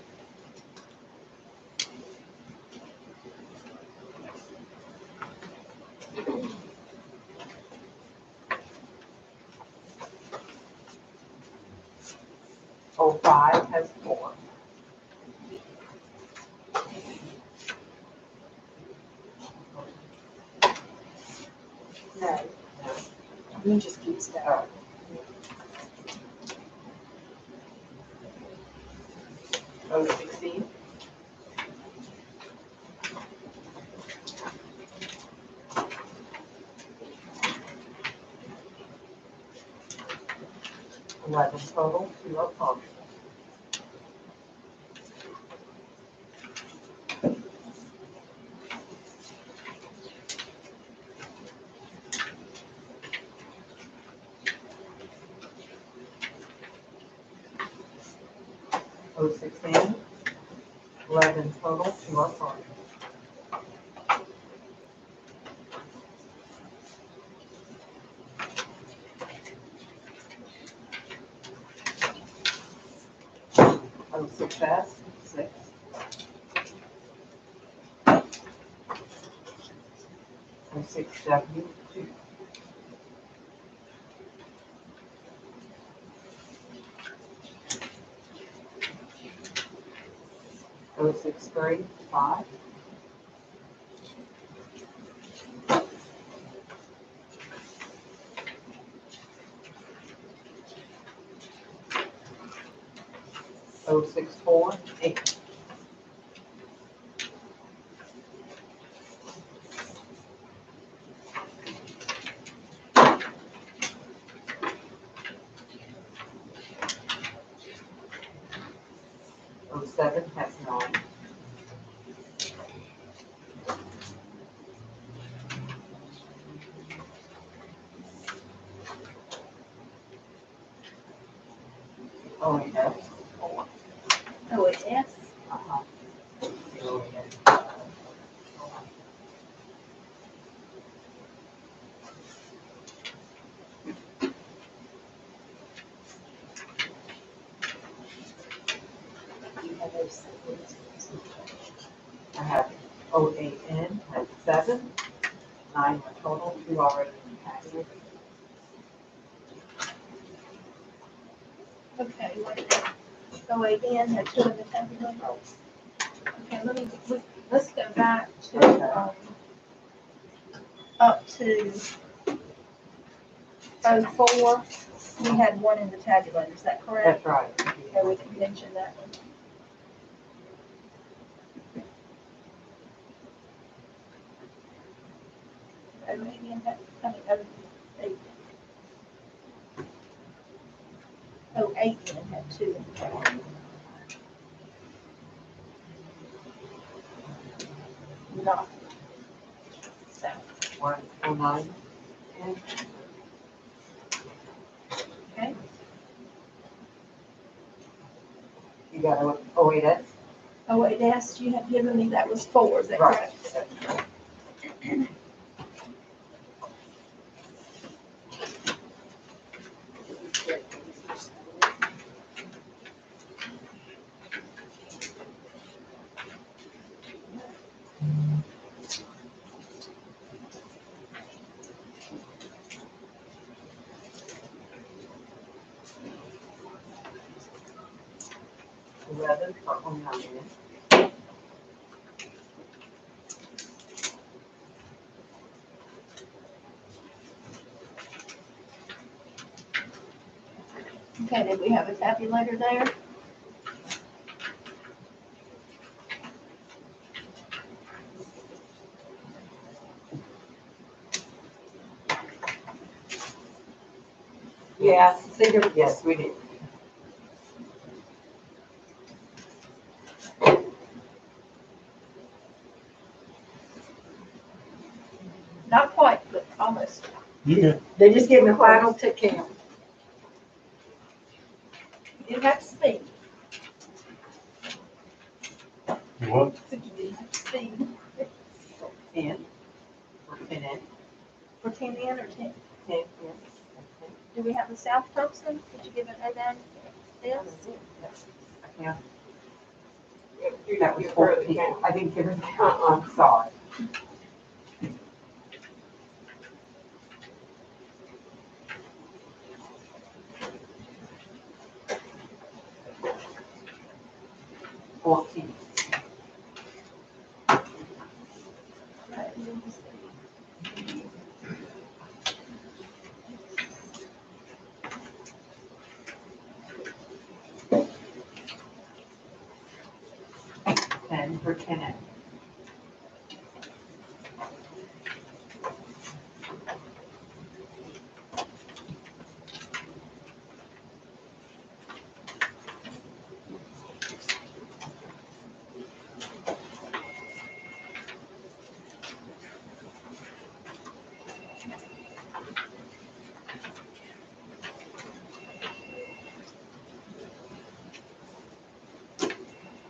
O5 has 4. No. You just keep stuff. O16. Eleven total, 2 are partial. O16. 11 total, 2 are partial. O6S, 6. O6W, 2. O63, 5. O64, 8. O7 has 9. O8S, 4. Oh, it is? Uh-huh. You have those. I have O8N has 7. 9 are total, 2 already in package. Okay, wait. So again, had 2 in the tabulator. Okay, let's go back to, up to 04. We had 1 in the tabulator, is that correct? That's right. Okay, we can mention that one. Oh, maybe in that, I mean, 08. 08 then had 2 in the tabulator. Not. So, 109. okay, You got O8S? 08S, you had given me that was 4, is that Right. correct? Eleven for O9. Okay, did we have a tabulator there? Yes, Cedar, yes, we did. Not quite, but almost. Yeah. They're just getting the final to count. You didn't have to speak. What? So you didn't have to speak. 10, or 10 For 10 in or 10? 10, Do we have a South person? Did you give an O9 this? yeah. You- That was you 14. heard I didn't give it, sorry. $14. And for 10.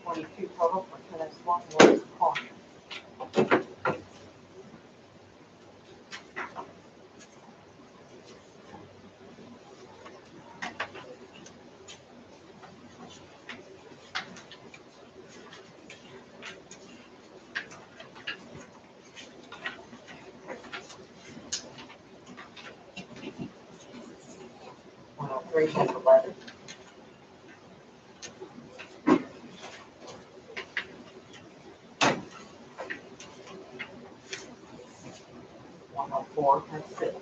$22 total for 10 one was partial. Well, 3 has 11. Oh, 4 has 6.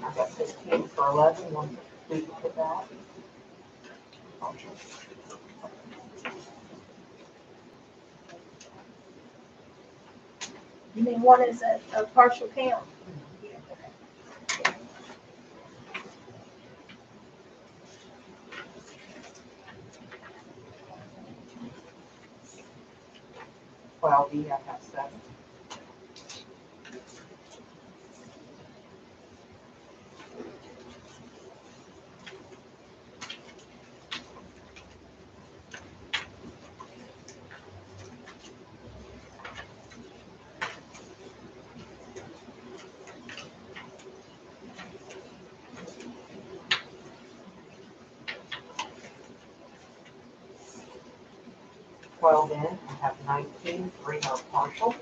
I got 15 for 11, one for that. You mean one is a partial count? Well, B, I have 7. Well, then, I have 19, 3 are partial.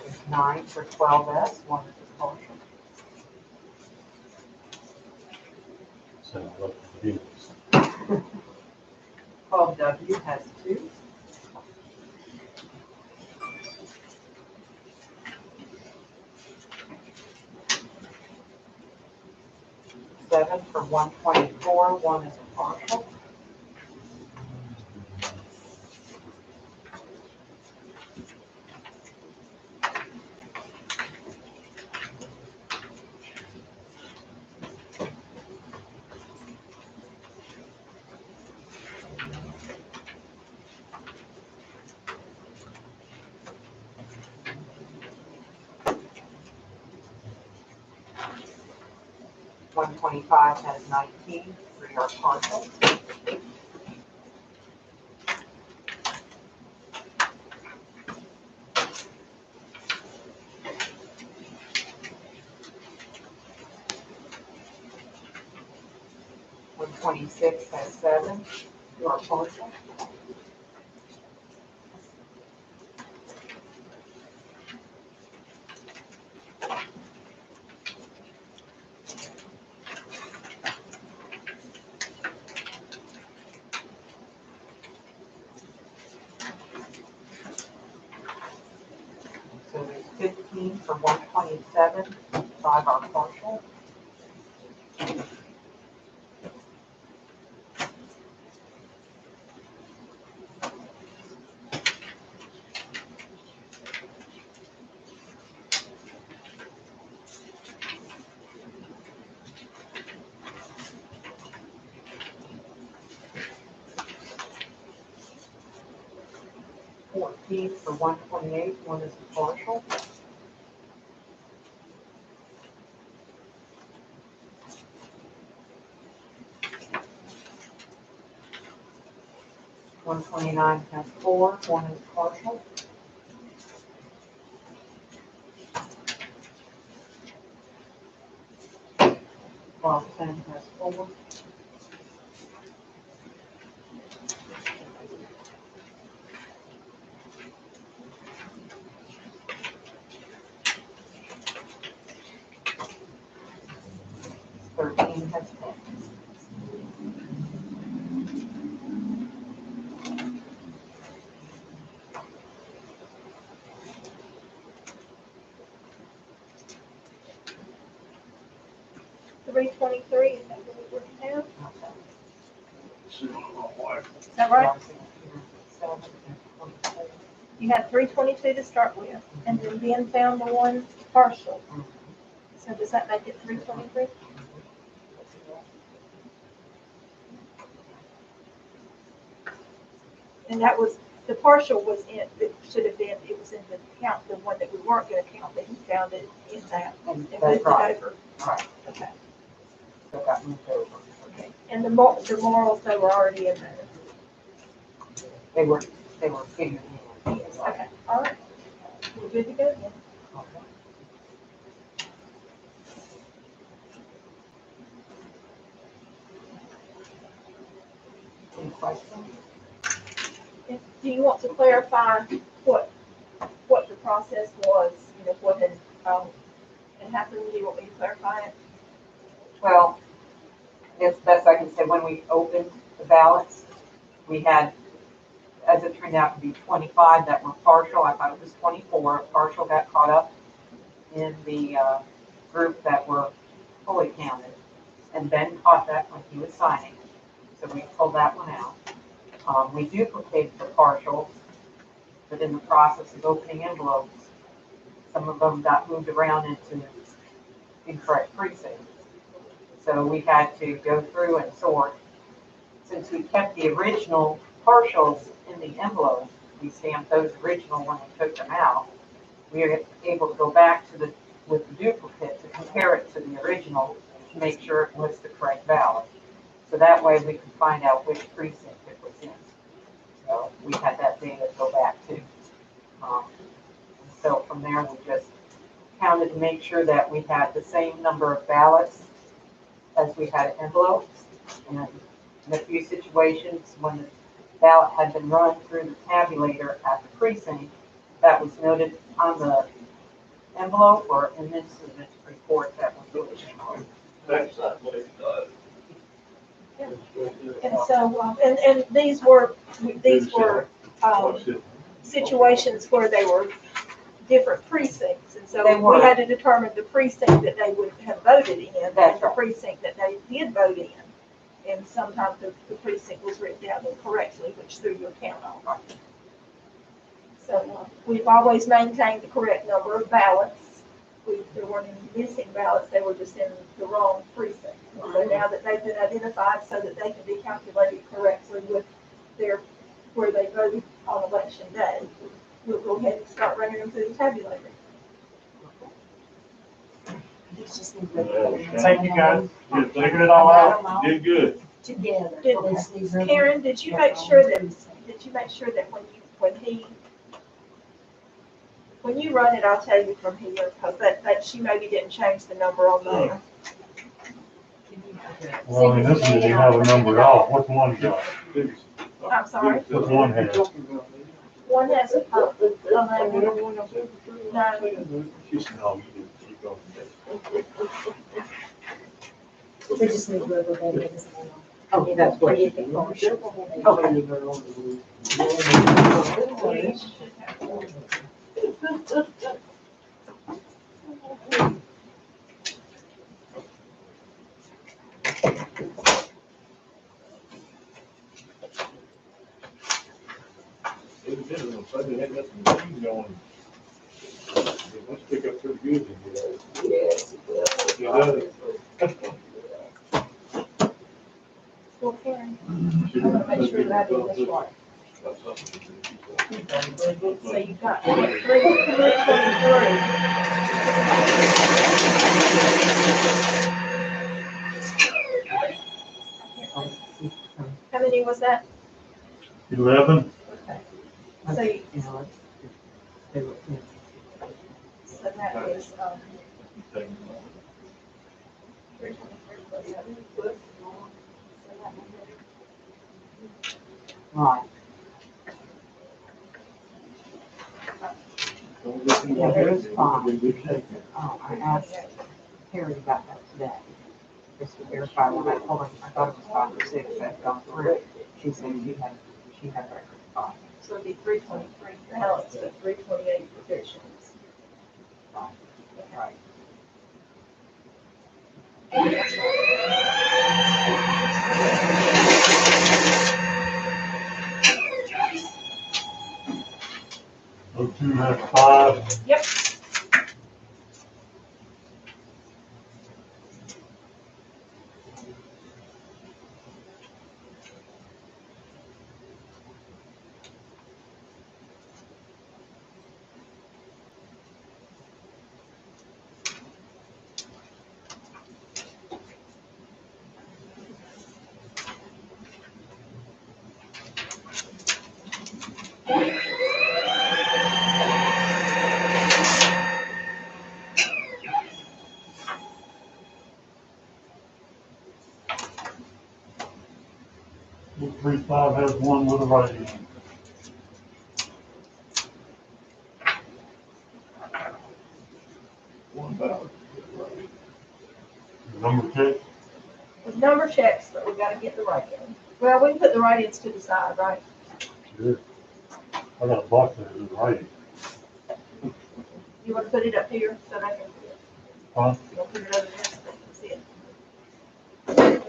There's 9 for 12S, 1 is partial. So what it is. 12W has 2. Seven for 124, 1 is a partial. $125 has 19, 3 are partial. $126 has 7, 2 are partial. for 127, 5 are partial. For 128, 1 is partial. One 29 has 4, 1 is partial. While 10 has 4. Has 10. 323, is that what we're looking at? Is that right? You had 322 to start with, and then Ben found the one partial. So does that make it 323? And that was, the partial was in, it should have been, it was in the count, the one that we weren't gonna count, but he found it in that. And moved it right. over. Right. Okay, So got moved over. okay. And the morals, they were already in there. They were figured in. Yes, okay, all right. We're good to go then. Okay. Any questions? Do you want to clarify what the process was, what had happened? Do you want me to clarify it? Well, as best I can say, when we opened the ballots, we had, as it turned out to be 25 that were partial. I thought it was 24. Partial got caught up in the group that were fully counted. And Ben caught that when he was signing. So we pulled that one out. We duplicated the partials, but in the process of opening envelopes, some of them got moved around into incorrect precincts. So we had to go through and sort. Since we kept the original partials in the envelope, we stamped those original when we took them out. We were able to go back to with the duplicate to compare it to the original to make sure it was the correct ballot. So that way we could find out which precinct it was in. So we had that data to go back to. So from there, we just counted to make sure that we had the same number of ballots as we had envelopes. And in a few situations, when the ballot had been run through the tabulator at the precinct, that was noted on the envelope or in this report that was issued. That's not what it does. And so, and these were situations where they were different precincts. And so They we were. had to determine the precinct that they would have voted in and That's the right. precinct that they did vote in. And sometimes the precinct was written down incorrectly, which threw your count off. So we've always maintained the correct number of ballots. There weren't any missing ballots, they were just in the wrong precinct. So now that they've been identified so that they can be calculated correctly with where they voted on election day, we'll go ahead and start running them through the tabulator. Thank you, guys. You figured it all out. Did good. Together. Karen, did you make sure that when you run it, I'll tell you from here, because that she maybe didn't change the number on there. Well, I mean, this is, you have a number off. What's one got? I'm sorry, What's one have? one has, no, She said, no, you didn't. You go. They just need rubber bands. Oh, that's what you think. Okay. It did, on Sunday, they got some machine going. It must pick up pretty good in here. Yes, it does. It does. Well, Karen, I'm gonna make sure that I do this right. That's something to do. So you've got 323. How many was that? 11. Okay. So, you- You know, they were- so that is, 323 plus 7. Right. Yeah, there is fine. I asked Terry about that today, just to verify when I told her, I thought it was 5 or 6 that had gone through. She said she had record 5. So it'd be 323 ballots, but 328 petitions. Right. O2 has 5. Yep. O35 has 1 with a write-in. One ballot. Number 6. With number checks, but we gotta get the write-in. Well, we can put the write-ins to the side, right? Sure. I got a box there with a write-in. You wanna put it up here so they can see it? Huh? We'll put it over there so they can see it.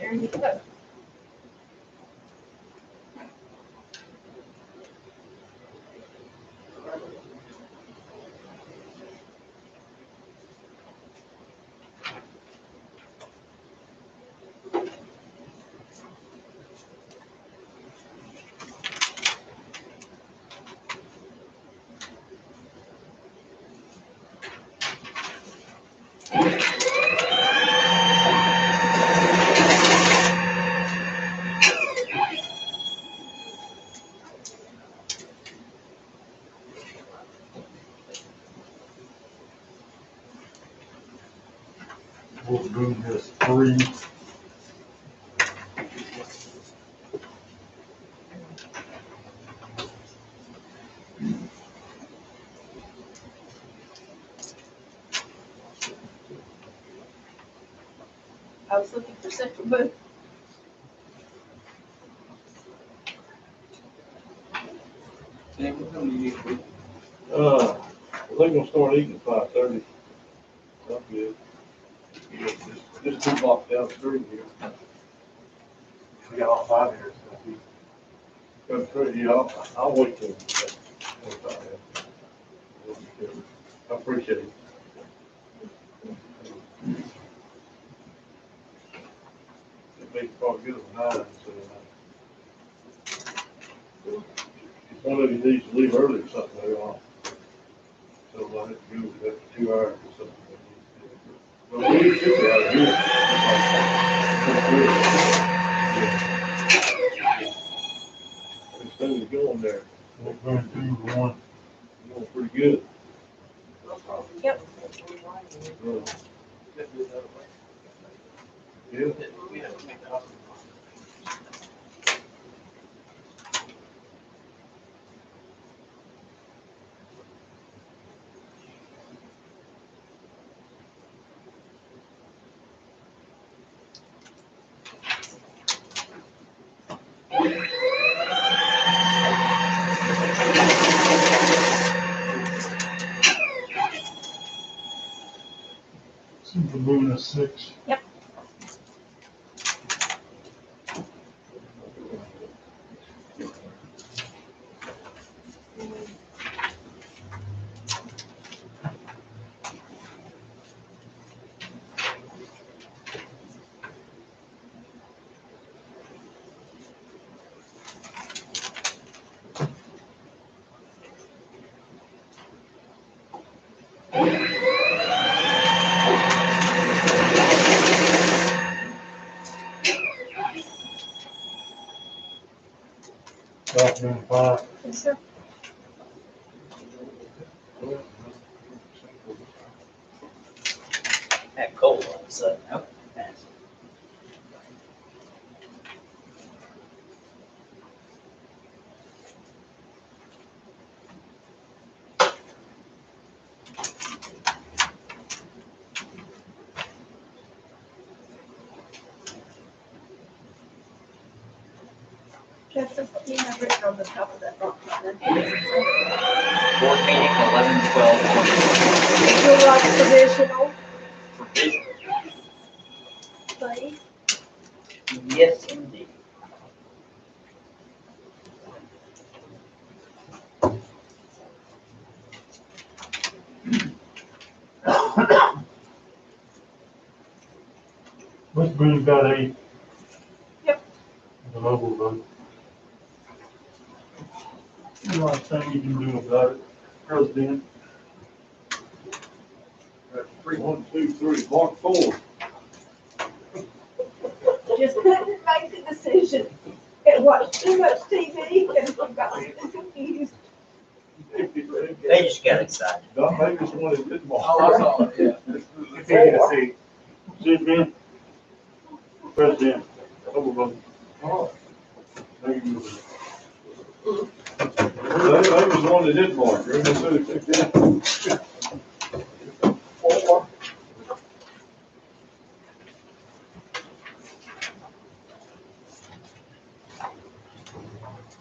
There you go. Boardroom has 3. I was looking for central booth. Sam, what time do you need to be? They're gonna start eating at 5:30. That's good. Just 2 blocks down the street here. We got all 5 here, so we Come through, yeah, I'll wait till. I appreciate it. It makes probably good as 9, so. If one of you needs to leave early or something, they're on. So I have to do it after 2 hours or something. Well, we should be out of here. Instead of going there, They're going 2 to 1. going pretty good. Yep. Yeah. We have to make copies. 6. Afternoon, 5. Yes, sir. That cold all of a sudden, nope. Pass. Justin, what do you have written on the top of that box? Board meeting 11/12. Would you like provisional, Provision. please? Yes, indeed. Mr. Boone's got 8. Yep. The local vote. The last thing you can do about it, President. That's 3, 1, 2, 3, block 4. Just couldn't make the decision. And watched too much TV and got confused. They just got excited. Don Davis wanted this block. Oh, I saw it, yeah. It's easy to see. Should be. President, overvote. Oh, Thank you. Davis wanted this block. You're in the city. 4.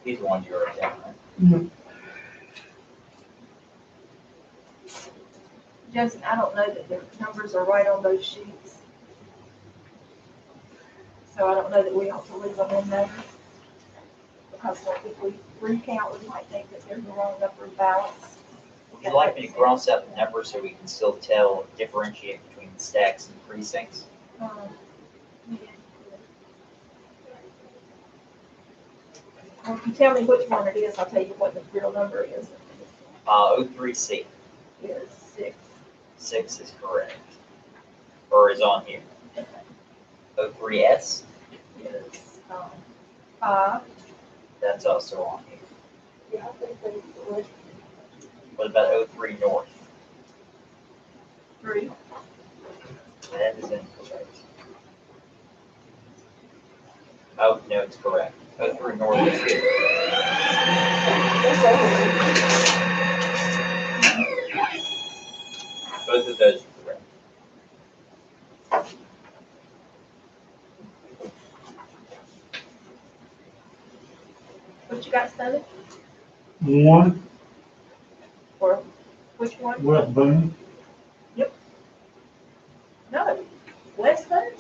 He's the one you wrote down, right? Justin, I don't know that the numbers are right on those sheets. So I don't know that we ought to leave them in there. Because if we recount, we might think that there's a wrong number of ballots. Would you like me to cross out the numbers so we can still tell, differentiate between stacks and precincts? Yeah. Well, if you tell me which one it is, I'll tell you what the real number is. 03C, It's 6. 6 is correct. Or is on here. 03S, Is 5. that's also on here. Yeah, I think that's correct. What about 03 North? 3. That is incorrect. Oh, no, it's correct. 03 North is here. Both of those are correct. What you got, Sonny? 1, Or which one? West Boone. No. Weston?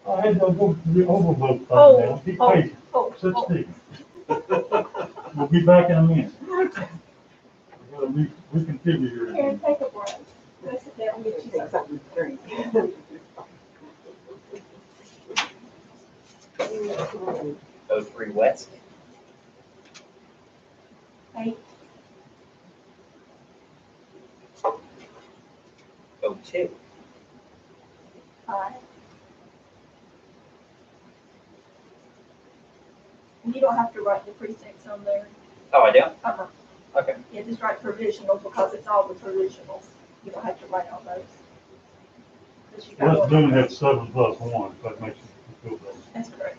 I had to go to the overvote Oh, thing now. Be oh, patient. oh, Sit oh. still. We'll be back in a minute. We're gonna reconfigure here. Karen, take a breath. Go sit down and get you Take something. something to drink. 03 West, 8. 02. 5. And you don't have to write the precincts on there. Oh, I don't? Uh-huh. Okay. Yeah, just write provisional because it's all the provisionals. You don't have to write all those. 'Cause you got West one. Boone had 7 plus 1, if that makes you feel better. That's correct.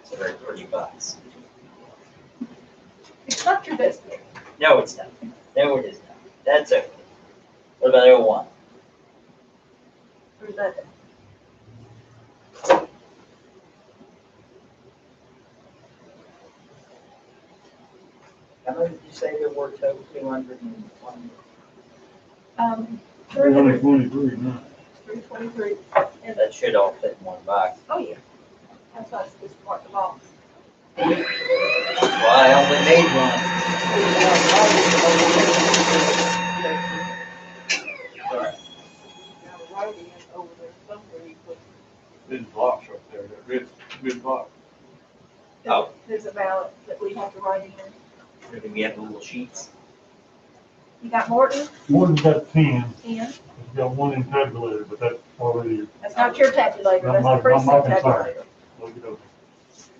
It's a very pretty box. It's not your best pick. No, it's not. No, it is not. That's okay. What about 01? Or is that How many did you say there were total? 201? 323 now. 323. And, That should all fit in one box. oh yeah, that's why it's just part of the box. Well, I only made one. Sorry. Got a writing over there somewhere, you put Big box right there, that red box. Oh. There's a ballot that we have to write in. Or do we have the little sheets? You got Morton? Morton's got 10, 10. he's got one in tabulator, but that's already, That's not your tabulator, that's the Not my precinct concern. tabulator. look it over.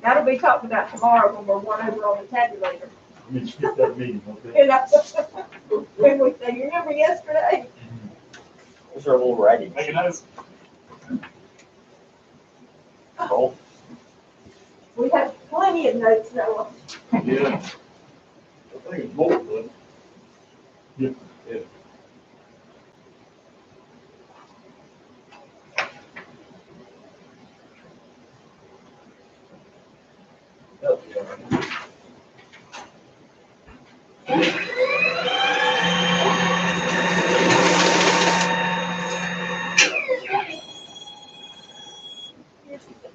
That'll be talked about tomorrow when we're one over on the tabulator. Let me skip that meeting, okay? You know? When we say, you remember yesterday? Those are little writing Make a sheets. note. Oh, We have plenty of notes now. Yeah. I think it's more, but. Yeah. Yeah. oh, yeah.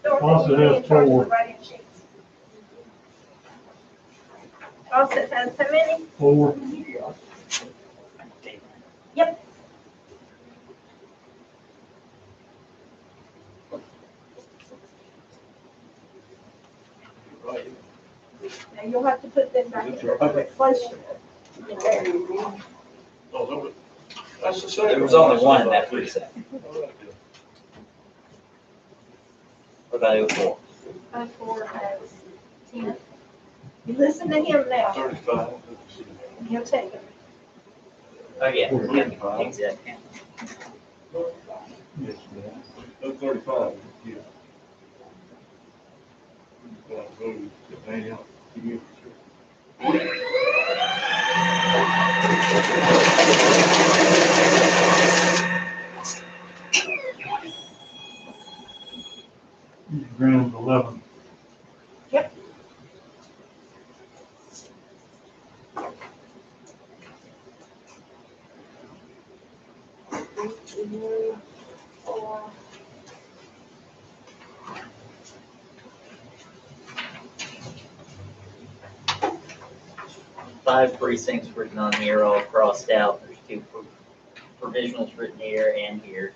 Fawcett has 4. Fawcett has how many? 4. Yep. Right. Now you'll have to put them back in the place in there. Oh, that's the same. There was only one in that precinct. What about 04? 04 has 10. You listen to him now, 35. and he'll tell you. Oh, yeah. Yeah, exact count. Yes, ma'am. No, 35, yeah. Well, go to hang out. Yeah. Graham's 11. Yep. Five precincts written on here, all crossed out. There's 2 provisionals written here and here.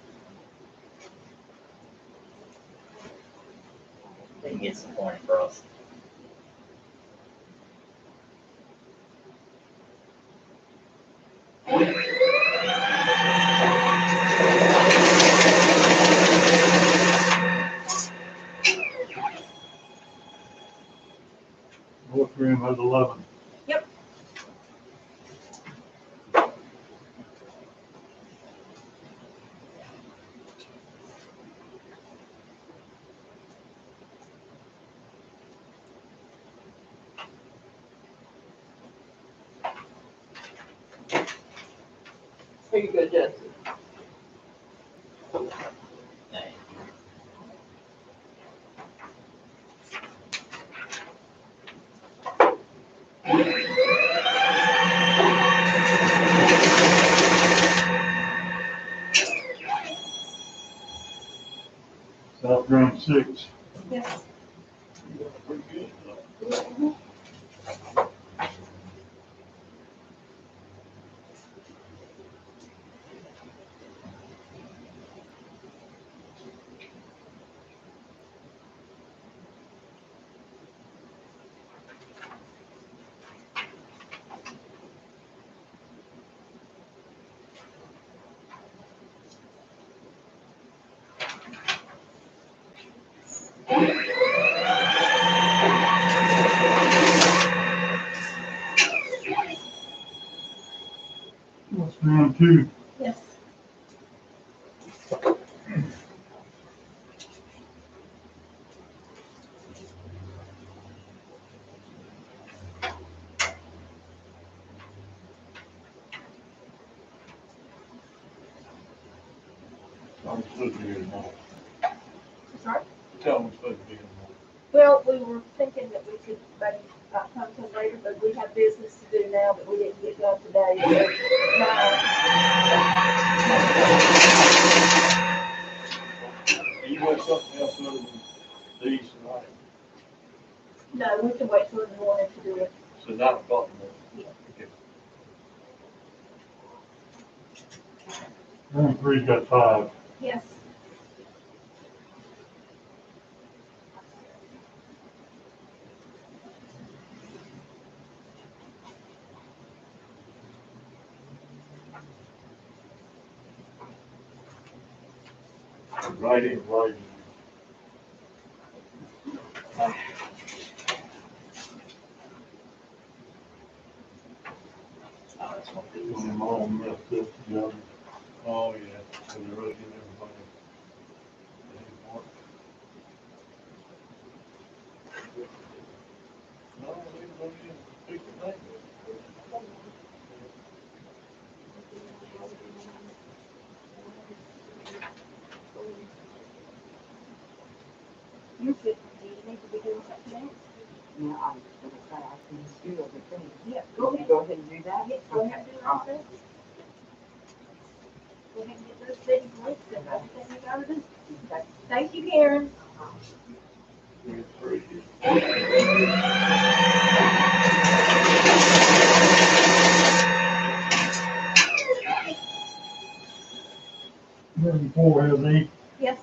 Didn't get some point across. North Graham has 11. Yep. Here you go, Justin. South Graham 6. Yes. Pretty good. West Graham 2. Yes. I'm supposed to be here tomorrow. Sorry? Tell them I'm supposed to be here tomorrow. Well, we were thinking that we could maybe might come to them later, but we have business to do now that we didn't get done today. So, You want something else other than these tonight? no, we can wait till in the morning to do it. So 9 o'clock tomorrow. Room three's got 5. Yes. Right in, right in. When them all messed up together. Oh, yeah, so they're really getting everybody. No, they don't even pick the name. You could, do you need to be doing something else? Yeah, I was gonna say, I can do other things. Yeah, Go ahead. Go ahead and do that. Yes, go ahead and do all this. Go ahead and get those things licked and everything you gotta do. Thank you, Karen. Room 4 has 8. Yes.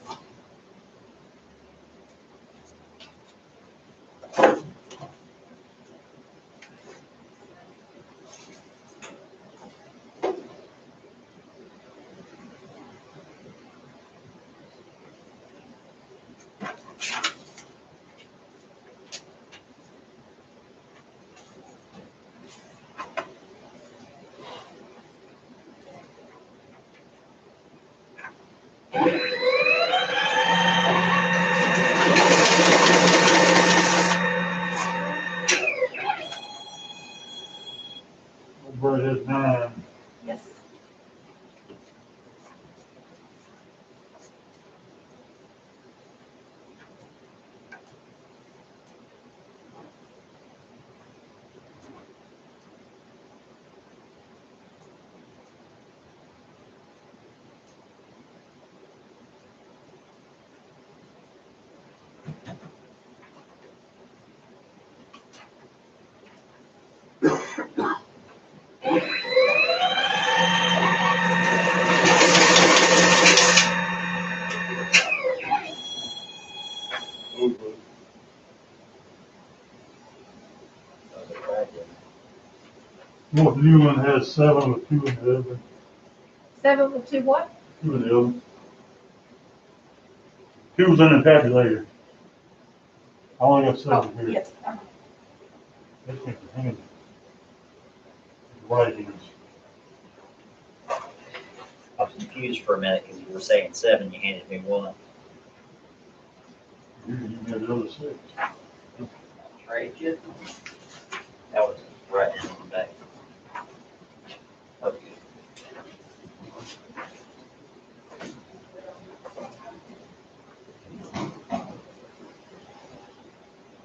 Bird has 9. Yes. North Newland has 7 with 2 in the oven. 7 with 2 what? 2 in the oven. 2 was in the tabulator. I only got 7 here. Yes. This thing's hanging. Writings. I was confused for a minute because you were saying 7, you handed me 1. You got the other 6. Trade you? That was right in the back. Okay.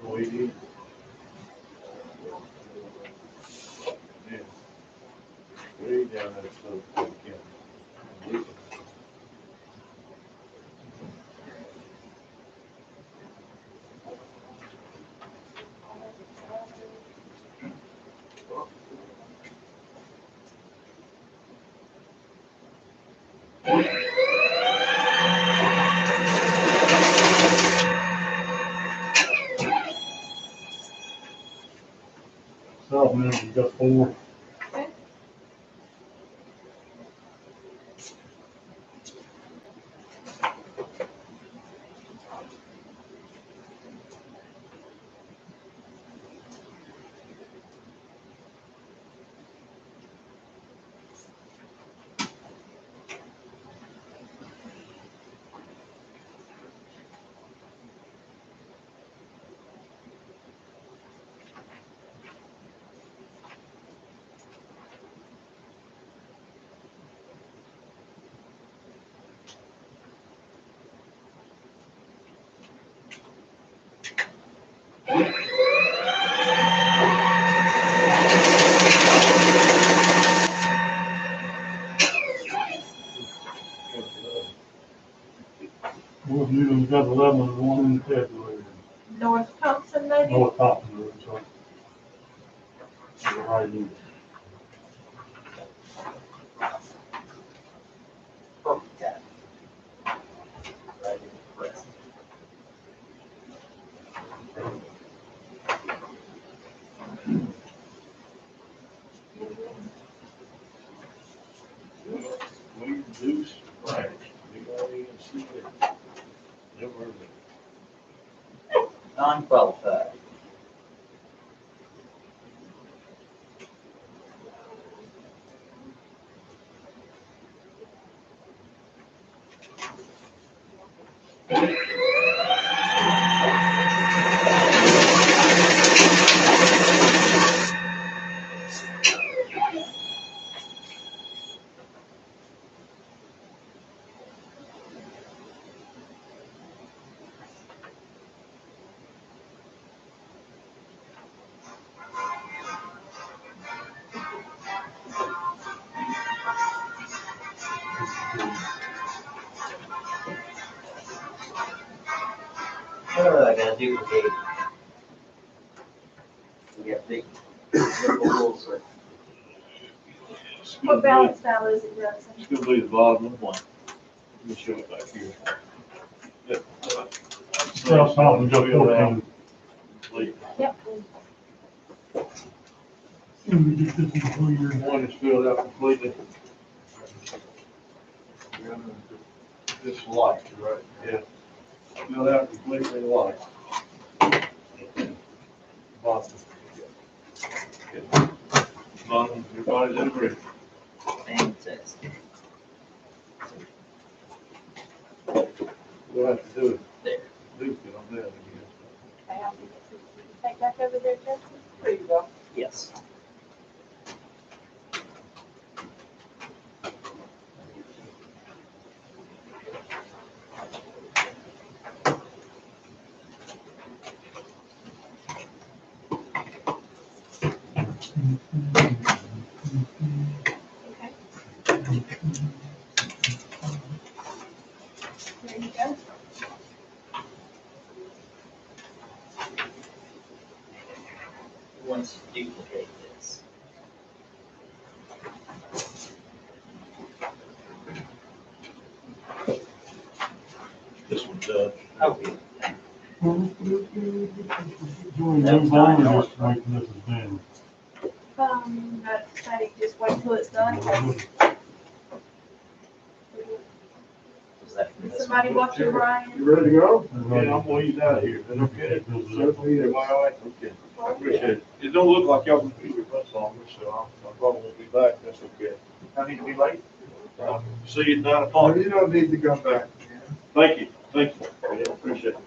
Oh, he did. Yeah. Way down that slope. Yeah. South Newland got 4. you got 11 and one in the tabulator. North Thompson, maybe? North Thompson Road, so. Right here. Perfect guy. Right in the press. We reduce ranks, we don't even see it. Never heard of it. Non-qualified. I gotta duplicate. We got big, rules. What balance now is it, Judson? It's gonna be the bottom of one. Let me show it back here. Yeah. South Mountain, just 14. Yep. One is filled out completely. This light, right? Yeah. Filled out completely white. Bottom. Bottom, everybody's in agreement. Fantastic. We'll have to do it. There. Leave it on that again. Okay, I'll give it to you. Take back over there, Judson? There you go. Yes. There you go. Who wants to duplicate this? This one's done. Okay. Doing move on or just making this as been? I'd say just wait till it's done. Was that from this Somebody one? watching Brian? You ready to go? Yeah, I'm gonna ease out of here. Is that okay? Certainly is. Am I all right? Okay. I appreciate it. It don't look like y'all can be with us longer, so I probably won't be back. That's okay. I need to be late. See you at 9 Oh, o'clock. you don't need to come back. Thank you. Thank you. Yeah, appreciate it.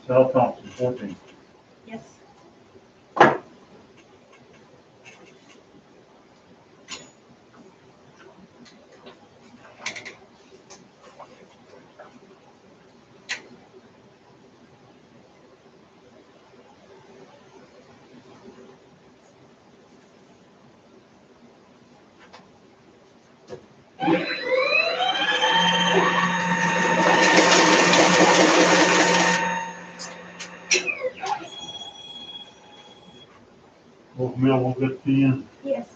South Thompson, 14. Yes. Wolf Mill will get 10. Yes.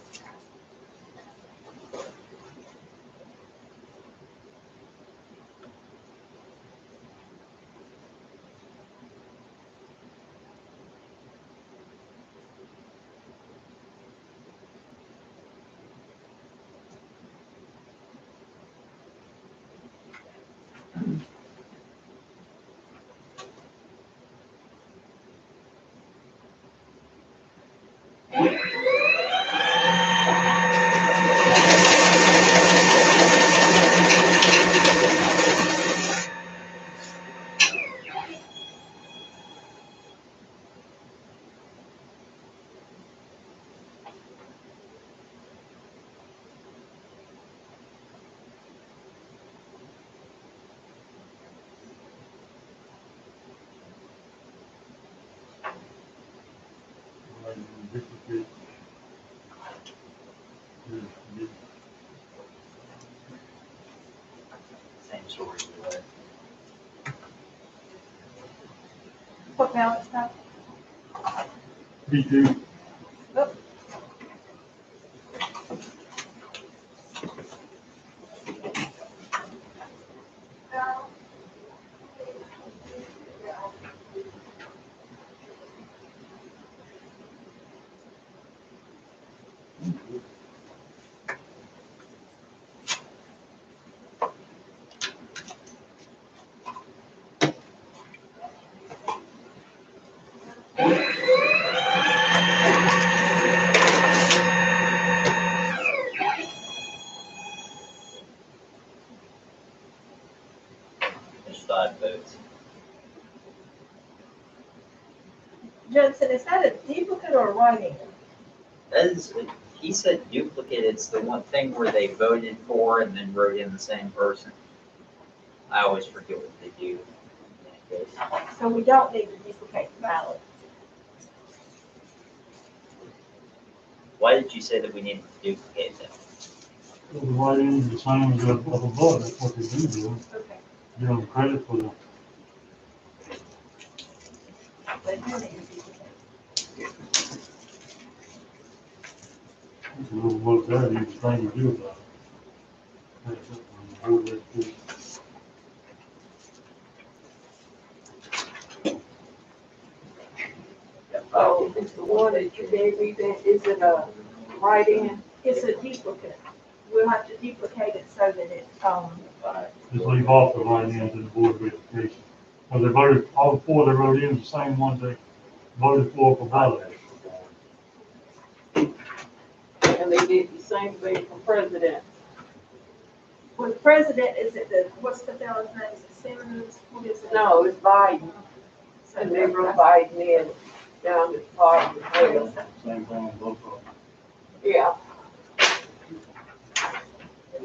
Duplicate. Same story, right? What balance now? B2. There's 5 votes. Judson, is that a duplicate or a write-in? That is, he said duplicate, it's the one thing where they voted for and then wrote in the same person. I always forget what they do in that case. So we don't need to duplicate the ballot. Why did you say that we needed to duplicate them? The writing is the same as up above, that's what they do. Okay. Give them credit for the, They do need to duplicate. it's a little look there, you just trying to do about it. That's it, on the board resolution. Oh, it's the one that you gave me, that, is it a write-in? It's a duplicate. We'll have to duplicate it so that it, Just leave off the writing into the board of education. Well, they voted, all 4 they wrote in, the same ones they voted for ballot. And they did the same thing for president. well, the president, is it the, what's the fellow's name? Is it Simmons? What is it? No, it's Biden, So and they wrote Biden in down at the bottom as well. Same thing on both of them. Yeah,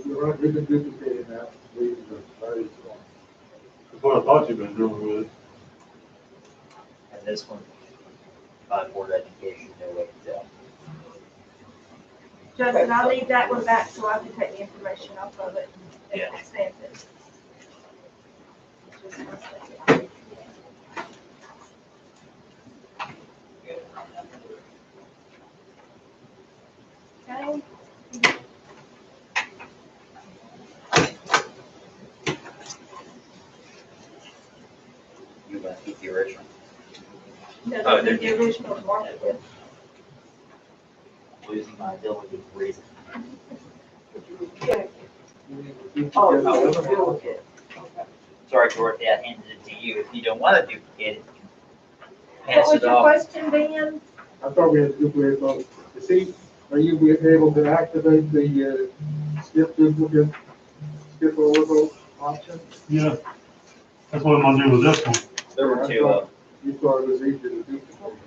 You're right, we've been duplicating that, leaving the various ones. That's what I thought you'd been doing with it. And this one, by board of education, no way to tell. Justin, I'll leave that one back so I can take the information off of it and Yeah. stamp it. Just one second. Okay. You want to keep the original? No, Oh, they're they're the original market with. Losing my ability to read. yeah. Oh, it's duplicate. Sorry, Dorothy, I handed it to you. If you don't want to duplicate it, What pass was it your off. question, Ben? I thought we had to duplicate both. You see, are you able to activate the, skip duplicate, skip over option? Yeah, that's what I'm gonna do with this one. There were 2 of them. You thought it was easy to duplicate.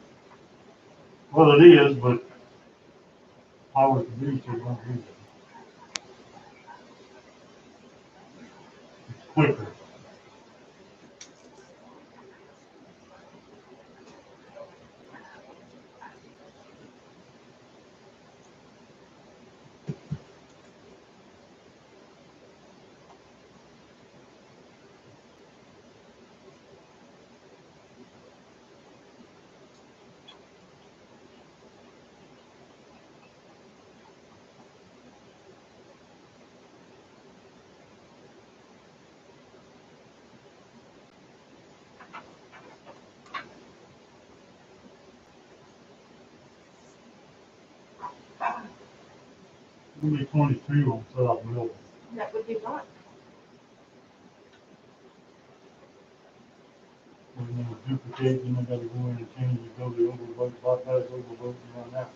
Well, it is, but powers to be still don't use it. It's quicker. Only 22 on South Middle. That would be right. We're gonna duplicate, then I gotta go in and change it, go to overvote, bypass overvote, and run that.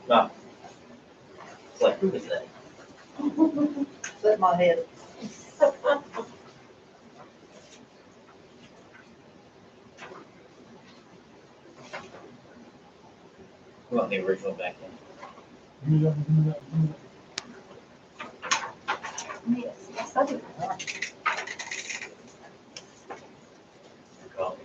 No. It's like, who is that? Set my head. We want the original back in. Yes, yes, I do. Copy.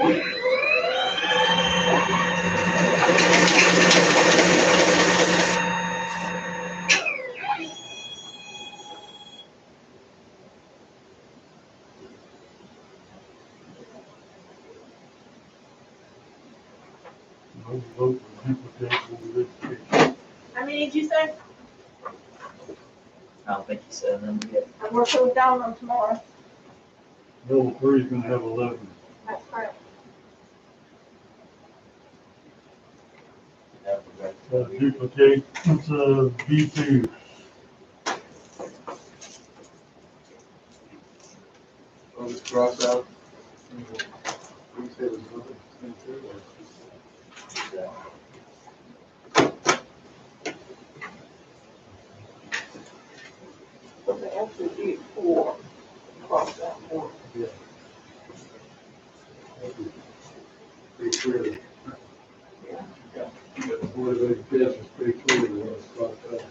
No vote for duplicate board of education. How many did you say? I don't think you said them yet. I'm working with Don on tomorrow. Level 3 is gonna have 11. That's correct. Duplicate, it's a B2. I'll just cross out. We say there's nothing to do there. So the answer is 4, cross out 1. Pretty clear. The Board of Education is pretty clear what it's about that.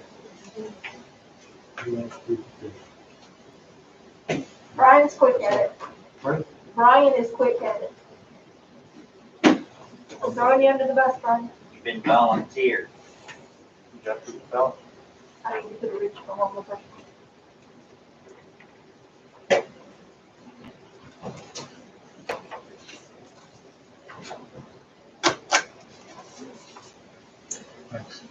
Who wants to duplicate? Brian's quick at it. Right. Brian is quick at it. I'm throwing you under the bus, Brian. You've been volunteered. You got the ballot? I need to put a original on the first. Thanks.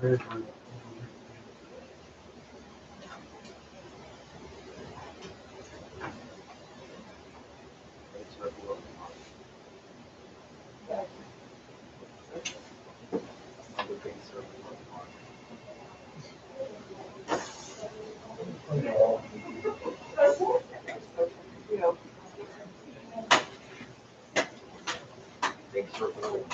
treasurer. Big circle.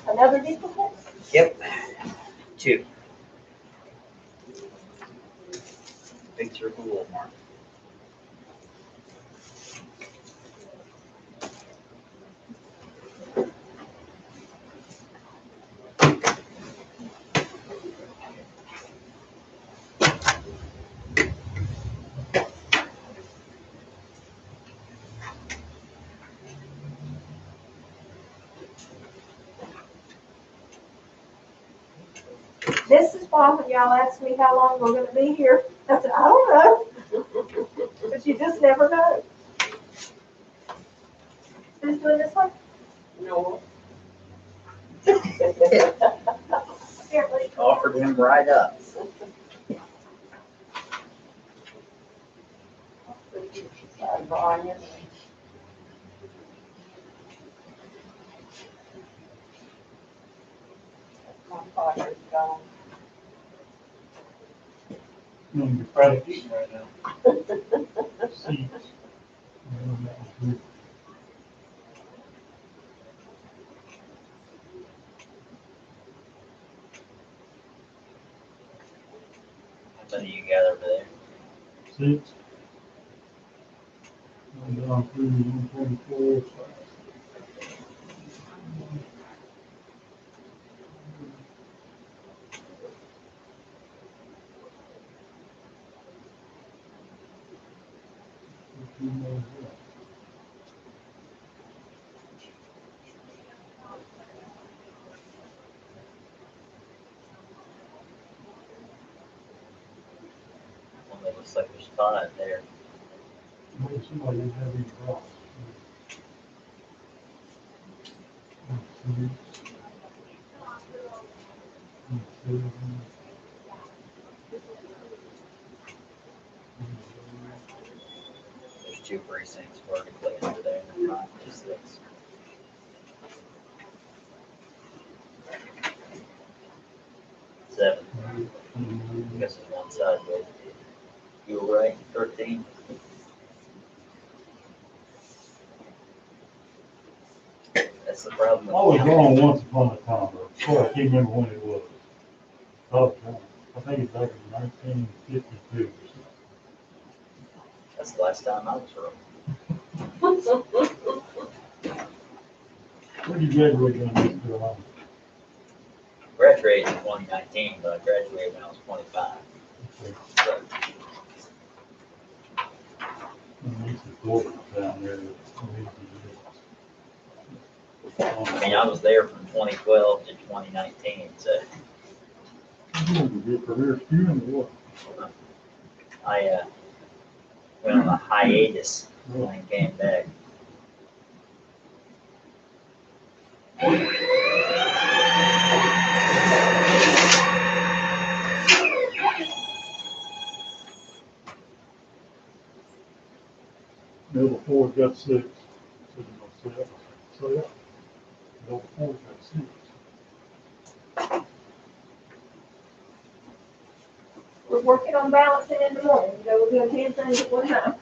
Another duplicate? Yep. 2. Big circle Walmart. This is why when y'all ask me how long we're gonna be here, I said, I don't know. But you just never know. Who's doing this one? No. Apparently. Offered him right up. Brian. My father's gone. You're practicing right now. Seats. How many you got over there? 6. I'm down through 124. Only looks like there's 5 there. Maybe somebody didn't have any problems. There's 2 precincts vertically under there. 5 to 6. Seven. I guess it's one side, but you were right. 13. That's the problem. I was wrong once upon a time, but boy, I can't remember when it was. Oh, I think it's back in 1952 or something. That's the last time I was wrong. Where did you graduate from North Carolina? Graduated in 2019, but I graduated when I was 25. So, I used to go down there. I mean, I was there from 2012 to 2019, so Your career student or what? I went on a hiatus and came back. Middle Ford got 6. So yeah. Middle Ford got 6. We're working on balancing in the morning, so we're doing 10 things at one time.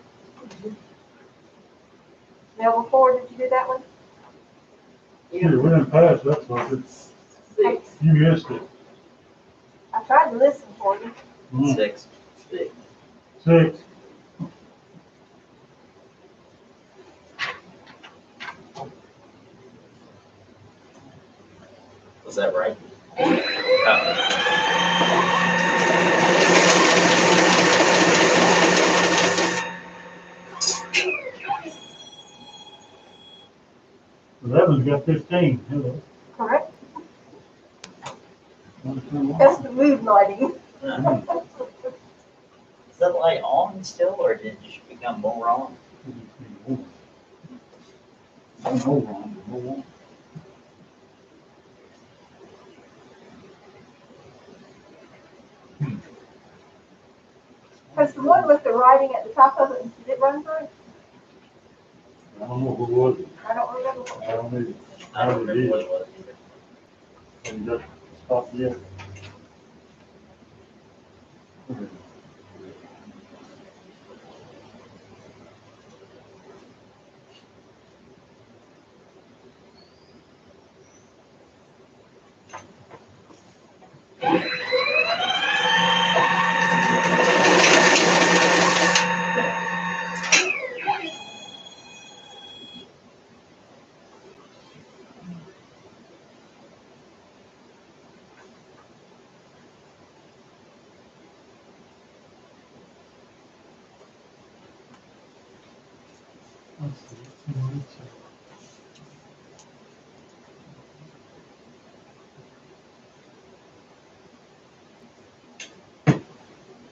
Now, before, did you do that one? Yeah, we didn't pass that sucker. 6. You missed it. I tried to listen for you. 6. 6. Was that right? Eleven's got 15. Hello. Correct. That's the mood lighting. Is that light on still, or did it just become more on? I don't know, Ron. Because the one with the writing at the top of it, did it run through? I don't know who was it. I don't remember. I don't either. I don't remember what it was either. And just stop yet.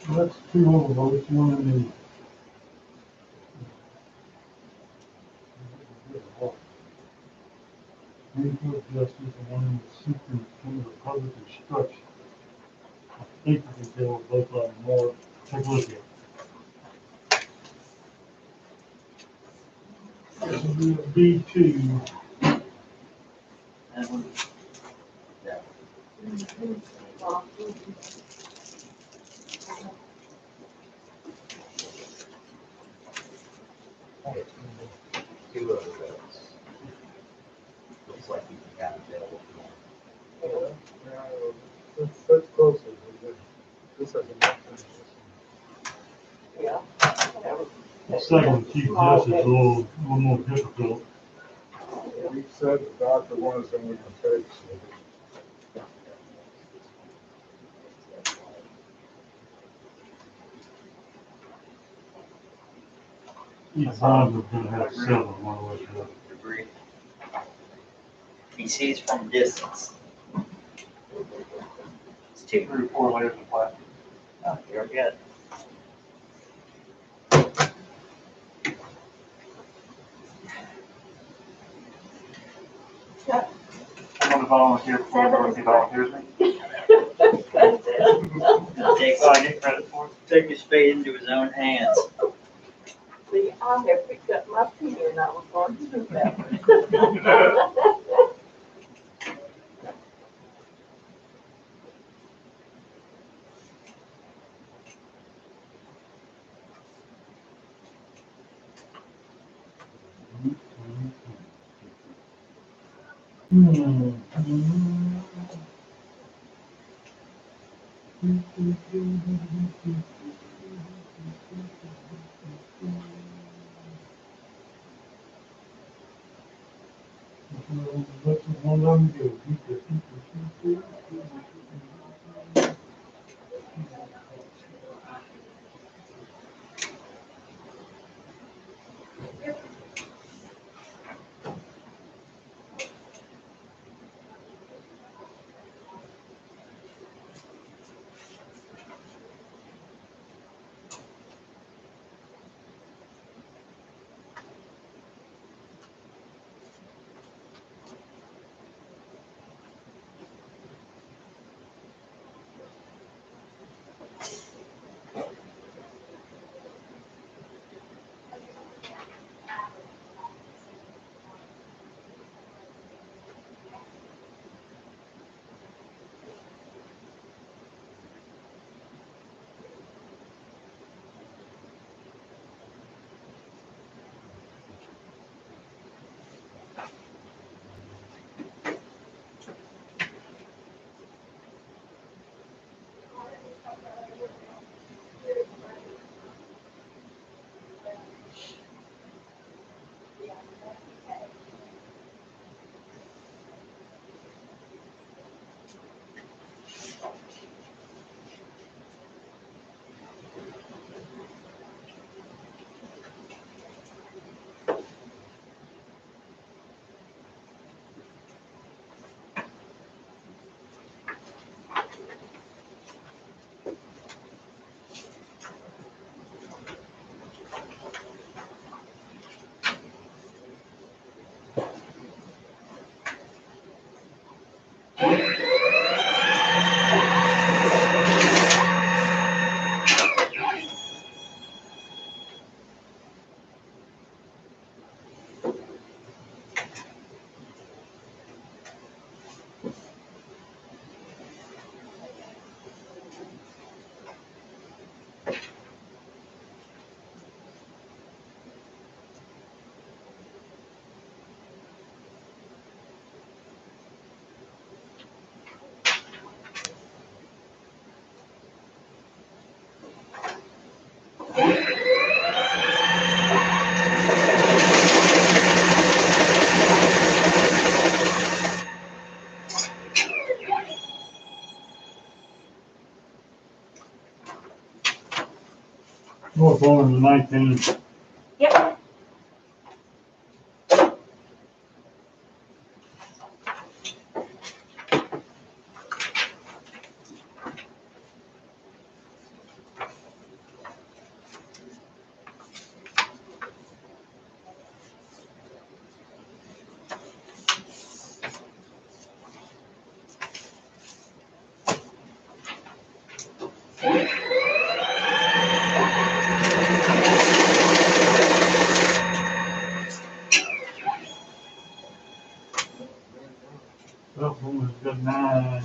That's two overvotes, one in the. Green Court Justice and one in the Superintendent of Public Instruction. I think we can tell both of them more. Take a look at it. This will be a B2. That one. Two other votes. Looks like you can kind of tell. That's closer. This has a motion. Yeah. The second Chief Justice is a little more difficult. He said the doctor wanted someone to take. Each bond is gonna have 7, one way or the other. Agree. He sees from distance. It's two. 3 or 4 layers of plastic. Oh, you're good. I'm gonna volunteer for it, or if he volunteers me. Take, So I get credit for it. take his fate into his own hands. See, I have picked up my pen and I was going to do that. North Lawn the 19th. Yep. Well, Lawn has got 9.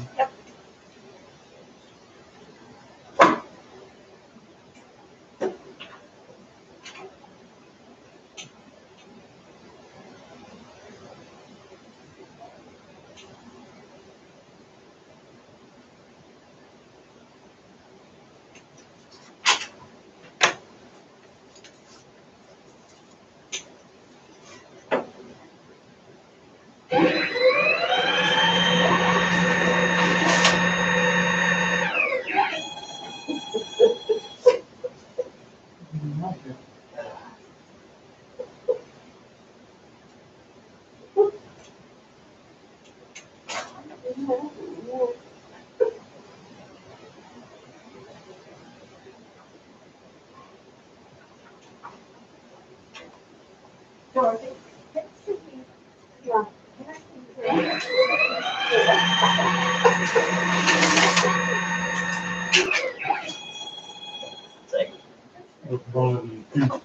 Dorothy. Yeah. Second. North Lawn is 2.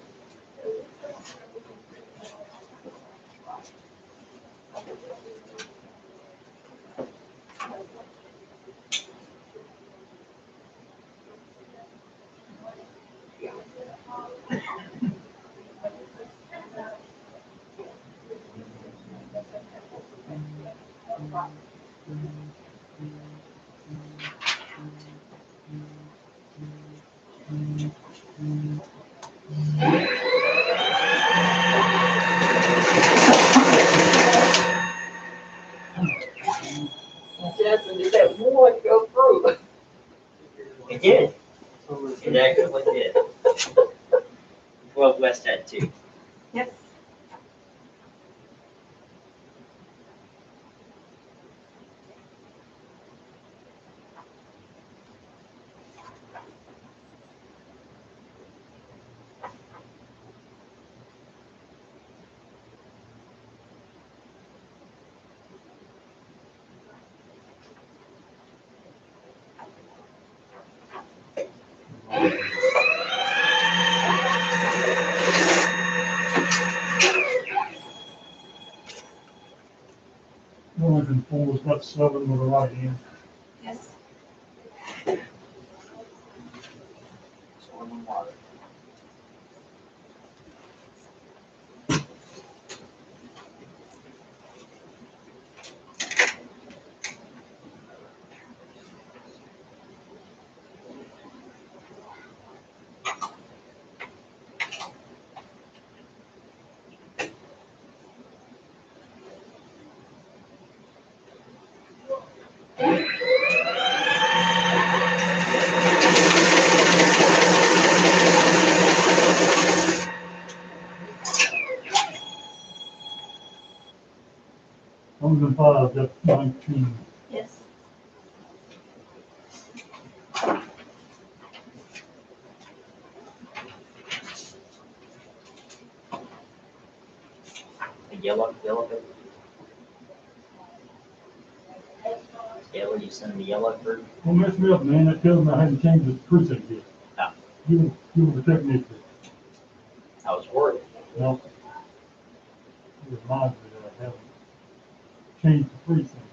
Justin, did that one go through? It did. It actually did. 12 West had 2. Yes. Northern 4's got 7 with a right hand. Yes. Storm and water. Northern 5 got 19. Yes. The yellow. Yellow, you send the yellow through? Don't mess me up, man. That tells me I haven't changed the precinct yet. No. Give him the technique. I was worried. No. It reminds me that I haven't changed the precinct.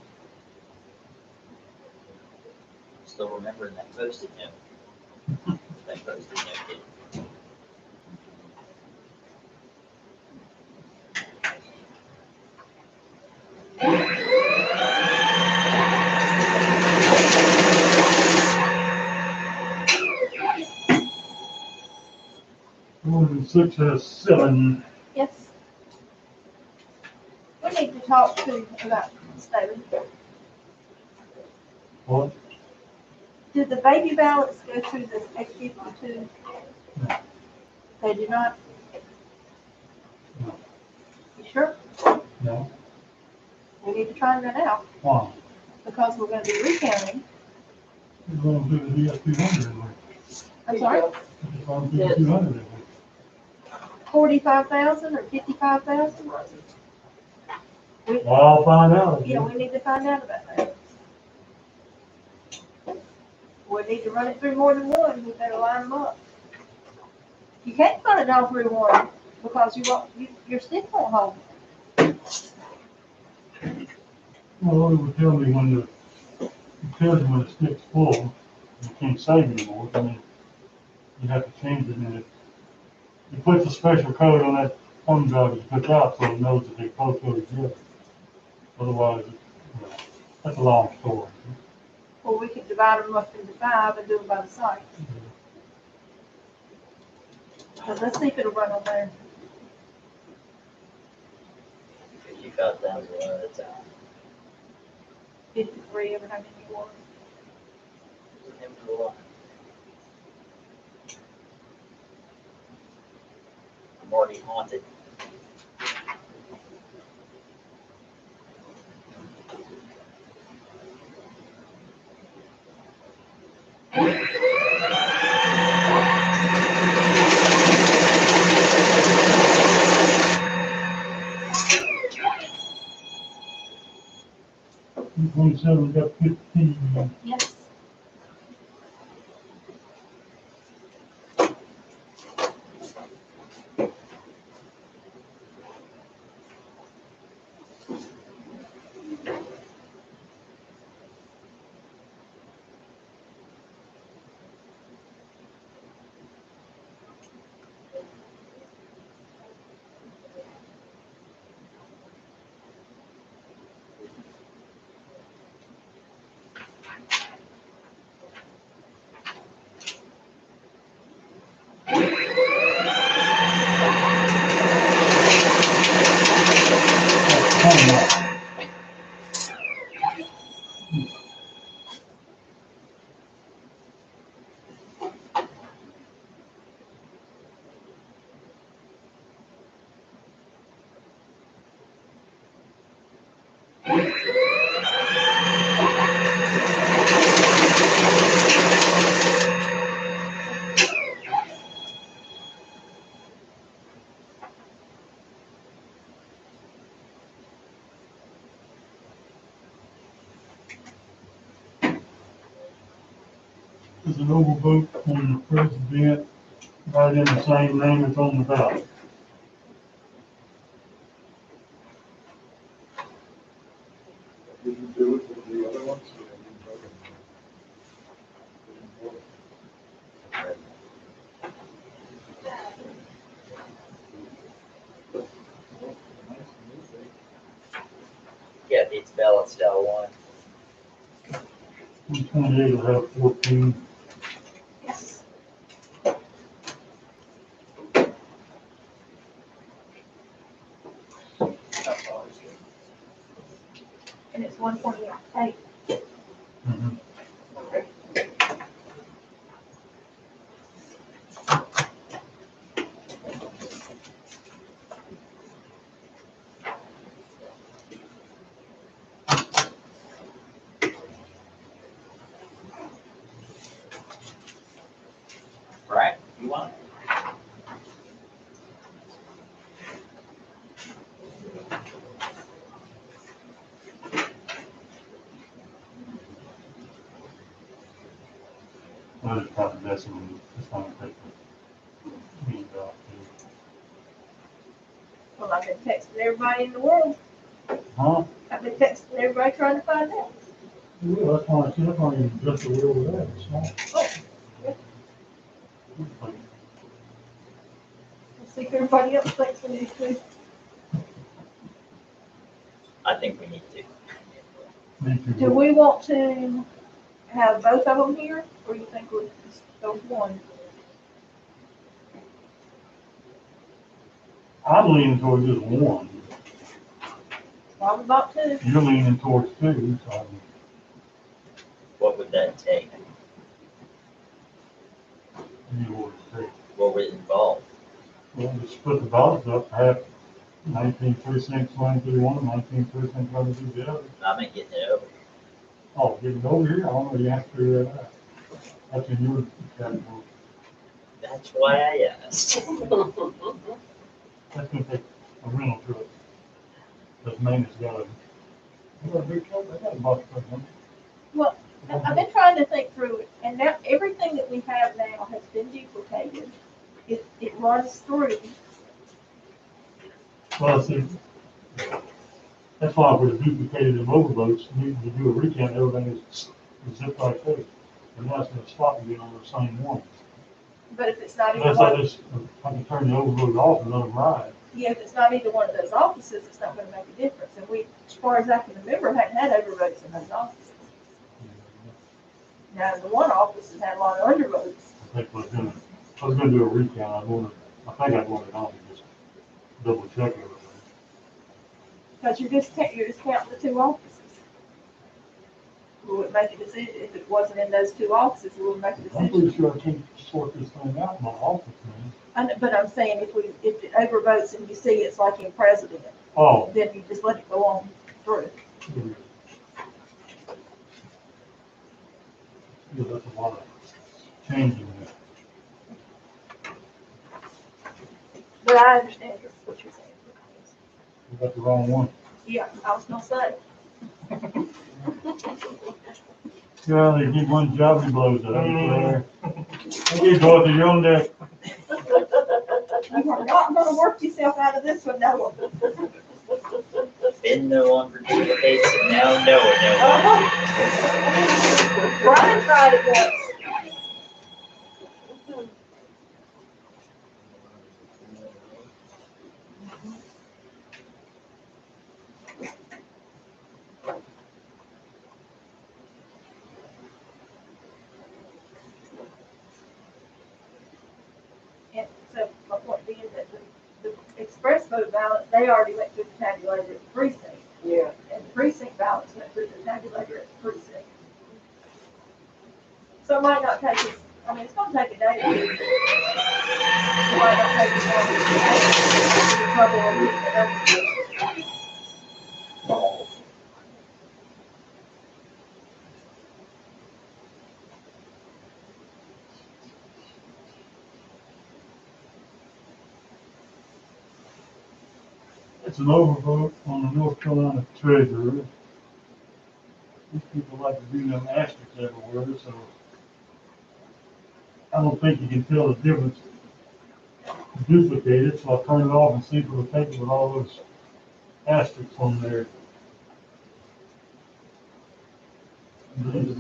Still remembering that Post-it note. That Post-it note did. Northern 6 has 7. Yes. We need to talk to about Staley. What? Did the baby ballots go through the X-52? They do not? No. You sure? No, We need to try that out, why? because we're gonna be recounting. We're going to do the DF 200 anyway. I'm sorry, We're going to do the 200 anyway. 45,000 or 55,000? We, Well, I'll find out. yeah, we need to find out about that. We need to run it through more than one, we better line them up. You can't run it all through one, because your stick won't hold. Well, it would tell me when it tells you when the stick's full, you can't save anymore. I mean, you have to change it, and it puts a special code on that thumb drive that puts out, so it knows that they both go together. Otherwise, that's a long story. Or we could divide them up into 5 and do them by the site. So let's see if it'll run on there. 55,000 one at a time. 53 every time you want. I'm already haunted. You 27 got 15. Yes. There's an overvote on the president, right in the same name as on the ballot. Did you do it with the other ones? Yeah, it's ballot style one. 128 will have 14. Yes. And it's 128. Mhm. Right? You want? Well, it's probably best when it's going to take the means off. Well, I've been texting everybody in the world. Huh? I've been texting everybody trying to find out. Well, that's why I said, I'm not even just a real with that, so. Let's see if everybody else thinks we need to. I think we need to. Me too. Do we want to have both of them here, or you think we'll just go with one? I'm leaning towards just one. Well, I'm about to. You're leaning towards two, so. What would that take? You would say. What would it involve? Well, just split the ballots up, have 19 precincts running through one, 19 precincts running through the other. I mean, getting it over. Oh, getting over here, I don't know the answer to that. That's in your category. That's why I asked. That's gonna take a rental to it. That's maintenance guy. I got a big truck, I got a box truck, huh? Well, I've been trying to think through it, and now, everything that we have now has been duplicated. It runs through. Well, see, that's why with the duplicated and overvotes, you do a recount, everything is zipped like this. And that's gonna stop you on the same one. But if it's not either Unless I one, just, I can turn the overvote off and let them ride. yeah, if it's not either one of those offices, it's not gonna make a difference. And we, as far as I can remember, hadn't had overvotes in those offices. Now, the one office has had a lot of undervotes. I think I was gonna do a recount, I think I wanted on to just double check everything. Because you're just counting the two offices. We would make a decision, if it wasn't in those two offices, we would make a I'm decision. pretty sure I can sort this thing out in my office, man. But I'm saying, if it overvotes and you see it's like in president, Oh. then you just let it go on through. Yeah, that's a lot of changing there. But I understand what you're saying. You got the wrong one. Yeah, I was gonna say. Yeah, they give one job, he blows it. Okay, Dorothy, you're on deck. You are not gonna work yourself out of this one, no. Been no longer duplicates and now no one knows. Brian tried it once. And so my point being that the express vote ballot, they already went through the tabulator at the precinct. Yeah. And the precinct ballots went through the tabulator at the precinct. So it might not take us, I mean, it's gonna take a day or two. It might not take us long to trouble of getting it over. It's an overvote on the North Carolina treasurer. These people like to do them asterisks everywhere, so I don't think you can tell the difference duplicated, so I'll turn it off and see if it'll take it with all those asterisks on there. What is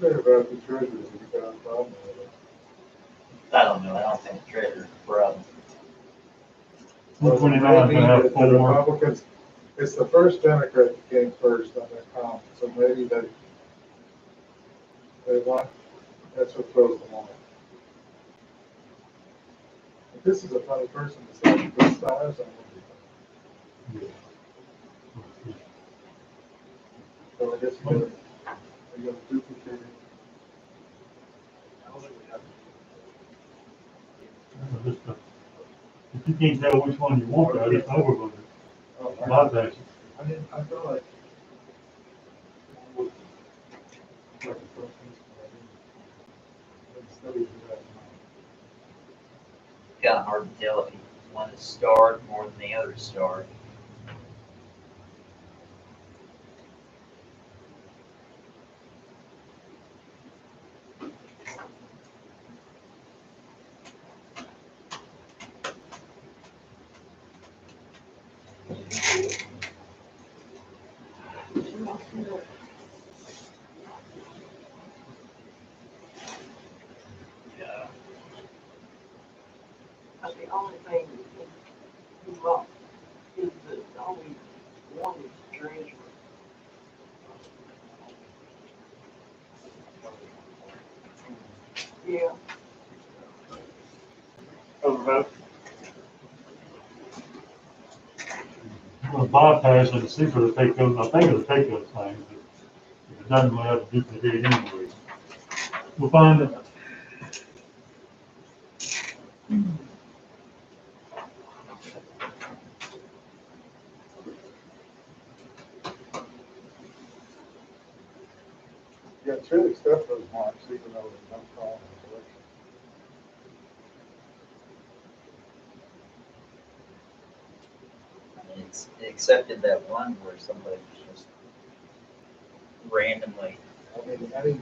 that about the treasurer? You got a problem with it? I don't know, I don't think the treasurer's a problem. 129 is gonna have The 4. Republicans, it's the first Democrat that came first on that column, so maybe they want, that's what throws them off. If this is a funny person to say to put stars on it. So I guess you're gonna duplicate it. If you can't tell which one you want, I just overvote it. Oh, Bypass it. I feel like. Kinda hard to tell if one is starred more than the other is starred. But the only thing that's wrong is that only one is treasurer. Yeah. Overvote. I'm gonna bypass it and see if it'll take those, I think it'll take those things, but if it doesn't, we'll have to duplicate it anyway. We'll find it. accepted that one where somebody was just randomly. I mean,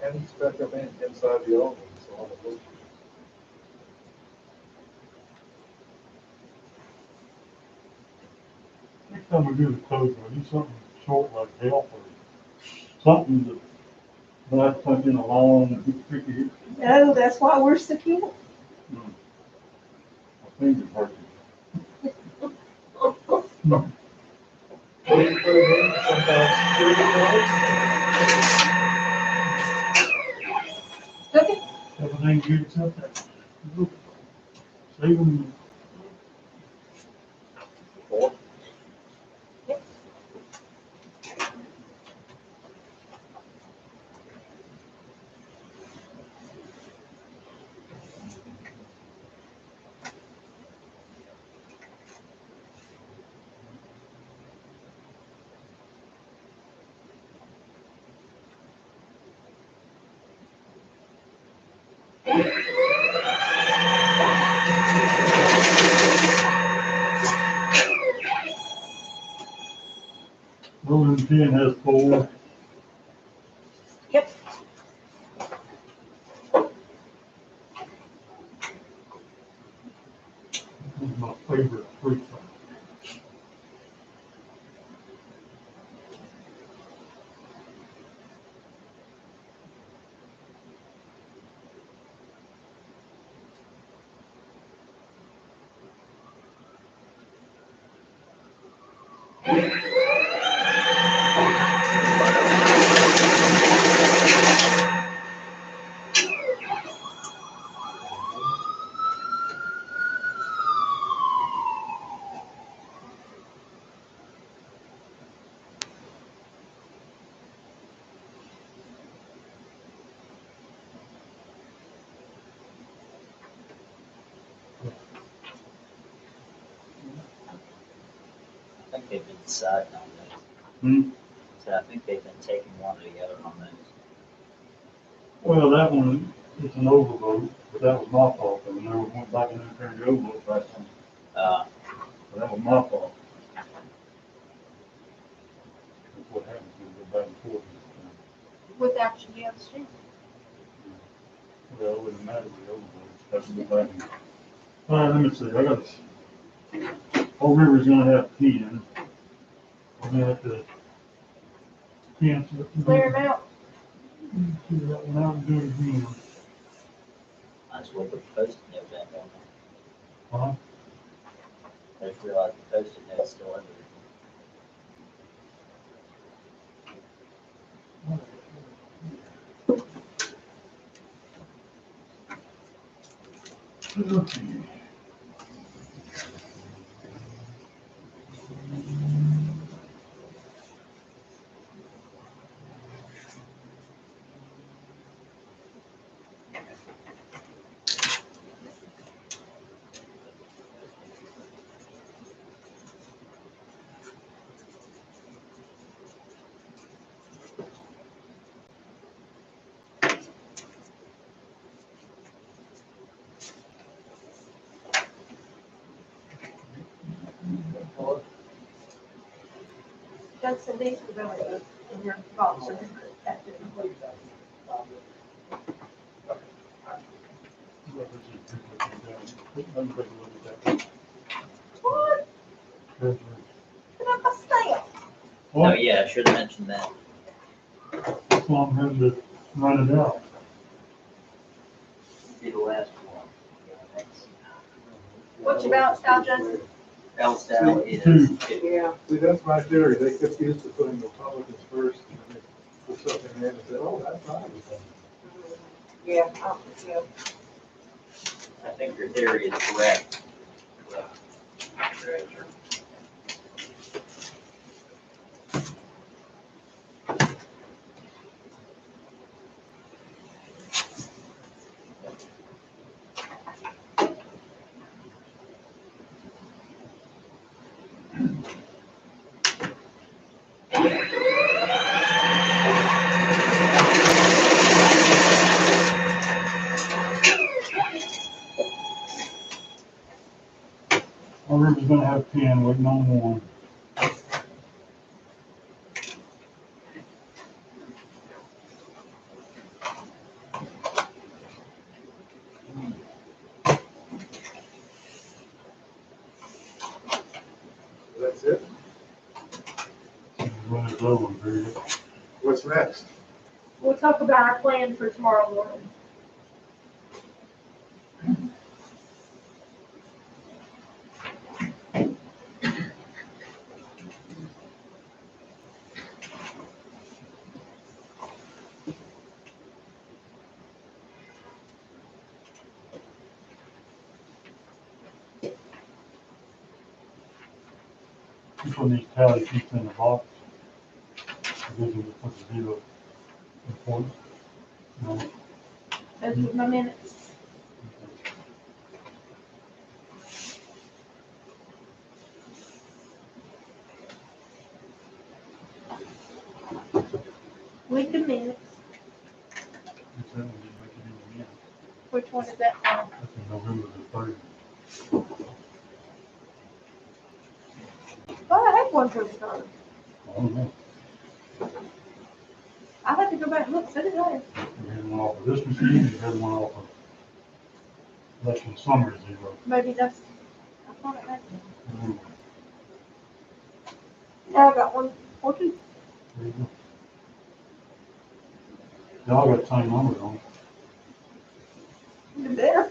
any stuck them inside the old one, so all the books. Next time we do the code, we do something short like health or something that not something along, tricky, No, that's why we're secure. my fingers hurting. What do you put it in, sometimes Okay, Everything good except that. Save them. Four. Building 10 has 4. Yep. This is my favorite fruit. I think they've been deciding on those. Hmm? So I think they've been taking one or the other on those. Well, that one, it's an overvote, but that was my fault, and there was one back in there trying to overvote back on. So that was my fault. That's what happens when you go back and forth. without you, yeah, sure. Well, it wouldn't matter if the overvote, have to go back and. All right, let me see, I got, Old River's gonna have 10. I'm gonna have to cancel it. Clear them out. Clear that one out and do it again. Might as well put post-it note back on there. Huh? I just realized the post-it note's still under Okay. Judson, these are going in your box. So that didn't include what? Did I mistake? Oh, yeah, I should have mentioned that. That's why I'm having to run it out. Be the last one. Next. What's your balance now, Judson? Else now is. Two. Yeah. See, that's my theory, they get used to putting Republicans first, and then they put something in and say, oh, that's fine. Yeah, yeah. I think your theory is correct. Treasurer. Old River's gonna have 10, waiting on 1. slow one, period. What's next? We'll talk about our plan for tomorrow morning. Which one needs tally sheets in the box? These are the put the zero in point. No. Those are my minutes. With the minutes. It's that one didn't make it in the minutes. Which one is that from? That's in November the 3rd. Oh, I had one for the third. I don't know. I had to go back and look, so did I. You had one off of this machine, you had one off of less than summer zero. Maybe that's, I thought it had. Mm, Now I got one, or two. There you go. Y'all got the same numbers on. You better.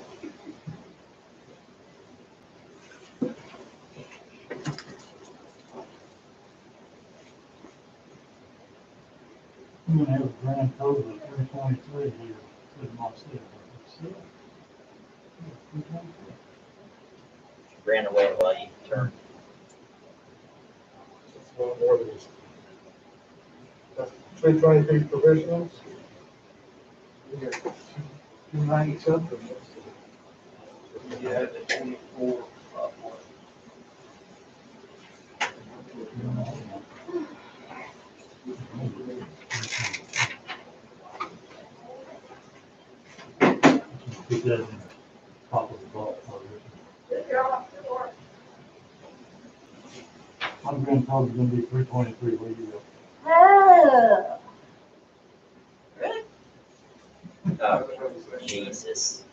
I'm gonna have a grand total of 323 here, with myself. Ran away while you turned. It's a little more than this. 323 provisionals. We got 290 something. Yeah, the 24. Put that in the top of the box. My grand total is gonna be 323, where you go? Oh. Really? Oh, Jesus.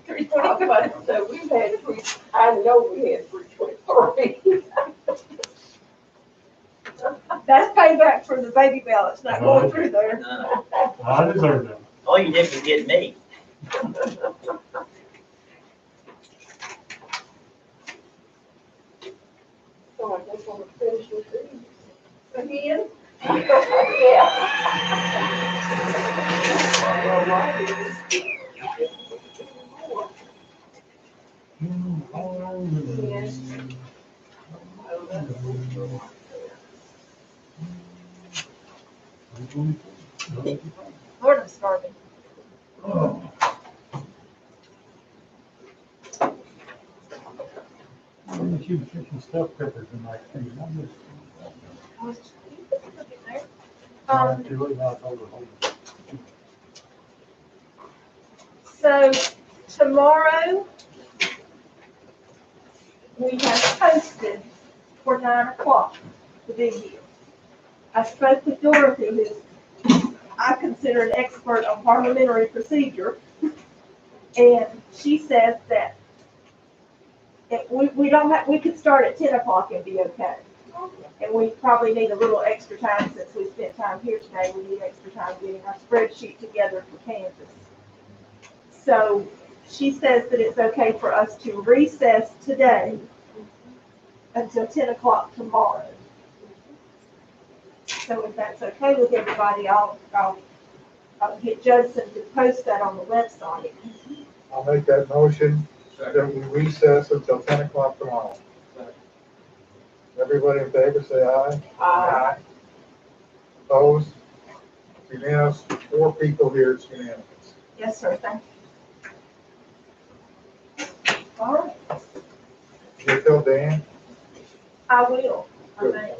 325, so we've had three, I know we had 323. That's payback for the baby ballots not going through there. No. I deserve that. All you did was get me. So I just want to finish with these. Again, Yeah. All right. Yes. Lord, I'm starving. I'm gonna shoot chicken stuffed peppers in my thing. I'm just. Was you put it in there? Too late, I told her, hold it. So tomorrow, we have posted for 9 o'clock to be here. I spoke with Dorothy, who I consider an expert on parliamentary procedure, and she says that we don't have, we could start at 10 o'clock and be okay. And we probably need a little extra time since we spent time here today. We need extra time getting our spreadsheet together for Kansas. So she says that it's okay for us to recess today until 10 o'clock tomorrow. So if that's okay with everybody, I'll get Judson to post that on the website. I'll make that motion that we recess until 10 o'clock tomorrow. Everybody in favor, say aye. Aye. Opposed? Unanimous, 4 people here, it's unanimous. Yes, sir, thank you. All right, You tell Dan? I will. I may.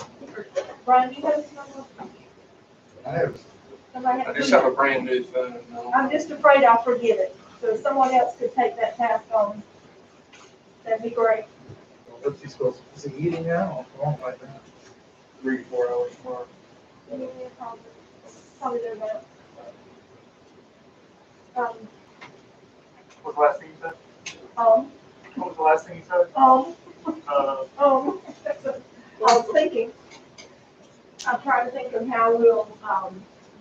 Brian, do you have this number? I have. Somebody I have- just have a brand new phone. I'm just afraid I'll forget it, so if someone else could take that task on, that'd be great. What's he supposed to, is he eating now? Oh, I think. 3 to 4 hours tomorrow. Yeah, probably there about. What's the last thing you said? What was the last thing you said? I was thinking, I'm trying to think of how we'll,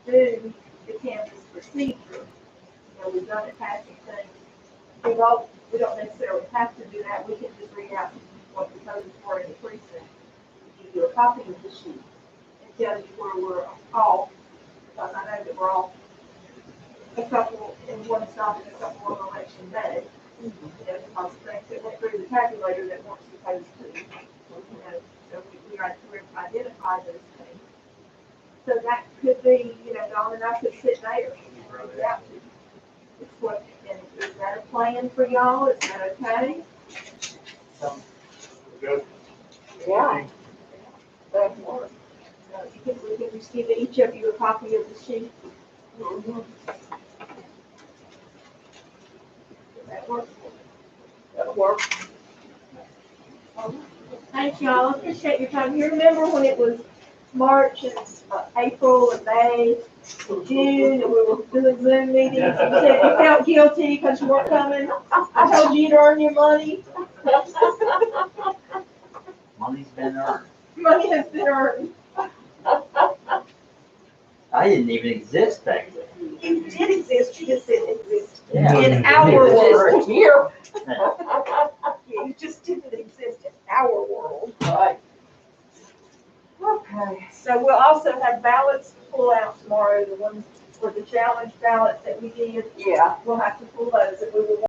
do the canvas procedure. You know, we've done it passing things. We don't necessarily have to do that, we can just read out what the code is for in the precinct. Give you a copy of the sheet and tell you where we're off, because I know that we're off a couple in one stop and a couple on election day. You know, because things that went through the tabulator that weren't supposed to. You know, so we're identify those things. So that could be, you know, Dawn and I could sit there and read it out to you. It's what, and is that a plan for y'all? Is that okay? Good. Yeah. That works. We can just give each of you a copy of the sheet. Mhm. Does that work? That works. Thank y'all. Appreciate your time. You remember when it was March and April and May and June and we were doing Zoom meetings and you said you felt guilty because you weren't coming? I told you to earn your money. Money's been earned. Money has been earned. I didn't even exist back then. You did exist, you just didn't exist Yeah. in our world. Just here. You just didn't exist in our world. Right. Okay, so we'll also have ballots to pull out tomorrow, the ones for the challenge ballots that we did. Yeah. We'll have to pull those, and we will